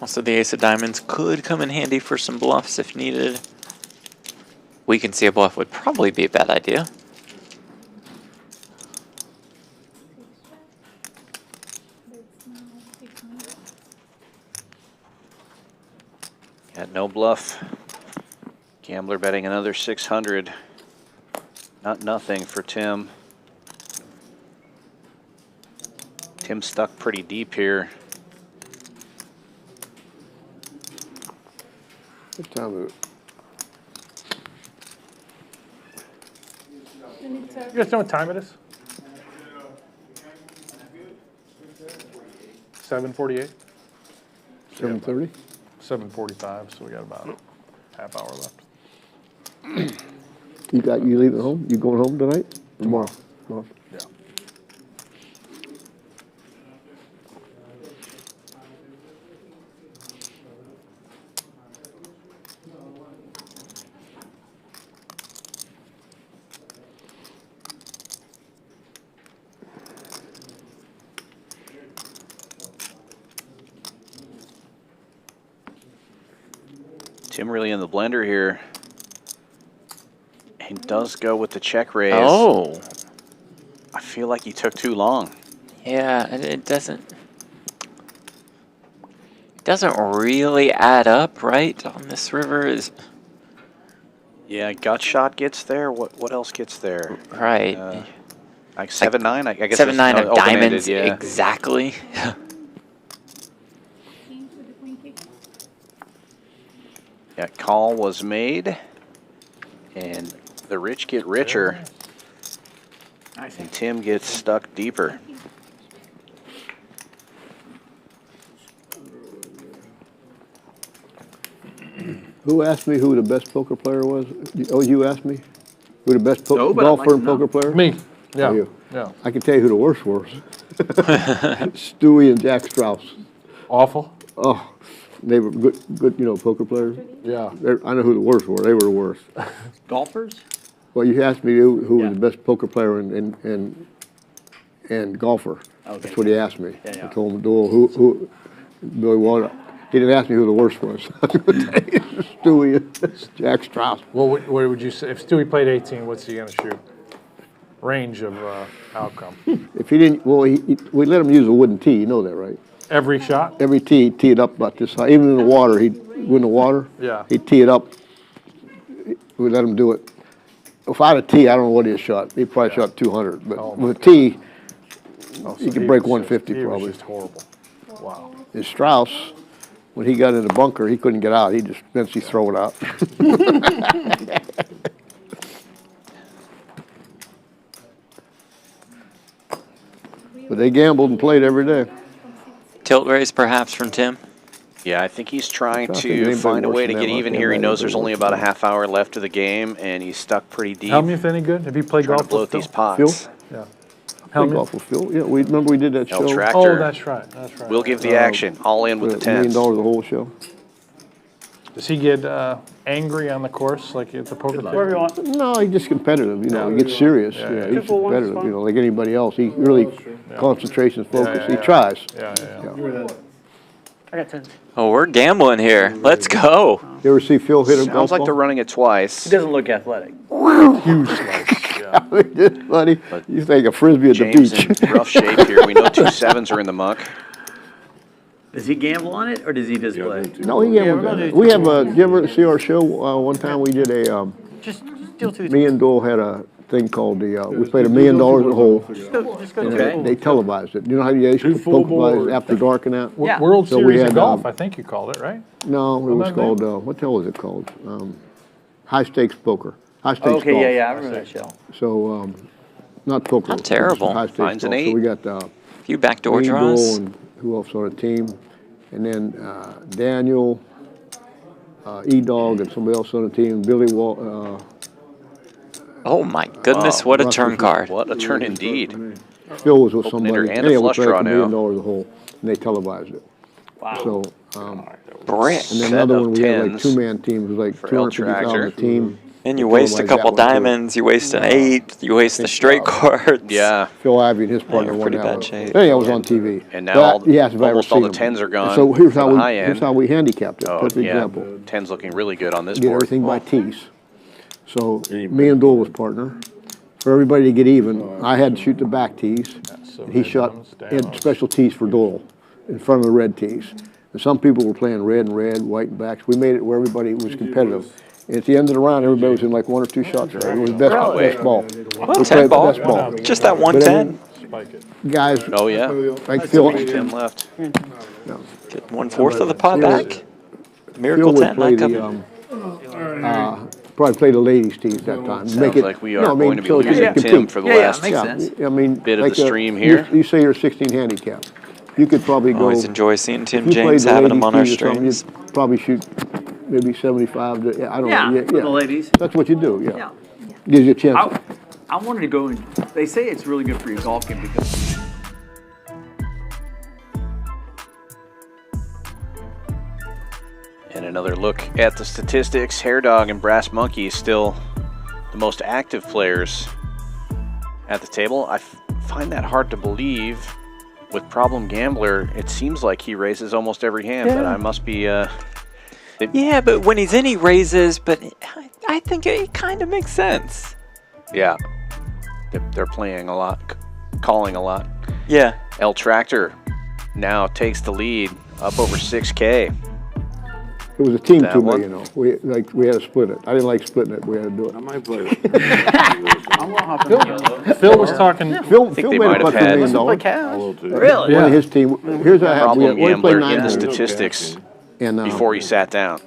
Also, the ace of diamonds could come in handy for some bluffs if needed. We can see a bluff would probably be a bad idea. 6 check. Bets now 600. Got no bluff. Gambler betting another 600. Not nothing for Tim. Tim stuck pretty deep here. What time is it? You guys know what time it is? 7:48? 7:30? 7:45, so we got about a half hour left. You leaving home? You going home tonight? Tomorrow. Yeah. Tim really in the blender here. He does go with the check raise. Oh. I feel like he took too long. Yeah, it doesn't really add up, right? On this river is Yeah, gut shot gets there. What else gets there? right. Like 7-9. I guess 7-9 it's of diamonds, open-ended, yeah. exactly. Yeah, call was made, and the rich get richer, and Tim gets stuck deeper. Who asked me who the best poker player was? Oh, you asked me? Who the best No, but I'd like golfer to and know. poker player? Me. Yeah. Oh, you. Yeah. I can tell you who the worst was. Stewie and Jack Strauss. Awful. Oh, they were good, poker players. Yeah. I know who the worst were. They were the worst. Golfers? Well, you asked me who Yeah. was the best poker player and golfer. Okay. That's what he asked me. Yeah. I told him, Doyle, who Billy Water. He didn't ask me who the worst was. Stewie and Jack Strauss. Well, what would you say? If Stewie played 18, what's he going to shoot? Range of outcome. If he didn't, well, we let him use a wooden tee. You know that, right? Every shot? Every tee, he'd tee it up about this high. Even in the water, in the water, Yeah. he'd tee it up. We let him do it. If I had a tee, I don't know what he shot. He probably shot 200. But Oh, my with a tee, Oh, he so could break was 150 just, probably. He was just horrible. Wow. And Strauss, when he got in the bunker, he couldn't get out. He just eventually throw it out. But they gambled and played every day. Tilt raise perhaps from Tim. Yeah, I think he's trying I think to anybody find a worse way to than get them, I even think here. He knows anybody there's only worse about a than them. half hour left of the game, and he's stuck pretty deep. Helmuth any good? Have you played Trying golf to bloat with Phil? these pots. Phil? Yeah. Play Helmuth? golf with Phil. Yeah, remember we did that El show? Tractor. Oh, that's right. That's right. We'll give the action. All in with the $1 million tens. the whole show. Does he get angry on the course like at the poker Whatever you table? want. No, he's just competitive, he gets serious, Yeah, he's Two for one's competitive, fine. like anybody else. He really, concentration's focused, he tries. Yeah. I got 10. Oh, we're gambling here. Let's go. You ever see Phil hit a golf Sounds like ball? they're running it twice. He doesn't look athletic. Huge slice. Yeah. Buddy, you think a frisbee at the James beach. in rough shape here. We know 2 sevens are in the muck. Does he gamble on it, or does he just play? No, he we're gonna gambled. do We have did you ever see our show, one time we did a, Just deal 2. me and Doyle had a thing called we played $1 million at hole. Just go And to they televised it. You know how you used to Two full televise boards. after dark and that? Yeah. World So we Series of had, Golf, I think you called it, right? No, it was Wasn't that called, what the hell was it called? High stakes poker, high stakes golf. Okay, yeah, I remember that show. So, not poker. Not terrible. High stakes Finds an golf. 8. So we got, A few backdoor me, Doyle, draws. and who else on the team? And then, Daniel, E-Dog and somebody else on the team, Billy Oh my goodness, what a Russ turn was- card. What a turn indeed. Phil was with Open hitter somebody. and a Anyhow, we flush played draw $1 now. million a hole, and they televised it. Wow. So, Brick. and then Set another of one, we had like tens 2-man teams, it was like for El 250,000 a Tractor. team. And They you waste a televised couple that one, too. diamonds, you waste an 8, you waste the straight cards. Yeah. Phil Ivey and his partner in won pretty that bad one. shape. Anyhow, it was on TV. And now But, yes, if I ever almost all seen the them. tens are gone So here's for how the we, high end. here's how we handicapped it. Oh, Perfect yeah. example. 10's looking really good on this Get board. everything by tees. So me and Doyle was partner. For everybody to get even, I had to shoot the back tees. So He shot, diamonds. had special tees for Doyle in front of the red tees. And some people were playing red and red, white and backs. We made it where everybody was competitive. And at the end of the round, everybody was in like 1 or 2 shots. It was best ball. We 10 played ball? best ball. Just that But 110. Spike it. Guys, Oh, yeah. like Phil, 10 left. Get 1/4 of the pot back. Phil Miracle would 10 play not the, coming. probably play the ladies' tees that time. Sounds Make it, like we no, are I mean, going to be so you losing can Tim compete. for the Yeah, last makes sense. I mean, bit of like the stream here. You say you're 16 handicap. You could probably go. Always enjoy seeing if Tim you played James the having them on our ladies' tees or something, streams. you'd probably shoot maybe 75 to, I don't Yeah, know. for the ladies. That's what you do, yeah. Yeah. Gives you a chance. I wanted to go and, they say it's really good for your golf game because And another look at the statistics. Hair Dog and Brass Monkey still the most active players at the table. I find that hard to believe. With Problem Gambler, it seems like he raises almost every hand, but I must be Yeah, but when he's in, he raises. But I think it kind of makes sense. Yeah. They're playing a lot, calling a lot. Yeah. El Tractor now takes the lead, up over 6K. It was a team That 2 one? million, though. We had to split it. I didn't like splitting it. We had to do I it. might play it. I'm gonna hop in the yellow. Phil was talking. Phil they made might a have putt for $1 had- million. Play I cash. will too. Really? One of his team. Here's what happened. Problem We played gambler 9 in the holes. statistics And, before he sat down.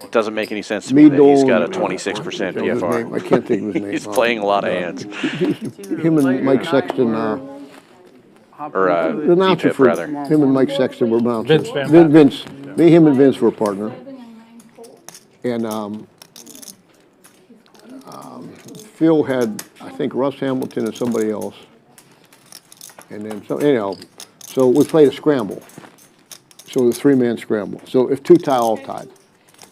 It doesn't make any sense to me Me, that he's Dole, got a 26% that was his name. I PFR. can't think of his name. He's playing a lot of hands. Him and Mike Sexton, Or the announcer DPIP, for, rather. him and Mike Sexton were announcers. Vince Van Patten. Vince, me, him and Vince were a partner. And Phil had, I think, Russ Hamilton and somebody else. And then, so anyhow, so we played a scramble. So it was a 3-man scramble. So if 2 tie, all tied.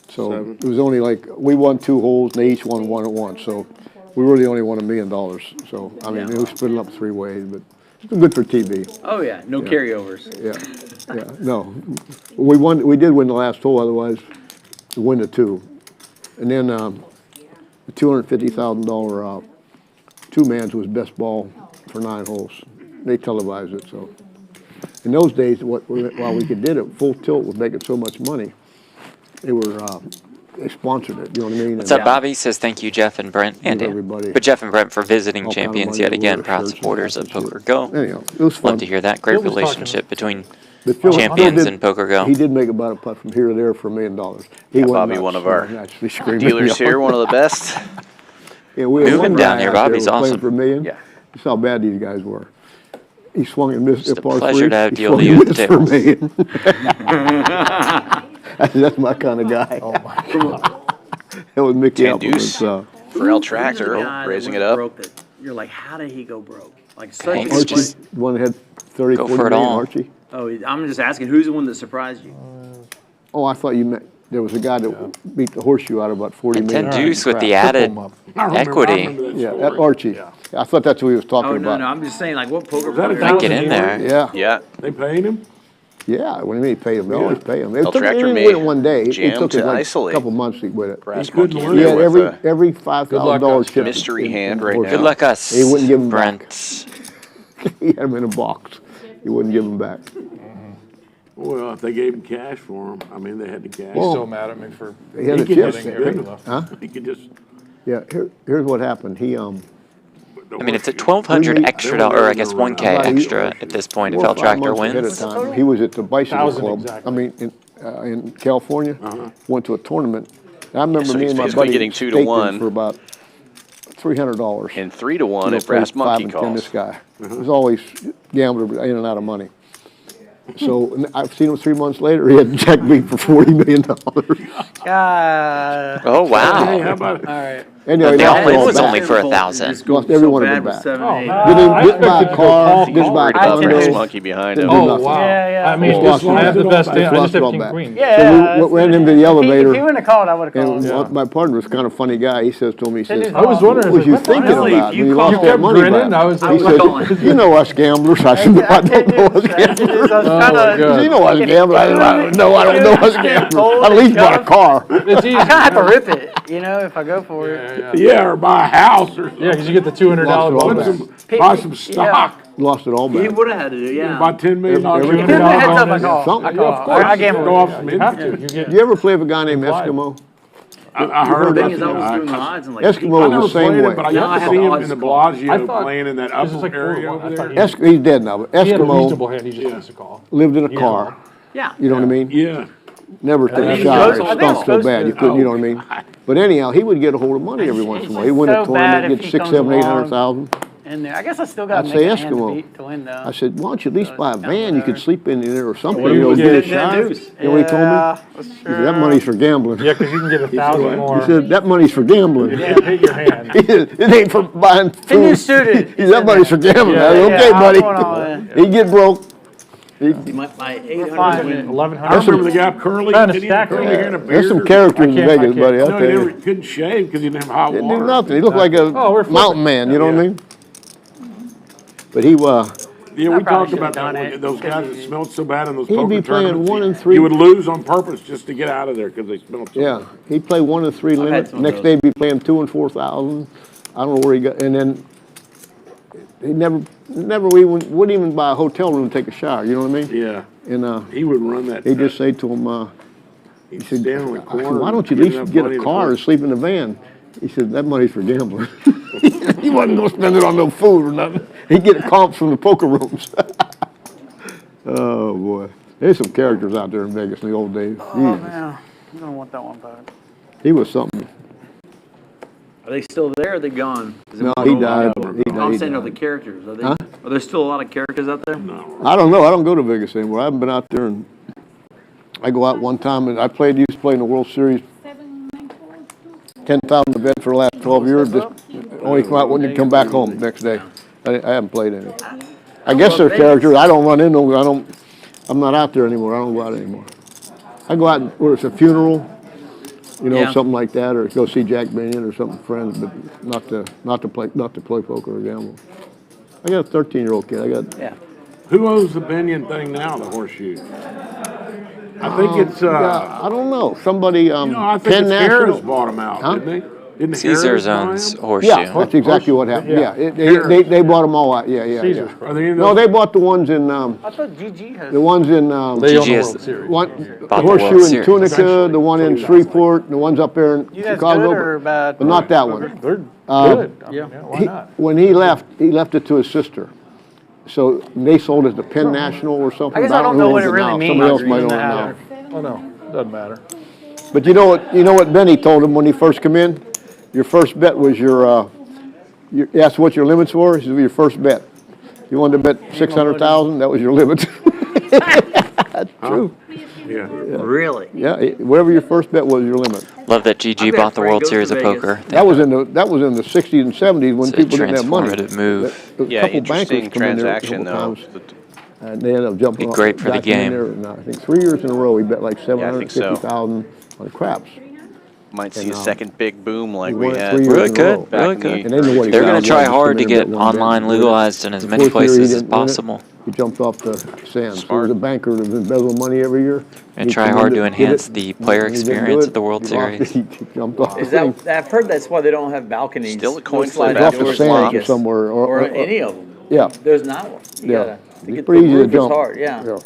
So it was only like, we won 2 holes and they each won 1 at once. So we really only won $1 million. So, I mean, it was split up 3 ways, but it's good for TV. Oh, yeah, no carryovers. Yeah, no. We did win the last hole, otherwise we win the 2. And then the $250,000 2-mans was best ball for 9 holes. They televised it, so. In those days, while we could did it, Full Tilt was making so much money. They were, they sponsored it, you know what I mean? What's up, Bobby? Says thank you, Jeff and Brent. And Dan. everybody. But Jeff and Brent for visiting All kind of champions money yet to again. wear Proud shirts and supporters of hats and shit. PokerGo. Anyhow, it was fun. Love to hear that. Great Phil was talking- relationship between But Phil champions did- and PokerGo. He did make about a putt from here to there for $1 million. He went Bobby, nuts, one of you know, our actually screaming, Dealers yelling. here, one of the best. Yeah, we had Moving one down guy here, out there Bobby's who was playing awesome. for $1 million. Yeah. That's how bad these guys were. He swung and missed Just at a par pleasure 3. to have He deal swung to and you at the missed for $1 million. That's my kind of guy. Oh my God. That was Mickey 10 Appleman's. deuce. For El Tractor, Who's the guy that raising went it up. broke that You're like, how did he go broke? Like, such Hanks a good just- play. One that had 30, Go 40 for it million, all. Archie. Oh, I'm just asking, who's the one that surprised you? Oh, I thought you meant, there was a guy that beat the horseshoe out of about 40 And million. 10 deuce with the Crap. added I remember equity. that Yeah, story. at Archie. I thought that's what he was talking Oh, no, about. no, I'm just saying, like, what poker that a player? Might get in there. Yeah, Yeah. They paid him? yeah, what do you mean he paid him? They always pay him. It El took, Tractor he didn't made win it one day. It jam took to him like a isolate. couple months to win it. Brass couldn't monkey win He it. here had with every a $5,000 us. chip. mystery in- hand in right horse. now. Good luck, us. He wouldn't give him back. Brent. He had him in a box. He wouldn't give him back. Well, if they gave him cash for him, I mean, they had the cash. He's so mad at me for He had a could chip. just- getting it. Huh? He could just. Yeah, here's what happened. He, I mean, it's at $1,200 extra, or I guess 1K extra at this point if 4 or El 5 Tractor months ahead of wins. time, he was at the Bicycle 1,000 Club. exactly. I mean, in California, went to a tournament. And I remember So me he's and my basically buddy getting 2 to staked him 1. for about $300. And 3 to 1 You know, at Brass played 5 Monkey and 10, calls. this guy. He was always gambler in and out of money. So and I've seen him 3 months later. He had Jack beat for $40 million. Oh, wow. Hey, how about, All right. Anyway, The he lost it all-in all was back. only for 1,000. Lost every one of them back. Oh, Didn't I didn't buy expected a to go car. call Didn't buy a Worried about condo. Brass Monkey behind him. Didn't do Oh, nothing. wow. Yeah, yeah. I mean, Just just, lost I have it the all best back. hand. I Lost just it have all king back. queen. Yeah. So we went into the If elevator. he wouldn't have called, I would have called. And my partner was kind of funny guy. He says to me, he says, I was what was you what the thinking hell? about You when you called- lost You that kept money grinning. back? I was He like, said, you know us gamblers. I said, I don't know us gamblers. I was my trying God. You know us gamblers. I don't know us gamblers. I at least bought a car. It's easy. I kind of have to rip it, you know, if I go for it. yeah, or buy a house or Yeah, because you get the $200 Lost it all bonus. back. buy some stock. Lost it all He back. would have had to do, yeah. Buy $10 million. Every- If you have a heads up, I bonus. call. Something. I Yeah, call. of course. I gamble. Go off some You have to. income. You get. Did you ever play with a guy named Implied. Eskimo? I heard The about thing is, I was doing the that. odds and like. Eskimo I was never the same played way. it, but I Now I used to have see the him odds in the call. I Bellagio thought playing in that This is upper like area 4-1. over I thought there. he He's dead now, but had a reasonable Eskimo hand. He just needs to call. lived in a car. Yeah. You know what I mean? Yeah. Never took a he's shot. supposed- I It think stunk he's so supposed bad. to. You couldn't, you know what I mean? But anyhow, he would get a hold of money every once in a while. He win a so bad tournament, if get he 6, comes 7, along. 800,000. In there, I guess I still got I'd to say make a hand Eskimo. to beat to win though. I said, why don't you at least buy a van? You could whatever. sleep in there or something. What do You know, you get a get? shot. Deuce. You know what he told me? Yeah, that's He said, true. that money's for gambling. Yeah, because you can get 1,000 more. He said, that money's for gambling. Yeah, hit your hand. He said, it ain't for buying It's a new food. student. He said, that money's for gambling. I said, Yeah, okay, I'm buddy. going all in. He'd get broke. My 800 fine. win. 1,100. I remember the guy Curly. Trying to Didn't stack Curly it. here in a There's some beard? character in I can't- Vegas, I buddy, I'll No, tell he you. never couldn't shave because he didn't have hot Didn't water. do nothing. He looked like a Oh, we're flipping. mountain man, you know what I mean? But Yeah, I we probably talked should've about done that. it. Those guys that smelled so bad in those He'd poker be playing tournaments. 1 and 3. You would lose on purpose just to get out of there because they smelled so Yeah, bad. he'd play 1 and 3 had limit. some of Next those. day he'd be playing 2 and 4,000. I don't know where he got, and then he never wouldn't even buy a hotel room to take a shower. You know what I mean? Yeah, And he would run that. he'd just say to him, He'd stand in the I corner. said, why don't you and at give least enough get money a to car put- and sleep in the van? He said, that money's for gambling. He wasn't going to spend it on no food or nothing. He'd get comps from the poker rooms. Oh, boy. There's some characters out there in Vegas in the old days. Oh, Jesus. man. I'm going to want that one back. He was something. Are they still there or are they gone? Is it No, more he over? died. I'm saying of the characters. Are there still a lot of characters out there? I don't know. I don't go to Vegas anymore. I haven't been out there, and I go out one time, and used to play in the World Series, 10,000 event for the last 12 years. Just only come out when you come back home next day. I haven't played any. I guess they're characters. I don't run into them. I'm not out there anymore. I don't go out anymore. I go out where it's a funeral, something like that, or go see Jack Binion or something, friends, but not to play poker or gamble. I got a 13-year-old kid. Who owns the Binion thing now, the horseshoe? I think it's, I don't know. Somebody, I think Penn it's National. Harris bought them out, didn't they? Didn't Caesars Harris buy owns 'em? Horseshoe. Yeah, that's exactly what happened. Yeah, Harris. they bought them all out. Yeah. Caesar's Are they in No, the, they bought the ones in, I thought GG has. the ones in, They own GG the has World Series. one, Bought the Horseshoe World in Series. Tunica, the one in Shreveport, the ones up there in You guys Chicago. good or bad? But not that one. They're Uh, good. Yeah, why not? When he left it to his sister. So they sold it to Penn National or something. I guess I don't know who what owns it really now. means. Somebody else might own Doesn't it now. matter. Oh, no, doesn't matter. But you know what Benny told him when he first come in? Your first bet was you asked what your limits were. He said, your first bet. You wanted to bet 600,000. That was your limit. That's true. yeah. Really? Yeah, whatever your first bet was, your limit. Love that GG bought the World Series of Poker. That was in the 60s and 70s when It's a people didn't have money. transformative move. A Yeah, couple interesting bankers come in there a transaction, couple though. times, and they ended up jumping Be off. great for the back in game. there, and I think 3 years in a row he bet like Yeah, I think so. 750,000 on craps. Might see And, a second big boom like he we won it had. 3 years Really in a good, row. back really in good. the- And they knew what he They're got. going to try He hard to come in get there, bet one online bet. legalized in as The many fourth year he places as didn't win it. possible. He jumped off the sand. So Smart. he was a banker that was embezzling money every year. And He try come hard in to did enhance it, the and player he didn't do experience it. of the World He lost it. Series. He jumped off Is the thing. that, I've heard that's why they don't have balconies. Still a coin no flip sliding Off the doors sands in or Vegas. somewhere. Or any of them. Yeah. There's not one. You Yeah. gotta, to It's get pretty the easy to roof is jump. hard, yeah.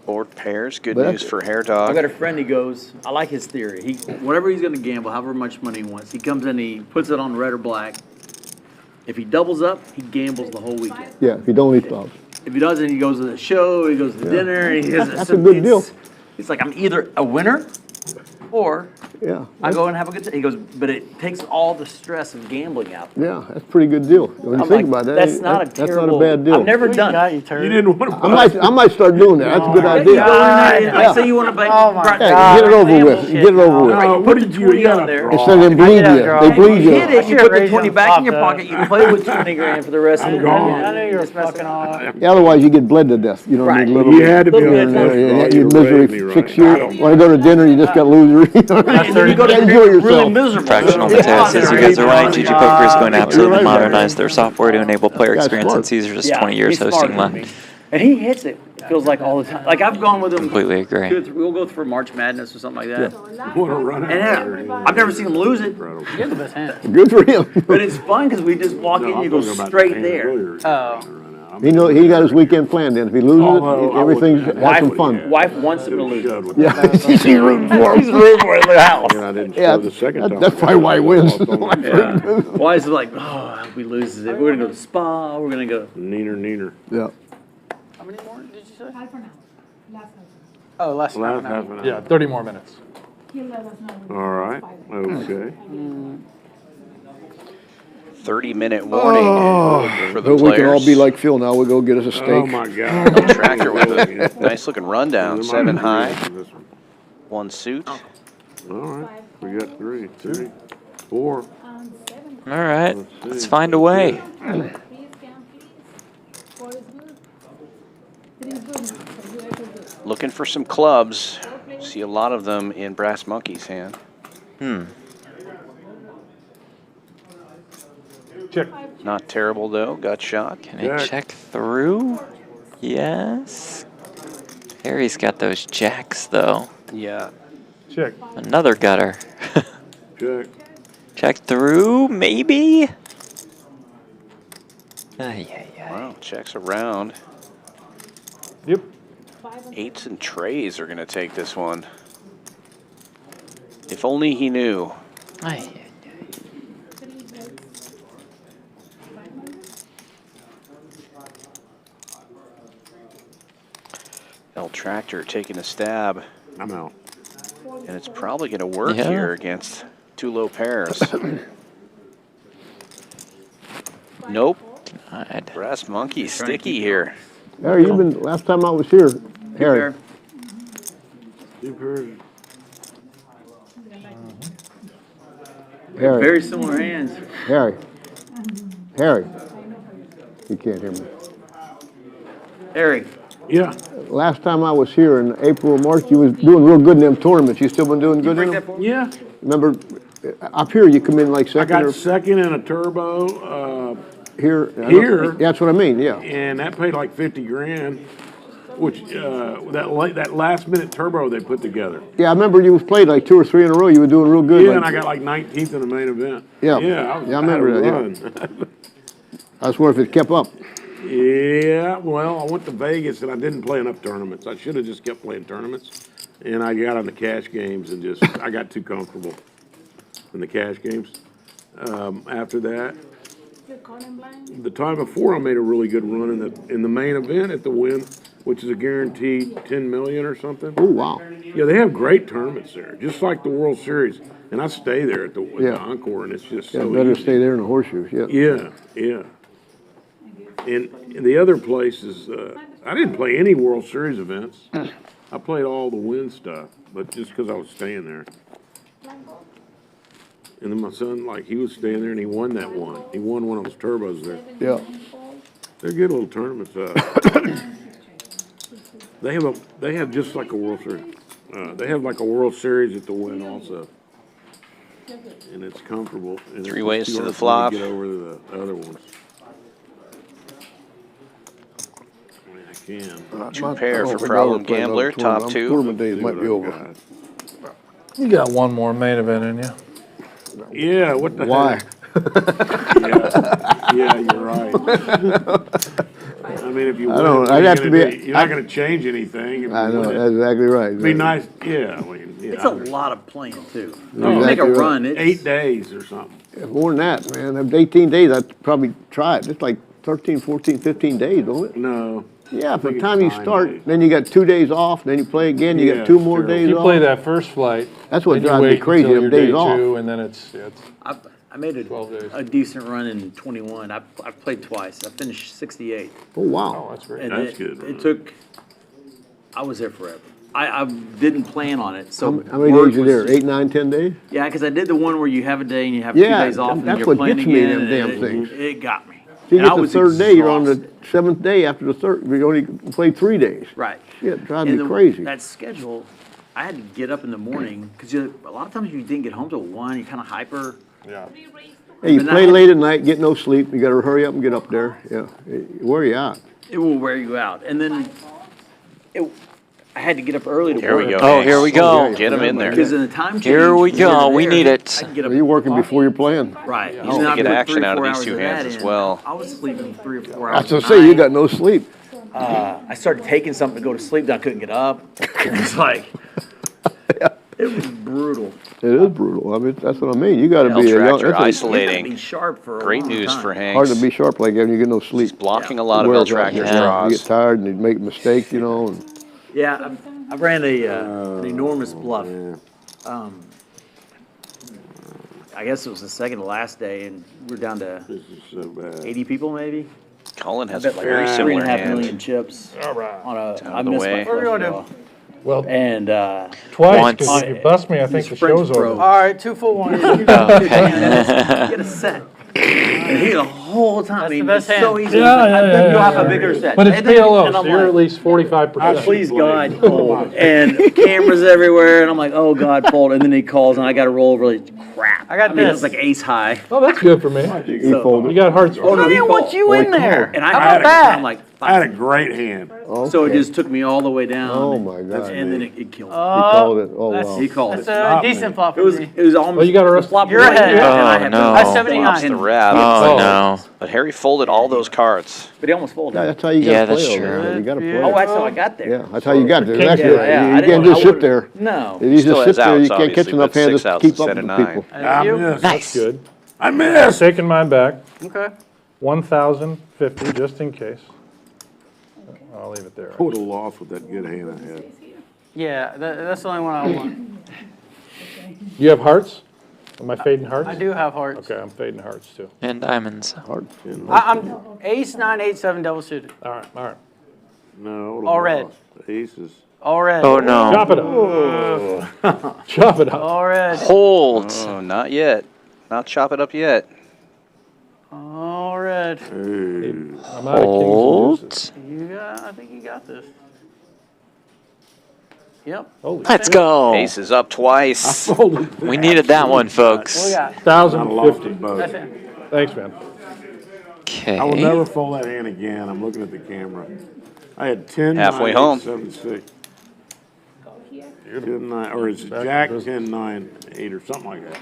Board pairs, good But news that's- for Hair I've got Dog. a friend, he goes, I like his theory. Whatever he's gonna gamble, however much money he wants, he comes in, he puts it on red or black. If he doubles up, he gambles the whole weekend. Yeah, if you don't eat those. If he doesn't, he goes to the show, he goes to dinner, and he has That's a good deal. He's like, I'm either a winner or Yeah. I go and have a good time. He goes, but it takes all the stress of gambling out. Yeah, that's a pretty good deal. When you I'm think like, about that, that's not a that's not terrible. a bad deal. I've never done Got it. you, turd. You didn't want to I might start doing that. That's a good idea. Yeah. Like, say you want to bet. Oh my Brett, God. Get it over gamble with. shit. Get it over with. Right, what put did the you 20 got out there. Instead of them bleed I you. draw. They You bleed You you. hit it, you I put the should've 20 raised back in your them pocket, you play with 20 grand for the rest of the gone. I knew you were fucking off. Yeah, otherwise you get bled to death. You don't Right. need little. You had to be Little on bit. that. You misery 6 years. When I go to dinner, you just got loser. And then you go to Enjoy dinner really yourself. miserable. Fractional It's Mateo says you guys are right. GG Poker is going to absolutely modernize their software to enable player Guy's experience, and smart. Caesars is Yeah, 20 years he's smarter hosting than me. left. And he hits it, feels like all the time. Like I've gone with him. Completely agree. We'll go for March Madness or something like that. Want to run out And I've never seen him lose it. You have the best hand. Good for him. But it's fun because we just walk in, you go straight there. Oh. He got his weekend planned then. If he loses it, everything's have some fun. Wife wants him to lose it. Yeah, she's rooting for him. She's rooting for it in the house. I didn't Yeah, show the second time. that's probably why he wins. Yeah. Wife's like, oh, I hope he loses it. We're gonna go to the spa. We're gonna go. Neener. Yeah. How many more did you say? Half an hour. Last half Oh, last Last time. half an hour. Yeah, 30 more minutes. He'll let us know. All right, okay. 30-minute warning for the But we players. can all be like Phil now. We'll go get us a steak. Oh, my God. Tractor with a nice looking rundown. 7 high, 1 suit. All right, we got 3, 4. All right, let's find a way. Please, can please. 4 is good. 3 is good. So you have to do. Looking for some clubs. See a lot of them in Brass Monkey's hand. Check. Not terrible though. Got shot. Can I check through? Yes. Harry's got those jacks, though. Yeah. Check. Another gutter. Check. Check through, maybe? Ay. Wow, checks around. Yep. Eights and trays are going to take this one. If only he knew. Ay. El Tractor taking a stab. I'm out. And it's probably going to work Yeah. here against two low pairs. Nope. Denied. Brass Monkey sticky here. Harry, you've been, last time I was here, Harry, Harry, Very similar hands. Harry, you can't hear me. Harry, Yeah. Last time I was here in April or March, you was doing real good in them tournaments. You still been doing good in break that them? for me? Yeah. Remember, up here you come in like I second got or second in a turbo, here. Here? That's what I mean, yeah. and that paid like 50 grand, which, that last minute turbo they put together. Yeah, I remember you was played like 2 or 3 in a row. You were doing real good. Yeah, like- and I got like 19th in the main event. Yeah. Yeah, Yeah, I remember that, yeah. I was wondering if it kept up. Yeah, well, I went to Vegas and I didn't play enough tournaments. I should have just kept playing tournaments. And I got on the cash games and just, I got too comfortable in the cash games. After that, the time before I made a really good run in the main event at the Win, which is a guaranteed 10 million or something. Oh, wow. Yeah, they have great tournaments there, just like the World Series. And I stay there at the Yeah. Encore, and it's just Yeah, so better easy. stay there in the horseshoes, yeah. Yeah, yeah. And the other places, I didn't play any World Series events. I played all the Win stuff, but just because I was staying there. And then my son, like, he was staying there and he won that one. He won one of those turbos there. Yeah. They're good little tournaments. They have just like a World Series. They have like a World Series at the Win also. And it's comfortable. And Three it's ways too to the hard for me flop. Get over the other ones. I mean, I can. Two pair for Problem Gambler, top two. Tournament days See might what be I've over. got. You got one more main event in you. Yeah, what the Why? heck? Yeah, you're right. I mean, if you win, don't- I'd have to be- you're not gonna change anything. If I you know, win it. that's exactly right. It'd be nice, yeah, I mean, yeah. It's a lot of playing too. No, You make a exactly right. run, it's 8 days or something. More than that, man. After 18 days, I'd probably try it. It's like 13, 14, 15 days, don't it? No. Yeah, by the it's time you 9 start, days. then you got 2 days off, then you play again, you Yeah, got 2 more sure. days You off. play that first flight. That's what then you drives me wait crazy, until them your days day off. 2, and then it's I made 12 days. a decent run in 21. I played twice. I finished 68. Oh, wow. oh, that's great. And That's it, good, It right? took, I was there forever. I didn't plan on it, so. How many work days you was there? just- 8, 9, 10 days? Yeah, because I did the one where you have a day and you have Yeah, 2 days off and that's you're what playing gets me, again. them damn and things. It got me. So you And get I the was third day, you're on the exhausted. 7th day after the third, you only played 3 days. Right. Shit, it drives And me crazy. that schedule, I had to get up in the morning because a lot of times you didn't get home till 1. You're kind of hyper. Yeah. Hey, you and I play had- late at night, get no sleep, you gotta hurry up and get up there, yeah. Where are you at? It will wear you out. And then I had to get up early to Here we work. go. Oh, here we go. Get him in there. Because in the time change. Here we when go. you're We there, need it. I can get up. Are you working before you're playing? Right. He's And then gonna I get put action 3 or out of 4 these hours two of hands that as in. well. I was sleeping 3 or 4 hours. That's what I a say, you night. got no sleep. I started taking something to go to sleep, then I couldn't get up. It was like, it was brutal. It is brutal, I mean, that's what I mean, you gotta El be, Tractor that's You gotta isolating. be sharp for a Great long news time. for Hanks. hard to be sharp like that when you get no He's sleep. blocking a lot of El Wears out, Tractor's yeah. You draws. get tired and you make a mistake, you know, and Yeah, I ran an enormous bluff. I guess it was the second to last day, and we're down to This is so bad. 80 people maybe. Cullen has I a bet like very similar $3.5 hand. million chips All right. on a. Down I the missed way. my What are we flush gonna draw. Well, And twice, Once. 'cause if you bust me, I think the French show's pro. over. All right, 2 for 1. get a set. And he had a whole time. That's I mean, the best it's so hand. easy. Yeah, You have a bigger set. But it's And then- PLO, and so I'm you're at like, least 45%. please God, fold. And cameras everywhere, and I'm like, oh God, fold. And then he calls, and I got to roll over like crap. I got mean, this. it's like ace high. Oh, that's good for me. He folded. You got hearts. Oh no, I he didn't called. want you in there. And I How had about that? I'm like, I had a great hand. so it Okay. just took me all the way down. Oh, my God. And then it killed me. He called it. Oh, That's- wow. He called That's it. a decent flop It for was me. almost. Well, you got a rest- the flop You're was right ahead. there, and I Oh, had no. That's Flops 79. the wrap. Oh, no. But Harry folded all those cards. But he almost folded. Yeah, that's how you Yeah, got to that's play true. over there. You got to play. Oh, that's how I got there. Yeah, that's how you got there. King That's jack. it. Yeah, I You didn't can't know- just I sit there. No. If you Still just has sit there, you outs, can't catch obviously, enough with hands six to outs keep instead up of with nine. people. Ah, That's you? missed. Nice. Good. I missed. Taking mine back. Okay. 1,050 just in case. I'll leave it there. I would have lost with that good hand I had. Yeah, that's the only one I want. You have hearts? Am I fading hearts? I do have hearts. Okay, I'm fading hearts too. And diamonds. I'm ace, 9, 8, 7 double suited. All right, all right. No, I would've All red. lost. Aces. All red. Oh, no. Chop it up. Chop it up. All red. Hold. Oh, not yet. Not chop it up yet. All red. I'm out of kings and Hold. deuces. I think you got this. Yep. Holy Let's go. Ace is up twice. We needed that one, folks. What we got? I lost them 1,050. both. That's it. Thanks, man. Okay. I will never fold that hand again. I'm looking at the camera. I had 10, Halfway 9, home. 8, 7, 6. 10, 9, or it's Jack, 10, 9, 8, or something like that.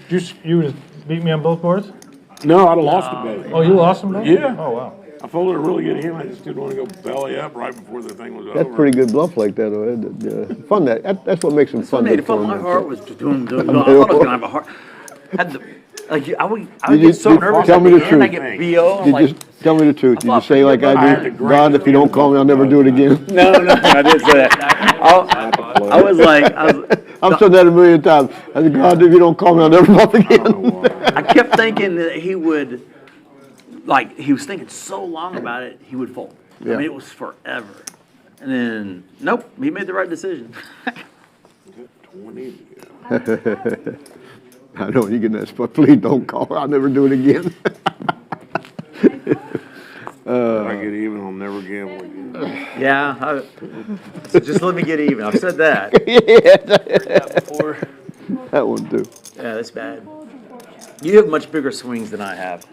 You just beat me on both boards? No, I'd have lost them both. Oh, you lost them both? Yeah. Oh, wow. I folded a really good hand. I just didn't want to go belly up right before the thing was over. That's pretty good bluff like that, though. Fun that's what makes them fun. Made to it fun. My tournament. heart was doing. I thought I was gonna have a heart. Had the, like I would get so nervous. Tell at me the the end, I truth. get BO. I'm You like, just tell me the truth. Did you thought say like I I had do? to grind God, if you don't call me, I'll never do it again. no, I didn't say that. I was like, I've said that a million times. I said, God, if you don't call me, I'll never bluff again. I kept thinking that he would, like, he was thinking so long about it, he would fold. I Yeah. mean, it was forever. And then, nope, he made the right decision. 20. I know you get in that spot. Please don't call. I'll never do it again. If I get even, I'll never gamble again. Yeah, so just let me get even. I've said that. Before. That one too. Yeah, that's bad. You have much bigger swings than I have.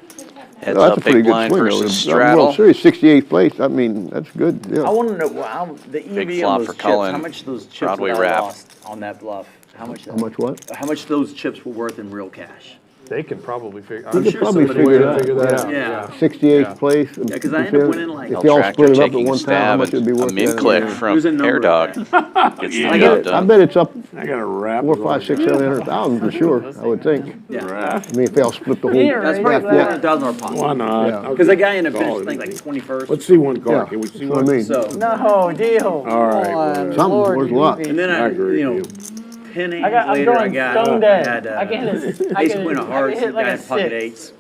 Heads No, that's up, a pretty big good blind swing. versus though. World straddle. Series, 68th place. I mean, that's good. I Yeah. want to know how the Big EV flop on those for chips. Cullen. How much those chips Broadway that I wrap. lost on that bluff? How much? How much what? How much those chips were worth in real cash? They can probably figure. You I'm could sure probably somebody figure can it out. figure that out. Yeah. 68th place. Yeah, 'cause I ended up winning, like, if y'all Tractor split it up at taking a one time, how stab much it'd be at worth? a min that? click Who's from in number Air Dog. Gets the I job done. bet it's up I got a wrap. 4, 5, 6, 700,000 for sure. I would think. Yeah. Wrap. I mean, if they all split the whole. Yeah, That's right. probably Yeah. $400,000 pot. Why not? Yeah. Because that guy ended up Call finishing, I it. think, like 21st. Let's see one card. Yeah, Can we see that's what I one? mean. So, No deal. All right, Come on, well, something Lord, worth a lot. you and then I agree you know, with 10 hands I'm later, going stone dead. I can hit ace queen of hearts, hit the like guy a in pocket 6. eights.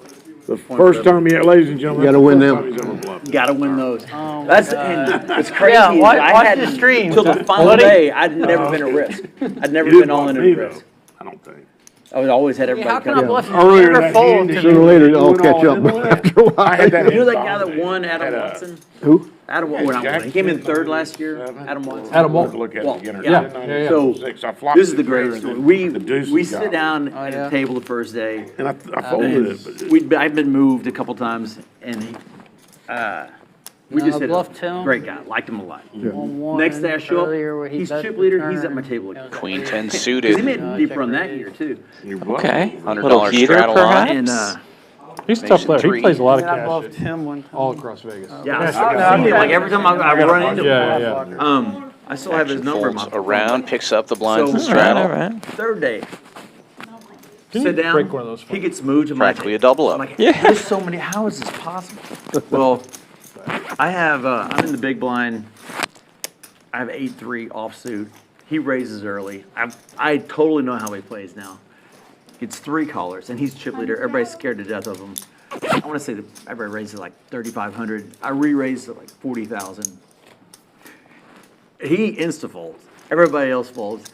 The first time you, ladies and gentlemen. You gotta win that's the them. first time he's ever bluffed. Gotta win those. Oh my That's God. and it's crazy. Yeah, is watch I had the stream. till the final Buddy. day. I'd never been a risk. I'd never You been didn't all in bluff me, a though. risk. I don't think. I would always had Yeah, everybody how can I come. bluff you? Earlier Never that fold hand, to you Sooner me. or later, they'll went catch all up. in with it. After a while. I had that You know that hand guy that solid. won, Had Adam a- Watson? Who? Adam, when I won. He came in third last year. Adam Watson. Adam Look Walton. look at Well, it again. yeah. Yeah. So Six. I flopped this is it the there, greatest and story. then the deuce We got sit it. down Oh, at yeah. the table the first day. And I folded it, but I've been moved a couple times, and he, we No, just hit bluffed a him. great guy, liked him a lot. One Next day I show earlier where up, he he's bet chip the leader, he's at turn. my table again. That was Queen great. 10 Because he suited. made a deep run that year too. you bluffed. Okay. $100 Little heater, straddle on. perhaps? And He's a tough player. He Three. plays a lot of And I cash bluffed him one time. all across Vegas. yeah, Yes, I've seen him like every time I run into him. Yeah. I still have his Action number in my folds phone. around, picks up the blinds So- and straddle. All right. Third day, Can sit you down, break one of those for he me? gets moved. I'm Practically a like, double I'm up. like, there's so many. How is this possible? Well, I have. I'm in the big blind. I have 8-3 offsuit. He raises early. I totally know how he plays now. It's 3 callers, and he's chip leader. Everybody's scared to death of him. I want to say that everybody raises like 3,500. I re-raised it like 40,000. He insta folds. Everybody else folds,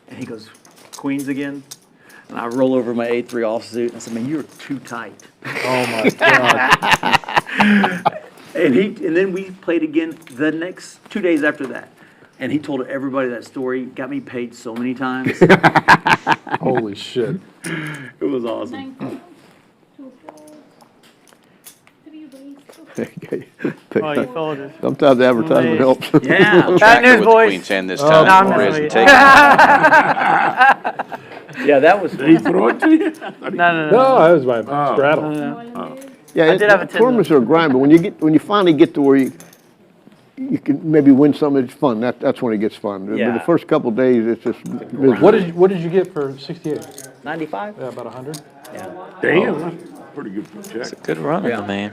and he goes queens again. And I roll over my A3 offsuit and I said, man, you're too tight. Oh my God. And then we played again the next 2 days after that. And he told everybody that story, got me paid so many times. Holy shit. It was awesome. Oh, you folded. Sometimes advertisement helps. Yeah. We'll Bad tractor news, with boys. Queen 10 this Oh. time. No, I'm More just isn't kidding. taking. Yeah, that was fun. Did he throw it to you? No. No, that was my straddle. Yeah, I did have a 10. tournaments are a grind, but when you finally get to where you can maybe win some, it's fun. That's when it gets fun. But Yeah. the first couple of days, it's just miserable. What did you get for 68? 95? Yeah, about 100. Yeah. Damn, that's pretty good check. Good run in the main.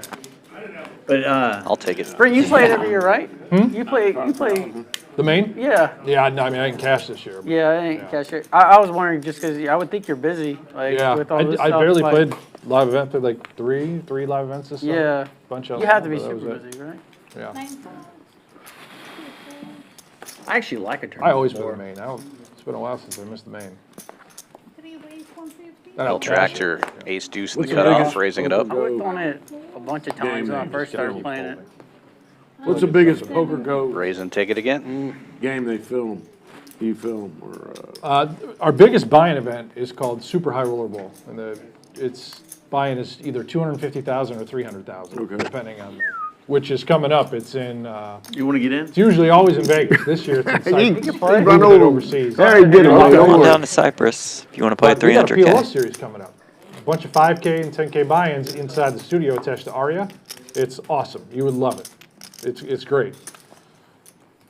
But I'll take it. Brent, you play it every year, right? You play. The main? Yeah. Yeah, I mean, I can cash this year. But Yeah, I ain't cash it. I was wondering just because I would think you're busy, like yeah, with all this I stuff. barely like, played live event. Played like three live events this summer. Yeah. Bunch of You have to be them, but that super was it. busy, right? Yeah. I actually like a tournament. I always play more. the main. It's been a while since I missed the main. Well, tractor, ace deuce in the What's the cutoff, biggest raising it up. I worked on it a bunch of times when I name? first started playing it. What's the biggest PokerGo Raise and take it again. game they film? You film or Our biggest buy-in event is called Super High Roller Bowl, and its buy-in is either 250,000 or 300,000, Okay. depending on which is coming up. It's in. You want to get in? It's usually always in Vegas. This year it's in Cyprus. He Moving run it over. overseas. Harry did it. Come Don't on worry. down to Cyprus if you want to play But we got a 300K. PLS series coming up. A bunch of 5K and 10K buy-ins inside the studio attached to Aria. It's awesome. You would love it. It's great.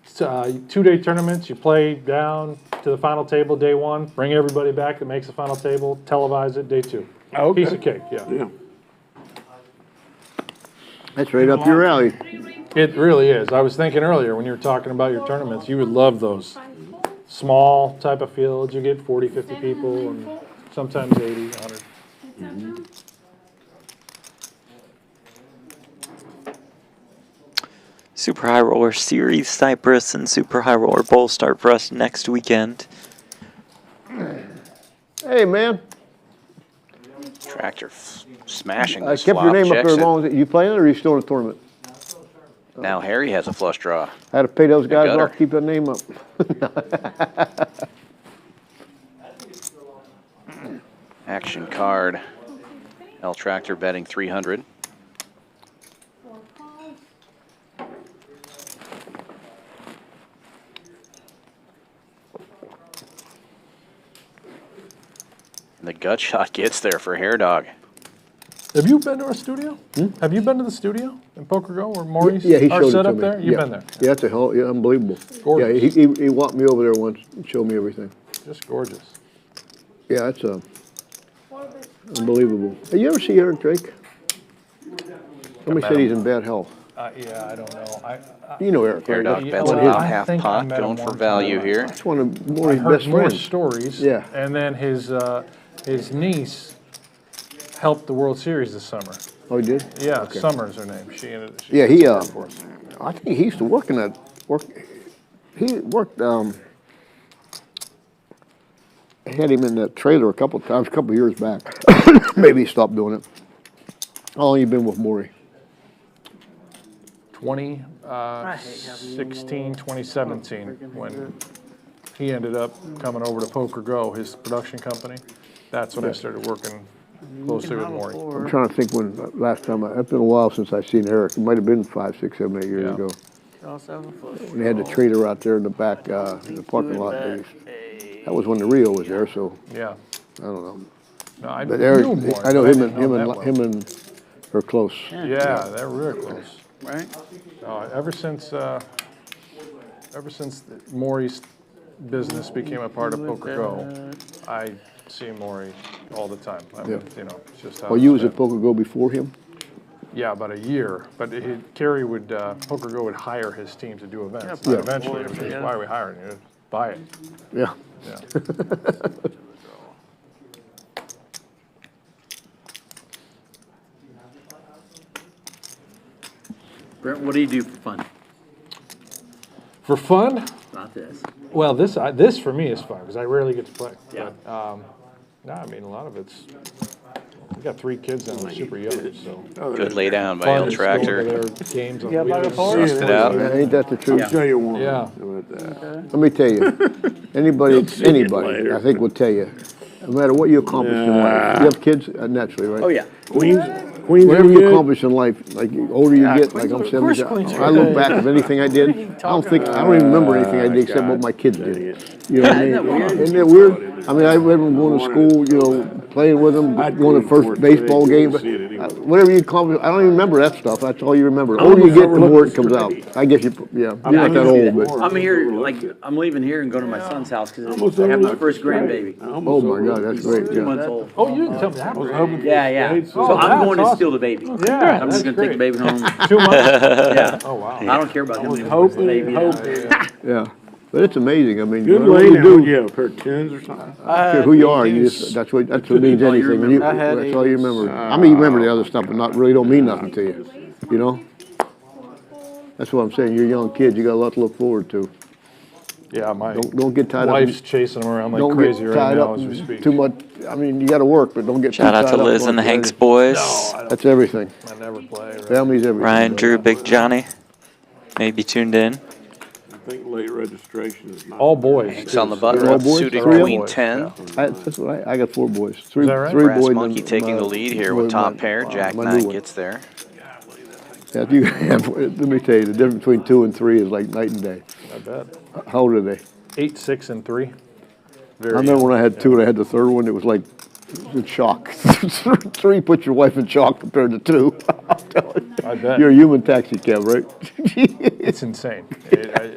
It's 2-day tournaments. You play down to the final table day one. Bring everybody back that makes the final table. Televise it day two. Okay. Piece of cake. Yeah. yeah? That's right up your alley. It really is. I was thinking earlier when you were talking about your tournaments, you would love those small type of fields. You get 40, 50 people, and sometimes 80, 100. Super High Roller Series Cyprus and Super High Roller Bowl start for us next weekend. Hey, man, Tractor smashing I the kept your flop, name up checks there as it. long as you playing it, or are you still in the tournament? Now Harry has a flush draw. I had to pay those guys gutter. off to keep that name up. Action card. L Tractor betting 300. And the gut shot gets there for Hair Dog. Have you been to our studio? Have you been to the studio in PokerGo where Maurice Yeah, he our showed it to setup me. there? You've Yeah. been there. Yeah, it's unbelievable. Gorgeous. Yeah, he walked me over there once and showed me everything. Just gorgeous. Yeah, it's unbelievable. Have you ever see Eric Drake? Somebody said he's in bad health. Yeah, I don't know. You know Eric, Hair right? Dog Yeah, bets well, about I half think I pot, met him going for one value time. here. That's one of I Maury's heard best more friends. stories. Yeah. And then his niece helped the World Series this summer. Oh, he did? Yeah, Okay. Summer's her name. She Yeah, he, worked for us. I think he used to work in that, he worked, I had him in that trailer a couple of times, a couple of years back. Maybe he stopped doing it. How long you been with Maury? 2016, 2017, when he ended up coming over to PokerGo, his production company. That's when I started working closely with Maury. I'm trying to think when, last time, it's been a while since I've seen Eric. It might have been 5, 6, 7, 8 years Yeah. ago. Also have a flush. When they had the trailer out there in the back, in the parking lot. That was when the Rio was there, so Yeah. I don't know. No, I But knew Eric, Maury, I know but him didn't know that well. and are close. Yeah, they're real close. Right? Ever since Maury's business became a part of PokerGo, I see Maury all the time. I mean, Yeah. it's just how. Well, you it's was at been. PokerGo before him? Yeah, about a year. But Kerry would, PokerGo would hire his team to do events. Yeah. And eventually, it was just, why are we hiring you? Buy it. Yeah. Yeah. Brent, what do you do for fun? For fun, Not this. well, this for me is fun because I rarely get to play. Yeah. But, No, I mean, a lot of it's, we got 3 kids now, they're super young, so. Good lay down by Fun El just go to Tractor. their games on Yeah, by the weekends. pole? Bust it out. Yeah, ain't that the truth? I'll show you one. Yeah. How about that? Let me tell you, You'll see it anybody, later. I think will tell you, no matter what you accomplish in life, you have kids naturally, right? Oh, yeah. Queens Whatever are you good. accomplish in life, like the older you get, like I'm 70, I look back at anything I did, I don't even remember anything I did except what my kids did. You know what I mean? Isn't that weird? I mean, I remember going to school, you know, playing with them, going to the first baseball game, but whatever you accomplish, I don't even remember that stuff. That's all you remember. The older you get, the more it comes out. I guess you're not that old, but. I'm here, like, I'm leaving here and going to my son's house because I have my first grandbaby. Oh my God, that's great. 2 Yeah. months old. Oh, you didn't tell me that. Yeah. So Oh, I'm that's going to awesome. steal the baby. Yeah, I'm just going to take the baby home. 2 months? Yeah. Oh, wow. I don't care about him anymore. It's the baby. Yeah, but it's amazing. I mean, Good what lay you down. do, Would you have a pair of 10s or something? care who you are, you just, that's what means anything. When you, I had that's all you remember. I mean, you remember the other stuff, but not really don't mean nothing to you. You know? That's what I'm saying. You're young kids. You got a lot to look forward to. Yeah, my Don't get tied up. wife's chasing them around like Don't crazy get right tied now up as we speak. too much. I mean, you got to work, but don't get Shout too out tied to up Liz on and the it. Hanks boys. That's everything. I never play. Right? Family's everything. Ryan, bro. Drew, Big Johnny. Maybe tuned in. I think late registration is not. All boys. Hanks too, on the so button, They're all boys? suited Three of queen them? 10. That's what I got 4 boys. Three that right? boys. Brass and Monkey taking my- the lead here with my- top pair. Jack my new 9 one. gets there. Yeah, you have, let me tell you, the difference between 2 and 3 is like night and day. I bet. How old are they? 8, 6, and 3. I remember when I had 2 and I had the third one, it was like in shock. 3 put your wife in shock compared to 2. I'm telling you. I bet. You're a human taxi cab, right? It's insane.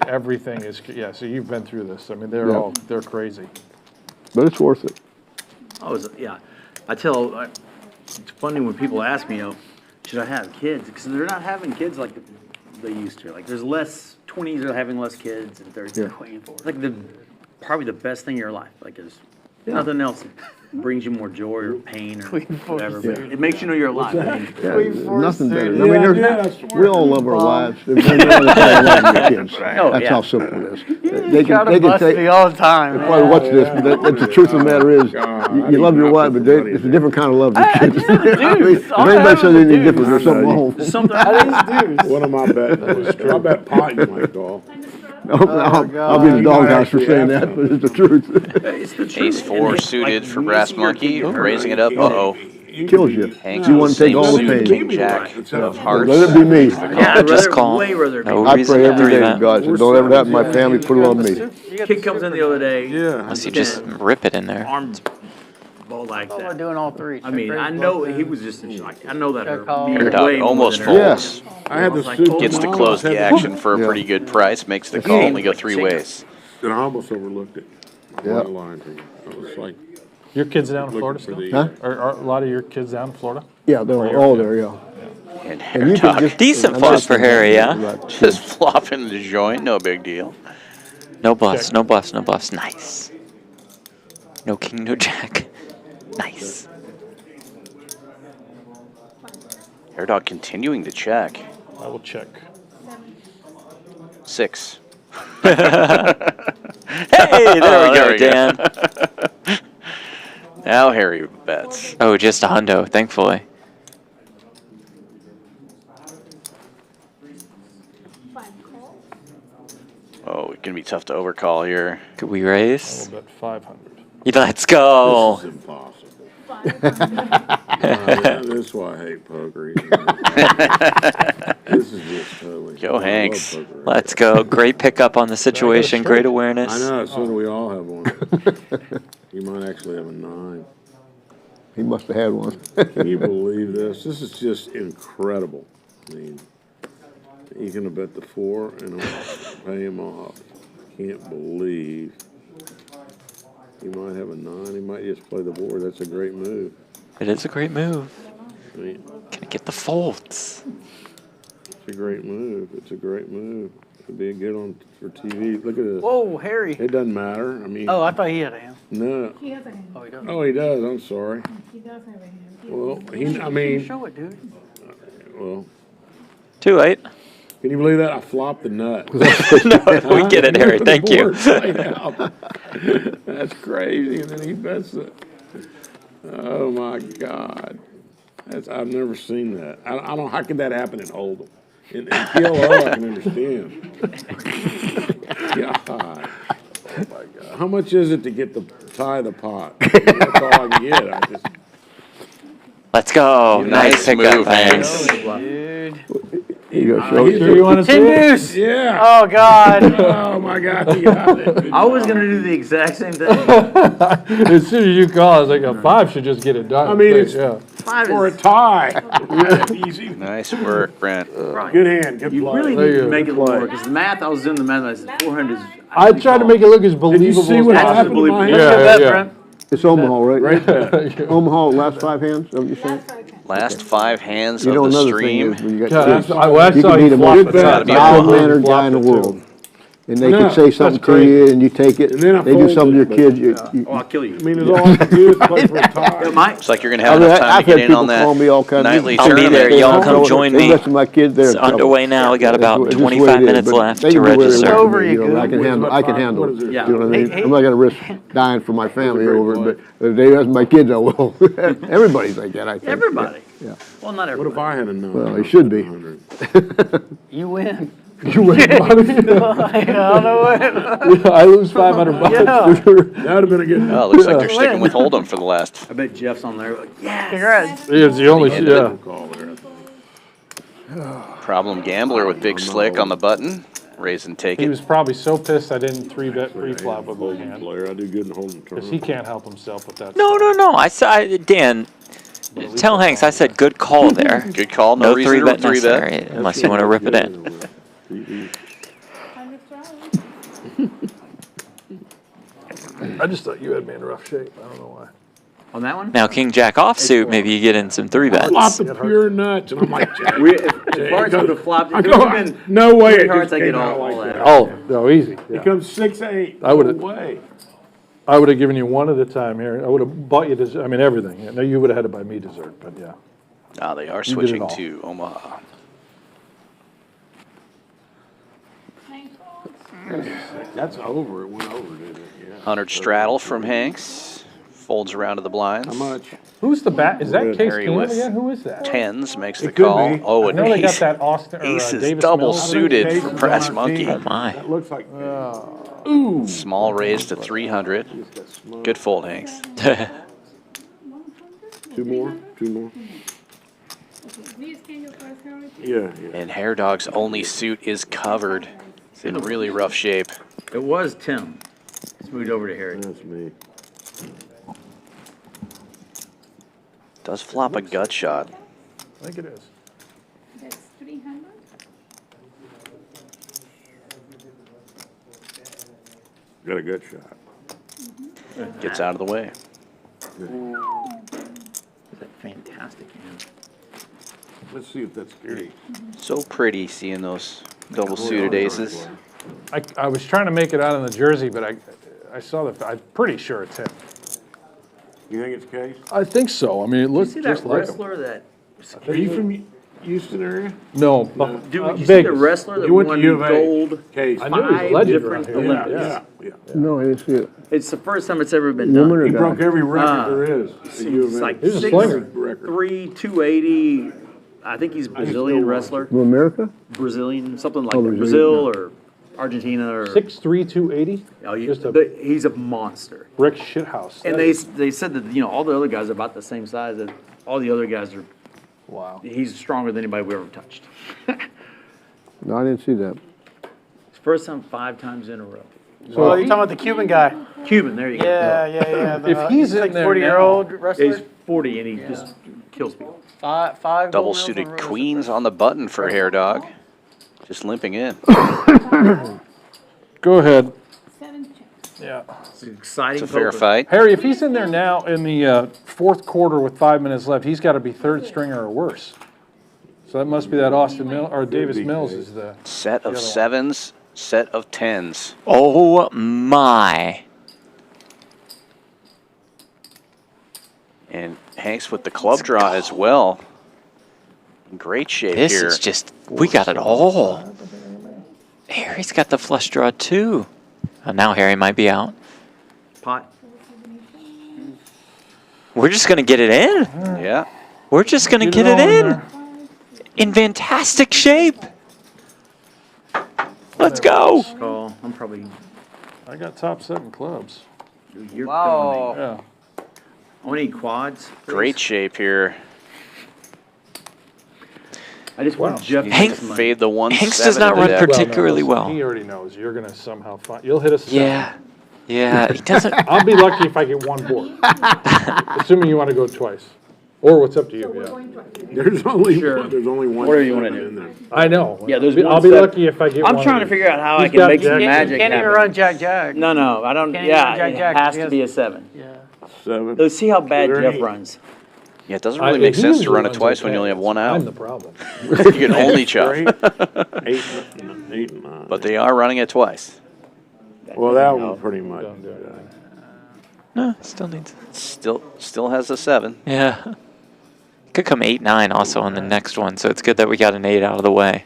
Everything is, yeah, so you've been through this. I mean, Yeah. they're crazy. But it's worth it. It's funny when people ask me, should I have kids? Because they're not having kids like they used to. Like, there's less, 20s are having less kids, and 30s are Yeah. It's like probably the best thing in your life. Like, there's nothing else brings you more joy or pain or whatever. But it makes you know you're alive. I mean, Yeah, there's nothing better. I Yeah, mean, yeah, that's we all love our lives. There's no other kind of loving your kids. That's how simple it is. They Try to can bust take. me all the time, man. Probably watch this, but that's the truth of the matter is, you love your wife, but it's a different kind of love your kids. I mean, if anybody says anything different, there's something wrong. something What am I betting? I bet pot you might call. I'll be in the doghouse for saying that, but it's the truth. it's the truth. Ace 4 suited for Brass Monkey, raising it up. Uh-oh. Kills you. Hanks You want to take same all the suit, pain. King Jack of hearts. Let it be me. Yeah, I'd Just rather, call. way rather. No I reason pray to every do day to that. God, so don't ever happen to my family, put it on me. Kid comes in the other day. Yeah. Unless you just rip it in there. Arms ball like Oh, we're that. doing all 3. I mean, I know he was just in shock. I know that hurt. call. me Air way dog more almost than it hurt. folds. I had the Like, super. Gets to close the action for a pretty good price. Makes the call only go 3 ways. And I almost overlooked it. Yeah. I lied to you. I was like Your kids down in Florida looking for still? the. Huh? Are a lot of your kids down in Florida? Yeah, they're all there, yeah. And And you Air can dog just. Decent I'm flop not for saying Harry, that, yeah? but just flopping the joint. No big deal. No bluffs, no bluffs, no bluffs. Nice. No king, no jack. Nice. Air dog continuing to check. I will check. 6. Hey, there we go, Dan. Now Harry bets. Oh, just a hundo, thankfully. Oh, it's gonna be tough to overcall here. Could we I raise? will bet 500. Let's go. This is impossible. This is why I hate poker. This is just totally. Go I love Hanks. poker. Let's go. Great pickup on the situation. Great awareness. I know. So do we all have one. You might actually have a 9. he must have had one. Can you believe this? This is just incredible. I mean, you're gonna bet the 4 and pay him off. Can't believe. He might have a 9. He might just play the board. That's a great move. It is a great move. I mean, Can I get the folds? it's a great move. It's a great move. It'd be a good on for TV. Look at this. Whoa, Harry. It doesn't matter. I mean, Oh, I thought he had a hand. no. He has a hand. Oh, he does. Oh, he does. I'm sorry. He does have a hand. Well, I You mean, show it, dude. well, Too late. can you believe that? I flopped the nut. No, we get it, Harry. The Thank you. board's laid out. That's crazy. And then he bets it. Oh my God. I've never seen that. I don't, how could that happen in Hold'em? In PLO, I can understand. God. Oh my God. How much is it to get the tie the pot? That's all I can get. I just, Let's go. Nice pickup, move, Hanks. Dude. You go, Sure you want to see 10 it? deuce. yeah. Oh, God. Oh my God, he got it. I was gonna do the exact same thing. As soon as you call, I was like, a 5 should just get it done. I mean, it's yeah. for a tie. Easy. Nice work, Brent. Good hand, good You play. really There need you to go. make it Good look play. more, because the math, I was doing the math, I said 400 is. I tried to make it look as Did you believable see as what That's happened to my unbelievable. hand? Yeah, Bet, yeah. Brent. It's Omaha, right? Right there. Omaha, last 5 hands, is that what you're saying? Last 5 hands You of know, the another thing stream. is when you got God, kids, I you saw can you beat them flop up. it. Good bet. Gotta be Best Omaha. mannered guy in the world. And they I know. can say something That's to crazy. you and you take it. And then I They do something to your folded, kids. Oh, I'll kill you. I mean, it's all I can do is play for a tie. Mike, Looks like you're gonna have enough time I've to get had in on people that call me all kinds of. nightly I'll be tournament. there. Y'all come They join me. messing my kids there. It's underway now. We got about It's just the way 25 it is, minutes but left they to can do whatever they register. want to Over, do, you you know, I good? can handle. I can handle What it. is it? Yeah. You know what I mean? Hey, I'm not gonna risk dying for my family over it, but if they ask my kids, I will. Everybody's like that, I think. everybody. Yeah. Well, not What if everybody. I had a number? Well, he should be. You win. You win money. I don't know what. I lose $500. Yeah. That would have been a good. Oh, looks like they're sticking with Hold'em for the last. I bet Jeff's on there. Like, yes. Congrats. It's the only, yeah. Call there. Problem gambler with Big Slick on the button. Raise and take He it. was probably so pissed I didn't 3-bet pre-flop with my Hold'em hand. player. I do good in Hold'em Because he tournament. can't help himself with that. No, no, no. Dan, tell Hanks I said good call there. Good call. No, No reason to 3-bet 3-bet. necessary unless you want to rip it in. I just thought you had me in rough shape. I don't know why. On that one? Now King Jack offsuit, maybe you get in some 3-bets. Flop the pure nuts, and I'm like, Jack. If Barnes would have flopped, I if it go, would have been no way. three It hearts, just I get came out all like that. that. Oh, no, easy. It Yeah. comes 6-8. I would've- No way. I would have given you one at a time here. I would have bought you dessert. I mean, everything. No, you would have had to buy me dessert, but yeah. Ah, they are You did it switching all. to Omaha. That's over. It went over, didn't it? Yeah. 100 straddle from Hanks. Folds around to the blinds. How much? Who's the bat? Is that Case Harry Keenum with again? Who is that? Tens makes the It could call. be. Oh, I and know they got ace, that Austin or ace is Davis double Mills. suited Ace for is Press on our team. Monkey. Oh my. That looks like. Ooh. Small raise to 300. Good fold, Hanks. Two more. Yeah, yeah. And Hair Dog's only suit is covered. It's in really rough shape. It was Tim. It's moved over to Harry. That's me. Does flop a gut shot. I think it is. That's 300. Got a good shot. Gets out of the way. It's a fantastic hand. Let's see if that's great. So pretty seeing those double suited aces. I was trying to make it out on the jersey, but I saw I'm pretty sure it's him. You think it's Case? I think so. I mean, it You looks see just that like him. wrestler that? Are you from Houston area? No, Dude, you see the Vegas. wrestler that You went to won U of A. gold? Case. I knew he was a Five legend different around here. Olympics. Yeah. No, I didn't see it. It's the first time it's ever been Woman done. or He guy? broke every record there is at U It's of A. like He's a 6'3", slinger. Record. 280. I think he's Brazilian wrestler. From America? Brazilian, something like Oh, that. Brazilian, Brazil or Argentina or. 6'3", 280? Oh, Just a he's a monster. brick shithouse. And they said that all the other guys are about the same size. That all the other guys are. Wow. He's stronger than anybody we ever touched. No, I didn't see that. It's first time 5 times in a row. Oh, you're talking about the Cuban guy? Cuban, there you go. Yeah. If he's in like there 40-year-old He's wrestler. 40 and he just kills people. Five Double gold medals suited in a row. queens on the button for Hair Dog. Just limping in. Go ahead. 7 checks. Yeah. It's an exciting It's a fair poker. fight. Harry, if he's in there now in the fourth quarter with 5 minutes left, he's got to be third stringer or worse. So that must be that Austin Mill or Davis Mills is the. Set The of other one. sevens, set of tens. Oh my. And Hanks with the club draw as well. In great shape This here. is just, we got it all. Harry's got the flush draw too. Now Harry might be out. Pot. We're just going to get it in. Yeah. We're just going to get it in. In fantastic shape. Let's go. Call. I'm probably. I got top 7 clubs. You're Wow. Yeah. I want to eat quads. Please. Great shape here. I just want Jeff to Hank get some money. fade the 1-7. Hanks does not run particularly well. He already knows. You're going to somehow find. You'll hit us. Yeah. Yeah. He doesn't. I'll be lucky if I get 1 board. Assuming you want to go twice. Or what's up to you, yeah. There's only one. Whatever you wanna do. in there. I know. Yeah, there's I'll one be set- lucky if I get one. I'm trying to figure out how I He's can got make some Jack- magic Can't even happen. run Jack. No, I don't. Can't Yeah, even it Jack has to because- be a 7. Yeah. 7. Let's see how bad There Jeff he- runs. Yeah, it doesn't really make sense to run it twice when you only have 1 I'm out. the problem. You can only chop. 8 and 9. But they are running it twice. Well, that one pretty much. Don't do it. No, still needs. Still has a 7. Yeah. Could come 8-9 also on the next one, so it's good that we got an 8 out of the way.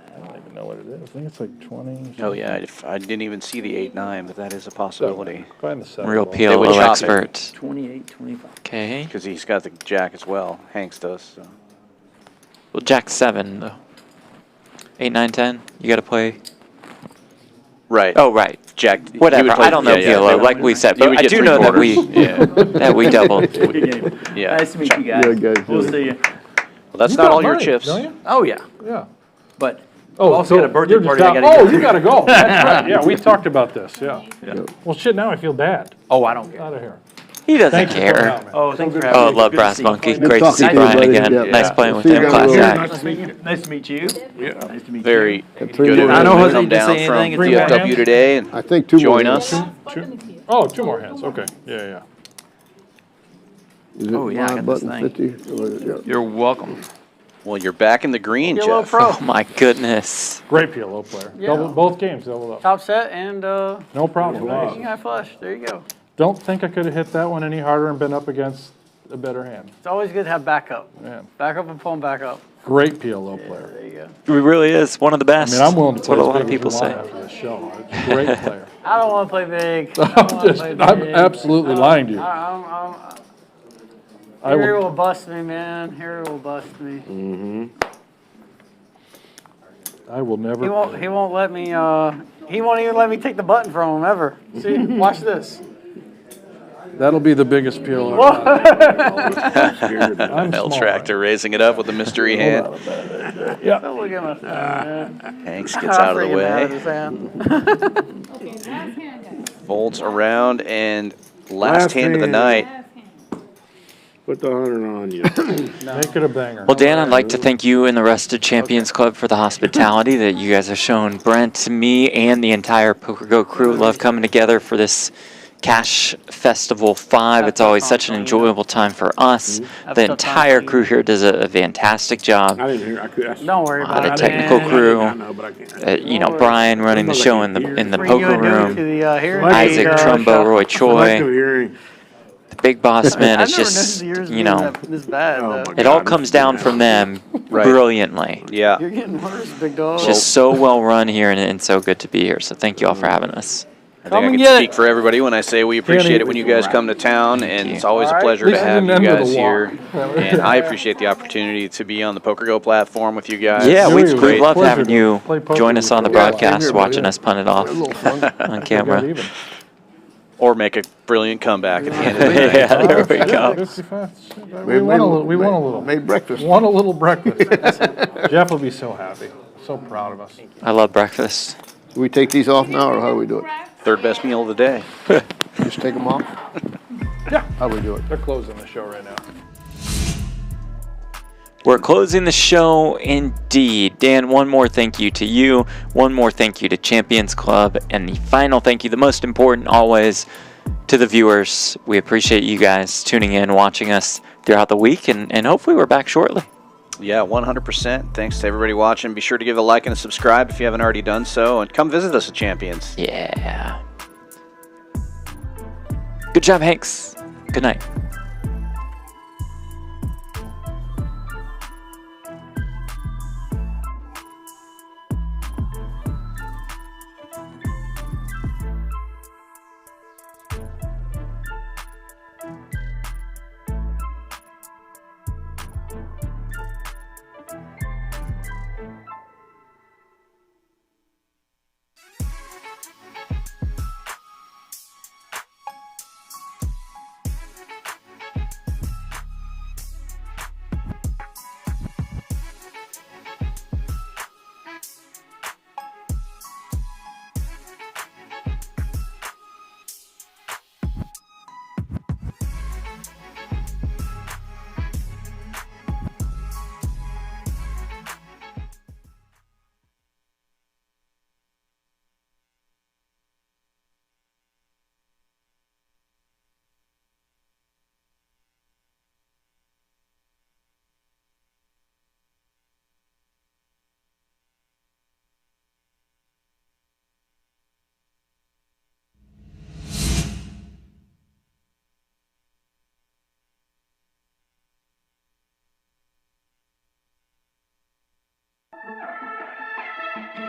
I don't even know what it is. I think it's like 20. Oh yeah, I didn't even see the 8-9, but that is a possibility. Find the 7. Real would PLO chop it. expert. 28, 25. Okay. Because he's got the jack as well. Hanks does. So. Well, Jack 7 though. 8, 9, 10. You got to play. Right. Oh, right. Jack. he Whatever. would play- I don't know yeah, PLO, yeah. like we said, You but would I get do 3 know that we quarters. that we doubled. Good game. Yeah. Nice to meet you guys. Yeah, guys. We'll see you. Well, that's You not got all your money, chips. don't you? Oh, yeah. Yeah. But Oh, I've also got a birthday you're just party I out- gotta Oh, go you to. gotta go. That's right. Yeah, we talked about this. Yeah. Well, shit. Now I feel bad. Oh, I don't care. Out of here. He doesn't Thank you for coming care. out, man. Oh, thanks for having Oh, me. love Good to Brass see you. Monkey. Good Great to talking see to you, Brian buddy. again. Yeah. Nice playing with See you him. down Class the road. act. Nice to meet you. Nice to meet you. Yeah. Nice to meet Very you. good. three of more. him I to know Jose come to down say from anything. Three more DFW hands? today and I think 2 more. join hands. us. Oh, 2 more hands. Okay. Yeah, yeah. Is it Oh, yeah, I my got this button thing. 50? Or is it- yeah. You're welcome. Well, you're back in the green, Get a little Jeff. pro. Oh my goodness. Great PLO player. Yeah. Both games doubled up. Top set and No problem. king high flush. There you go. Don't think I could have hit that one any harder and been up against a better hand. It's always good to have backup. Man, Backup and pull 'em back up. great PLO player. There you go. He really is one of the I best. mean, I'm willing to That's play what a as lot big of as you people want say. after this show. It's a great player. I don't want to play big. I don't I'm wanna just, play I'm big. absolutely lying to you. I Harry will, will bust me, man. Harry will bust me. I will never. He won't let me. He won't even let me take the button from him ever. See, watch this. That'll be the biggest PLO. I'm L small. Tractor raising it up with a mystery hand. Don't look at my phone, man. Hanks gets out of the Freaking mad at way. his hand. Folds around and last hand of the night. Put the 100 on you. Make it a banger. Well, Dan, I'd like to thank you and the rest of Champions Club for the hospitality that you guys have shown Brent, me, and the entire PokerGo crew. Love coming together for this Cash Festival 5. It's always such an enjoyable time for us. The entire crew here does a fantastic job. I didn't hear. I could. Don't worry about The it. technical man. crew, I know, but I can't. you know, Brian running the show in the Before poker you do room, to the hearing Isaac aid, Trumbo, shop. Roy Selective Choi, hearing. the big boss man. I've It's never just, noticed yours you being know, this bad. Oh, though. my it all God, comes it's down been from them Right. brilliantly. Yeah. You're getting worse, big dog. It's just so well run here and so good to be here. So thank you all for having us. I Come think I and can get speak it. for everybody when I say we appreciate it when you guys come to town, and it's always a All right. pleasure At to least you have you didn't enter guys the here. wall. And I appreciate the opportunity to be on the PokerGo platform with you guys. Yeah, Really, we it was a love pleasure having to you play poker join with us on the you. Yeah, broadcast, same here, watching yeah. us punt it off A little fun. on Got camera. even. Or make a brilliant comeback at the end of the night. Yeah, there we go. 55. We won a little. We won a little. Made breakfast. Won a little breakfast. Jeff will be so happy. So proud of us. I love breakfast. Do we take these off now, or how do we do it? Third best meal of the day. Just take them off? Yeah. How do we do it? They're closing the show right now. We're closing the show indeed. Dan, one more thank you to you. One more thank you to Champions Club. And the final thank you, the most important always, to the viewers. We appreciate you guys tuning in, watching us throughout the week, and hopefully we're back shortly. Yeah, 100%. Thanks to everybody watching. Be sure to give a like and a subscribe if you haven't already done so. And come visit us at Champions. Yeah. Good job, Hanks. Good night.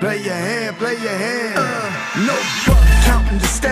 Play your hand, play your hand. No buck counting the stack.